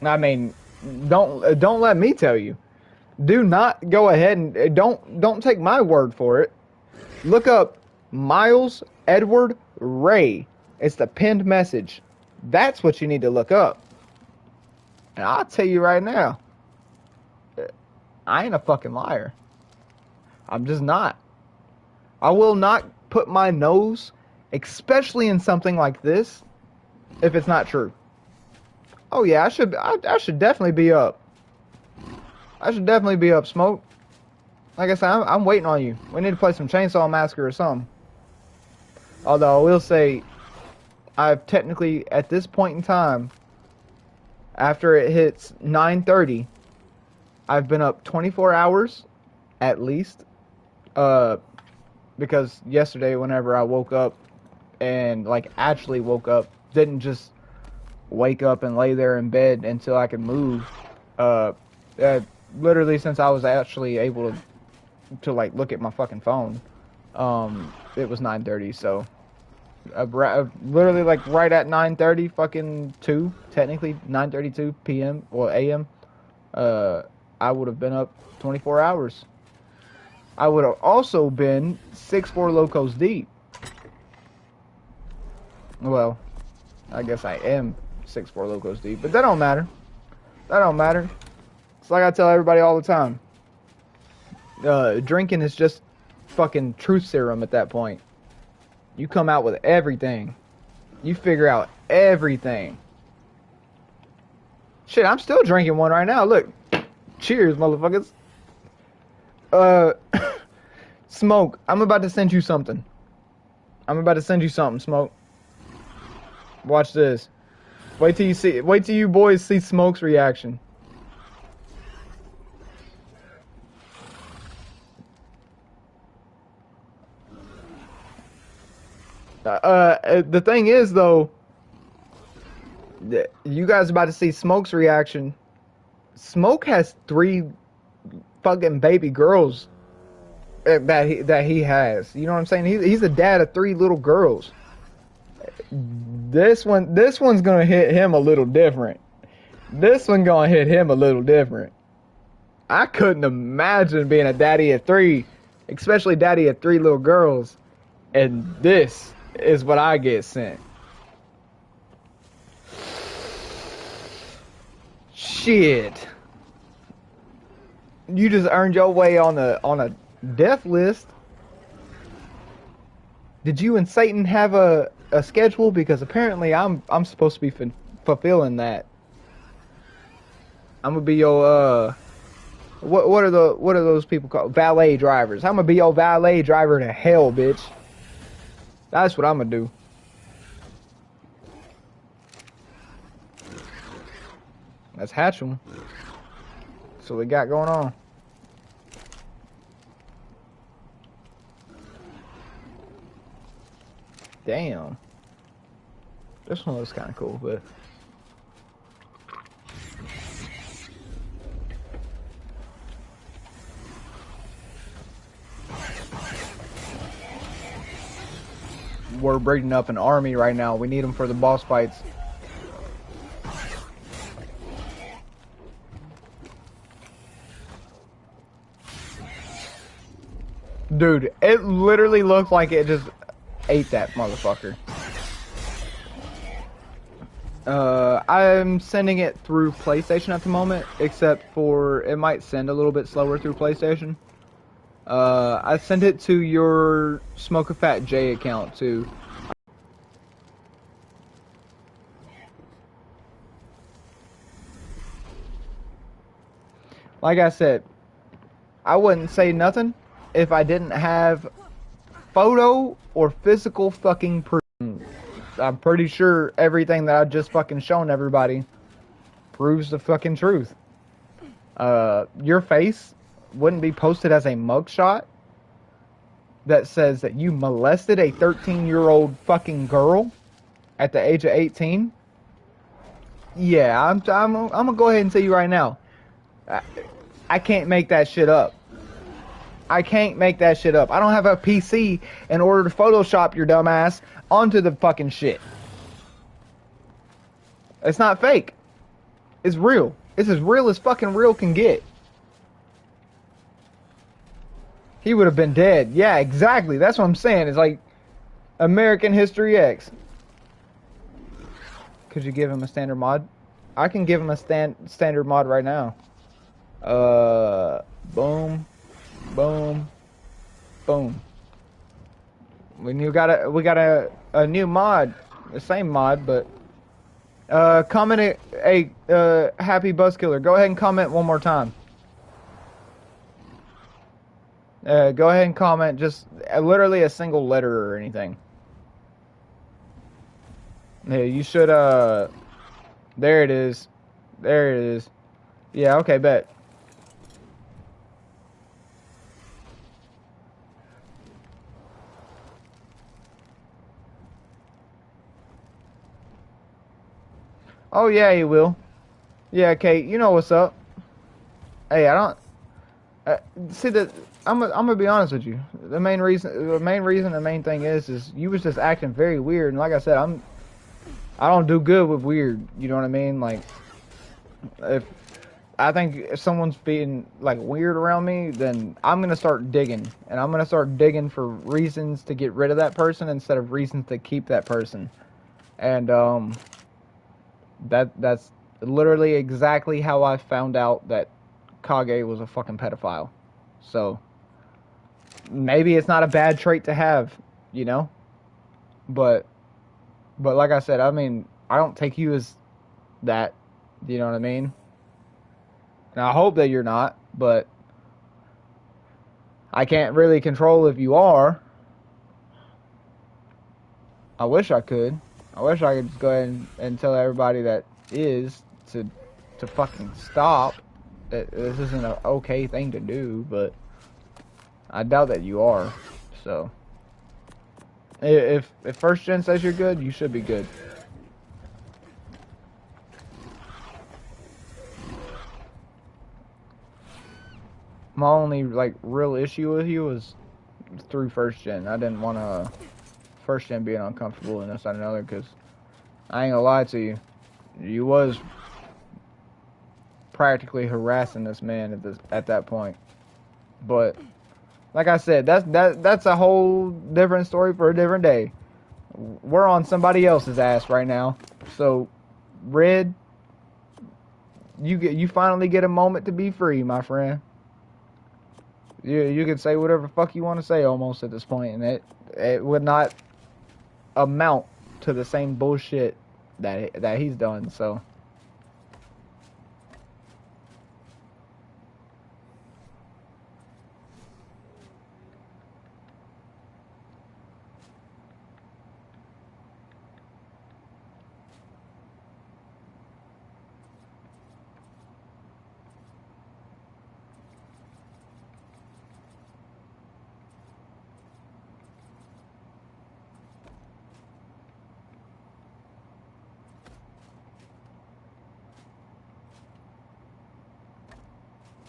I mean, don't let me tell you. Do not go ahead and don't take my word for it. Look up Miles Edward Ray. It's the pinned message. That's what you need to look up. And I'll tell you right now, I ain't a fucking liar. I'm just not. I will not put my nose, especially in something like this, if it's not true. Oh yeah, I should definitely be up. I should definitely be up, Smoke. Like I said, I'm waiting on you. We need to play some Chainsaw Massacre or something. Although I will say, I've technically, at this point in time, after it hits 9:30, I've been up 24 hours, at least. Because yesterday, whenever I woke up, and like actually woke up, didn't just wake up and lay there in bed until I could move. Literally since I was actually able to like look at my fucking phone, it was 9:30. So literally like right at 9:30, fucking 2, technically 9:32 p.m. or a.m. I would have been up 24 hours. I would have also been 6-4 locos deep. Well, I guess I am 6-4 locos deep, but that don't matter. That don't matter. It's like I tell everybody all the time. Drinking is just fucking truth serum at that point. You come out with everything. You figure out everything. Shit, I'm still drinking one right now. Look. Cheers, motherfuckers. Smoke, I'm about to send you something. Smoke. Watch this. Wait till you boys see Smoke's reaction. The thing is though, you guys are about to see Smoke's reaction. Smoke has 3 fucking baby girls that he has. You know what I'm saying? He's a dad of 3 little girls. This one's gonna hit him a little different. I couldn't imagine being a daddy of 3, especially daddy of 3 little girls, and this is what I get sent. Shit. You just earned your way on a death list. Did you and Satan have a schedule? Because apparently I'm supposed to be fulfilling that. I'm gonna be your what are those people called? Valet drivers. I'm gonna be your valet driver to hell, bitch. That's what I'm gonna do. Let's hatch them. That's what we got going on. Damn. This one looks kind of cool, but... We're breeding up an army right now. We need them for the boss fights. Dude, it literally looks like it just ate that motherfucker. I'm sending it through PlayStation at the moment, except for it might send a little bit slower through PlayStation. I sent it to your Smoke a Fat J account too. Like I said, I wouldn't say nothing if I didn't have photo or physical fucking proof. I'm pretty sure everything that I've just fucking shown everybody proves the fucking truth. Your face wouldn't be posted as a mugshot that says that you molested a 13-year-old fucking girl at the age of 18. Yeah, I'm gonna go ahead and tell you right now. I can't make that shit up. I can't make that shit up. I don't have a PC in order to Photoshop your dumb ass onto the fucking shit. It's not fake. It's real. It's as real as fucking real can get. He would have been dead. Yeah, exactly. That's what I'm saying. It's like American History X. Could you give him a standard mod? I can give him a standard mod right now. Boom, boom, boom. We got a new mod, the same mod, but comment a happy Buzzkiller. Go ahead and comment one more time. Go ahead and comment just literally a single letter or anything. Yeah, you should there it is. There it is. Yeah, okay, bet. Oh yeah, you will. Yeah, Kate, you know what's up. Hey, I don't see that. I'm gonna be honest with you. The main thing is you was just acting very weird, and like I said, I don't do good with weird. You know what I mean? Like, if someone's being like weird around me, then I'm gonna start digging, and I'm gonna start digging for reasons to get rid of that person instead of reasons to keep that person, and that's literally exactly how I found out that Kage was a fucking pedophile. So maybe it's not a bad trait to have, you know, but like I said, I mean, I don't take you as that, you know what I mean? And I hope that you're not, but I can't really control if you are. I wish I could. I wish I could just go ahead and tell everybody that is to fucking stop. That this isn't an okay thing to do, but I doubt that you are. So if first gen says you're good, you should be good. My only like real issue with you was through first gen. I didn't want to first gen being uncomfortable and this and another, because I ain't gonna lie to you, you was practically harassing this man at that point. But like I said, that's a whole different story for a different day. We're on somebody else's ass right now. So Red, you finally get a moment to be free, my friend. You can say whatever the fuck you want to say almost at this point, and it would not amount to the same bullshit that he's done. So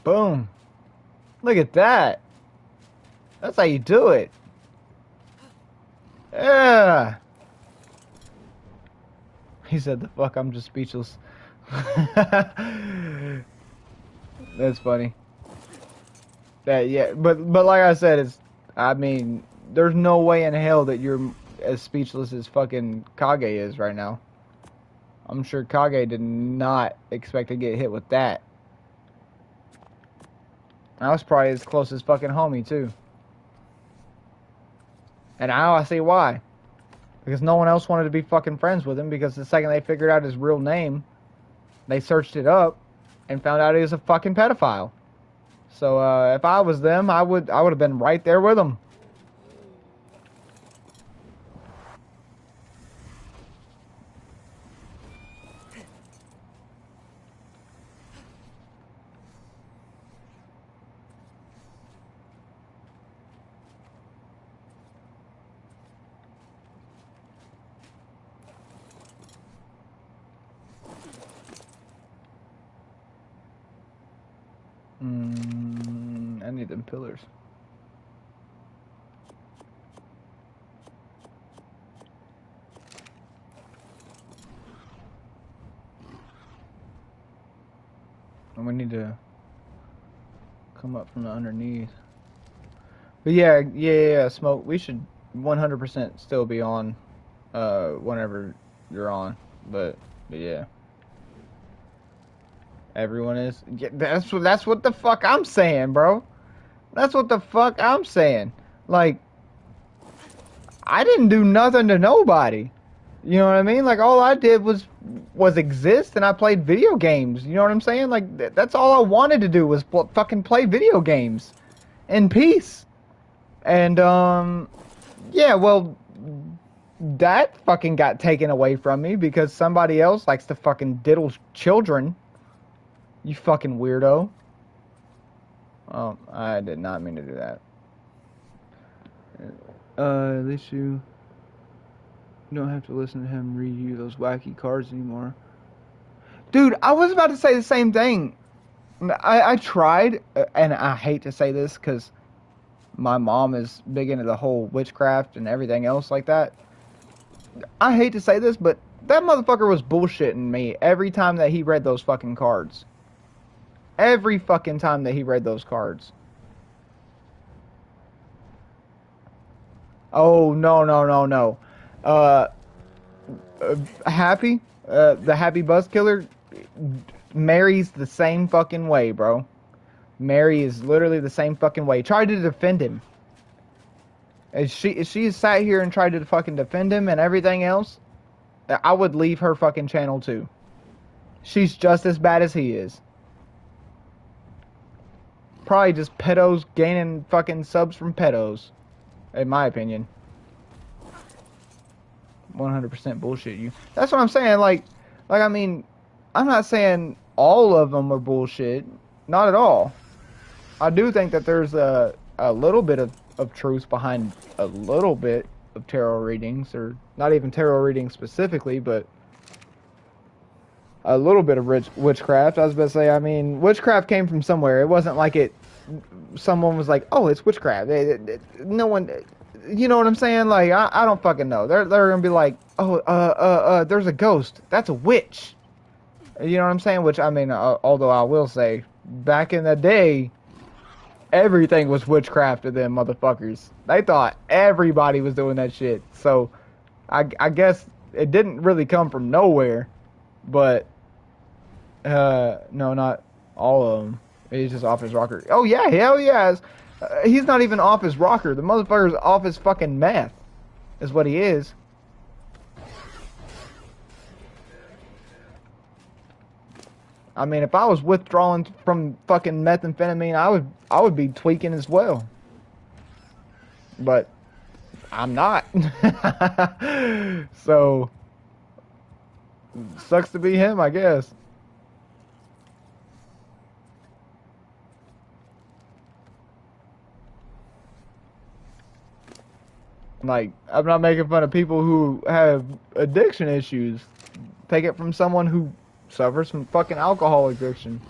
boom. Look at that. That's how you do it. Yeah. He said, the fuck, I'm just speechless. That's funny. Yeah, but like I said, I mean, there's no way in hell that you're as speechless as fucking Kage is right now. I'm sure Kage did not expect to get hit with that. I was probably his closest fucking homie, too. And now I see why. Because no one else wanted to be fucking friends with him, because the second they figured out his real name, they searched it up and found out he was a fucking pedophile. So if I was them, I would have been right there with them. I need them pillars. And we need to come up from the underneath. But yeah, Smoke, we should 100% still be on whenever you're on. But yeah. Everyone is. Yeah, that's what the fuck I'm saying, bro. That's what the fuck I'm saying. Like, I didn't do nothing to nobody. You know what I mean? Like, all I did was exist, and I played video games. You know what I'm saying? Like, that's all I wanted to do was fucking play video games in peace. And yeah, well, that fucking got taken away from me because somebody else likes to fucking diddle children. You fucking weirdo. Oh, I did not mean to do that. At least you don't have to listen to him read you those wacky cards anymore. Dude, I was about to say the same thing. I tried, and I hate to say this because my mom is big into the whole witchcraft and everything else like that. I hate to say this, but that motherfucker was bullshitting me every time that he read those fucking cards. Every fucking time that he read those cards. Oh, no. Happy, the Happy Buzz Killer, Mary's the same fucking way, bro. Mary is literally the same fucking way. Tried to defend him. If she sat here and tried to fucking defend him and everything else, I would leave her fucking channel too. She's just as bad as he is. Probably just pedos gaining fucking subs from pedos, in my opinion. 100% bullshit you. That's what I'm saying. Like I mean, I'm not saying all of them are bullshit. Not at all. I do think that there's a little bit of truth behind a little bit of tarot readings, or not even tarot readings specifically, but a little bit of witchcraft. I was about to say, I mean, witchcraft came from somewhere. It wasn't like someone was like, oh, it's witchcraft. No one, you know what I'm saying? Like, I don't fucking know. They're gonna be like, oh, there's a ghost. That's a witch. You know what I'm saying? Which, I mean, although I will say, back in the day, everything was witchcraft to them motherfuckers. They thought everybody was doing that shit. So, I guess it didn't really come from nowhere. But, no, not all of them. He's just off his rocker. Oh, yeah, hell yeah. He's not even off his rocker. The motherfucker's off his fucking meth, is what he is. I mean, if I was withdrawing from fucking methamphetamine, I would be tweaking as well. But I'm not. So, sucks to be him, I guess. Like, I'm not making fun of people who have addiction issues. Take it from someone who suffers from fucking alcohol addiction.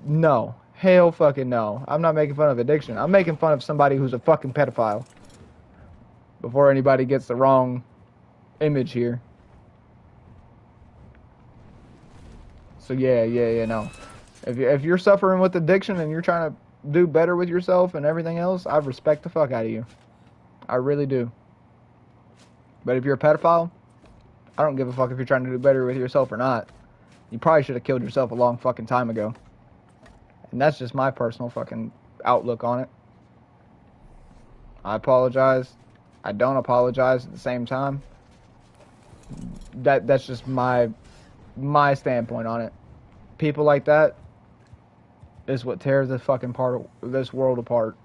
No. Hell fucking no. I'm not making fun of addiction. I'm making fun of somebody who's a fucking pedophile. Before anybody gets the wrong image here. So yeah, no. If you're suffering with addiction and you're trying to do better with yourself and everything else, I respect the fuck out of you. I really do. But if you're a pedophile, I don't give a fuck if you're trying to do better with yourself or not. You probably should have killed yourself a long fucking time ago. And that's just my personal fucking outlook on it. I apologize. I don't apologize at the same time. That's just my standpoint on it. People like that, is what tears this fucking part of this world apart.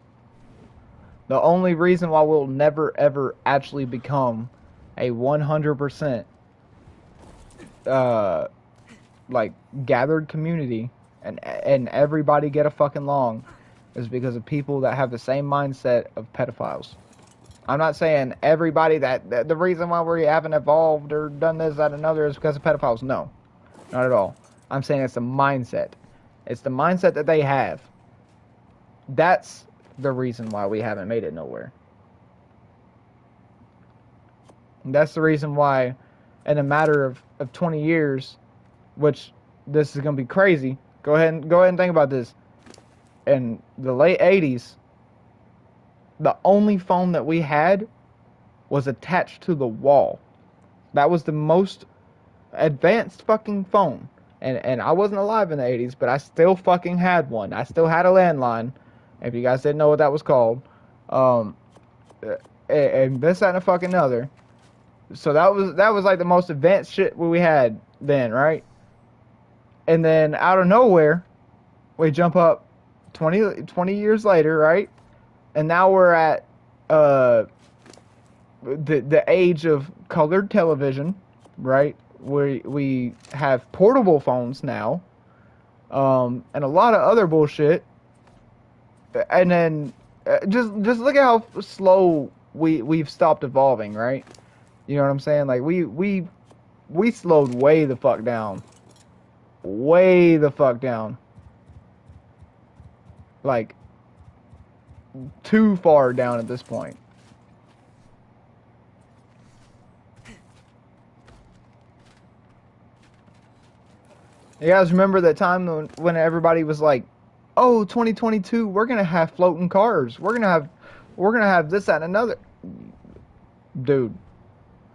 The only reason why we'll never ever actually become a 100% like gathered community and everybody get a fucking along is because of people that have the same mindset of pedophiles. I'm not saying everybody that the reason why we haven't evolved or done this, that, and another is because of pedophiles. No, not at all. I'm saying it's the mindset. It's the mindset that they have. That's the reason why we haven't made it nowhere. And that's the reason why, in a matter of 20 years, which this is gonna be crazy. Go ahead and think about this. In the late 80s, the only phone that we had was attached to the wall. That was the most advanced fucking phone. And I wasn't alive in the 80s, but I still fucking had one. I still had a landline, if you guys didn't know what that was called. And this, that, and a fucking other. So that was like the most advanced shit we had then, right? And then out of nowhere, we jump up 20 years later, right? And now we're at the age of colored television, right? We have portable phones now, and a lot of other bullshit. And then just look at how slow we've stopped evolving, right? You know what I'm saying? Like we slowed way the fuck down, way the fuck down, like too far down at this point. You guys remember that time when everybody was like, "Oh, 2022, we're gonna have floating cars. We're gonna have this, that, and another." Dude,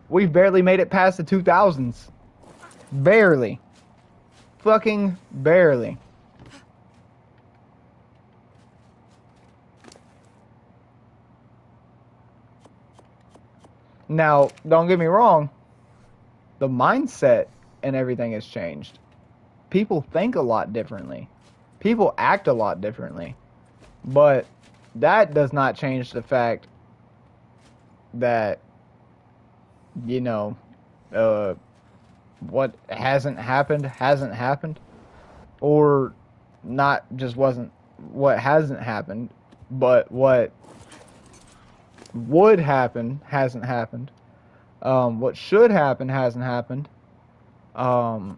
we've barely made it past the 2000s. Barely. Fucking barely. Now, don't get me wrong. The mindset and everything has changed. People think a lot differently. People act a lot differently. But that does not change the fact that, you know, what hasn't happened. Or not just wasn't what hasn't happened, but what would happen hasn't happened. What should happen hasn't happened. I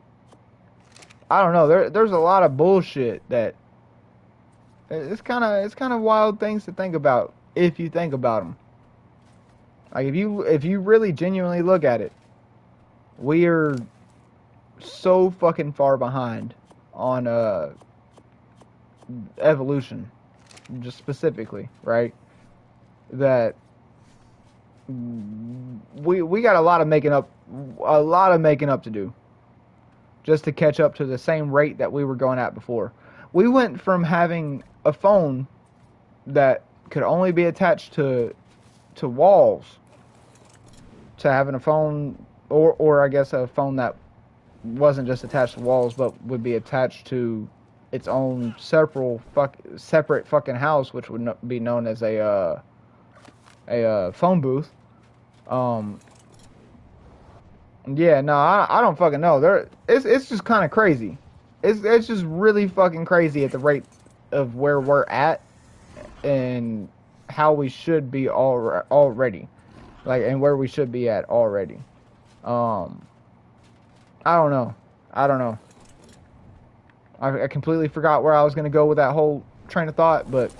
don't know. There's a lot of bullshit that it's kind of wild things to think about if you think about them. Like if you really genuinely look at it, we are so fucking far behind on evolution, just specifically, right? That we got a lot of making up to do just to catch up to the same rate that we were going at before. We went from having a phone that could only be attached to walls to having a phone, or I guess a phone that wasn't just attached to walls but would be attached to its own separate fucking house, which would be known as a phone booth. Yeah, no, I don't fucking know. It's just kind of crazy. It's just really fucking crazy at the rate of where we're at and how we should be already, like, and where we should be at already. I don't know. I completely forgot where I was gonna go with that whole train of thought, but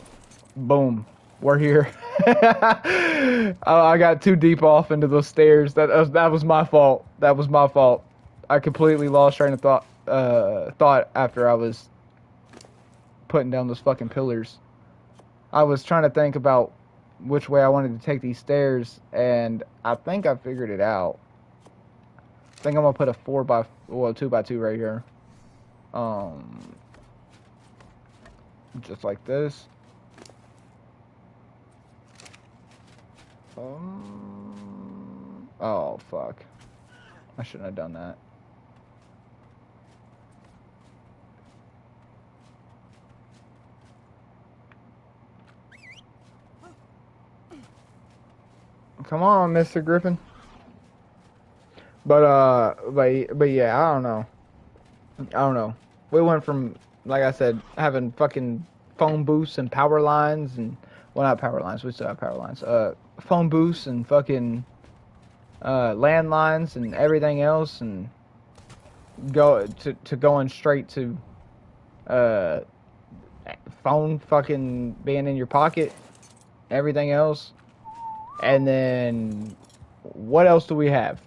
boom, we're here. I got too deep off into those stairs. That was my fault. That was my fault. I completely lost train of thought after I was putting down those fucking pillars. I was trying to think about which way I wanted to take these stairs, and I think I figured it out. I think I'm gonna put a 2x2 right here. Just like this. Oh, fuck. I shouldn't have done that. Come on, Mr. Griffin. But yeah, I don't know. I don't know. We went from, like I said, having fucking phone booths and power lines and, well, not power lines. We still have power lines. Phone booths and fucking landlines and everything else, and to going straight to uh phone fucking being in your pocket, everything else. And then what else do we have?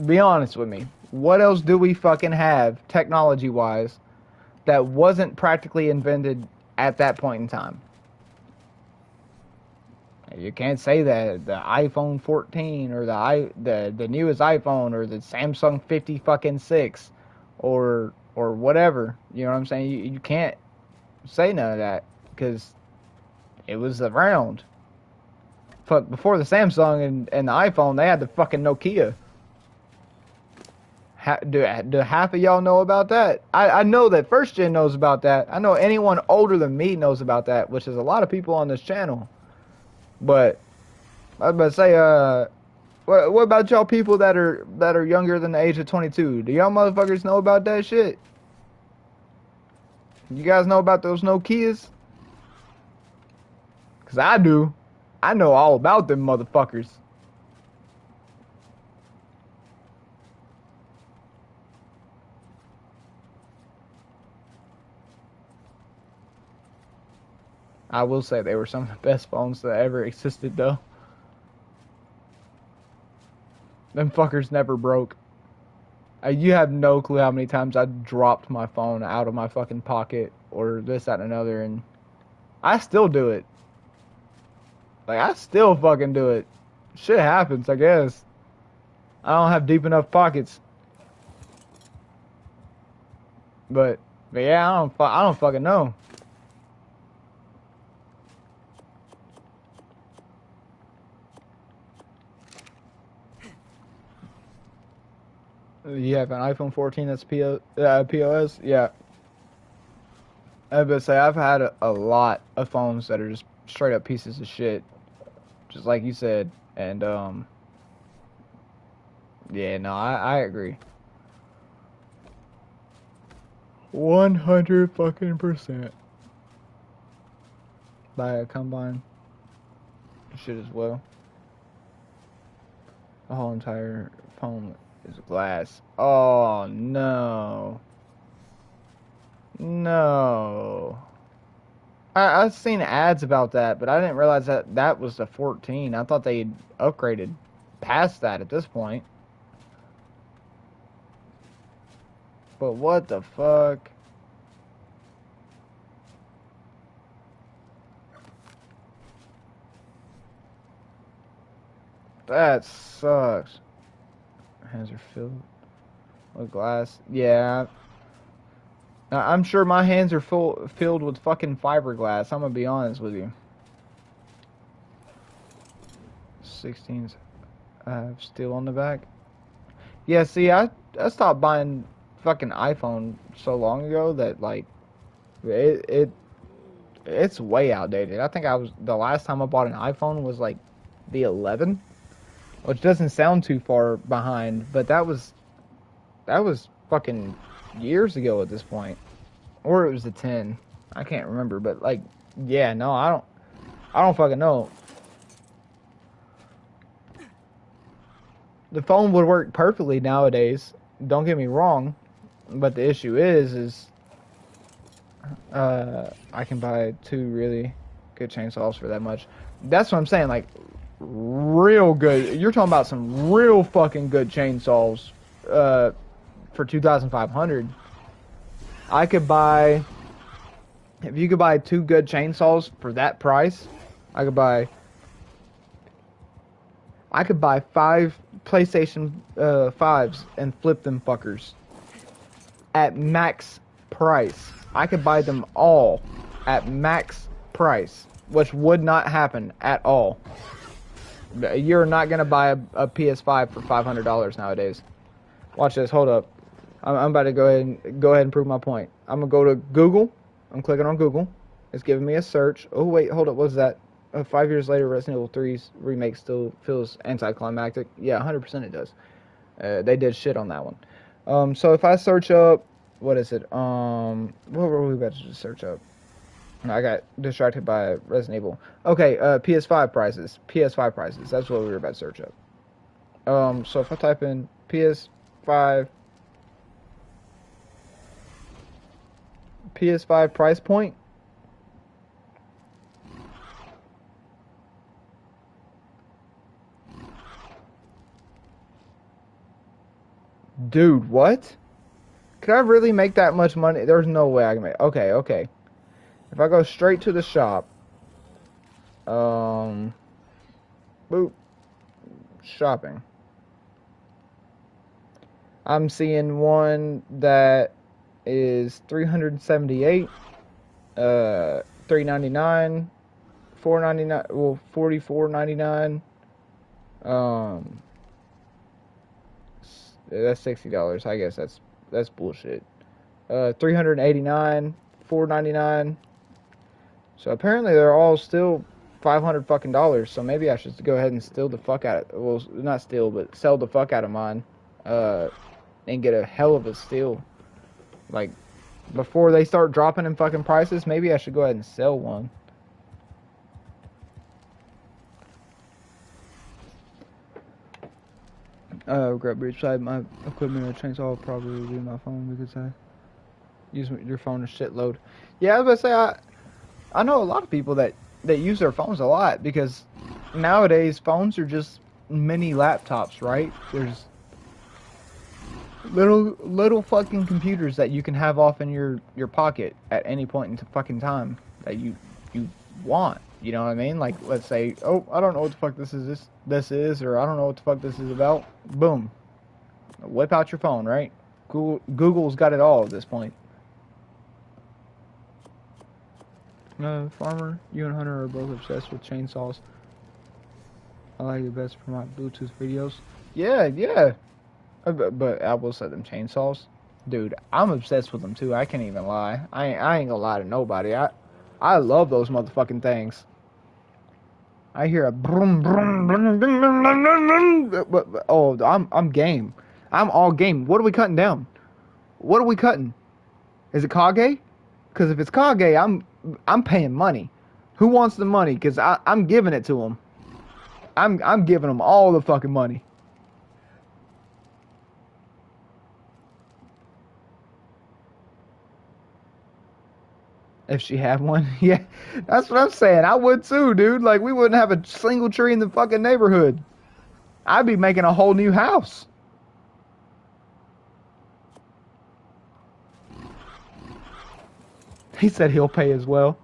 Be honest with me. What else do we fucking have technology wise that wasn't practically invented at that point in time? You can't say that the iPhone 14 or the newest iPhone or the Samsung 50 fucking 6 or whatever. You know what I'm saying? You can't say none of that because it was around. Fuck, before the Samsung and the iPhone, they had the fucking Nokia. Do half of y'all know about that? I know that First Gen knows about that. I know anyone older than me knows about that, which is a lot of people on this channel. But I was about to say, what about y'all people that are younger than the age of 22? Do y'all motherfuckers know about that shit? You guys know about those Nokias? Cause I do. I know all about them motherfuckers. I will say they were some of the best phones that ever existed, though. Them fuckers never broke. You have no clue how many times I dropped my phone out of my fucking pocket or this, that, and another, and I still do it. Like, I still fucking do it. Shit happens, I guess. I don't have deep enough pockets. But yeah, I don't fucking know. You have an iPhone 14 that's POS? Yeah. I was about to say, I've had a lot of phones that are just straight up pieces of shit. Just like you said. And, yeah, no, I agree. 100 fucking %. Buy a combine shit as well. The whole entire phone is glass. Oh no. No. I've seen ads about that, but I didn't realize that was the 14. I thought they'd upgraded past that at this point. But what the fuck? That sucks. Hands are filled with glass. Yeah. I'm sure my hands are filled with fucking fiberglass. I'm gonna be honest with you. 16s have steel on the back. Yeah, see, I stopped buying fucking iPhone so long ago that, like, it's way outdated. I think the last time I bought an iPhone was like the 11, which doesn't sound too far behind, but that was fucking years ago at this point. Or it was the 10. I can't remember, but, like, yeah, no, I don't fucking know. The phone would work perfectly nowadays. Don't get me wrong, but the issue is I can buy 2 really good chainsaws for that much. That's what I'm saying, like, real good. You're talking about some real fucking good chainsaws for 2,500. I could buy, if you could buy 2 good chainsaws for that price, I could buy 5 PlayStation 5s and flip them fuckers at max price. I could buy them all at max price, which would not happen at all. You're not gonna buy a PS5 for $500 nowadays. Watch this. Hold up. I'm about to go ahead and prove my point. I'm gonna go to Google. I'm clicking on Google. It's giving me a search. Oh wait, hold up. What's that? 5 years later, Resident Evil 3's remake still feels anticlimactic. Yeah, 100% it does. They did shit on that one. So if I search up, what is it? What were we about to search up? I got distracted by Resident Evil. Okay, PS5 prices. PS5 prices. That's what we were about to search up. So if I type in PS5 price point. Dude, what? Could I really make that much money? There's no way I can make. Okay, okay. If I go straight to the shop, boop, shopping. I'm seeing one that is 378, 399, 499, well, 44.99. That's $60. I guess that's bullshit. 389, 499. So apparently they're all still $500 fucking dollars. So maybe I should go ahead and steal the fuck out of, well, not steal, but sell the fuck out of mine, and get a hell of a steal. Like, before they start dropping in fucking prices, maybe I should go ahead and sell one. Grab reach side my equipment or chainsaw, probably be my phone because I use your phone a shitload. Yeah, I was about to say, I know a lot of people that use their phones a lot because nowadays phones are just mini laptops, right? There's little fucking computers that you can have off in your pocket at any point in fucking time that you want. You know what I mean? Like, let's say, oh, I don't know what the fuck this is, or I don't know what the fuck this is about. Boom. Whip out your phone, right? Google's got it all at this point. Farmer, you and Hunter are both obsessed with chainsaws. I like it best for my Bluetooth videos. Yeah, yeah. But I will say them chainsaws. Dude, I'm obsessed with them too. I can't even lie. I ain't gonna lie to nobody. I love those motherfucking things. I hear a brum brum brum brum brum. But oh, I'm game. I'm all game. What are we cutting down? What are we cutting? Is it Kage? Because if it's Kage, I'm paying money. Who wants the money? Because I'm giving it to them. I'm giving them all the fucking money. If she had one, yeah, that's what I'm saying. I would too, dude. Like, we wouldn't have a single tree in the fucking neighborhood. I'd be making a whole new house. He said he'll pay as well.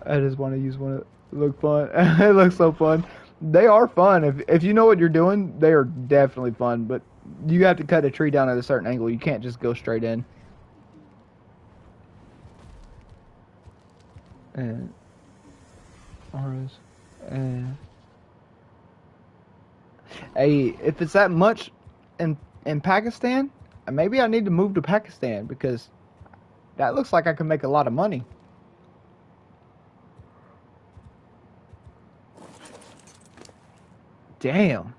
I just want to use one. It look fun. It looks so fun. They are fun. If you know what you're doing, they are definitely fun. But you have to cut a tree down at a certain angle. You can't just go straight in. And auras, and hey, if it's that much in Pakistan, maybe I need to move to Pakistan because that looks like I can make a lot of money. Damn.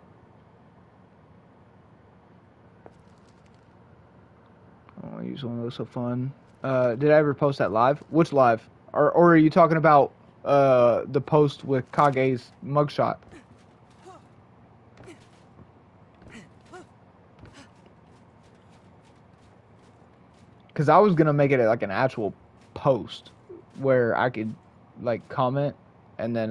I want to use one of those. So fun. Did I ever post that live? Which live? Or are you talking about the post with Kage's mugshot? Because I was gonna make it like an actual post where I could like comment and then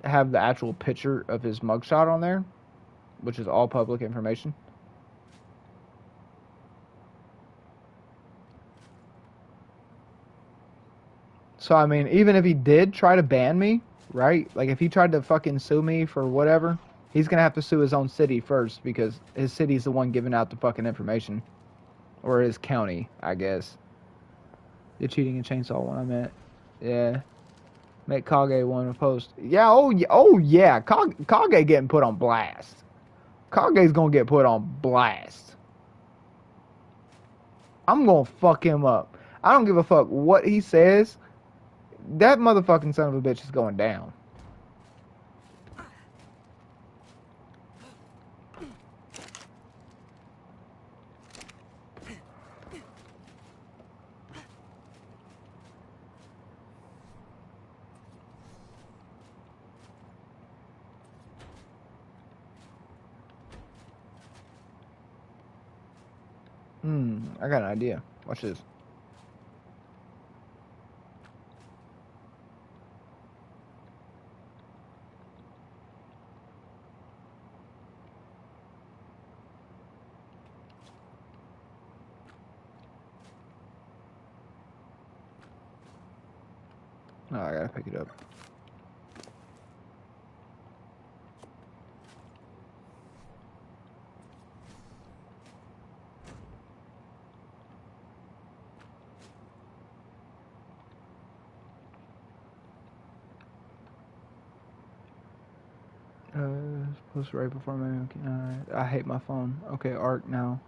have the actual picture of his mugshot on there, which is all public information. So, I mean, even if he did try to ban me, right? Like, if he tried to fucking sue me for whatever, he's going to have to sue his own city first because his city's the one giving out the fucking information. Or his county, I guess. The cheating and chainsaw one, I meant. Yeah. Make Kage one post. Yeah, oh yeah. Kage getting put on blast. Kage's going to get put on blast. I'm going to fuck him up. I don't give a fuck what he says. That motherfucking son of a bitch is going down. I got an idea. Watch this. Oh, I gotta pick it up. Post right before my. I hate my phone. Okay, art now.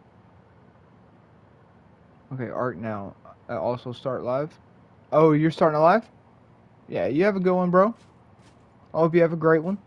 Okay, art now. Also start live. Oh, you're starting a live? Yeah, you have a good one, bro. I hope you have a great one.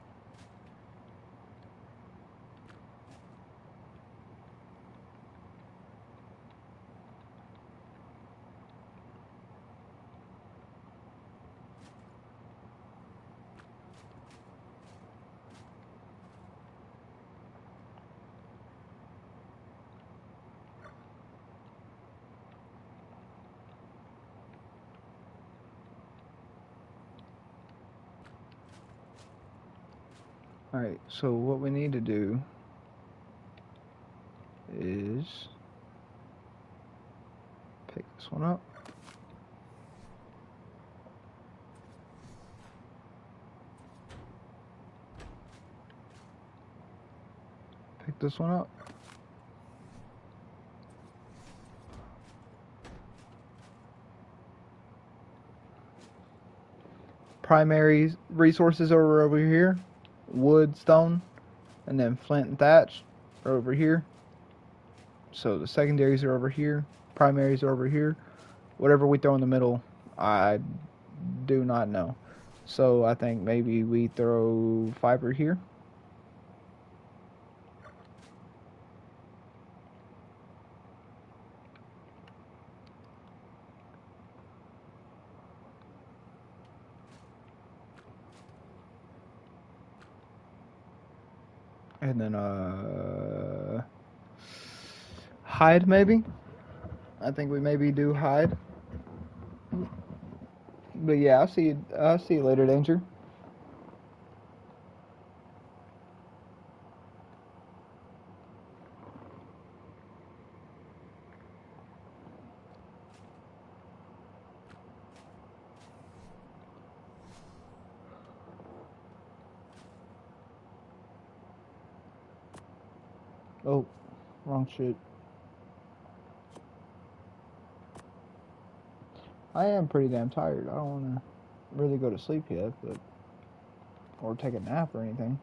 Alright, so what we need to do is pick this one up. Pick this one up. Primary resources are over here. Wood, stone, and then flint and thatch are over here. So the secondaries are over here. Primaries are over here. Whatever we throw in the middle, I do not know. So I think maybe we throw fiber here. And then hide maybe. I think we maybe do hide. But yeah, I'll see you later, Danger. Oh, wrong shit. I am pretty damn tired. I don't want to really go to sleep yet, but or take a nap or anything.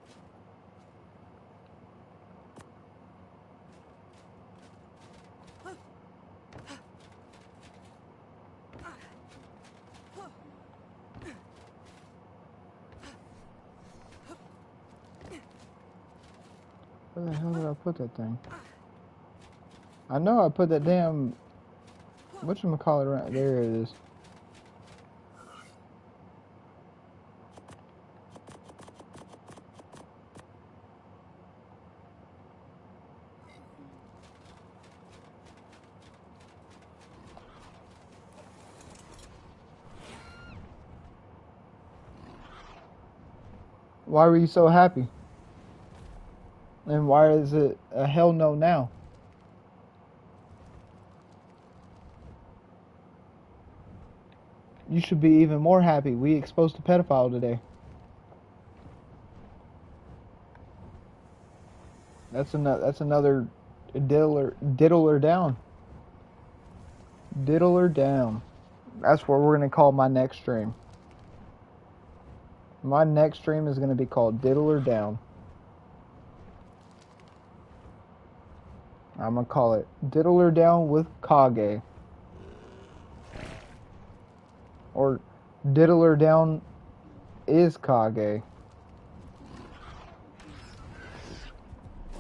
Where the hell did I put that thing? I know I put that damn whatchamacallit around there. It is. Why were you so happy? And why is it a hell no now? You should be even more happy. We exposed a pedophile today. That's another diddler down. Diddler down. That's what we're gonna call my next stream. My next stream is gonna be called Diddler Down. I'm gonna call it Diddler Down with Kage. Or Diddler down is Kage.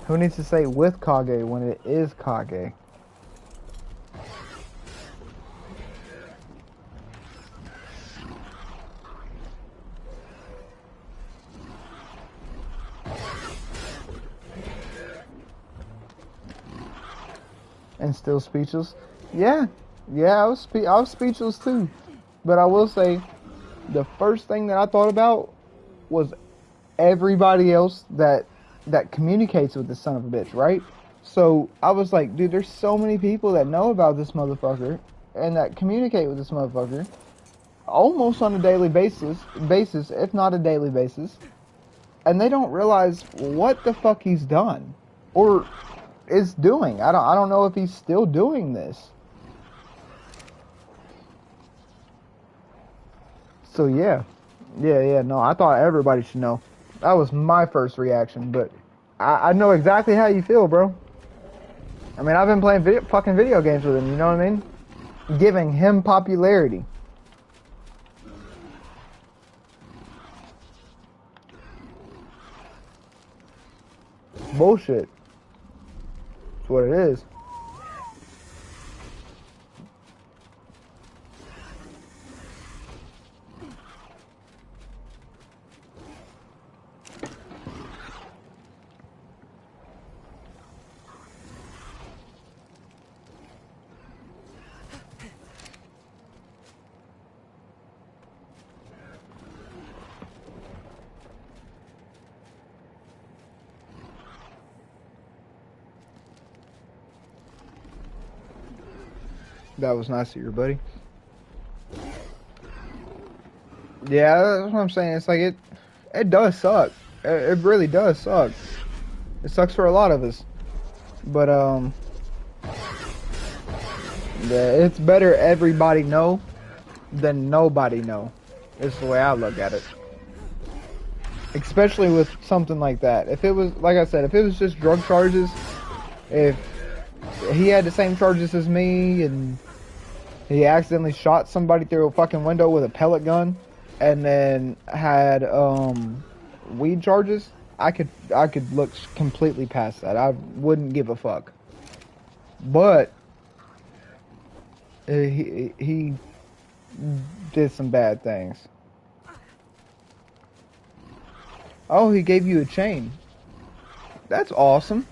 Who needs to say with Kage when it is Kage? And still speechless? Yeah. Yeah, I was speechless too. But I will say, the first thing that I thought about was everybody else that communicates with this son of a bitch, right? So I was like, dude, there's so many people that know about this motherfucker and that communicate with this motherfucker almost on a daily basis, if not a daily basis, and they don't realize what the fuck he's done or is doing. I don't know if he's still doing this. So yeah, no, I thought everybody should know. That was my first reaction, but I know exactly how you feel, bro. I mean, I've been playing fucking video games with him, you know what I mean? Giving him popularity. Bullshit. That's what it is. That was nice of you, buddy. Yeah, that's what I'm saying. It's like it does suck. It really does suck. It sucks for a lot of us. But yeah, it's better everybody know than nobody know. Is the way I look at it. Especially with something like that. If it was, like I said, if it was just drug charges, if he had the same charges as me and he accidentally shot somebody through a fucking window with a pellet gun and then had weed charges, I could look completely past that. I wouldn't give a fuck. But he did some bad things. Oh, he gave you a chain. That's awesome.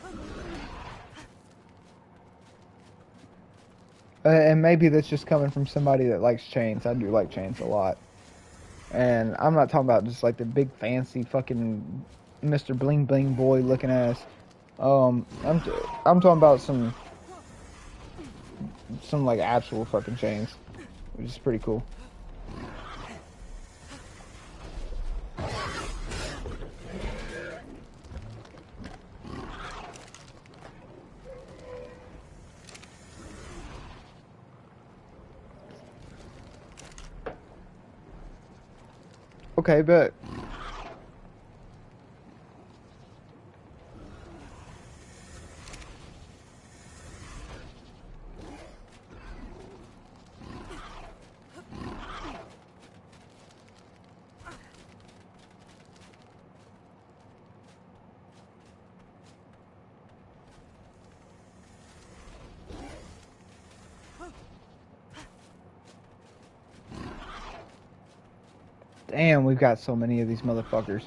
And maybe that's just coming from somebody that likes chains. I do like chains a lot. And I'm not talking about just like the big fancy fucking Mr. Bling Bling boy looking ass. I'm talking about some like actual fucking chains, which is pretty cool. Okay, bet. Damn, we've got so many of these motherfuckers.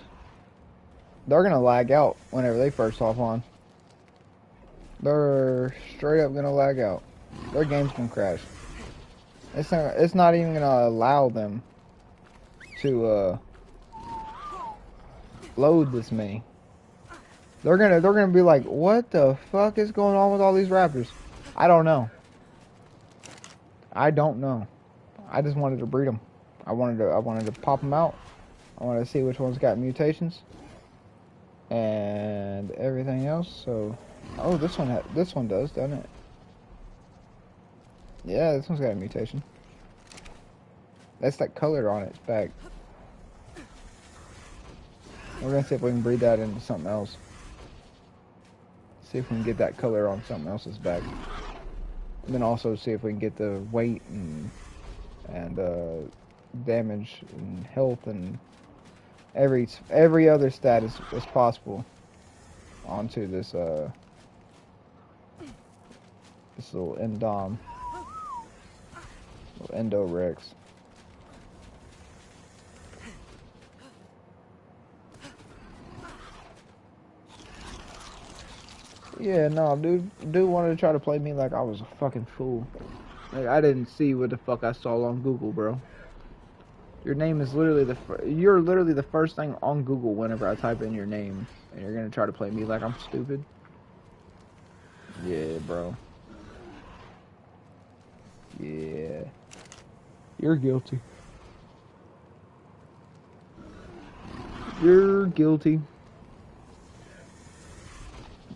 They're gonna lag out whenever they first hop on. They're straight up gonna lag out. Their game's gonna crash. It's not even gonna allow them to load this many. They're gonna be like, what the fuck is going on with all these rappers? I don't know. I don't know. I just wanted to breed them. I wanted to pop them out. I wanted to see which ones got mutations and everything else. So, oh, this one does, doesn't it? Yeah, this one's got a mutation. That's that color on its back. We're gonna see if we can breed that into something else. See if we can get that color on something else's back. And then also see if we can get the weight and damage and health and every other stat as possible onto this this little little Endorex. Yeah, no, dude wanted to try to play me like I was a fucking fool. Like, I didn't see what the fuck I saw on Google, bro. Your name is literally you're literally the first thing on Google whenever I type in your name, and you're gonna try to play me like I'm stupid. Yeah, bro. Yeah. You're guilty. You're guilty.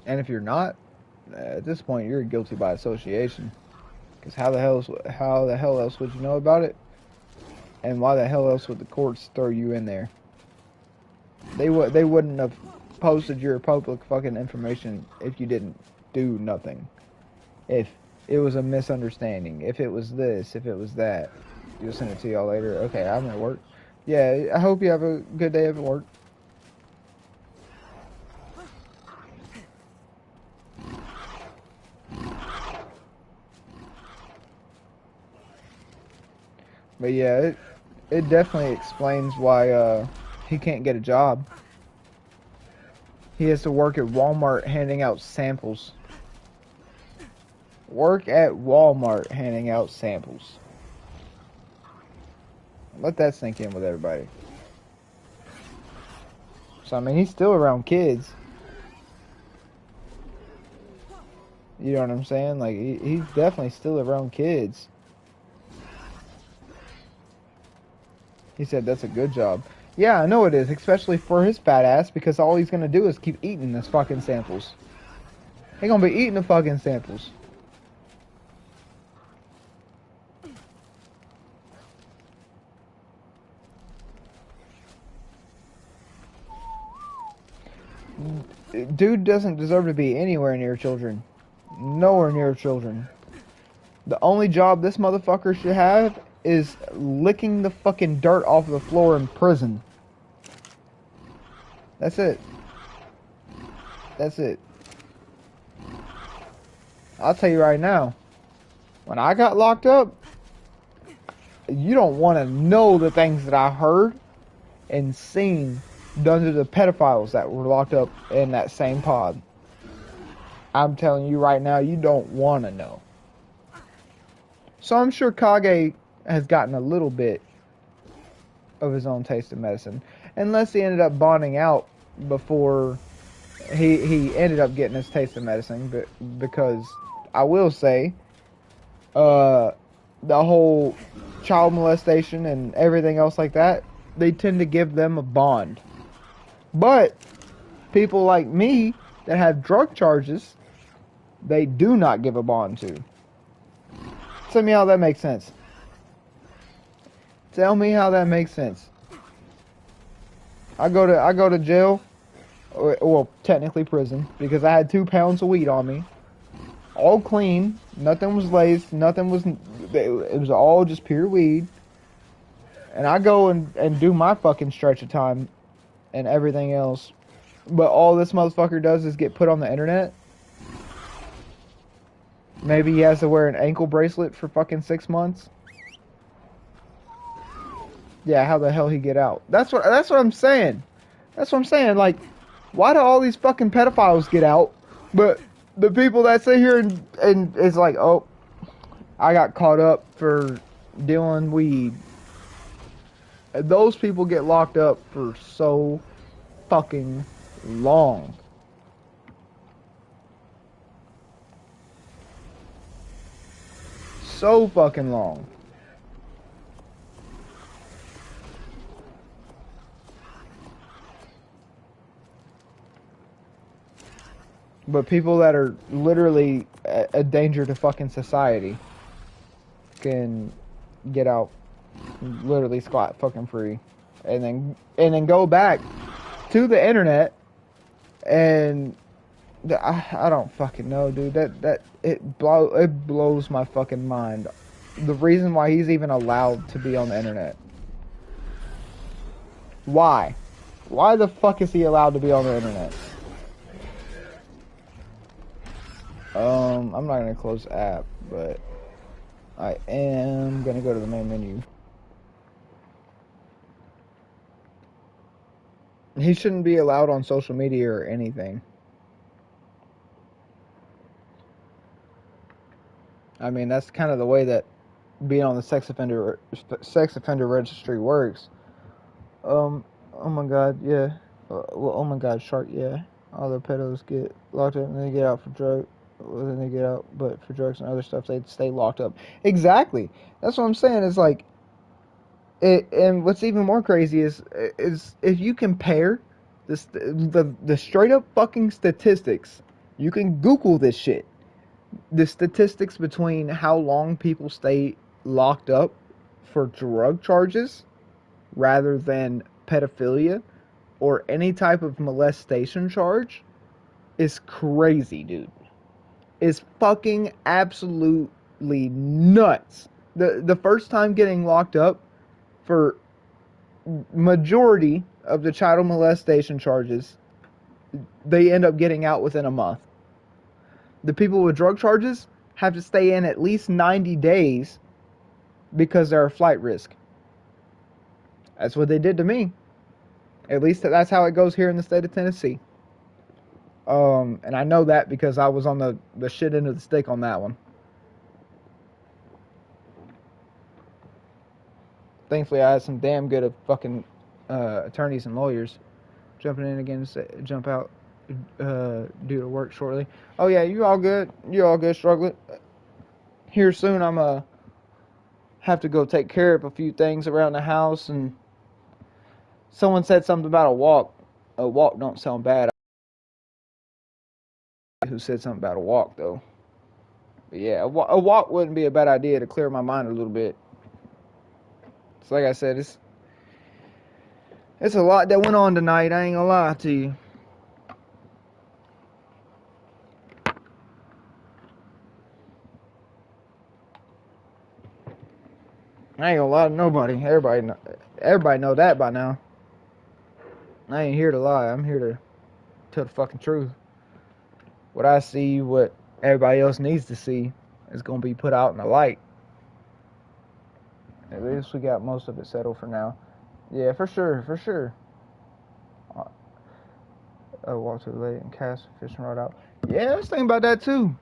And if you're not, at this point, you're guilty by association. Because how the hell else would you know about it? And why the hell else would the courts throw you in there? They wouldn't have posted your public fucking information if you didn't do nothing. If it was a misunderstanding, if it was this, if it was that. You'll send it to y'all later. Okay, I'm at work. Yeah, I hope you have a good day at work. But yeah, it definitely explains why he can't get a job. He has to work at Walmart handing out samples. Work at Walmart handing out samples. Let that sink in with everybody. So I mean, he's still around kids. You know what I'm saying? Like he's definitely still around kids. He said that's a good job. Yeah, I know it is, especially for his fat ass, because all he's gonna do is keep eating his fucking samples. He's gonna be eating the fucking samples. Dude doesn't deserve to be anywhere near children. Nowhere near children. The only job this motherfucker should have is licking the fucking dirt off the floor in prison. That's it. That's it. I'll tell you right now, when I got locked up, you don't want to know the things that I heard and seen done to the pedophiles that were locked up in that same pod. I'm telling you right now, you don't want to know. So I'm sure Kage has gotten a little bit of his own taste of medicine. Unless he ended up bonding out before he ended up getting his taste of medicine. But because I will say, the whole child molestation and everything else like that, they tend to give them a bond. But people like me that have drug charges, they do not give a bond to. Tell me how that makes sense. Tell me how that makes sense. I go to jail, or well, technically prison, because I had 2 pounds of weed on me, all clean. Nothing was laced. Nothing was. It was all just pure weed. And I go and do my fucking stretch of time, and everything else. But all this motherfucker does is get put on the internet. Maybe he has to wear an ankle bracelet for fucking 6 months. Yeah, how the hell he get out? That's what I'm saying. That's what I'm saying. Like, why do all these fucking pedophiles get out, but the people that sit here and it's like, oh, I got caught up for dealing weed. And those people get locked up for so fucking long. So fucking long. But people that are literally a danger to fucking society can get out literally scot fucking free, and then go back to the internet, and I don't fucking know, dude. It blows my fucking mind. The reason why he's even allowed to be on the internet. Why? Why the fuck is he allowed to be on the internet? I'm not gonna close the app, but I am gonna go to the main menu. He shouldn't be allowed on social media or anything. I mean, that's kind of the way that being on the sex offender registry works. Oh my God, yeah. Well, oh my God, shark, yeah. All the pedos get locked up and they get out for drugs. Well, then they get out, but for drugs and other stuff, they stay locked up. Exactly. That's what I'm saying. It's like, and what's even more crazy is if you compare the straight up fucking statistics, you can Google this shit. The statistics between how long people stay locked up for drug charges rather than pedophilia or any type of molestation charge is crazy, dude. Is fucking absolutely nuts. The first time getting locked up for majority of the child molestation charges, they end up getting out within a month. The people with drug charges have to stay in at least 90 days because they're a flight risk. That's what they did to me. At least that's how it goes here in the state of Tennessee. And I know that because I was on the shit end of the stick on that one. Thankfully, I had some damn good fucking attorneys and lawyers jumping in again to jump out, due to work shortly. Oh yeah, you all good? You all good? Struggling? Here soon, I'm have to go take care of a few things around the house, and someone said something about a walk. A walk don't sound bad. Who said something about a walk though? But yeah, a walk wouldn't be a bad idea to clear my mind a little bit. So like I said, it's a lot that went on tonight. I ain't gonna lie to you. I ain't gonna lie to nobody. Everybody know that by now. I ain't here to lie. I'm here to tell the fucking truth. What I see, what everybody else needs to see, is gonna be put out in the light. At least we got most of it settled for now. Yeah, for sure, for sure. Walk to the lake and cast a fishing rod out. Yeah, I was thinking about that too.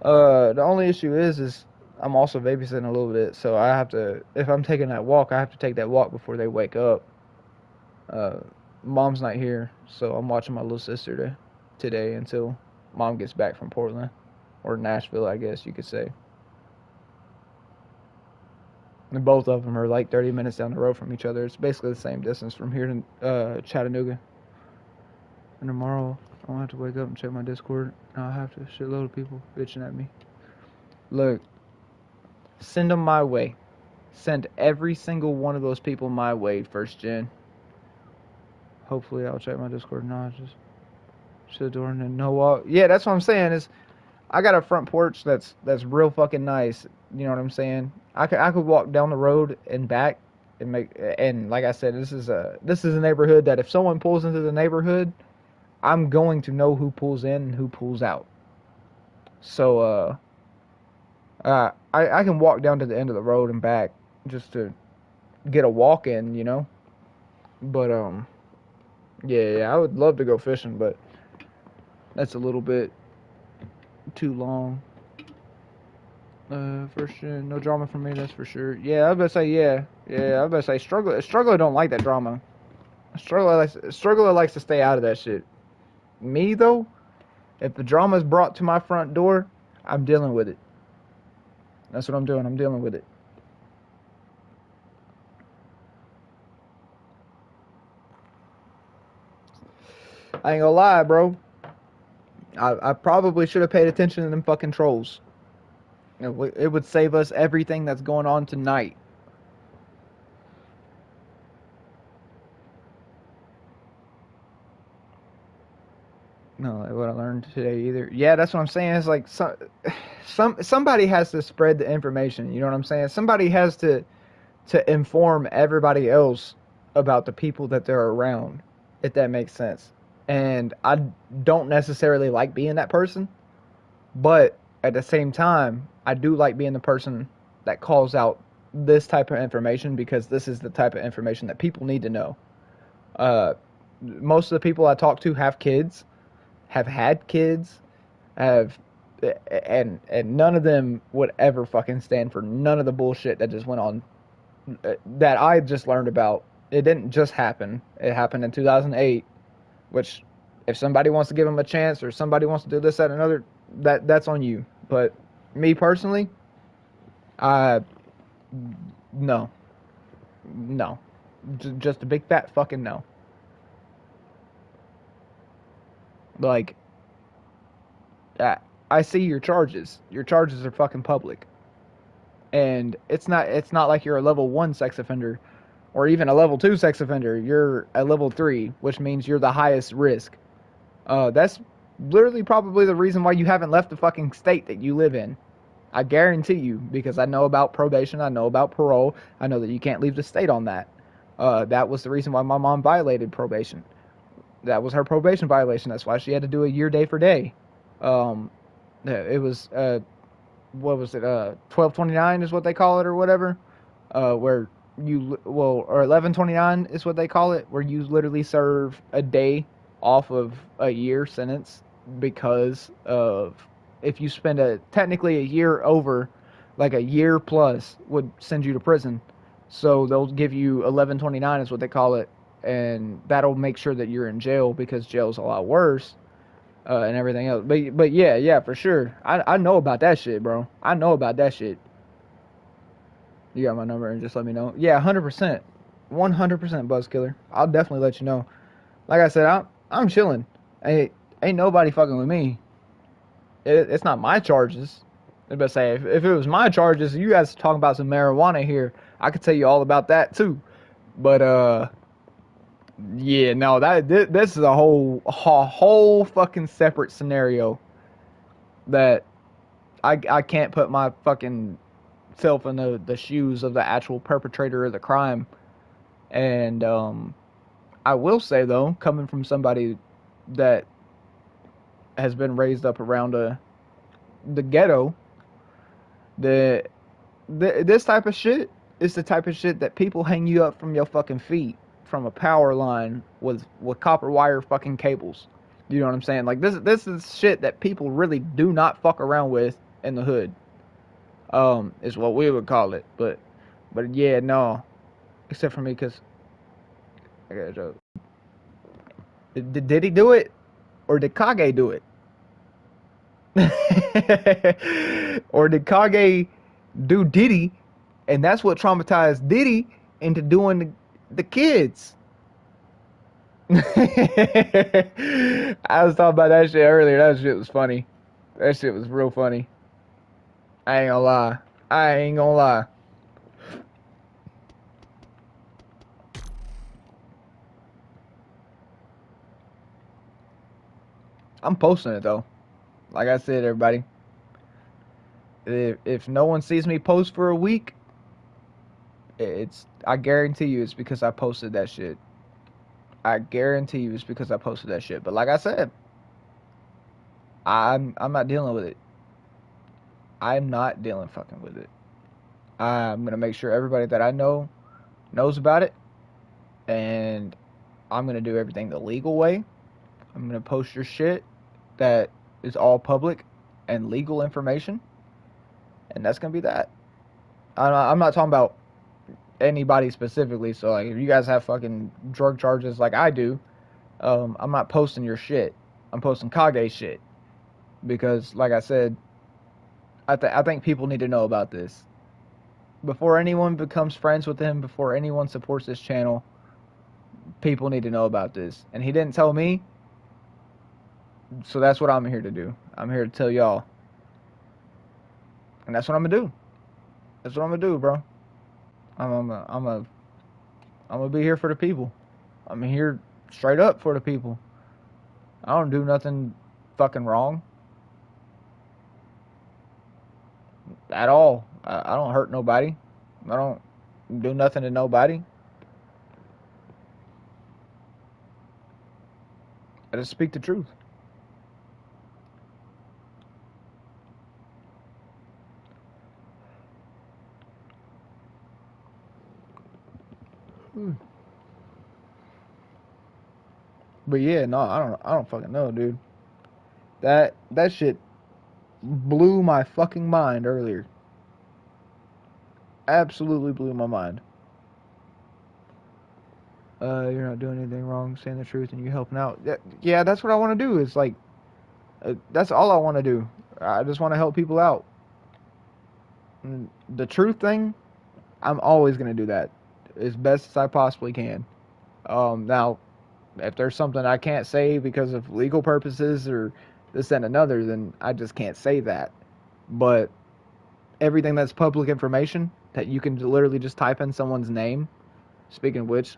The only issue is I'm also babysitting a little bit, so I have to, if I'm taking that walk, I have to take that walk before they wake up. Mom's not here, so I'm watching my little sister today until Mom gets back from Portland, or Nashville, I guess you could say. And both of them are like 30 minutes down the road from each other. It's basically the same distance from here to Chattanooga. And tomorrow, I'll have to wake up and check my Discord, and I'll have to shitload of people bitching at me. Look, send them my way. Send every single one of those people my way, first gen. Hopefully, I'll check my Discord. No, I just shut the door and then no walk. Yeah, that's what I'm saying. Is I got a front porch that's real fucking nice. You know what I'm saying? I could walk down the road and back and like I said, this is a neighborhood that if someone pulls into the neighborhood, I'm going to know who pulls in and who pulls out. So I can walk down to the end of the road and back just to get a walk in, you know. But yeah, I would love to go fishing, but that's a little bit too long. First gen, no drama for me, that's for sure. Yeah, I was about to say yeah. I was about to say struggler don't like that drama. Struggler likes to stay out of that shit. Me though, if the drama is brought to my front door, I'm dealing with it. That's what I'm doing. I'm dealing with it. I ain't gonna lie, bro. I probably should have paid attention to them fucking trolls. It would save us everything that's going on tonight. No, like what I learned today either. Yeah, that's what I'm saying. It's like somebody has to spread the information. You know what I'm saying? Somebody has to inform everybody else about the people that they're around, if that makes sense. And I don't necessarily like being that person, but at the same time, I do like being the person that calls out this type of information because this is the type of information that people need to know. Uh, Most of the people I talk to have kids, have had kids, have and none of them would ever fucking stand for none of the bullshit that just went on that I just learned about. It didn't just happen. It happened in 2008, which if somebody wants to give them a chance or somebody wants to do this, that, and another, that's on you. But me personally, I no, no, just a big fat fucking no. Like, I, I see your charges. Your charges are fucking public, and it's not like you're a level 1 sex offender or even a level 2 sex offender. You're a level 3, which means you're the highest risk. That's literally probably the reason why you haven't left the fucking state that you live in. I guarantee you, because I know about probation, I know about parole, I know that you can't leave the state on that. That was the reason why my mom violated probation. That was her probation violation. That's why she had to do a year day for day. Um, it was what was it? 1229 is what they call it, or whatever. Where or 1129 is what they call it, where you literally serve a day off of a year sentence because of if you spend technically a year over, like a year plus would send you to prison. So they'll give you 1129 is what they call it, and that'll make sure that you're in jail because jail's a lot worse and everything else. But yeah, for sure. I know about that shit, bro. I know about that shit. You got my number and just let me know. Yeah, 100%. 100% Buzzkiller. I'll definitely let you know. Like I said, I'm chilling. Ain't nobody fucking with me. It's not my charges. I was about to say, if it was my charges, you guys talking about some marijuana here, I could tell you all about that too. But yeah, no, this is a whole fucking separate scenario that I can't put my fucking self in the shoes of the actual perpetrator of the crime. And I will say though, coming from somebody that has been raised up around the ghetto, this type of shit is the type of shit that people hang you up from your fucking feet from a power line with copper wire fucking cables. You know what I'm saying? Like this is shit that people really do not fuck around with in the hood. Is what we would call it. But yeah, no. Except for me, cause I got a joke. Did he do it, or did Kage do it? Or did Kage do Diddy, and that's what traumatized Diddy into doing the kids? I was talking about that shit earlier. That shit was funny. That shit was real funny. I ain't gonna lie. I ain't gonna lie. I'm posting it though. Like I said, everybody. If no one sees me post for a week, I guarantee you it's because I posted that shit. I guarantee you it's because I posted that shit. But like I said, I'm not dealing with it. I'm not dealing fucking with it. I'm gonna make sure everybody that I know knows about it, and I'm gonna do everything the legal way. I'm gonna post your shit that is all public and legal information, and that's gonna be that. I'm not talking about anybody specifically. So like, if you guys have fucking drug charges like I do, I'm not posting your shit. I'm posting Kage shit because, like I said, I think people need to know about this before anyone becomes friends with him. Before anyone supports this channel, people need to know about this. And he didn't tell me, so that's what I'm here to do. I'm here to tell y'all, and that's what I'm gonna do. That's what I'm gonna do, bro. I'm gonna be here for the people. I'm here straight up for the people. I don't do nothing fucking wrong at all. I don't hurt nobody. I don't do nothing to nobody. I just speak the truth. But yeah, no, I don't fucking know, dude. That shit blew my fucking mind earlier. Absolutely blew my mind. You're not doing anything wrong, saying the truth, and you're helping out. Yeah, that's what I want to do. It's like, that's all I want to do. I just want to help people out. And the truth thing, I'm always gonna do that as best as I possibly can. Now, if there's something I can't say because of legal purposes or this and another, then I just can't say that. But everything that's public information that you can literally just type in someone's name. Speaking of which,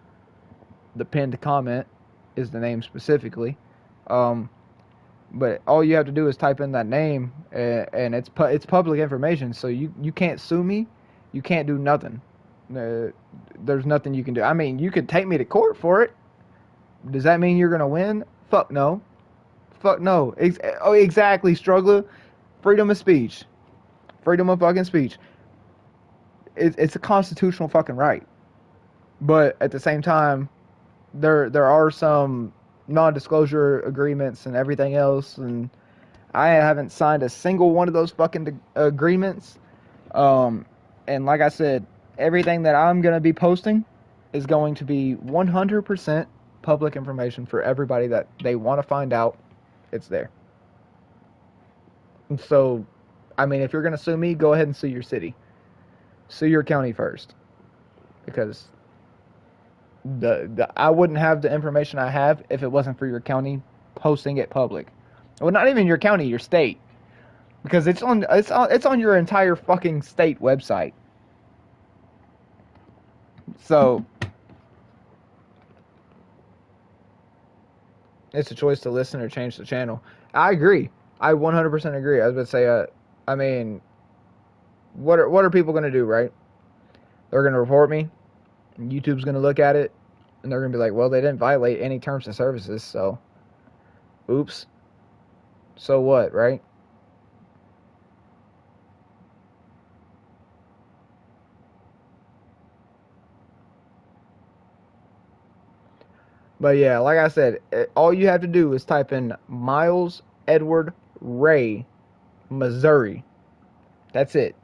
the pinned comment is the name specifically. But all you have to do is type in that name, and it's public information. So you can't sue me. You can't do nothing. There's nothing you can do. I mean, you could take me to court for it. Does that mean you're gonna win? Fuck no. Fuck no. Exactly, struggler. Freedom of speech. Freedom of fucking speech. It's a constitutional fucking right. But at the same time, there are some non-disclosure agreements and everything else, and I haven't signed a single one of those fucking agreements. And like I said, everything that I'm gonna be posting is going to be 100% public information for everybody that they want to find out. It's there. And so, I mean, if you're gonna sue me, go ahead and sue your city, sue your county first, because I wouldn't have the information I have if it wasn't for your county posting it public. Well, not even your county, your state, because it's on your entire fucking state website. So it's a choice to listen or change the channel. I agree. I 100% agree. I was about to say, I mean, what are people gonna do, right? They're gonna report me. YouTube's gonna look at it, and they're gonna be like, well, they didn't violate any terms and services, so oops. So what, right? But yeah, like I said, all you have to do is type in Miles Edward Ray, Missouri. That's it.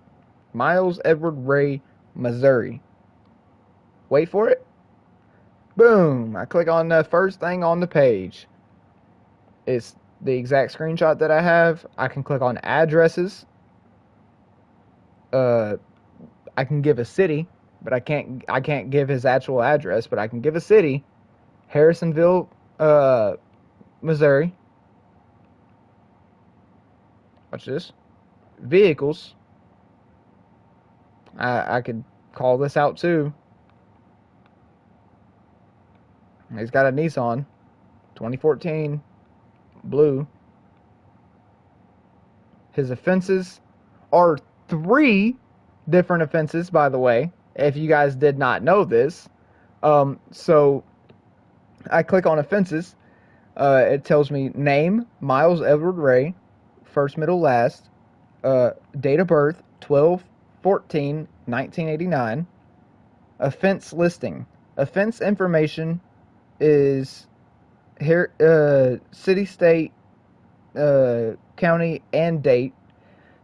Miles Edward Ray, Missouri. Wait for it. Boom. I click on the first thing on the page. It's the exact screenshot that I have. I can click on addresses. I can give a city, but I can't give his actual address, but I can give a city. Harrisonville, Missouri. Watch this. Vehicles. I could call this out too. He's got a Nissan, 2014, blue. His offenses are 3 different offenses, by the way, if you guys did not know this. So I click on offenses. It tells me name, Miles Edward Ray, first, middle, last, date of birth, 12/14/1989. Offense listing. Offense information is here, city, state, county, and date.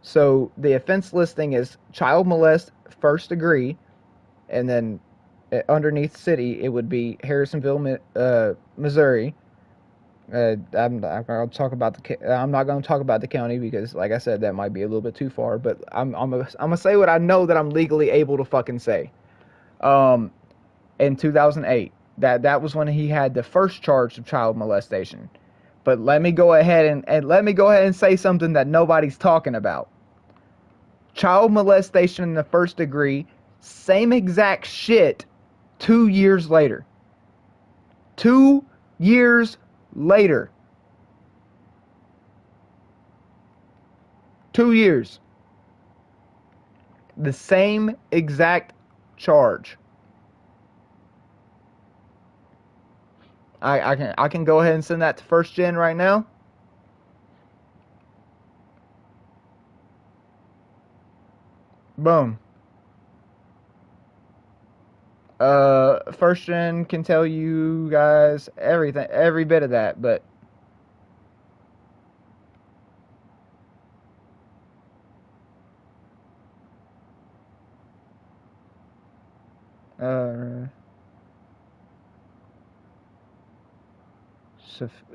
So the offense listing is child molest, first degree, and then underneath city it would be Harrisonville, Missouri. I'm not going to talk about the county because, like I said, that might be a little bit too far. But I'm gonna say what I know that I'm legally able to fucking say. In 2008, that was when he had the first charge of child molestation. But let me go ahead and say something that nobody's talking about. Child molestation in the first degree, same exact shit. 2 years later. 2 years later. 2 years. The same exact charge. I can go ahead and send that to first gen right now. Boom. First gen can tell you guys everything, every bit of that, but uh,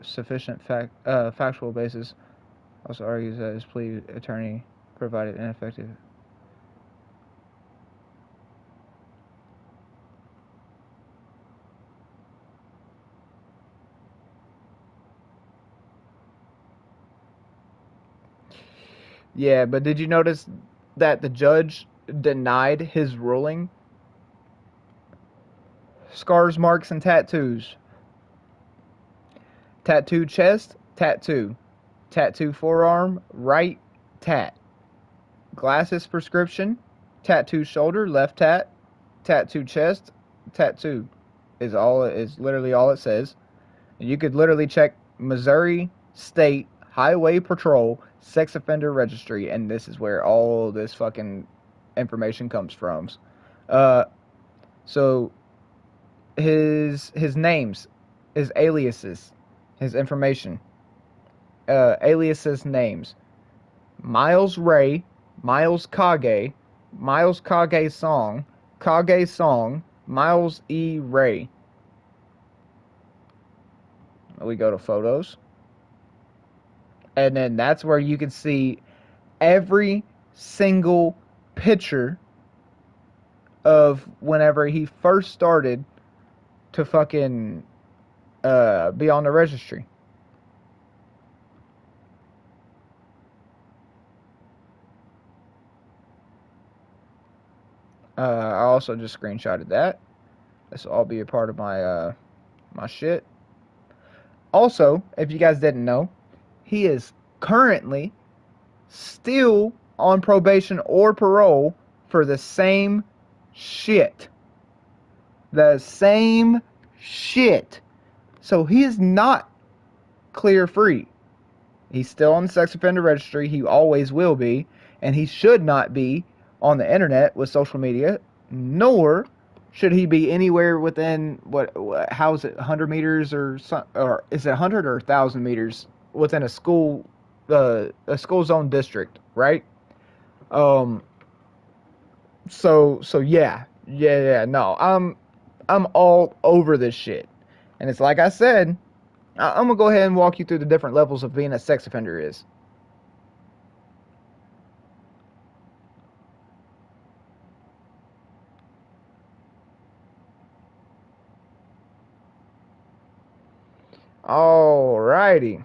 sufficient factual basis also argues that his plea attorney provided ineffective. Yeah, but did you notice that the judge denied his ruling? Scars, marks, and tattoos. Tattoo chest, tattoo. Tattoo forearm, right tat. Glasses prescription, tattoo shoulder, left tat. Tattoo chest, tattoo. Is literally all it says. You could literally check Missouri State Highway Patrol Sex Offender Registry, and this is where all this fucking information comes from. Uh, so his names, his aliases, his information, aliases names: Miles Ray, Miles Kage Song, Miles E. Ray. We go to photos. And then that's where you can see every single picture of whenever he first started to fucking be on the registry. I also just screenshotted that. This will all be a part of my my shit. Also, if you guys didn't know, he is currently still on probation or parole for the same shit. The same shit. So he is not clear free. He's still on the sex offender registry. He always will be. And he should not be on the internet with social media, nor should he be anywhere within how is it, 100 meters or is it 100 or 1,000 meters within a school zone district, right? So yeah, no, I'm all over this shit, and it's like I said, I'm gonna go ahead and walk you through the different levels of being a sex offender is. Alrighty.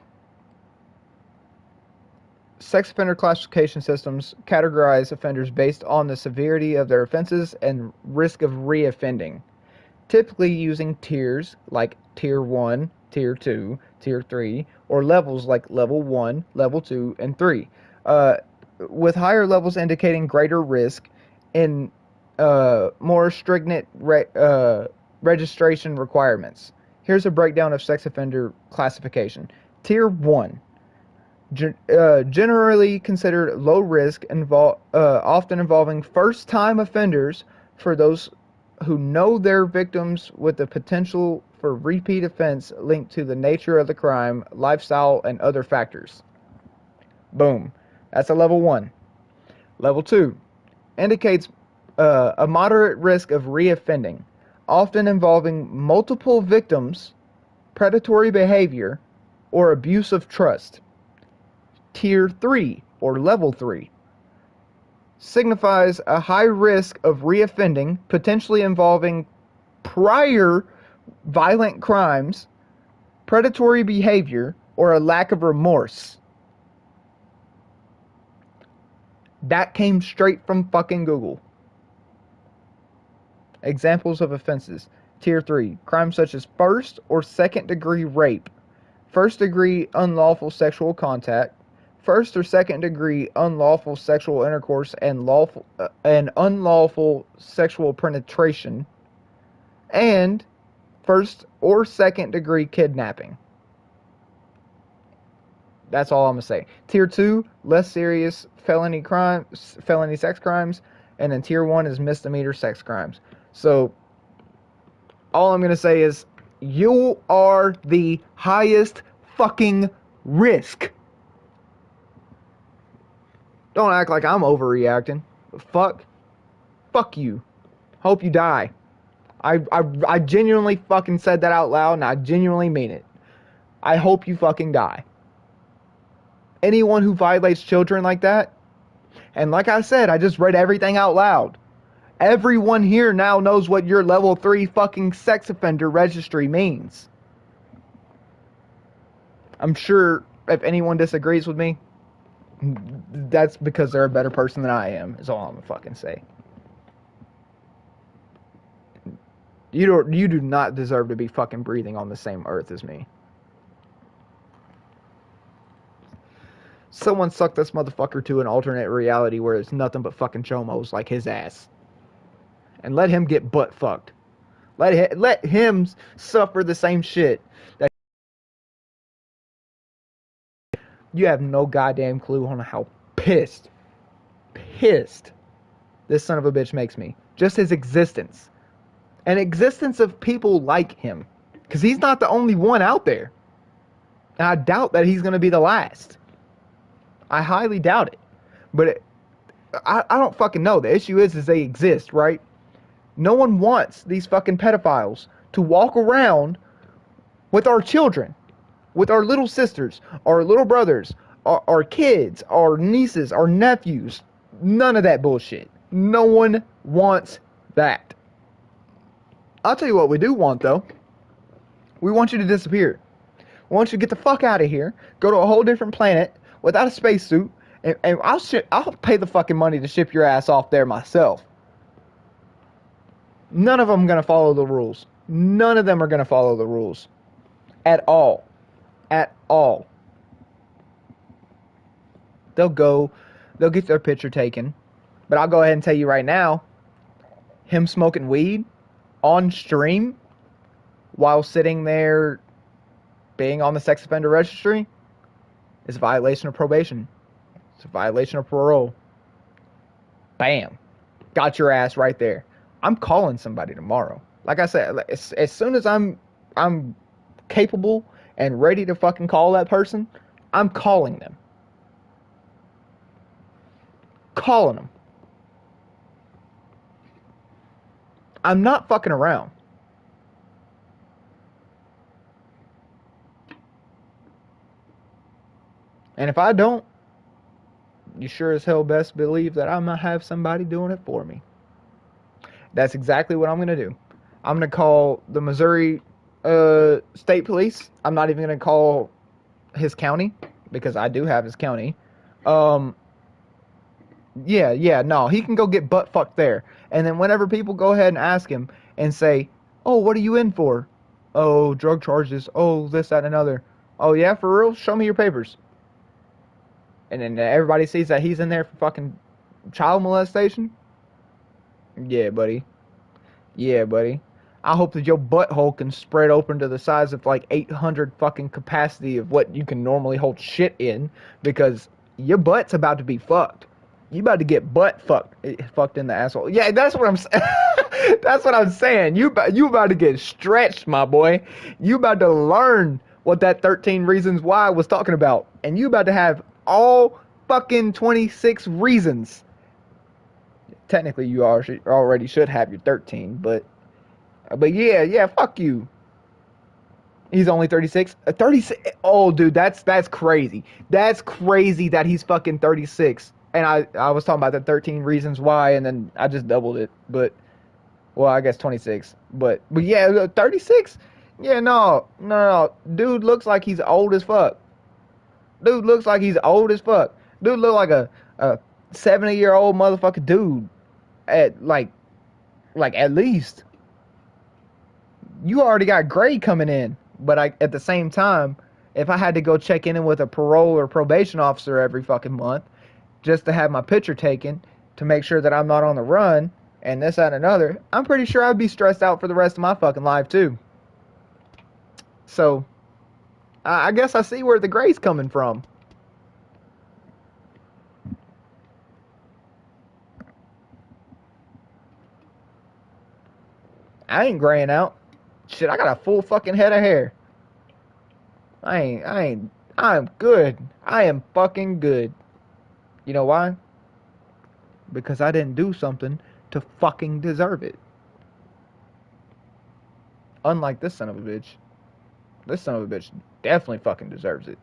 Sex offender classification systems categorize offenders based on the severity of their offenses and risk of reoffending, typically using tiers like Tier 1, Tier 2, Tier 3, or levels like Level 1, Level 2, and 3, with higher levels indicating greater risk and more stringent registration requirements. Here's a breakdown of sex offender classification. Tier 1. Generally considered low risk, often involving first-time offenders for those who know their victims with the potential for repeat offense linked to the nature of the crime, lifestyle, and other factors. Boom. That's a level 1. Level 2 indicates a moderate risk of reoffending, often involving multiple victims, predatory behavior, or abuse of trust. Tier 3, or Level 3, signifies a high risk of reoffending, potentially involving prior violent crimes, predatory behavior, or a lack of remorse. That came straight from fucking Google. Examples of offenses. Tier 3, crimes such as first or second degree rape, first degree unlawful sexual contact, first or second degree unlawful sexual intercourse and unlawful sexual penetration, and first or second degree kidnapping. That's all I'm gonna say. Tier 2, less serious felony sex crimes, and then tier 1 is misdemeanor sex crimes. So all I'm gonna say is you are the highest fucking risk. Don't act like I'm overreacting. Fuck you. Hope you die. I genuinely fucking said that out loud, and I genuinely mean it. I hope you fucking die. Anyone who violates children like that, and like I said, I just read everything out loud. Everyone here now knows what your level 3 fucking sex offender registry means. I'm sure if anyone disagrees with me, that's because they're a better person than I am, is all I'm gonna fucking say. You do not deserve to be fucking breathing on the same earth as me. Someone suck this motherfucker to an alternate reality where it's nothing but fucking chomos like his ass. And let him get butt fucked. Let him suffer the same shit. That you have no goddamn clue on how pissed this son of a bitch makes me. Just his existence. An existence of people like him. Because he's not the only one out there. And I doubt that he's going to be the last. I highly doubt it. But I don't fucking know. The issue is they exist, right? No one wants these fucking pedophiles to walk around with our children, with our little sisters, our little brothers, our kids, our nieces, our nephews. None of that bullshit. No one wants that. I'll tell you what we do want, though. We want you to disappear. We want you to get the fuck out of here, go to a whole different planet without a spacesuit, and I'll pay the fucking money to ship your ass off there myself. None of them are going to follow the rules. None of them are going to follow the rules. At all. At all. They'll get their picture taken. But I'll go ahead and tell you right now, him smoking weed on stream while sitting there being on the sex offender registry is a violation of probation. It's a violation of parole. Bam. Got your ass right there. I'm calling somebody tomorrow. Like I said, as soon as I'm capable and ready to fucking call that person, I'm calling them. Calling them. I'm not fucking around. And if I don't, you sure as hell best believe that I'm gonna have somebody doing it for me. That's exactly what I'm gonna do. I'm gonna call the Missouri State Police. I'm not even gonna call his county because I do have his county. No, he can go get butt fucked there. And then whenever people go ahead and ask him and say, "Oh, what are you in for?" "Oh, drug charges." "Oh, this, that, and another." "Oh yeah, for real? Show me your papers." And then everybody sees that he's in there for fucking child molestation. Yeah, buddy. Yeah, buddy. I hope that your butthole can spread open to the size of like 800 fucking capacity of what you can normally hold shit in, because your butt's about to be fucked. You about to get butt fucked in the asshole. Yeah, that's what I'm saying. That's what I'm saying. You about to get stretched, my boy. You about to learn what that 13 reasons why was talking about, and you about to have all fucking 26 reasons. Technically, you already should have your 13, but yeah, fuck you. He's only 36. 36. Oh, dude, that's crazy. That's crazy that he's fucking 36. And I was talking about the 13 reasons why, and then I just doubled it. But, well, I guess 26. But yeah, 36? Yeah, no. Dude looks like he's old as fuck. Dude looks like he's old as fuck. Dude look like a 70-year-old motherfucker dude. At at least. You already got grade coming in. But at the same time, if I had to go check in with a parole or probation officer every fucking month just to have my picture taken to make sure that I'm not on the run and this, that, and another, I'm pretty sure I'd be stressed out for the rest of my fucking life too. So I guess I see where the gray's coming from. I ain't graying out. Shit, I got a full fucking head of hair. I'm good. I am fucking good. You know why? Because I didn't do something to fucking deserve it. Unlike this son of a bitch. This son of a bitch definitely fucking deserves it.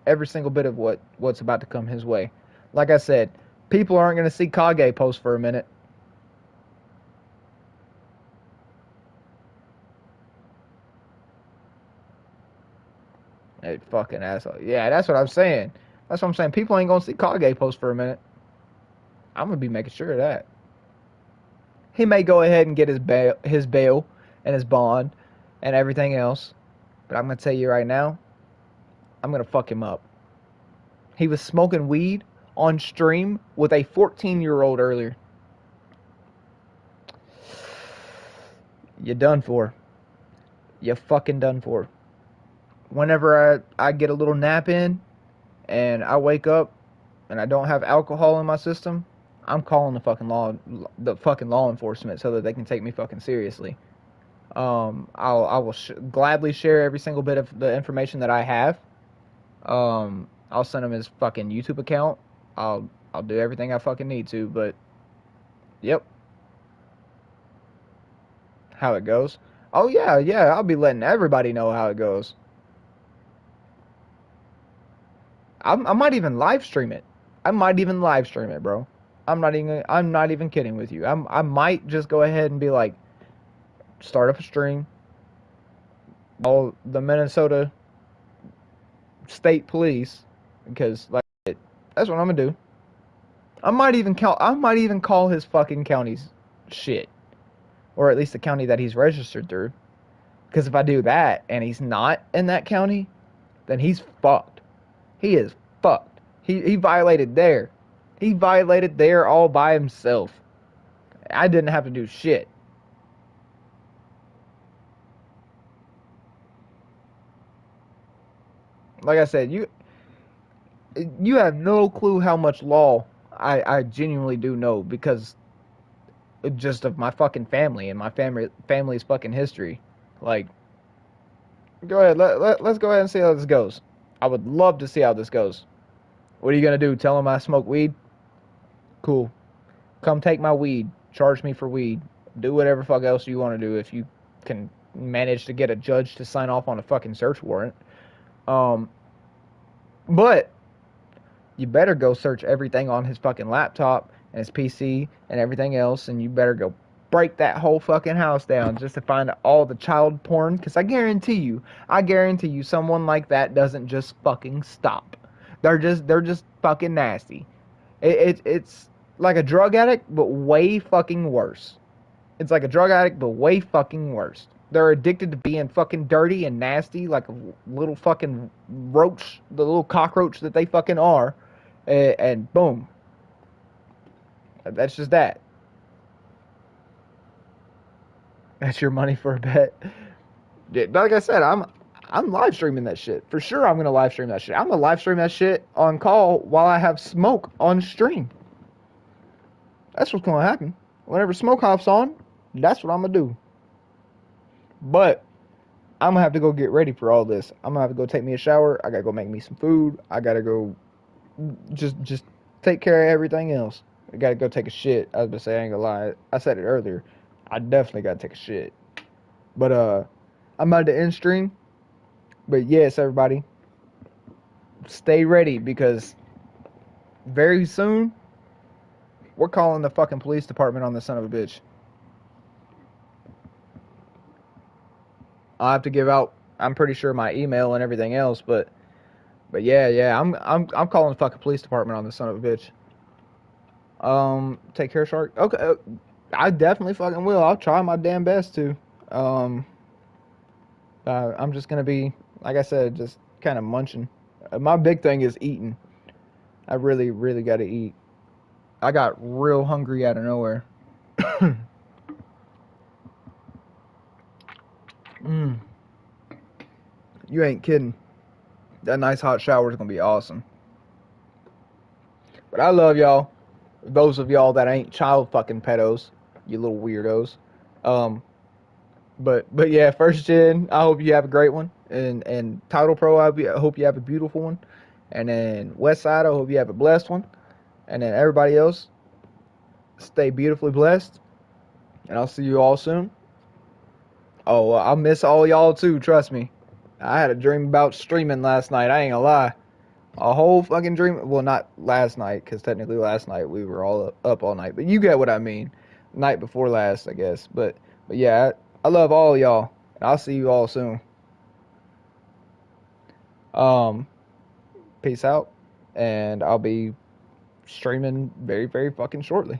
Every single bit of what's about to come his way. Like I said, people aren't going to see Kage post for a minute. Hey, fucking asshole. Yeah, that's what I'm saying. That's what I'm saying. People ain't going to see Kage post for a minute. I'm going to be making sure of that. He may go ahead and get his bail and his bond and everything else. But I'm going to tell you right now, I'm going to fuck him up. He was smoking weed on stream with a 14-year-old earlier. You're done for. You're fucking done for. Whenever I get a little nap in and I wake up and I don't have alcohol in my system, I'm calling the fucking law enforcement so that they can take me fucking seriously. I will gladly share every single bit of the information that I have. I'll send him his fucking YouTube account. I'll do everything I fucking need to, but yep. How it goes. Oh yeah, I'll be letting everybody know how it goes. I might even live stream it. I might even live stream it, bro. I'm not even kidding with you. I might just go ahead and be like, start up a stream. All the Minnesota State Police, because like that's what I'm gonna do. I might even call his fucking county's shit, or at least the county that he's registered through. Because if I do that and he's not in that county, then he's fucked. He is fucked. He violated there. He violated there all by himself. I didn't have to do shit. Like I said, you have no clue how much law I genuinely do know because just of my fucking family and my family's fucking history. Like, go ahead, let's go ahead and see how this goes. I would love to see how this goes. What are you gonna do? Tell him I smoke weed? Cool. Come take my weed. Charge me for weed. Do whatever fuck else you want to do if you can manage to get a judge to sign off on a fucking search warrant. But you better go search everything on his fucking laptop and his PC and everything else, and you better go break that whole fucking house down just to find all the child porn, because I guarantee you someone like that doesn't just fucking stop. They're just fucking nasty. It's like a drug addict, but way fucking worse. It's like a drug addict, but way fucking worse. They're addicted to being fucking dirty and nasty, like a little fucking roach, the little cockroach that they fucking are, and boom. That's just that. That's your money for a bet. Like I said, I'm live streaming that shit. For sure I'm gonna live stream that shit. I'm gonna live stream that shit on call while I have smoke on stream. That's what's gonna happen. Whenever smoke hops on, that's what I'm gonna do. But I'm gonna have to go get ready for all this. I'm gonna have to go take me a shower. I gotta go make me some food. I gotta go just take care of everything else. I gotta go take a shit. I was gonna say, I ain't gonna lie. I said it earlier. I definitely gotta take a shit. But I'm about to end stream. But yes, everybody, stay ready because very soon we're calling the fucking police department on this son of a bitch. I'll have to give out, I'm pretty sure, my email and everything else, but yeah, I'm calling the fucking police department on this son of a bitch. Take care, Shark. Okay, I definitely fucking will. I'll try my damn best to. I'm just gonna be, like I said, just kind of munching. My big thing is eating. I really, really gotta eat. I got real hungry out of nowhere. You ain't kidding. That nice hot shower is gonna be awesome. But I love y'all. Those of y'all that ain't child fucking pedos, you little weirdos. Um, but yeah, first gen. I hope you have a great one, and Title Pro. I hope you have a beautiful one, and then West Side. I hope you have a blessed one, and then everybody else, stay beautifully blessed, and I'll see you all soon. Oh, I'll miss all y'all too. Trust me. I had a dream about streaming last night. I ain't gonna lie. A whole fucking dream. Well, not last night, because technically last night we were all up all night. But you get what I mean. Night before last, I guess. But yeah, I love all y'all. And I'll see you all soon. Um, Peace out. And I'll be streaming very, very fucking shortly.